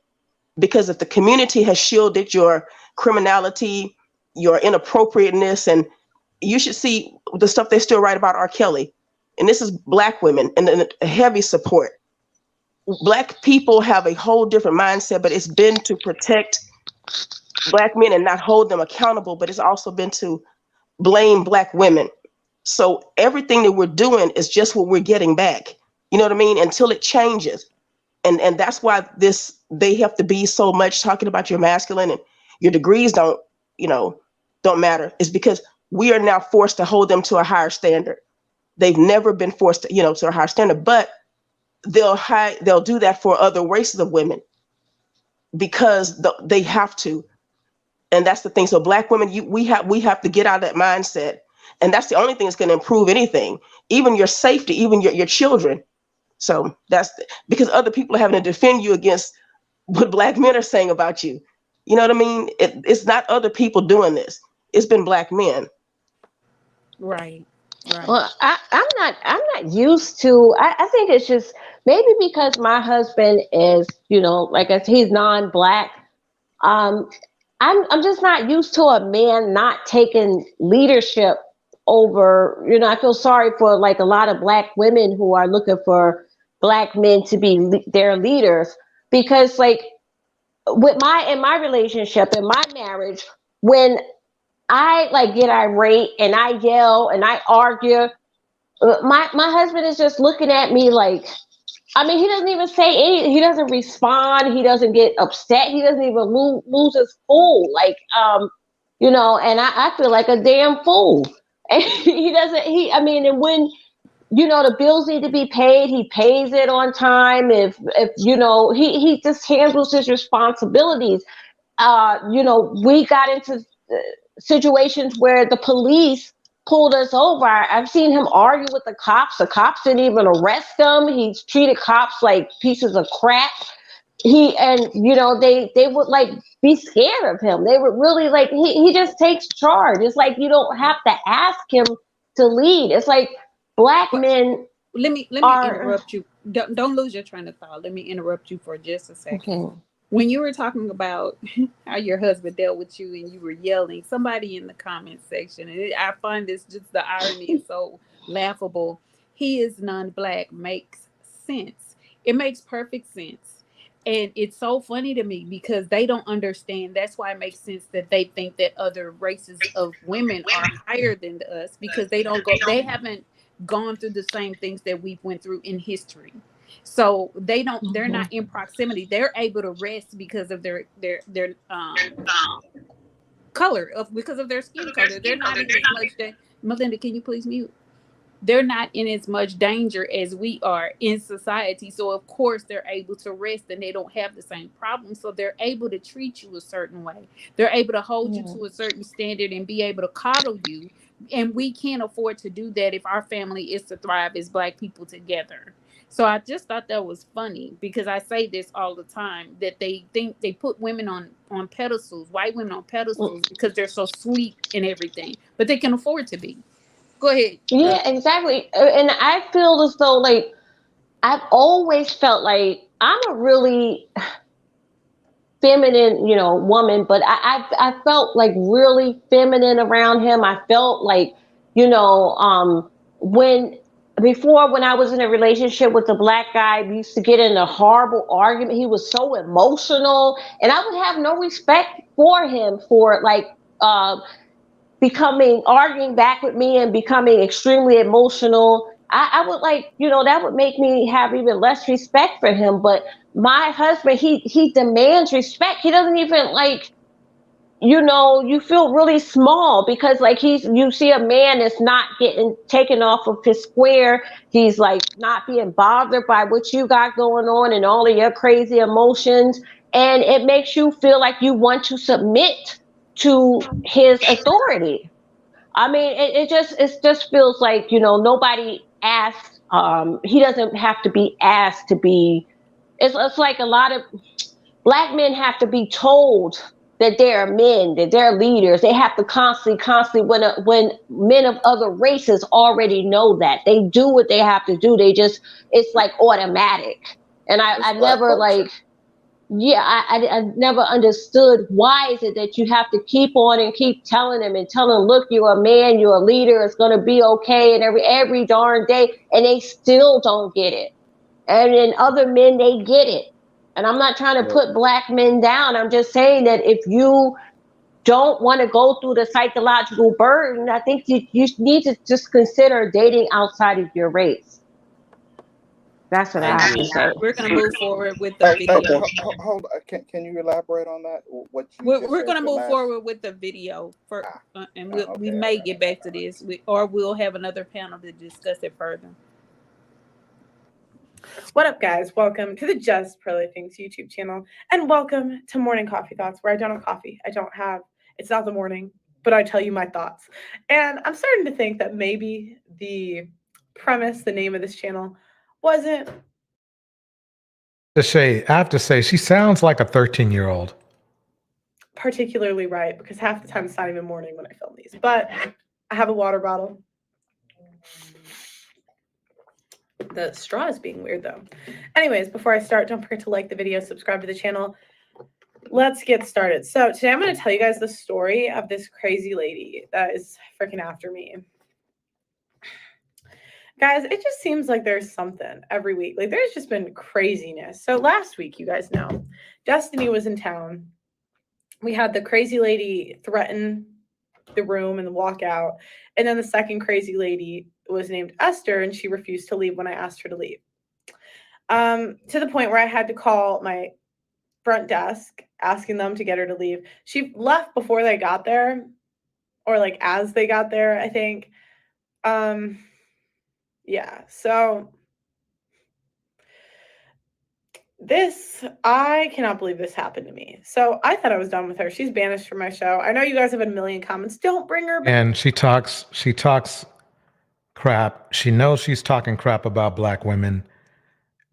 because if the community has shielded your criminality, your inappropriateness, and you should see the stuff they still write about R. Kelly. And this is black women and a heavy support. Black people have a whole different mindset, but it's been to protect black men and not hold them accountable, but it's also been to blame black women. So everything that we're doing is just what we're getting back. You know what I mean? Until it changes. And that's why they have to be so much talking about your masculine and your degrees don't matter. It's because we are now forced to hold them to a higher standard. They've never been forced to, to a higher standard, but they'll do that for other races of women because they have to. And that's the thing. So black women, we have to get out of that mindset. And that's the only thing that's going to improve anything, even your safety, even your children. So that's because other people are having to defend you against what black men are saying about you. You know what I mean? It's not other people doing this. It's been black men. Right. Well, I'm not used to. I think it's just maybe because my husband is, like I said, he's non-black. I'm just not used to a man not taking leadership over. I feel sorry for like a lot of black women who are looking for black men to be their leaders, because like in my relationship, in my marriage, when I like get irate and I yell and I argue, my husband is just looking at me like, he doesn't even say anything. He doesn't respond. He doesn't get upset. He doesn't even lose his cool. Like, and I feel like a damn fool. And and when, the bills need to be paid, he pays it on time. If he just handles his responsibilities. We got into situations where the police pulled us over. I've seen him argue with the cops. The cops didn't even arrest him. He's treated cops like pieces of crap. They would like be scared of him. They would really like, he just takes charge. It's like, you don't have to ask him to lead. It's like black men. Let me interrupt you. Don't lose your train of thought. Let me interrupt you for just a second. Okay. When you were talking about how your husband dealt with you and you were yelling, somebody in the comment section, and I find this just the irony is so laughable. He is non-black makes sense. It makes perfect sense. And it's so funny to me because they don't understand. That's why it makes sense that they think that other races of women are higher than us because they haven't gone through the same things that we've went through in history. So they're not in proximity. They're able to rest because of their color, because of their skin color. They're not in as much Melinda, can you please mute? They're not in as much danger as we are in society. So of course they're able to rest and they don't have the same problems. So they're able to treat you a certain way. They're able to hold you to a certain standard and be able to coddle you. And we can't afford to do that if our family is to thrive as Black people together. So I just thought that was funny because I say this all the time, that they think they put women on pedestals, white women on pedestals because they're so sweet and everything, but they can afford to be. Go ahead. Yeah, exactly. And I feel as though like I've always felt like I'm a really feminine, woman, but I felt like really feminine around him. I felt like, when I was in a relationship with a Black guy, we used to get in a horrible argument. He was so emotional, and I would have no respect for him for like arguing back with me and becoming extremely emotional. I would like, that would make me have even less respect for him. But my husband, he demands respect. He doesn't even like, you feel really small because like you see a man that's not getting taken off of his square. He's like not being bothered by what you got going on and all of your crazy emotions. And it makes you feel like you want to submit to his authority. I mean, it just feels like, nobody asked. He doesn't have to be asked to be. It's like a lot of Black men have to be told that they're men, that they're leaders. They have to constantly, when men of other races already know that. They do what they have to do. It's like automatic. And I never like, I never understood why is it that you have to keep on and keep telling them, look, you're a man, you're a leader, it's going to be okay, and every darn day, and they still don't get it. And then other men, they get it. And I'm not trying to put Black men down. I'm just saying that if you don't want to go through the psychological burden, I think you need to just consider dating outside of your race. That's what I have to say. We're going to move forward with the video. Hold on. Can you elaborate on that? We're going to move forward with the video, and we may get back to this, or we'll have another panel to discuss it further. What up, guys? Welcome to the Just Pearly Things YouTube channel, and welcome to Morning Coffee Thoughts, where I don't have coffee. It's not the morning, but I tell you my thoughts. And I'm starting to think that maybe the name of this channel wasn't. I have to say, she sounds like a 13-year-old. Particularly right, because half the time it's not even morning when I film these. But I have a water bottle. The straw is being weird though. Anyways, before I start, don't forget to like the video, subscribe to the channel. Let's get started. So today I'm going to tell you guys the story of this crazy lady that is freaking after me. Guys, it just seems like there's something every week. Like there's just been craziness. So last week, you guys know, Destiny was in town. We had the crazy lady threaten the room and walk out. And then the second crazy lady was named Esther, and she refused to leave when I asked her to leave. To the point where I had to call my front desk asking them to get her to leave. She left before they got there, or like as they got there, I think. Yeah, so I cannot believe this happened to me. So I thought I was done with her. She's banished from my show. I know you guys have had a million comments. Don't bring her back. And she talks crap. She knows she's talking crap about black women,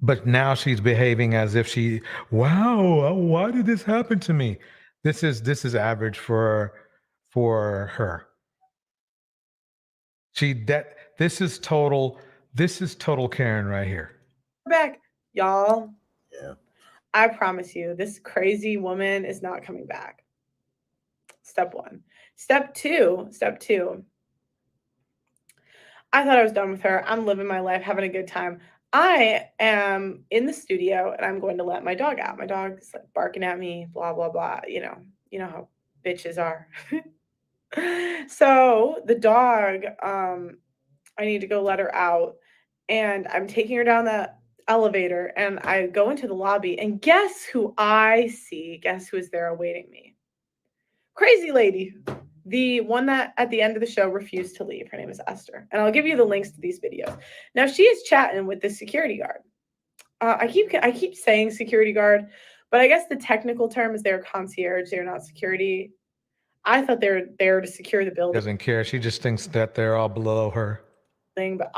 but now she's behaving as if wow, why did this happen to me? This is average for her. This is total Karen right here. Back, y'all. Yeah. I promise you, this crazy woman is not coming back. Step one. Step two. I thought I was done with her. I'm living my life, having a good time. I am in the studio and I'm going to let my dog out. My dog's like barking at me, blah, blah, blah. You know how bitches are. So the dog, I need to go let her out. And I'm taking her down the elevator and I go into the lobby and guess who I see? Guess who is there awaiting me? Crazy lady. The one that at the end of the show refused to leave. Her name is Esther. And I'll give you the links to these videos. Now she is chatting with the security guard. I keep saying security guard, but I guess the technical term is they're concierge. They're not security. I thought they're there to secure the building. Doesn't care. She just thinks that they're all below her. But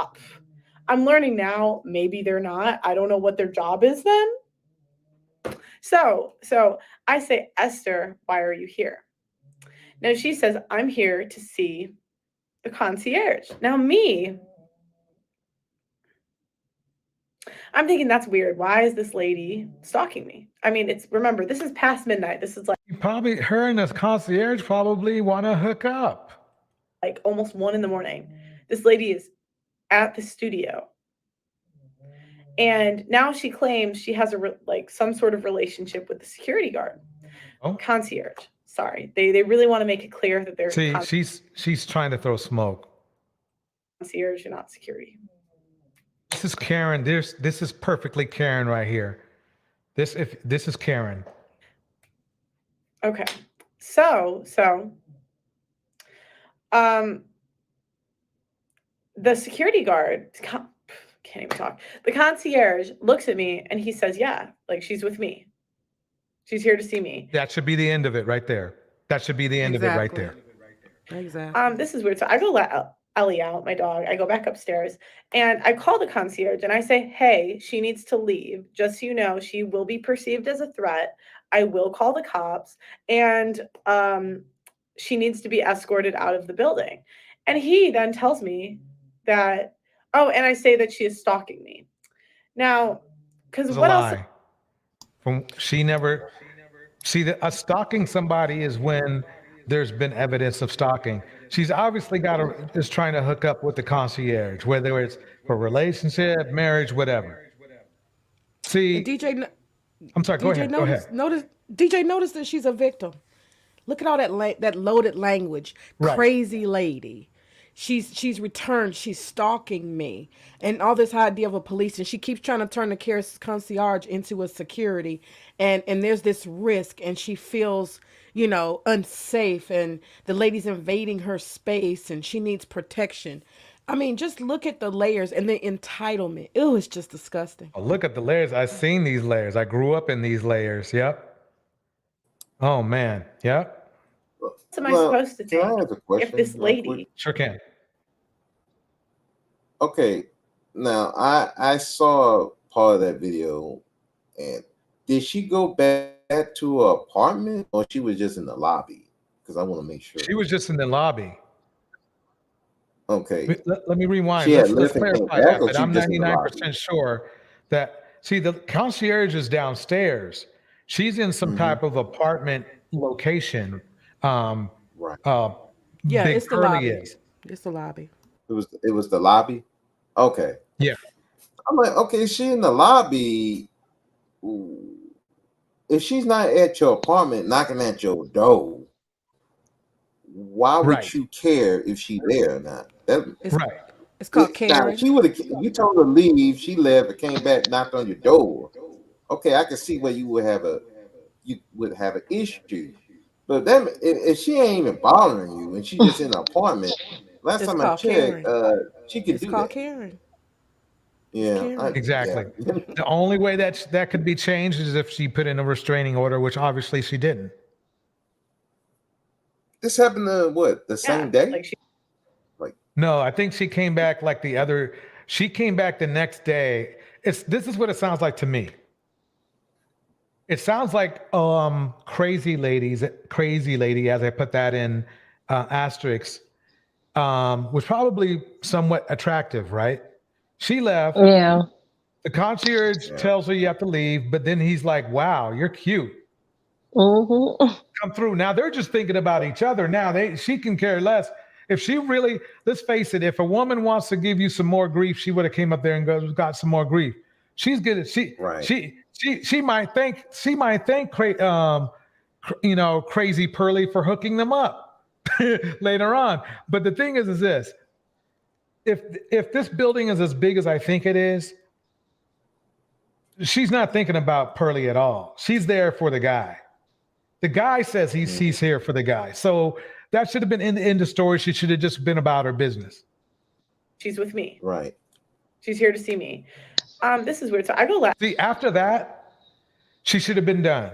I'm learning now, maybe they're not. I don't know what their job is then. So I say, Esther, why are you here? Now she says, I'm here to see the concierge. Now I'm thinking that's weird. Why is this lady stalking me? I mean, remember, this is past midnight. This is like her and this concierge probably want to hook up. Like almost 1 a.m. This lady is at the studio. And now she claims she has some sort of relationship with the security guard. Oh. Concierge. Sorry. They really want to make it clear that they're she's trying to throw smoke. Concierge, you're not security. This is Karen. This is perfectly Karen right here. This is Karen. Okay. So the security guard can't even talk. The concierge looks at me and he says, yeah, like she's with me. She's here to see me. That should be the end of it right there. That should be the end of it right there. Exactly. This is weird. So I go let Ellie out, my dog. I go back upstairs and I call the concierge and I say, hey, she needs to leave. Just so you know, she will be perceived as a threat. I will call the cops and she needs to be escorted out of the building. And he then tells me that, and I say that she is stalking me. Now, because what else? Stalking somebody is when there's been evidence of stalking. She's obviously is trying to hook up with the concierge, whether it's for relationship, marriage, whatever. See, and DJ, I'm sorry. Go ahead. DJ noticed that she's a victim. Look at all that loaded language. Right. Crazy lady. She's returned. She's stalking me, and all this idea of a police, and she keeps trying to turn the concierge into a security, and there's this risk, and she feels unsafe, and the lady's invading her space, and she needs protection. I mean, just look at the layers and the entitlement. Ew, it's just disgusting. Oh, look at the layers. I've seen these layers. I grew up in these layers. Yep. Oh man. Yep. What am I supposed to think? Can I ask a question? If this lady, sure can. Okay, now I saw part of that video, and did she go back to her apartment or she was just in the lobby? Because I want to make sure. She was just in the lobby. Okay. Let me rewind. Let's clarify that. But I'm 99% sure that the concierge is downstairs. She's in some type of apartment location. Right. Yeah, it's the lobby. It's the lobby. It was the lobby. Okay. Yeah. I'm like, okay, she in the lobby. If she's not at your apartment knocking at your door, why would you care if she's there or not? It's called caring. She would have. You told her to leave. She left and came back, knocked on your door. Okay, I can see where you would have an issue. But if she ain't even bothering you and she's just in an apartment, last time I checked, she could do that. Karen. Yeah, exactly. The only way that could be changed is if she put in a restraining order, which obviously she didn't. This happened the same day? No, I think she came back she came back the next day. This is what it sounds like to me. It sounds like crazy lady, as I put that in asterisks, was probably somewhat attractive, right? She left. Yeah. The concierge tells her you have to leave, but then he's like, wow, you're cute. Mm-hmm. Come through. Now they're just thinking about each other. Now she can care less. If she really, let's face it, if a woman wants to give you some more grief, she would have came up there and got some more grief. She's good at she might thank crazy Pearly for hooking them up later on. But the thing is this: if this building is as big as I think it is, she's not thinking about Pearly at all. She's there for the guy. The guy says he's here for the guy. So that should have been in the story. She should have just been about her business. She's with me. Right. She's here to see me. This is weird. So I go last. See, after that, she should have been done.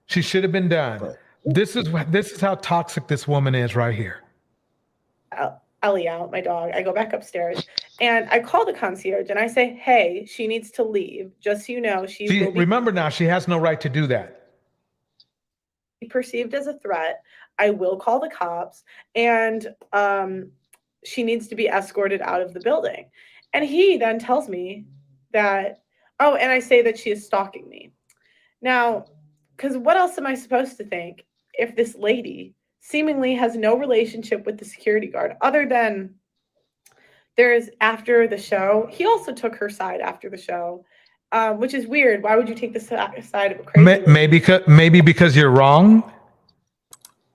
She should have been done. Right. This is how toxic this woman is right here. Ellie out, my dog. I go back upstairs and I call the concierge and I say, hey, she needs to leave. Just so you know, remember now, she has no right to do that. Perceived as a threat. I will call the cops and she needs to be escorted out of the building. And he then tells me that, and I say that she is stalking me. Now, because what else am I supposed to think if this lady seemingly has no relationship with the security guard other than there's after the show. He also took her side after the show. Which is weird. Why would you take the side of a crazy lady? Maybe because you're wrong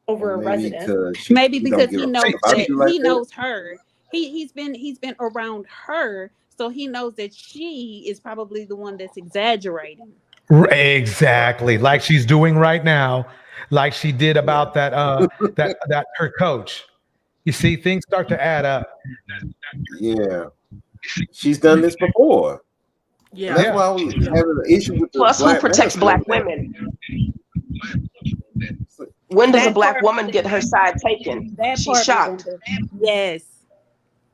over a resident? Maybe because he knows that he knows her. He's been around her, so he knows that she is probably the one that's exaggerating. Exactly, like she's doing right now, like she did about that her coach. You see, things start to add up. Yeah, she's done this before. Yeah, and that's why I was having an issue with the Plus, who protects black women? When does a black woman get her side taken? She's shocked. Yes.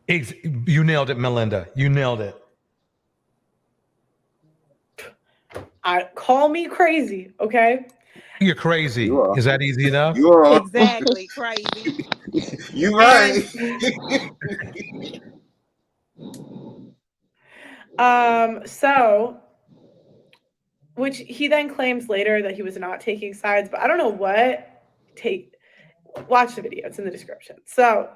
You nailed it, Melinda. You nailed it. Call me crazy, okay? You're crazy. Is that easy enough? Exactly, crazy. You're right. So, which he then claims later that he was not taking sides, but I don't know what. Watch the video. It's in the description. So,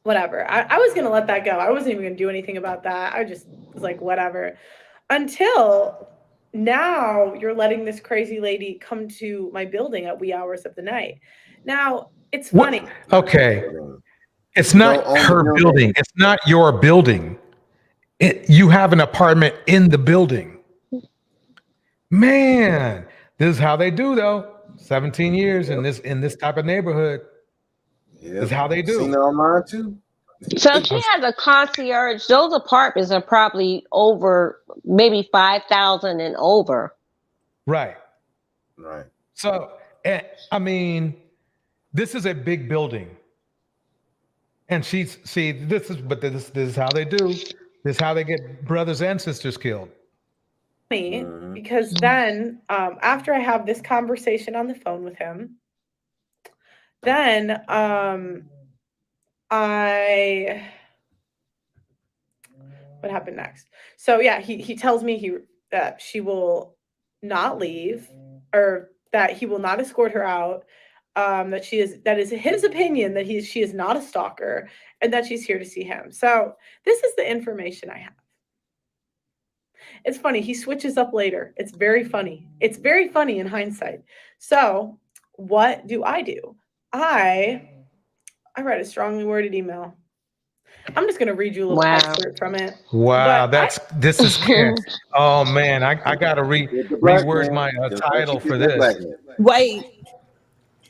whatever. I was going to let that go. I wasn't even going to do anything about that. I just was like, whatever. Until now, you're letting this crazy lady come to my building at wee hours of the night. Now, it's funny. Okay. It's not her building. It's not your building. You have an apartment in the building. Man, this is how they do though. 17 years in this type of neighborhood. This is how they do. Seen it online too. So she has a concierge. Those apartments are probably over maybe 5,000 and over. Right. Right. So, I mean, this is a big building. And this is how they do. This is how they get brothers and sisters killed. Because then after I have this conversation on the phone with him, then what happened next? So yeah, he tells me that she will not leave, or that he will not escort her out, that is his opinion that she is not a stalker, and that she's here to see him. So this is the information I have. It's funny. He switches up later. It's very funny. It's very funny in hindsight. So what do? I write a strongly worded email. I'm just going to read you a little excerpt from it. Wow. This is oh man. I got to reword my title for this. Wait.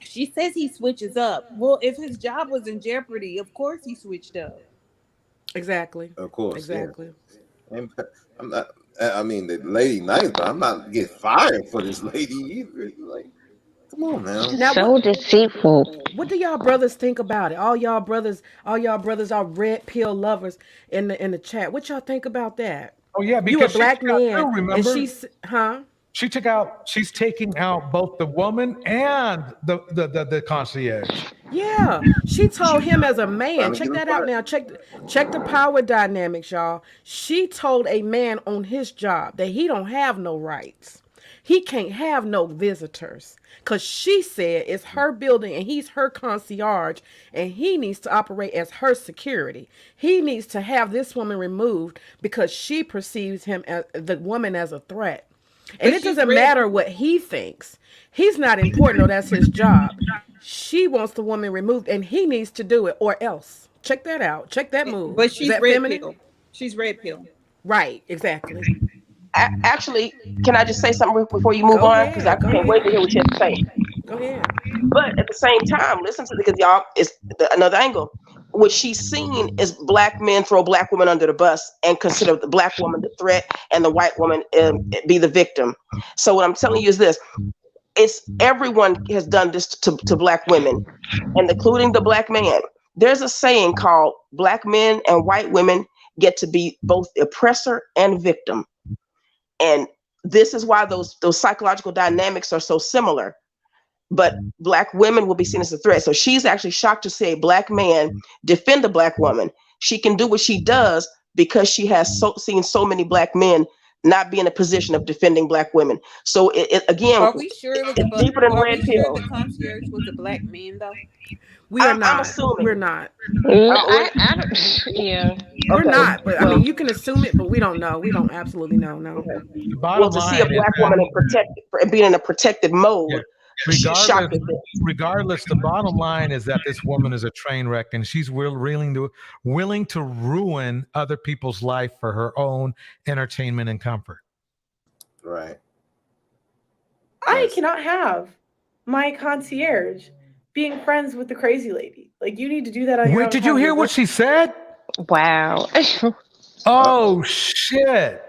She says he switches up. Well, if his job was in jeopardy, of course he switched up. Exactly. Of course, exactly. Yeah. And I'm not. I mean, the lady nice, but I'm not getting fired for this lady either. Like, come on now. Now, So deceitful. what do y'all brothers think about it? All y'all brothers are red pill lovers in the chat. What y'all think about that? Oh yeah, You a because she black took out man, two, and remember? She's taking out both the woman and the concierge. Yeah, she told him as a man. Trying to Check get him that out fired. now. Check the power dynamics, y'all. She told a man on his job that he don't have no rights. He can't have no visitors. Cause she said it's her building and he's her concierge and he needs to operate as her security. He needs to have this woman removed because she perceives him as the woman as a threat. And But it she's doesn't red. matter what he thinks. He's not important, though. That's his job. She wants the woman removed, and he needs to do it, or else. Check that out. Check that move. But Is she's that red feminine? pill. She's red pill. Right. Exactly. Actually, can I just say something before you move Go on? Because I ahead. Go can't wait to ahead. hear what you have to say. Go ahead. But at the same time, listen to, because y'all, it's another angle. What she's seen is black men throw black women under the bus and consider the black woman the threat and the white woman be the victim. So what I'm telling you is this: it's everyone has done this to black women, and including the black man. There's a saying called black men and white women get to be both oppressor and victim. And this is why those psychological dynamics are so similar. But black women will be seen as a threat. So she's actually shocked to see a black man defend a black woman. She can do what she does because she has seen so many black men not be in a position of defending black women. So it again, Are we sure it was it's deeper than Are red we sure pill. the concierge was a black man though? We are I'm not. assuming. We're not. I don't. Yeah. We're Okay. not. But I Well, mean, you can assume it, but we don't know. We don't absolutely know. No. The well, bottom to see a line is black that woman being in a protective mode, she's shocked at this. regardless, the bottom line is that this woman is a train wreck, and she's willing to ruin other people's life for her own entertainment and comfort. Right. I cannot have my concierge being friends with the crazy lady. Like, you need to do that on your own. Wait, did you hear what she said? Wow. Oh shit!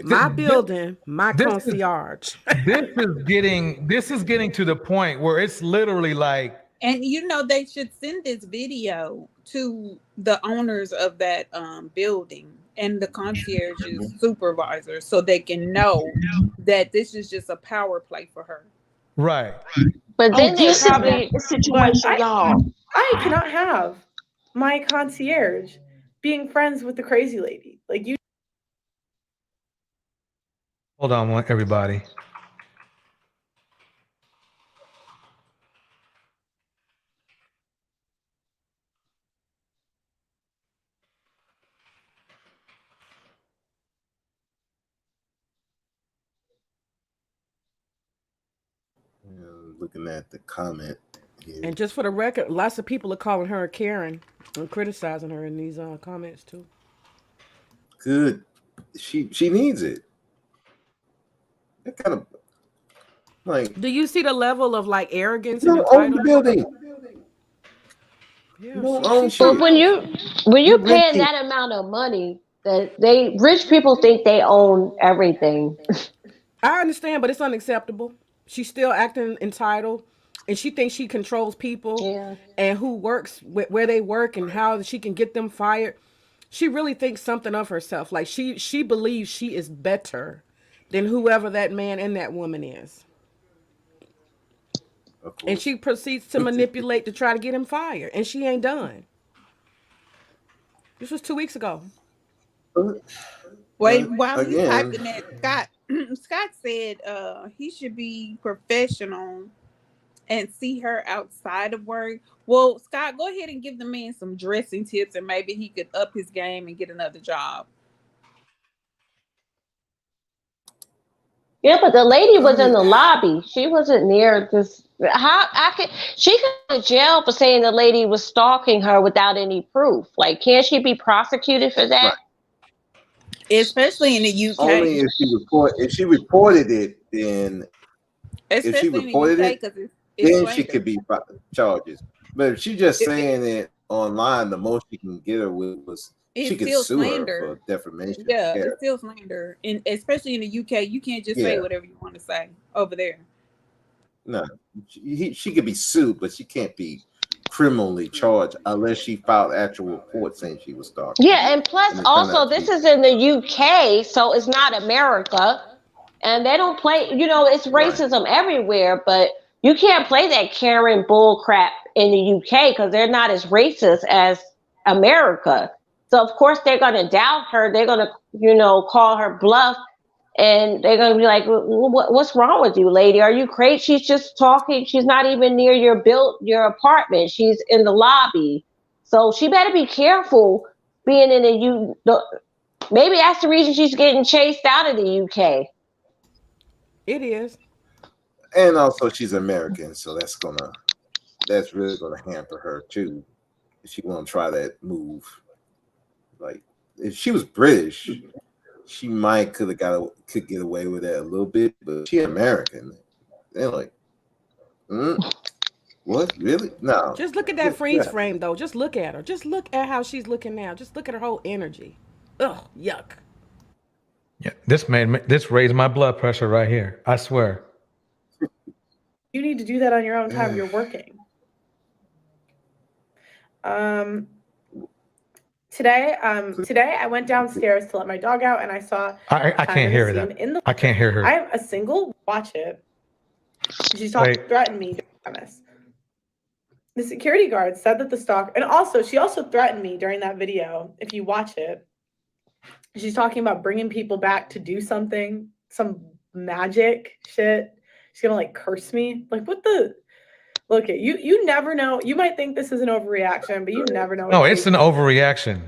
My building, my concierge. This is getting to the point where it's literally like. And you know they should send this video to the owners of that building and the concierge's supervisor so they can know that this is just a power play for her. Right. But then they this probably is the situation, y'all. I cannot have my concierge being friends with the crazy lady. Like, you. Hold on, everybody. Looking at the comment here. And just for the record, lots of people are calling her a Karen and criticizing her in these comments too. Good. She needs it. That kind of like. Do you see the level of like arrogance You and don't own the entitlement? building. Yeah, You don't own But shit. when you're You're paying renting. that amount of money, that rich people think they own everything. I understand, but it's unacceptable. She's still acting entitled, and she thinks she controls people and who works where they work and how she can get them fired. She really thinks something of herself. Like she believes she is better than whoever that man and that woman is. And she proceeds to manipulate to try to get him fired, and she ain't done. This was 2 weeks ago. Wait, while he's Again. typing that, Scott said he should be professional and see her outside of work. Well, Scott, go ahead and give the man some dressing tips and maybe he could up his game and get another job. Yeah, but the lady was in the lobby. She wasn't near this. She could go to jail for saying the lady was stalking her without any proof. Like, can't she be prosecuted for that? Right. Especially in the UK. Only if she reported it, then Especially if she reported in the UK, it, then she could be charges. But if she's just saying it online, the most she can get her with was she could still sue her slander. for defamation. Yeah, it's still slander, and especially in the UK, you can't just say whatever you want to say over there. No, she could be sued, but she can't be criminally charged unless she filed actual report saying she was stalking. Yeah, and plus also this is in the UK, so it's not America. And they don't play, it's racism everywhere, but you can't play that Karen bull crap in the UK because they're not as racist as America. So of course they're gonna doubt her, they're gonna, call her bluff, and they're gonna be like, what's wrong with you, lady? Are you crazy? She's just talking, she's not even near your apartment, she's in the lobby. So she better be careful being in maybe that's the reason she's getting chased out of the UK. It is. And also she's American, so that's really gonna hamper her too. If she wanna try that move. Like if she was British, she might could get away with that a little bit, but she's American. They're like, what? Really? No. Just look at that freeze frame though. Just look at her. Just look at how she's looking now. Just look at her whole energy. Ugh, yuck. Yeah, this raised my blood pressure right here. I swear. You need to do that on your own time. You're working. Today I went downstairs to let my dog out, and I saw. I can't hear that. I can't hear her. I am a single. Watch it. She's talking. Threatened me. Promise. The security guard said that the stalker, and also she also threatened me during that video. If you watch it. She's talking about bringing people back to do something, some magic shit. She's gonna like curse me. Like what the? Look at you. You never know. You might think this is an overreaction, but you never know. No, it's an overreaction.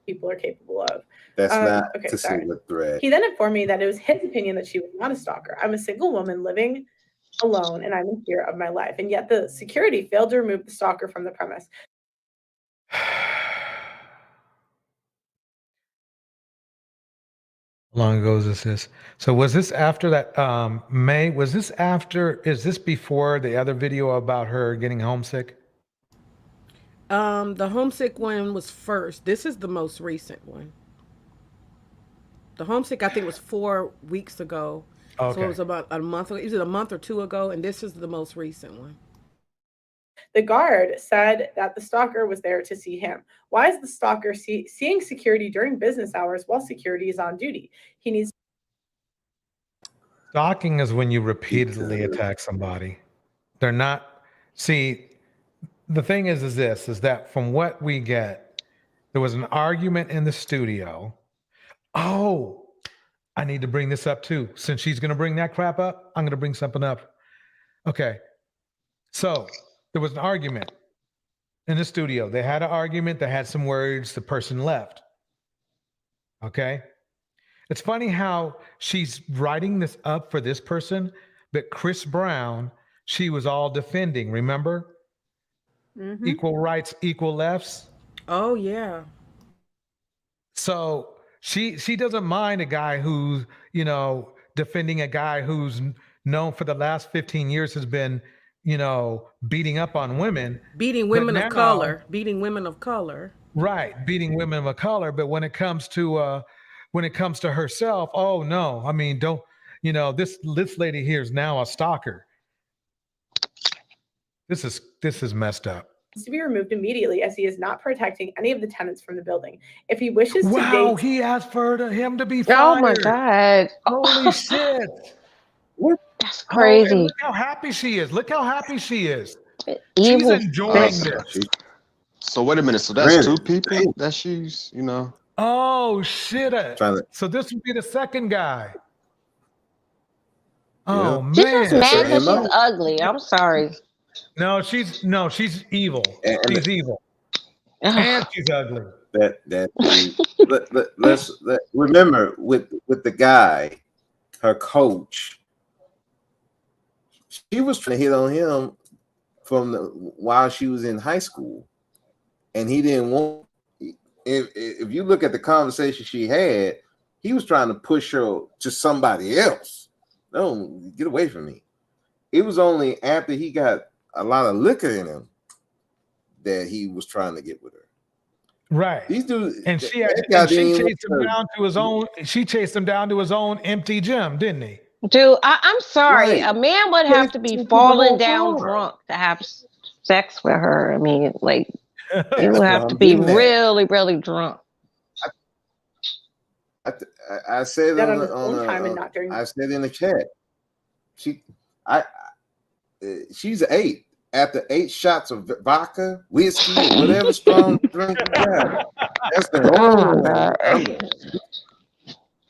People are capable of. That's not okay. to Sorry. see the threat. He then informed me that it was his opinion that she was not a stalker. I'm a single woman living alone, and I'm in fear of my life. And yet the security failed to remove the stalker from the premise. How long ago is this? So was this after that May? Is this before the other video about her getting homesick? The homesick one was first. This is the most recent one. The homesick, I think, was 4 weeks ago. Okay. So it was about a month ago. Is it a month or two ago? And this is the most recent one. The guard said that the stalker was there to see him. Why is the stalker seeing security during business hours while security is on duty? He needs. Stalking is when you repeatedly attack somebody. They're not. See, the thing is that from what we get, there was an argument in the studio. Oh, I need to bring this up too. Since she's going to bring that crap up, I'm going to bring something up. Okay. So there was an argument in the studio. They had an argument. They had some words. The person left. Okay. It's funny how she's writing this up for this person, but Chris Brown, she was all defending. Remember? Mm-hmm. Equal rights, equal lefts. Oh, yeah. So she doesn't mind a guy who's, defending a guy who's known for the last 15 years has been, beating up on women. Beating women of color. Right. Beating women of color. But when it comes to herself, oh no, I mean, don't, this lady here is now a stalker. This is messed up. To be removed immediately as he is not protecting any of the tenants from the building. If he wishes to date, he asked for him to be fired. Oh my God. Holy shit. That's crazy. Look how happy she is. She's Evil enjoying this. So wait a minute. So that's two people that she's, Oh shit. So this would be the second guy. Oh man. She's just mad because she's ugly. I'm sorry. No, she's evil. She's evil. And she's ugly. Let's remember with the guy, her coach, she was trying to hit on him while she was in high school, and he didn't want. If you look at the conversation she had, he was trying to push her to somebody else. No, get away from me. It was only after he got a lot of liquor in him that he was trying to get with her. Right. These dudes, and she chased him down to his own. She chased him down to his own empty gym, didn't he? Dude, I'm sorry. Right. A man would have to be falling down drunk to have sex with her. I mean, like, you would have to be really, really drunk. I said That on on his own time and not during. I said in the chat. She's 8. After 8 shots of vodka, whiskey, or whatever strong drink you got, that's the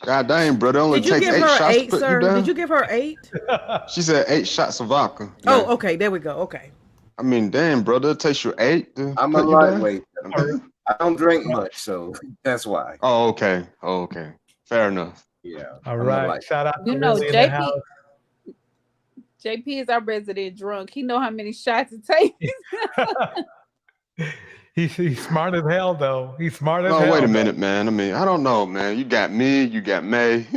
God dang, brother. Only Did you takes give 8 her shots 8, to put sir? you down. Did you give her 8? She said 8 shots of vodka. Oh, okay. There we go. Okay. I mean, damn, brother. It takes you 8 to I'm a put you down? lightweight. I don't drink much, so that's why. Oh, okay. Oh, okay. Fair enough. Yeah. All right. Shout out to You know, Lily in the house. JP is our resident drunk. He know how many shots it takes. He's smart as hell, though. He's smart as hell. Oh, wait a minute, man. I mean, I don't know, man. You got me. You got May.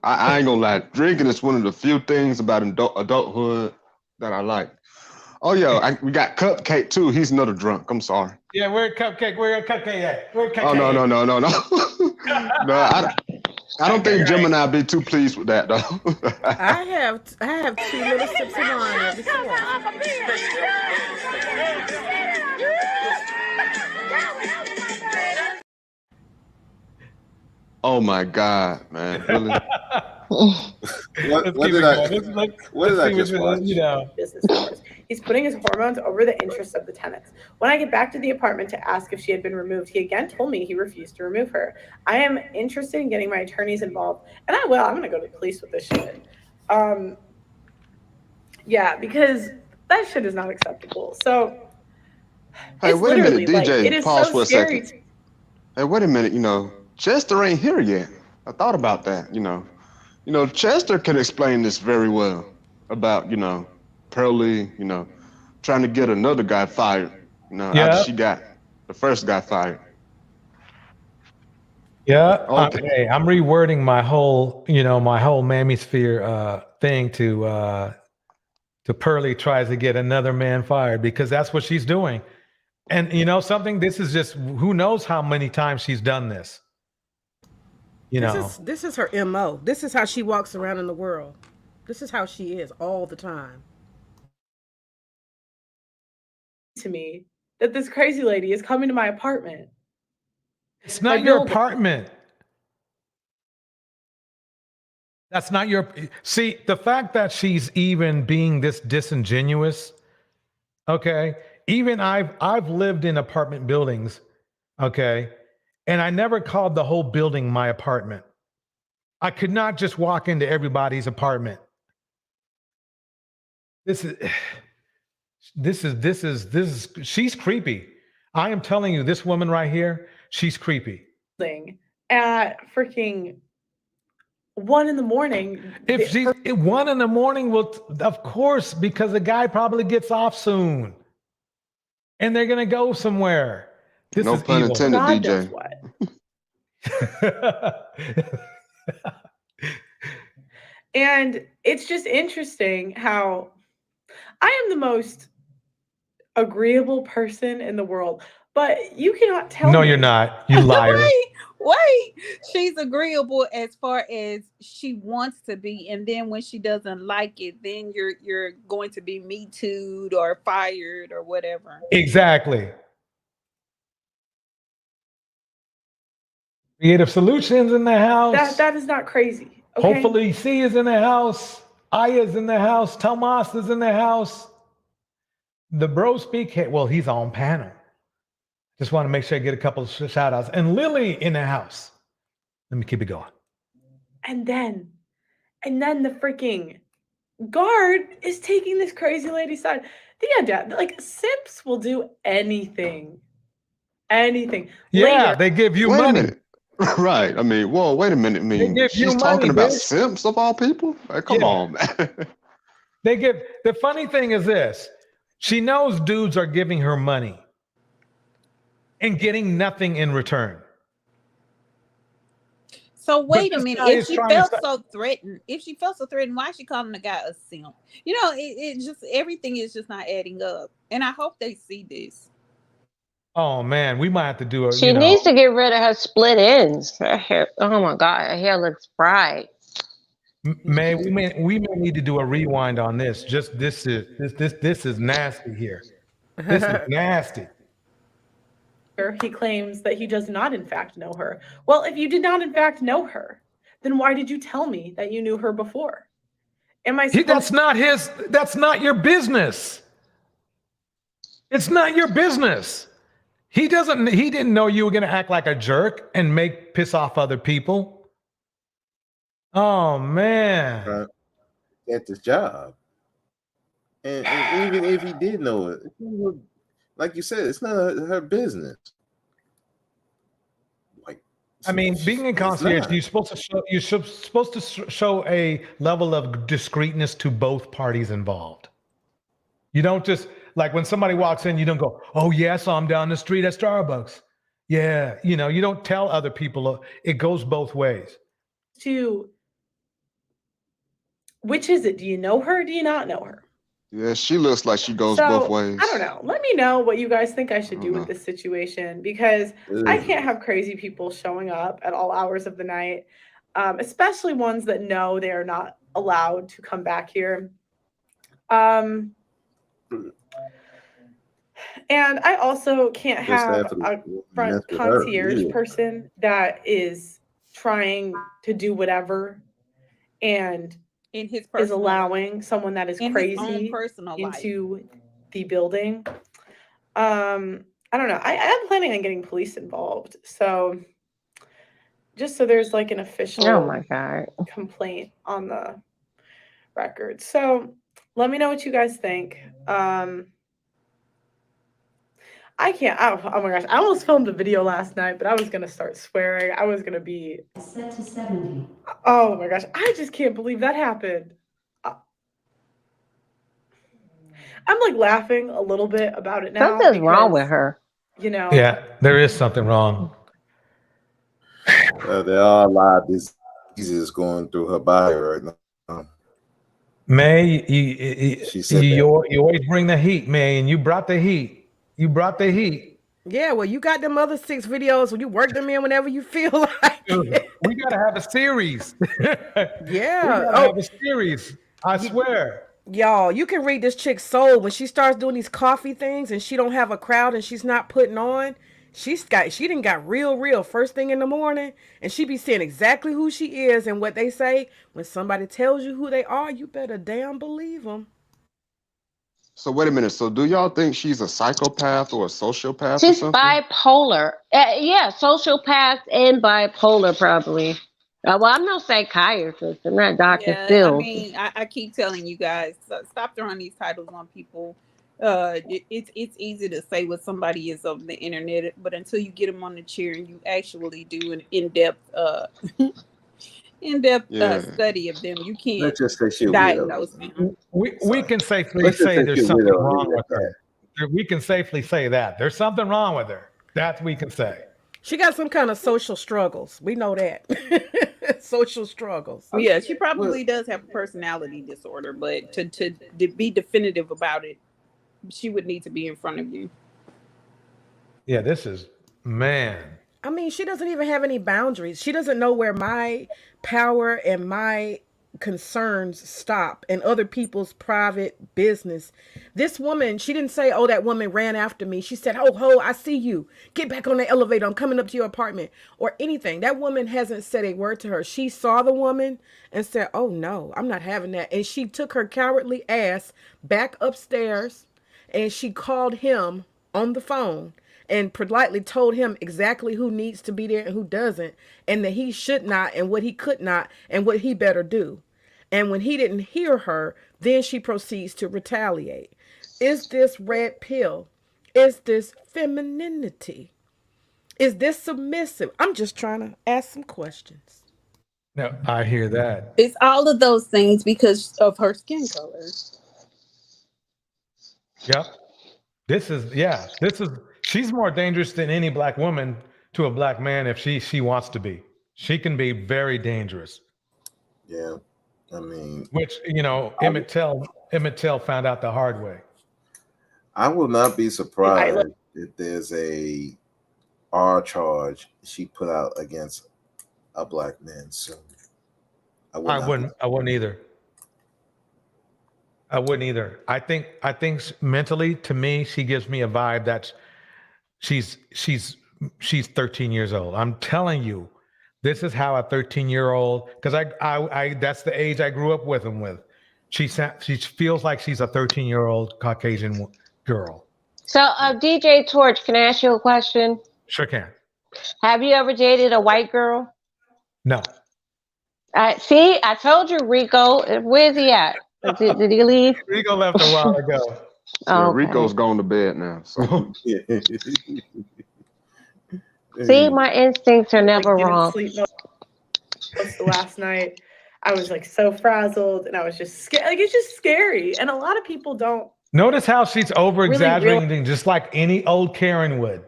I ain't gonna lie. Drinking is one of the few things about adulthood that I like. Oh, yeah. We got Cupcake, too. He's another drunk. I'm sorry. Yeah, where Cupcake? Where Cupcake at? Where Cupcake? Oh, no. No, I don't think Gemini be too pleased with that, though. I have 2 little sips of wine. Oh my God, man! Really? What did I just watch? Business hours. He's putting his hormones over the interests of the tenants. When I get back to the apartment to ask if she had been removed, he again told me he refused to remove her. I am interested in getting my attorneys involved, and I will. I'm going to go to the police with this shit. Yeah, because that shit is not acceptable. So, Hey, wait a minute, like, DJ. it is Pause so for a scary. second. Hey, wait a minute. Chester ain't here yet. I thought about that. Chester can explain this very well about Pearlie. Trying to get another guy fired. After she got the first guy fired. Yeah. Okay. I'm rewording my whole Manosphere thing to Pearlie tries to get another man fired, because that's what she's doing. And something, this is just, who knows how many times she's done this. This is her MO. This is how she walks around in the world. This is how she is all the time. To me that this crazy lady is coming to my apartment. It's not your apartment. That's not your. See, the fact that she's even being this disingenuous. Okay, even I've lived in apartment buildings. Okay, and I never called the whole building my apartment. I could not just walk into everybody's apartment. This is she's creepy. I am telling you, this woman right here, she's creepy. At freaking 1 a.m. If she's at 1 a.m, well, of course, because the guy probably gets off soon, and they're gonna go somewhere. This no is pun evil. intended, God DJ. Does what? And it's just interesting how I am the most agreeable person in the world, but you cannot tell No, me. you're not. You liar. Wait. She's agreeable as far as she wants to be, and then when she doesn't like it, then you're going to be METOO'd or fired or whatever. Exactly. Creative Solutions in the house. That is not crazy. Okay? Hopefully C is in the house. Aya's in the house. Tomas is in the house. The bro speak. Well, he's on panel. Just want to make sure I get a couple of shout outs. And Lily in the house. Let me keep it going. And then the freaking guard is taking this crazy lady's side. Like simps will do anything. Anything. Yeah, Later, they give you Wait a money. minute. Right. I mean, whoa, wait a minute. I mean, give you she's money, talking about bitch. simps of all people? Like, come Yeah. on, man. The funny thing is this. She knows dudes are giving her money and getting nothing in return. So wait a this minute. guy If is she trying to felt say, so threatened, why is she calling the guy a simp? You know, it just everything is just not adding up. And I hope they see this. oh man, we might have to do a, She needs to get rid of her split ends. Her hair, oh my God, her hair looks fried. we may need to do a rewind on this. Just this is nasty here. This is nasty. He claims that he does not in fact know her. Well, if you did not in fact know her, then why did you tell me that you knew her before? Am I supposed that's not your business. It's not your business. He didn't know you were going to act like a jerk and piss off other people. Oh man. At this job. And even if he did know it, like you said, it's not her business. Like, I mean, being in concierge, you're supposed to show a level of discreetness to both parties involved. You don't just, like, when somebody walks in, you don't go, oh yeah, I saw him down the street at Starbucks. Yeah, you don't tell other people. It goes both ways. Which is it? Do you know her or do you not know her? Yeah, she looks like she goes both ways. I don't know. Let me know what you guys think I should do with this situation, because I can't have crazy people showing up at all hours of the night, especially ones that know they are not allowed to come back here. And I also can't have a front concierge person that is trying to do whatever and is allowing someone that is crazy into the building. I don't know. I am planning on getting police involved. So just so there's like an official complaint on the record. So let me know what you guys think. I can't. Oh my gosh. I almost filmed a video last night, but I was going to start swearing. I was going to be set to 70. Oh my gosh. I just can't believe that happened. I'm like laughing a little bit about it now. Something's wrong with her. Yeah, there is something wrong. There are a lot of diseases going through her body right now. May, you always bring the heat, May, and you brought the heat. Yeah, well, you got them other 6 videos when you work them in whenever you feel like it. We gotta have a series. Yeah. We gotta have a series. I swear. Y'all, you can read this chick's soul when she starts doing these coffee things and she don't have a crowd and she's not putting on. She done got real first thing in the morning, and she be saying exactly who she is. And what they say, when somebody tells you who they are, you better damn believe them. So wait a minute. So do y'all think she's a psychopath or a sociopath? She's or something? bipolar. Yeah, sociopath and bipolar probably. Well, I'm no psychiatrist. I'm not Dr. Phil. I mean, I keep telling you guys, stop throwing these titles on people. It's easy to say what somebody is on the internet, but until you get them on the chair and you actually do an in-depth study of them, you can't Let's just say she's diagnose them. We can safely say there's something wrong with her. We can safely say that. There's something wrong with her. That we can say. She got some kind of social struggles. We know that. Social struggles. Yeah, she probably does have a personality disorder, but to be definitive about it, she would need to be in front of you. Yeah, this is, man. I mean, she doesn't even have any boundaries. She doesn't know where my power and my concerns stop and other people's private business. This woman, she didn't say, oh, that woman ran after me. She said, ho, I see you. Get back on the elevator. I'm coming up to your apartment, or anything. That woman hasn't said a word to her. She saw the woman and said, oh no, I'm not having that. And she took her cowardly ass back upstairs and she called him on the phone and politely told him exactly who needs to be there and who doesn't, and that he should not, and what he could not, and what he better do. And when he didn't hear her, then she proceeds to retaliate. Is this red pill? Is this femininity? Is this submissive? I'm just trying to ask some questions. No, I hear that. It's all of those things because of her skin color. Yep. She's more dangerous than any black woman to a black man if she wants to be. She can be very dangerous. Yeah, I mean, which Emmett Till found out the hard way. I will not be surprised if there's a R charge she put out against a black man soon. I wouldn't either. I wouldn't either. I think mentally, to me, she gives me a vibe that she's 13 years old. I'm telling you, this is how a 13-year-old, because I that's the age I grew up with him with. She feels like she's a 13-year-old Caucasian girl. So, DJ Torch, can I ask you a question? Sure can. Have you ever dated a white girl? No. See, I told you, Rico. Where's he at? Did he leave? Rico left a while ago. Yeah, okay. Rico's gone to bed now. So. See, my instincts are never wrong. Sleep most the last night. I was like so frazzled, and I was just scared. Like, it's just scary, and a lot of people don't. Notice how she's over exaggerating, just like any old Karen would.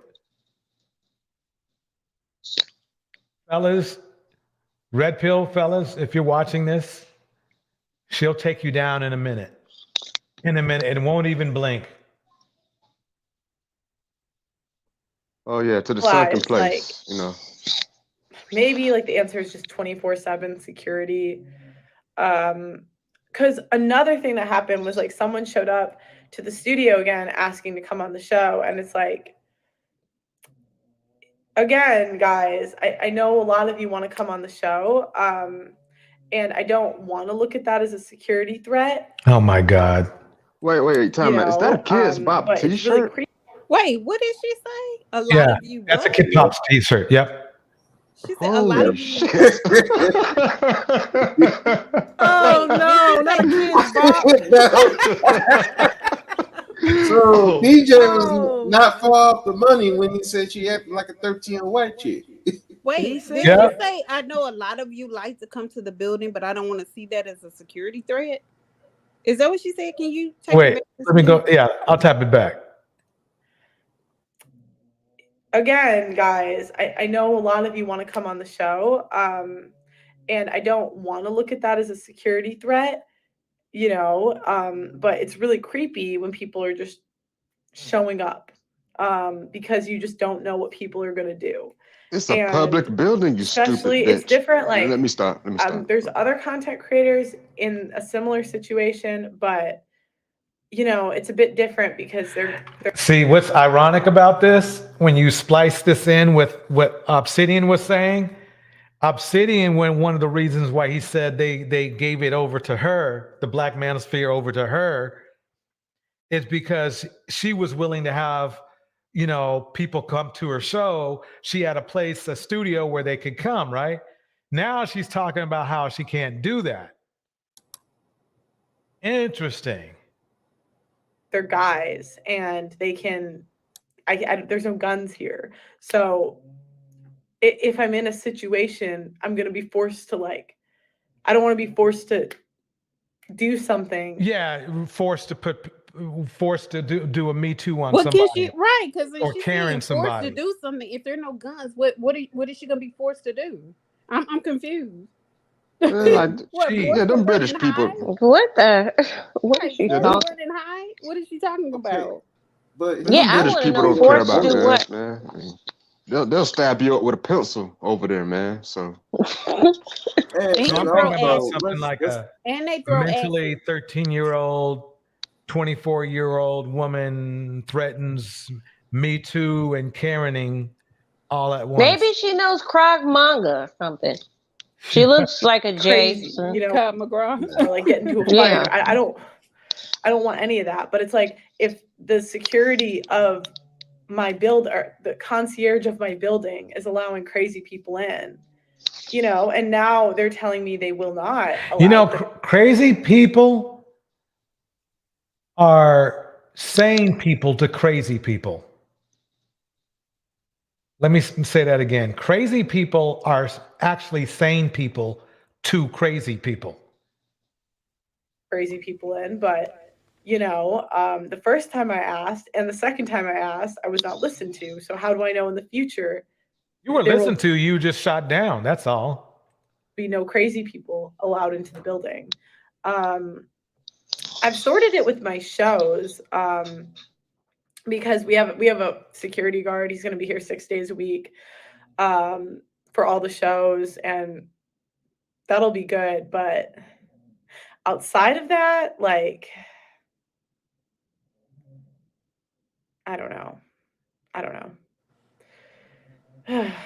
Fellas, red pill fellas, if you're watching this, she'll take you down in a minute. And won't even blink. Oh yeah, to the sunken place, Maybe like the answer is just 24/7 security. Because another thing that happened was like someone showed up to the studio again asking to come on the show, and it's like, again, guys, I know a lot of you want to come on the show, and I don't want to look at that as a security threat. Oh my God! Wait, time out. Is that a Kid's Bop T-shirt? Really Wait, what did she say? A lot Yeah, of you. that's a Kid Pop's T-shirt. Yep. She said a lot of you. Oh no, not a Kid's Bop. So DJ was not far off the money when he said she acted like a 13-year-old white chick. Wait, did you say, I know a lot of you like to come to the building, but I don't want to see that as a security threat? Is that what she said? Can you take Wait, let me go. Yeah, I'll tap it back. Again, guys, I know a lot of you want to come on the show, and I don't want to look at that as a security threat, but it's really creepy when people are just showing up, because you just don't know what people are going to do. It's a public building, you stupid bitch. It's different. Like, let me stop. There's other content creators in a similar situation, but it's a bit different because they're See, what's ironic about this, when you splice this in with what Obsidian was saying, Obsidian, when one of the reasons why he said they gave it over to her, the Black Manosphere over to her, is because she was willing to have, people come to her show. She had a studio where they could come, right? Now she's talking about how she can't do that. Interesting. they're guys and they can. There's no guns here, so if I'm in a situation, I'm gonna be forced to I don't want to be forced to do something. Yeah, forced to do a METOO on What somebody. can she because or she's carrying forced somebody. to do something. If there are no guns, what is she gonna be forced to do? I'm confused. Them British people. What is she talking? What is she talking about? But British people don't care about guns, man. They'll stab you up with a pencil over there, man. So I'm talking about something like a mentally 13-year-old, 24-year-old woman threatens METOO and Karening all at once. Maybe she knows Krav Maga or something. She looks like a Jason. Krav McGraw. Or like get into a fire. Yeah. I don't want any of that. But it's like if the security of my or the concierge of my building is allowing crazy people in, and now they're telling me they will not. Crazy people are sane people to crazy people. Let me say that again. Crazy people are actually sane people to crazy people. Crazy people in, but the first time I asked and the second time I asked, I was not listened to. So how do I know in the future You were there will listened to, you just shot down. That's all. be no crazy people allowed into the building. I've sorted it with my shows because we have a security guard. He's going to be here 6 days a week for all the shows, and that'll be good. But outside of that, like, I don't know.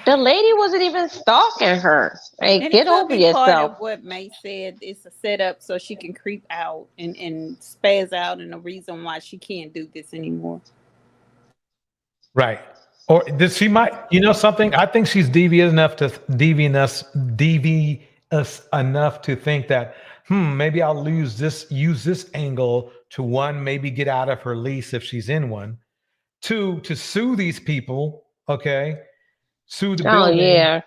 The lady wasn't even stalking her. Like, And it get could over be part yourself. of what May said. It's a setup so she can creep out and spaz out, and the reason why she can't do this anymore. Right. Or does she might, you know something? I think she's devious enough to think that, maybe I'll use this angle to, one, maybe get out of her lease if she's in one. Two, to sue these people, okay? Sue the building, yeah,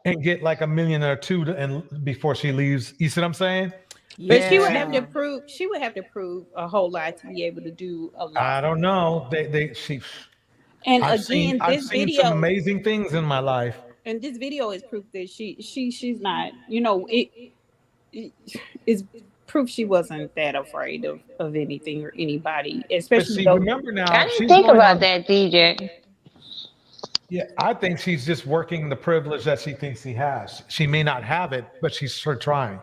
and get like $1 million or $2 million and before she leaves. You see what I'm saying? But she would have to prove. She would have to prove a whole lot to be able to do a lot. I don't know. And I've again, I've seen some amazing things in my life. And this video is proof that she's not. You know, it is proof she wasn't that afraid of anything or anybody. Especially remember now. I didn't think about that, DJ. Yeah, I think she's just working the privilege that she thinks she has. She may not have it, but she's sure trying.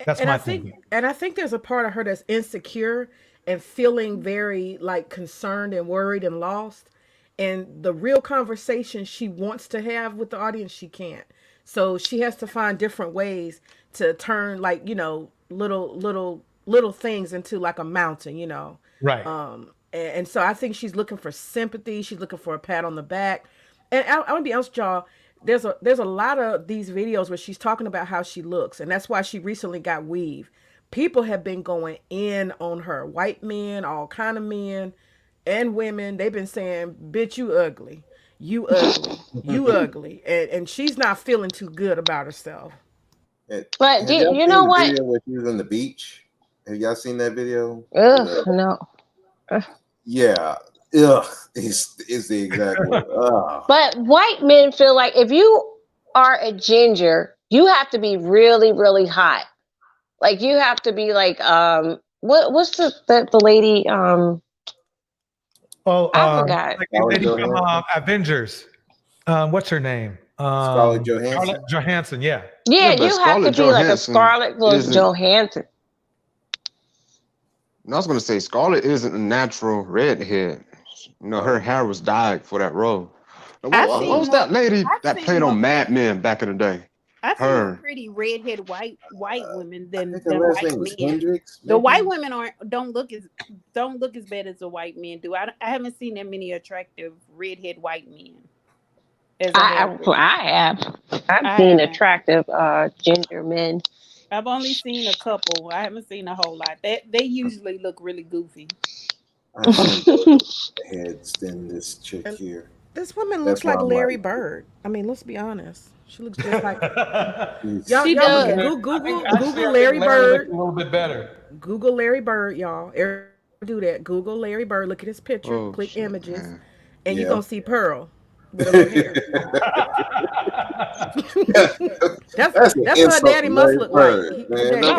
That's my thinking. And I think there's a part of her that's insecure and feeling very like concerned and worried and lost. And the real conversation she wants to have with the audience, she can't. So she has to find different ways to turn, like, you know, little things into like a mountain, you know. Right. And so I think she's looking for sympathy. She's looking for a pat on the back. And I want to be honest with y'all, there's a lot of these videos where she's talking about how she looks. And that's why she recently got weave. People have been going in on her. White men, all kind of men and women. They've been saying, bitch, you ugly. You ugly. You ugly. And she's not feeling too good about herself. But you know what? Video where she was on the beach. Have y'all seen that video? Ugh, no. Yeah. Ugh. It's the exact word. Ugh. But white men feel like if you are a ginger, you have to be really, really hot. Like you have to be like what's the lady I forgot. Like the lady from Avengers. What's her name? Scarlett Johansson. Scarlett Johansson, yeah. Yeah, you have to be like a Scarlett Johansson. I was going to say Scarlett isn't a natural redhead. You know, her hair was dyed for that role. What was that lady that played on Mad Men back in the day? I've seen pretty redhead white women than white men. The white women don't look as bad as the white men do. I haven't seen that many attractive redhead white men. I've seen attractive ginger men. I've only seen a couple. I haven't seen a whole lot. They usually look really goofy. Heads than this chick here. This woman looks like Larry Bird. I mean, let's be honest. She looks just like y'all Google Larry Bird. A little bit better. Google Larry Bird, y'all. Do that. Google Larry Bird. Look at his picture. Click images, and you're gonna see Pearl with a little hair. that's what her daddy must look like.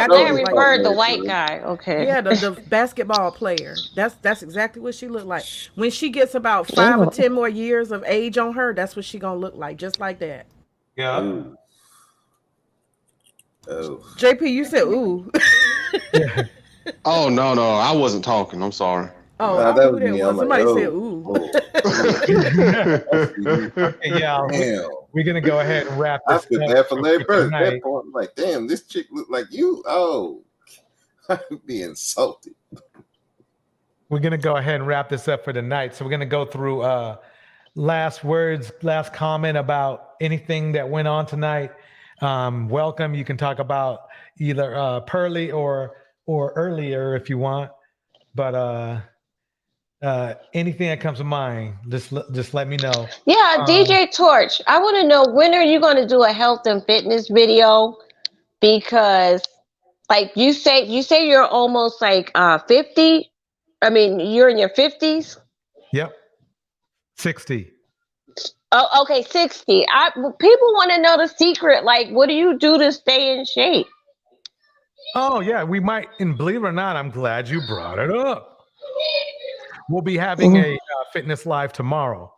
Larry Bird, the white guy. Okay. Yeah, the basketball player. That's exactly what she looked like. When she gets about 5 or 10 more years of age on her, that's what she gonna look like, just like that. Yeah. Ooh. Oh. JP, you said ooh. Oh no, I wasn't talking. I'm sorry. Oh, nah, that was me. Somebody said ooh. Okay, yeah. We're gonna go ahead and wrap this up. I for Larry Bird. At that point, I'm like, damn, this chick look like you. Oh, I'd be insulted. We're gonna go ahead and wrap this up for tonight. So we're gonna go through last words, last comment about anything that went on tonight. Welcome. You can talk about either Pearly or earlier if you want, but anything that comes to mind, just let me know. Yeah, DJ Torch, I want to know, when are you going to do a health and fitness video? Because like you say you're almost like 50. I mean, you're in your 50s. Yep. 60. Oh, okay, 60. People want to know the secret. Like, what do you do to stay in shape? Oh yeah, we might. And believe it or not, I'm glad you brought it up. We'll be having a fitness live tomorrow.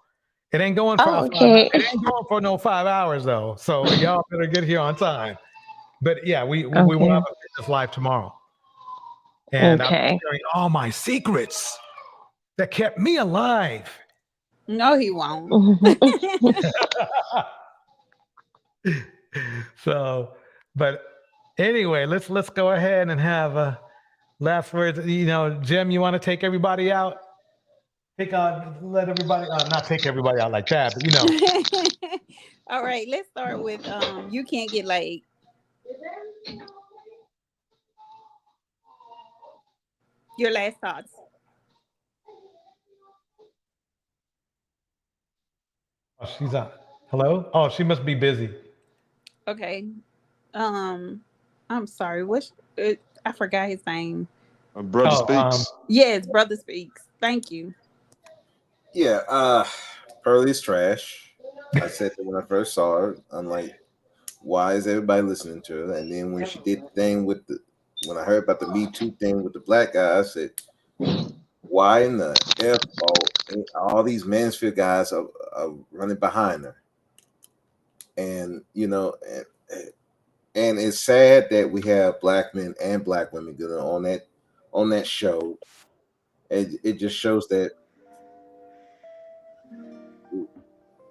It ain't going for It ain't going for no 5 hours though. So y'all better get here on time. But yeah, we will have a fitness live tomorrow. And I'm sharing all my secrets that kept me alive. No, he won't. So, but anyway, let's go ahead and have last words. You know, Jim, you want to take everybody out? Let everybody not take everybody out like that, but you know. All right, let's start with you can't get laid. Your last thoughts. Oh, she's on. Hello? Oh, she must be busy. Okay. I'm sorry. I forgot his name. Brother Speaks. Yes, Brother Speaks. Thank you. Yeah, Pearlie's trash. I said that when I first saw her. I'm like, why is everybody listening to her? And then when she did the thing when I heard about the METOO thing with the black guy, I said, why in the F all these Manosphere guys are running behind her? And you know, and it's sad that we have black men and black women good on that show. It just shows that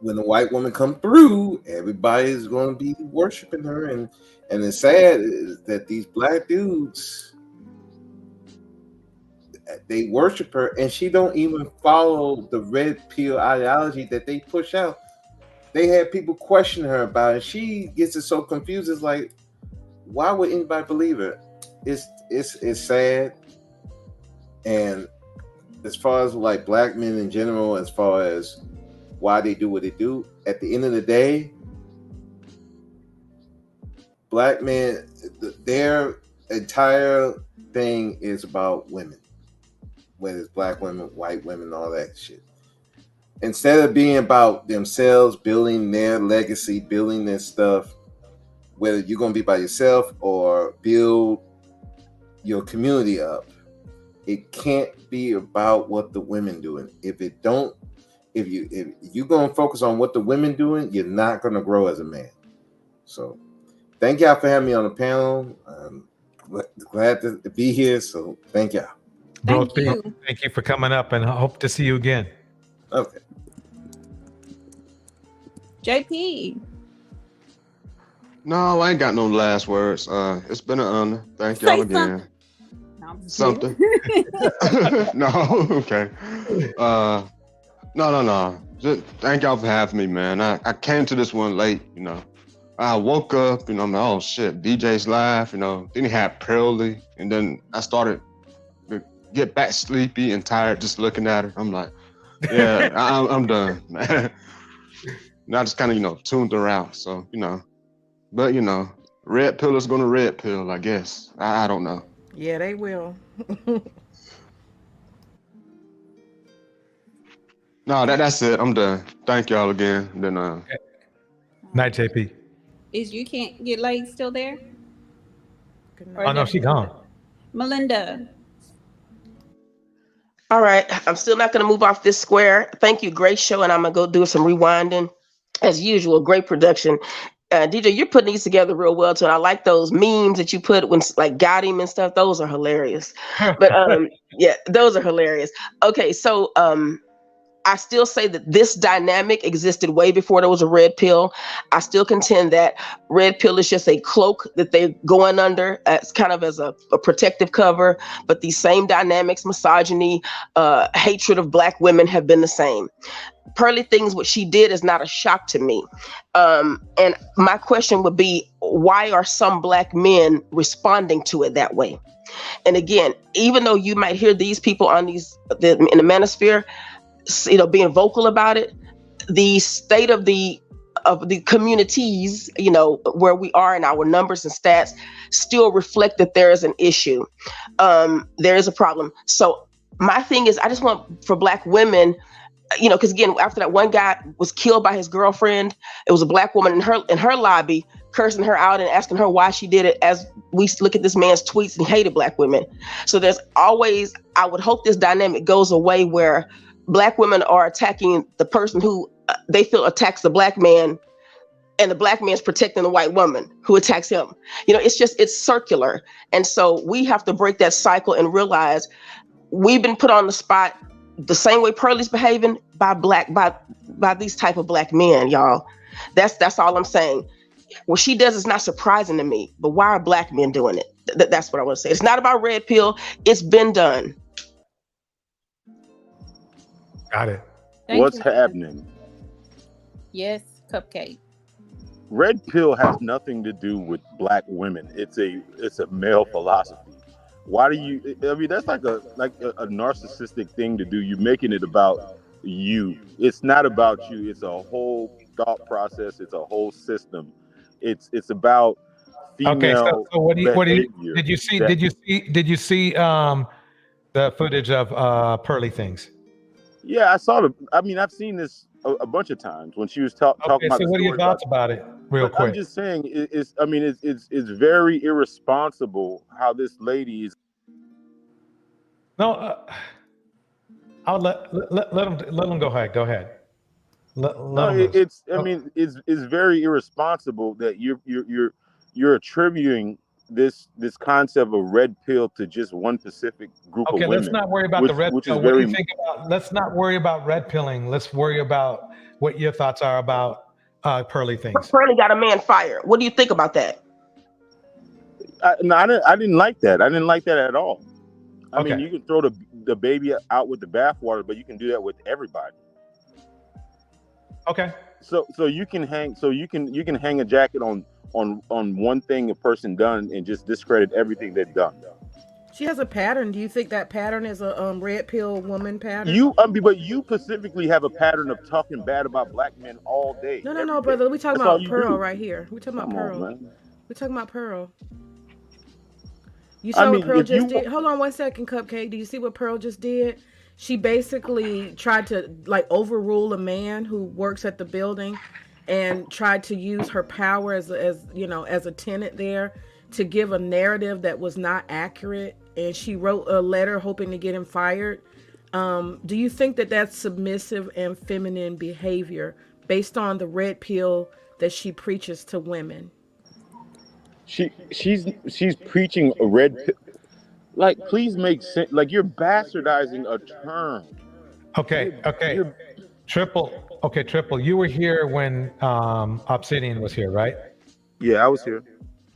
when a white woman come through, everybody is going to be worshiping her, and it's sad is that these black dudes, they worship her, and she don't even follow the red pill ideology that they push out. They had people question her about it, and she gets it so confused. It's like, why would anybody believe her? It's sad. And as far as like black men in general, as far as why they do what they do, at the end of the day, black men, their entire thing is about women, whether it's black women, white women, all that shit. Instead of being about themselves, building their legacy, building their stuff, whether you're going to be by yourself or build your community up, it can't be about what the women doing. If you're going to focus on what the women doing, you're not going to grow as a man. So thank y'all for having me on the panel. I'm glad to be here. So thank y'all. Thank you for coming up, and I hope to see you again. Okay. JP. No, I ain't got no last words. It's been an honor. Thank y'all again. Something. No, okay. No. Just thank y'all for having me, man. I came to this one late, you know. I woke up, you know, I'm like, oh shit, DJ's live, you know. Then he had Pearlie, and then I started to get back sleepy and tired just looking at her. I'm like, yeah, I'm done, man. And I just kind of, you know, tuned her out. So, you know, but you know, red pill is gonna red pill, I guess. I don't know. Yeah, they will. No, that's it. I'm done. Thank y'all again. Then Night, JP. Is You Can't Get Laid still there? Oh no, she gone. Melinda. All right, I'm still not going to move off this square. Thank you, great show, and I'm going to go do some rewinding. As usual, great production. DJ, you're putting these together real well too. I like those memes that you put when like got him and stuff. Those are hilarious. But yeah, those are hilarious. Okay, so I still say that this dynamic existed way before there was a red pill. I still contend that red pill is just a cloak that they're going under as kind of as a protective cover. But these same dynamics, misogyny, hatred of black women have been the same. Pearlie things, what she did is not a shock to me. And my question would be, why are some black men responding to it that way? And again, even though you might hear these people on in the manosphere, you know, being vocal about it, the state of the communities, you know, where we are in our numbers and stats still reflect that there is an issue. There is a problem. So my thing is, I just want for black women you know, because again, after that one guy was killed by his girlfriend, it was a black woman in her lobby cursing her out and asking her why she did it, as we look at this man's tweets and hated black women. So there's always, I would hope this dynamic goes away where black women are attacking the person who they feel attacks the black man, and the black man's protecting the white woman who attacks him. You know, it's circular. And so we have to break that cycle and realize we've been put on the spot the same way Pearlie's behaving by these type of black men, y'all. That's all I'm saying. What she does is not surprising to me, but why are black men doing it? That's what I want to say. It's not about red pill. It's been done. Got it. What's happening? Yes, Cupcake. Red pill has nothing to do with black women. It's a male philosophy. Why do you? I mean, that's like a narcissistic thing to do. You're making it about you. It's not about you. It's a whole thought process. It's a whole system. It's about female. Okay, so what do you did you see the footage of Pearlie things? Yeah, I saw I've seen this a bunch of times when she was talking about. So what are your thoughts about it, real quick? I'm just saying, it's very irresponsible how this lady is. No, I'll let them go ahead. Go ahead. It's very irresponsible that you're attributing this concept of red pill to just one specific group of women. Okay, let's not worry about the red pill. What do you think about? Let's not worry about red pilling. Let's worry about what your thoughts are about Pearlie things. Pearlie got a man fired. What do you think about that? I didn't like that. I didn't like that at all. I mean, you can throw the baby out with the bathwater, but you can do that with everybody. Okay. So you can hang a jacket on one thing a person done and just discredit everything they've done. She has a pattern. Do you think that pattern is a red pill woman pattern? But you specifically have a pattern of talking bad about black men all day. No, brother. We talking about Pearl right here. We talking about Pearl. We talking about Pearl. You saw what Pearl just did? Hold on one second, Cupcake. Do you see what Pearl just did? She basically tried to overrule a man who works at the building and tried to use her power as a tenant there to give a narrative that was not accurate. And she wrote a letter hoping to get him fired. Do you think that that's submissive and feminine behavior based on the red pill that she preaches to women? She's preaching a red pill. Like, please make sense. Like, you're bastardizing a term. Okay. Triple. You were here when Obsidian was here, right? Yeah, I was here.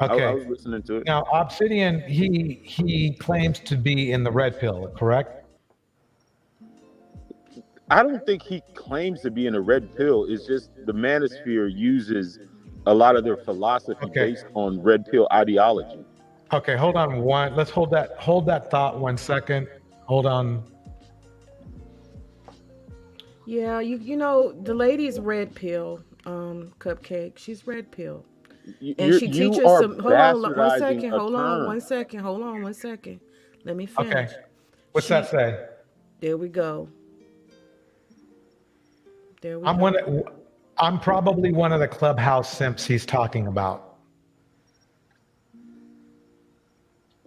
Okay. I was listening to it. Now, Obsidian, he claims to be in the red pill, correct? I don't think he claims to be in a red pill. It's just the Manosphere uses a lot of their philosophy based on red pill ideology. Okay, hold on let's hold that thought 1 second. Hold on. Yeah, you know, the lady's red pill, Cupcake. She's red pill. And she teaches some. Hold on one second. Let me finish. Okay. What's that say? There we go. I'm probably one of the clubhouse simps he's talking about.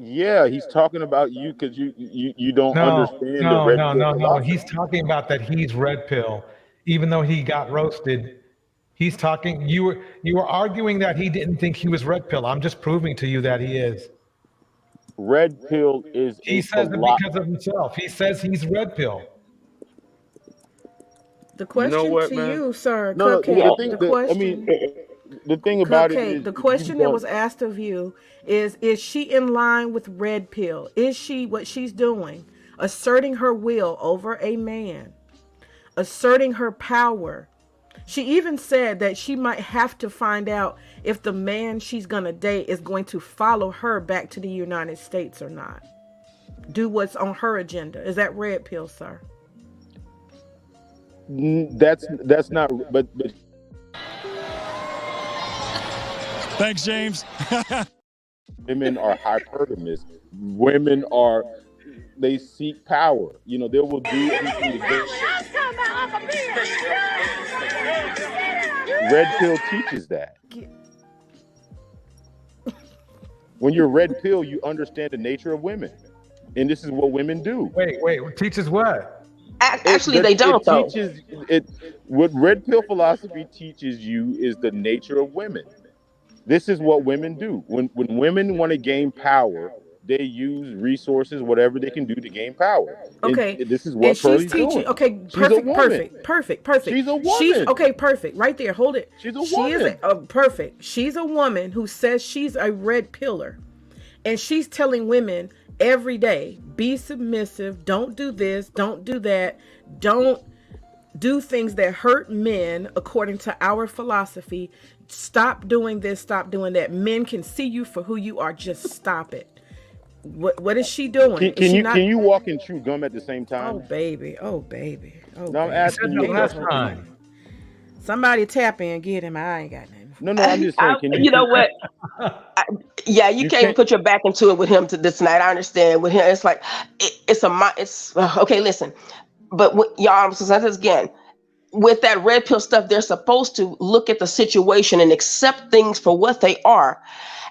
Yeah, he's talking about you because you don't understand the red pill. No. He's talking about that he's red pill, even though he got roasted. He's talking. You were arguing that he didn't think he was red pill. I'm just proving to you that he is. Red pill is. He says it because of himself. He says he's red pill. The question you, sir, no, Cupcake. The thing about Cupcake, it is the question that was asked of you is she in line with red pill? Is she what she's doing? Asserting her will over a man, asserting her power. She even said that she might have to find out if the man she's gonna date is going to follow her back to the United States or not. Do what's on her agenda. Is that red pill, sir? That's not. But. Thanks, James. Women are hypergamous. Women are they seek power. You know, they will do anything to get. Red pill teaches that. When you're red pill, you understand the nature of women, and this is what women do. Wait, teaches what? Actually, they don't though. Teaches it. What red pill philosophy teaches you is the nature of women. This is what women do. When women want to gain power, they use resources, whatever they can do to gain power. Okay. And this is what Pearlie's doing. Okay, perfect. She's a woman. Okay, perfect. Right there, hold it. She's a woman. Perfect. She's a woman who says she's a red pillar. And she's telling women every day, be submissive, don't do this, don't do that, don't do things that hurt men according to our philosophy. Stop doing this, stop doing that. Men can see you for who you are. Just stop it. What is she doing? Can you walk and chew gum at the same time? Oh baby. No, I'm asking you last time. Somebody tap in, get him. I ain't got nothing. No, I'm just saying. You know what? You can't put your back into it with him this night. I understand. With him, it's like it's okay. Listen, but y'all, I'm saying this again. With that red pill stuff, they're supposed to look at the situation and accept things for what they are.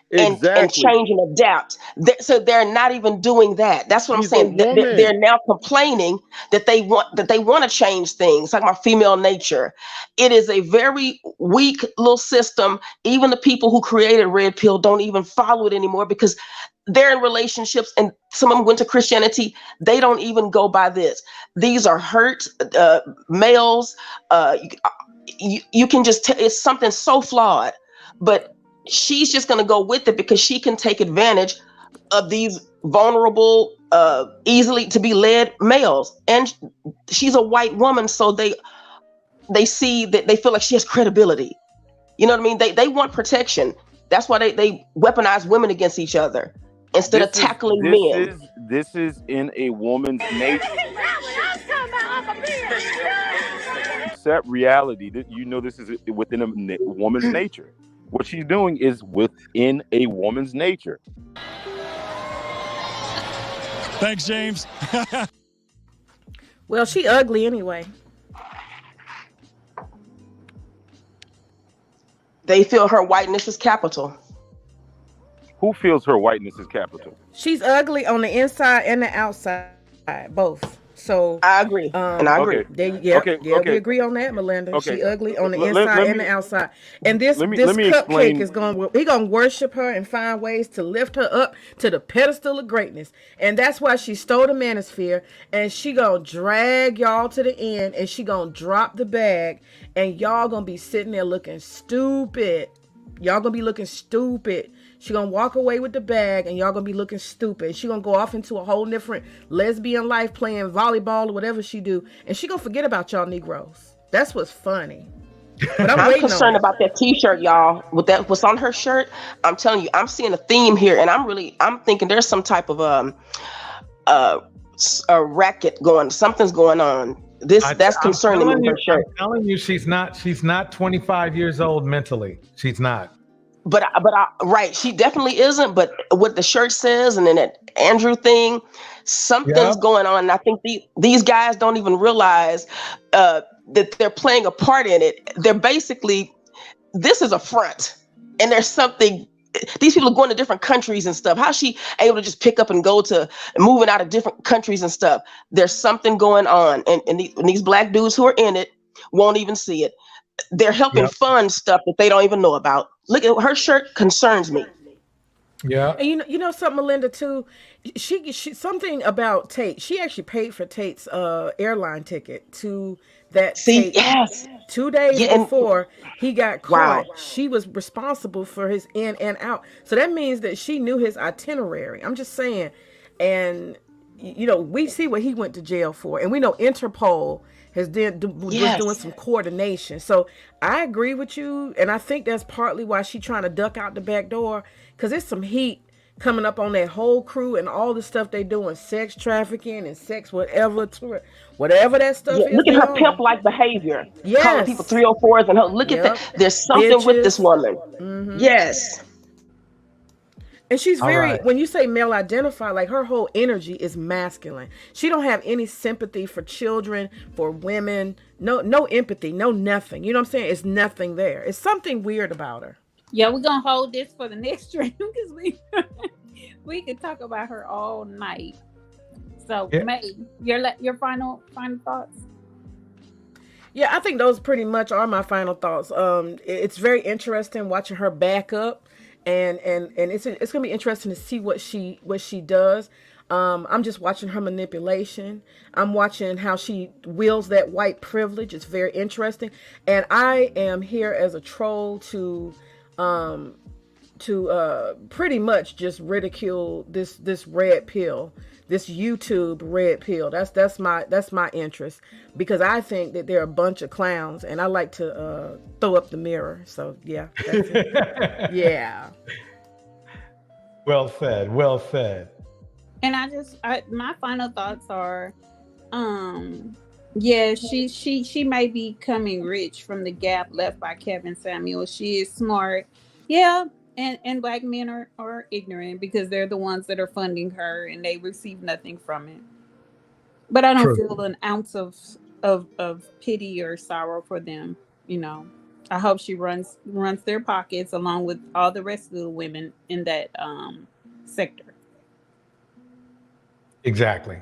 And change and adapt. So they're not even doing that. That's what I'm saying. They're now complaining that they want to change things. Like my female nature. It is a very weak little system. Even the people who created red pill don't even follow it anymore because they're in relationships, and some of them went to Christianity. They don't even go by this. These are hurt males. You can just it's something so flawed, but she's just going to go with it because she can take advantage of these vulnerable, easily to be led males. And she's a white woman, so they see that they feel like she has credibility. You know what I mean? They want protection. That's why they weaponize women against each other instead of tackling men. This is in a woman's nature. Accept reality. You know this is within a woman's nature. What she's doing is within a woman's nature. Thanks, James. Well, she ugly anyway. They feel her whiteness is capital. Who feels her whiteness is capital? She's ugly on the inside and the outside, both. So I agree, and I agree. We agree on that, Melinda. Okay. She ugly on the inside and the outside. And this cupcake is gonna worship her and find ways to lift her up to the pedestal of greatness. And that's why she stole the Manosphere, and she gonna drag y'all to the end, and she gonna drop the bag, and y'all gonna be sitting there looking stupid. Y'all gonna be looking stupid. She gonna walk away with the bag, and y'all gonna be looking stupid. She gonna go off into a whole different lesbian life, playing volleyball or whatever she do, and she gonna forget about y'all Negroes. That's what's funny. But I'm concerned about that T-shirt, y'all. With that, what's on her shirt? I'm telling you, I'm seeing a theme here, and I'm thinking there's some type of a racket going. Something's going on. That's concerning me with her shirt. I'm telling you, she's not 25 years old mentally. She's not. But right, she definitely isn't. But what the shirt says, and then that Andrew thing, something's going on. And I think these guys don't even realize that they're playing a part in it. They're basically, this is a front, and there's something. These people are going to different countries and stuff. How's she able to just pick up and go to moving out of different countries and stuff? There's something going on, and these black dudes who are in it won't even see it. They're helping fund stuff that they don't even know about. Look at her shirt, concerns me. Yeah. And you know something, Melinda, too. She something about Tate. She actually paid for Tate's airline ticket to that. Tate. Yes. 2 days before he got caught, she was responsible for his in and out. So that means that she knew his itinerary. I'm just saying. And we see what he went to jail for, and we know Interpol was doing some coordination. So I agree with you, and I think that's partly why she's trying to duck out the back door, because there's some heat coming up on that whole crew and all the stuff they doing, sex trafficking and sex whatever that stuff is. Look at her pimp-like behavior. Yes. Calling people 304s and her. Look at that. There's something with this woman. Mm-hmm. Yes. And she's All very, right. when you say male identified, like her whole energy is masculine. She don't have any sympathy for children, for women, no empathy, no nothing. You know what I'm saying? It's nothing there. It's something weird about her. Yeah, we're gonna hold this for the next stream because we could talk about her all night. So, Yeah. May, your final thoughts? Yeah, I think those pretty much are my final thoughts. It's very interesting watching her back up, and it's gonna be interesting to see what she does. I'm just watching her manipulation. I'm watching how she wields that white privilege. It's very interesting, and I am here as a troll to pretty much just ridicule this red pill, this YouTube red pill. That's my interest, because I think that they're a bunch of clowns, and I like to throw up the mirror. So yeah, that's it. Yeah. Well said. Well said. And my final thoughts are, yeah, she may be becoming rich from the gap left by Kevin Samuel. She is smart, yeah, and black men are ignorant because they're the ones that are funding her and they receive nothing from it. But I don't feel an ounce of pity or sorrow for them. You know, I hope she runs their pockets along with all the rest of the women in that sector. Exactly.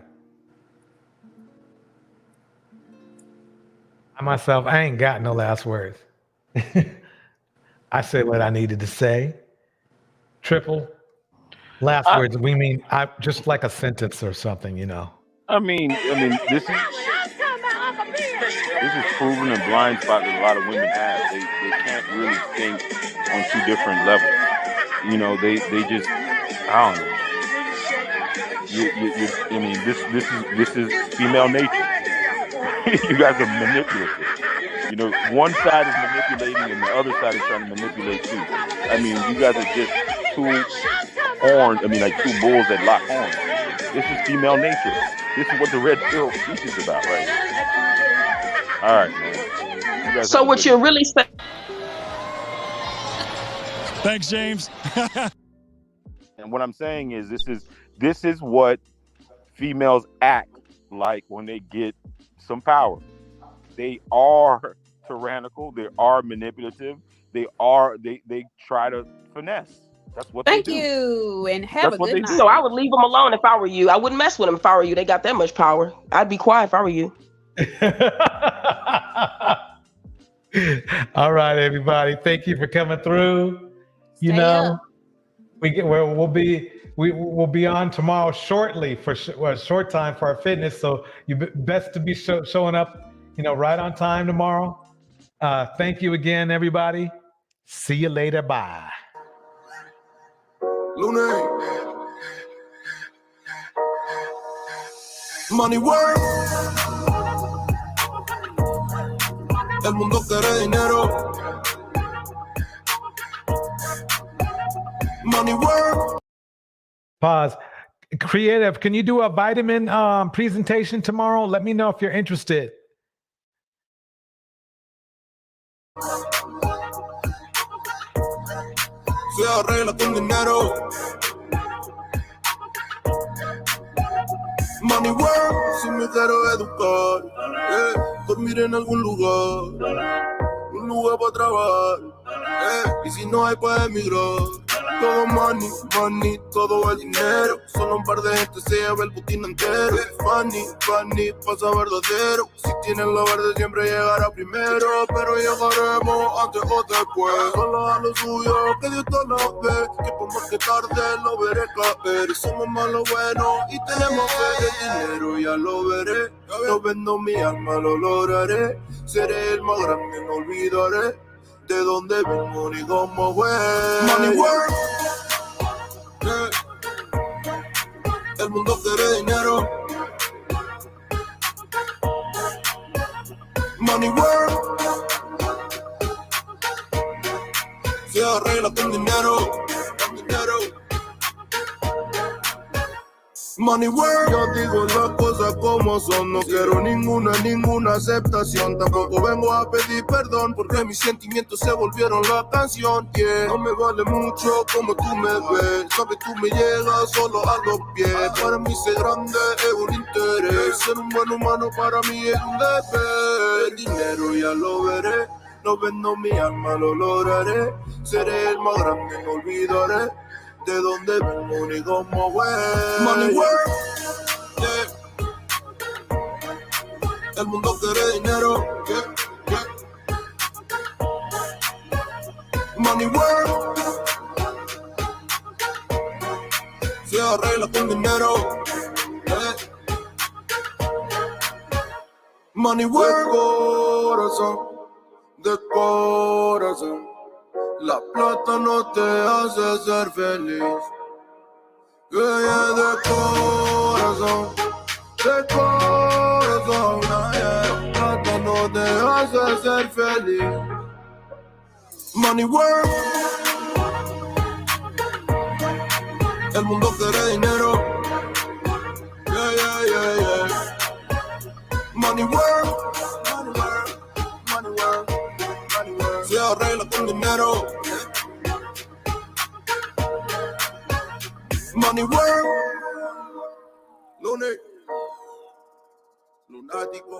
I ain't got no last words. I said what I needed to say. Triple. Last words. We mean I just like a sentence or something, you know. I mean, this is proven a blind spot that a lot of women have. They can't really think on two different levels. You know, they just, I don't know. I mean, this is female nature. You guys are manipulative. You know, one side is manipulating and the other side is trying to manipulate too. I mean, you guys are just two bulls that lock horns. This is female nature. This is what the red pill teaches about, right? All right, man. So what you're really saying? Thanks, James. And what I'm saying is, this is what females act like when they get some power. They are tyrannical. They are manipulative. They try to finesse. That's what Thank they do. you, and have a good night. So I would leave them alone if I were you. I wouldn't mess with them if I were you. They got that much power. I'd be quiet if I were you. All right, everybody. Thank you for coming through. We'll be on tomorrow shortly for a short time for our fitness. So you best to be showing up, right on time tomorrow. Thank you again, everybody. See you later. Bye. Money work. El mundo quiere dinero. Money work. Pause. Creative, can you do a vitamin presentation tomorrow? Let me know if you're interested. Se arregla con dinero. Money work. Si me quiero educar, dormir en algún lugar, un lugar para trabajar, y si no hay para emigrar. Todo money, money, todo el dinero. Solo un par de gente se lleva el putín entero. Funny, pasa verdadero. Si tienen lo verde siempre llegará primero. Pero llegaremos antes o después. Solo a lo suyo, que Dios te lo ve. Que por más que tarde lo veré caer. Somos más lo bueno y tenemos fe. El dinero ya lo veré. Yo vendo mi alma, lo lograré. Seré el más grande, no olvidaré de dónde vengo ni cómo fue. Money work. El mundo quiere dinero. Money work. Se arregla con dinero. Money work. Yo digo las cosas como son. No quiero ninguna aceptación. Tampoco vengo a pedir perdón porque mis sentimientos se volvieron la canción. Yeah. No me vale mucho como tú me ves. Sabes, tú me llegas solo a los pies. Para mí ser grande es un interés. Ser un buen humano para mí es un deber. El dinero ya lo veré. No vendo mi alma, lo lograré. Seré el más grande, no olvidaré de dónde vengo ni cómo voy. Money work, yeah. El mundo quiere dinero, yeah, yeah. Money work, se arregla con dinero, yeah. Money work, de corazón. La plata no te hace ser feliz. Yeah, yeah, de corazón. Yeah. La plata no te hace ser feliz. Money work. El mundo quiere dinero. Yeah, yeah, yeah, yeah. Money work. Money work. Se arregla con dinero. Money work. Lunático.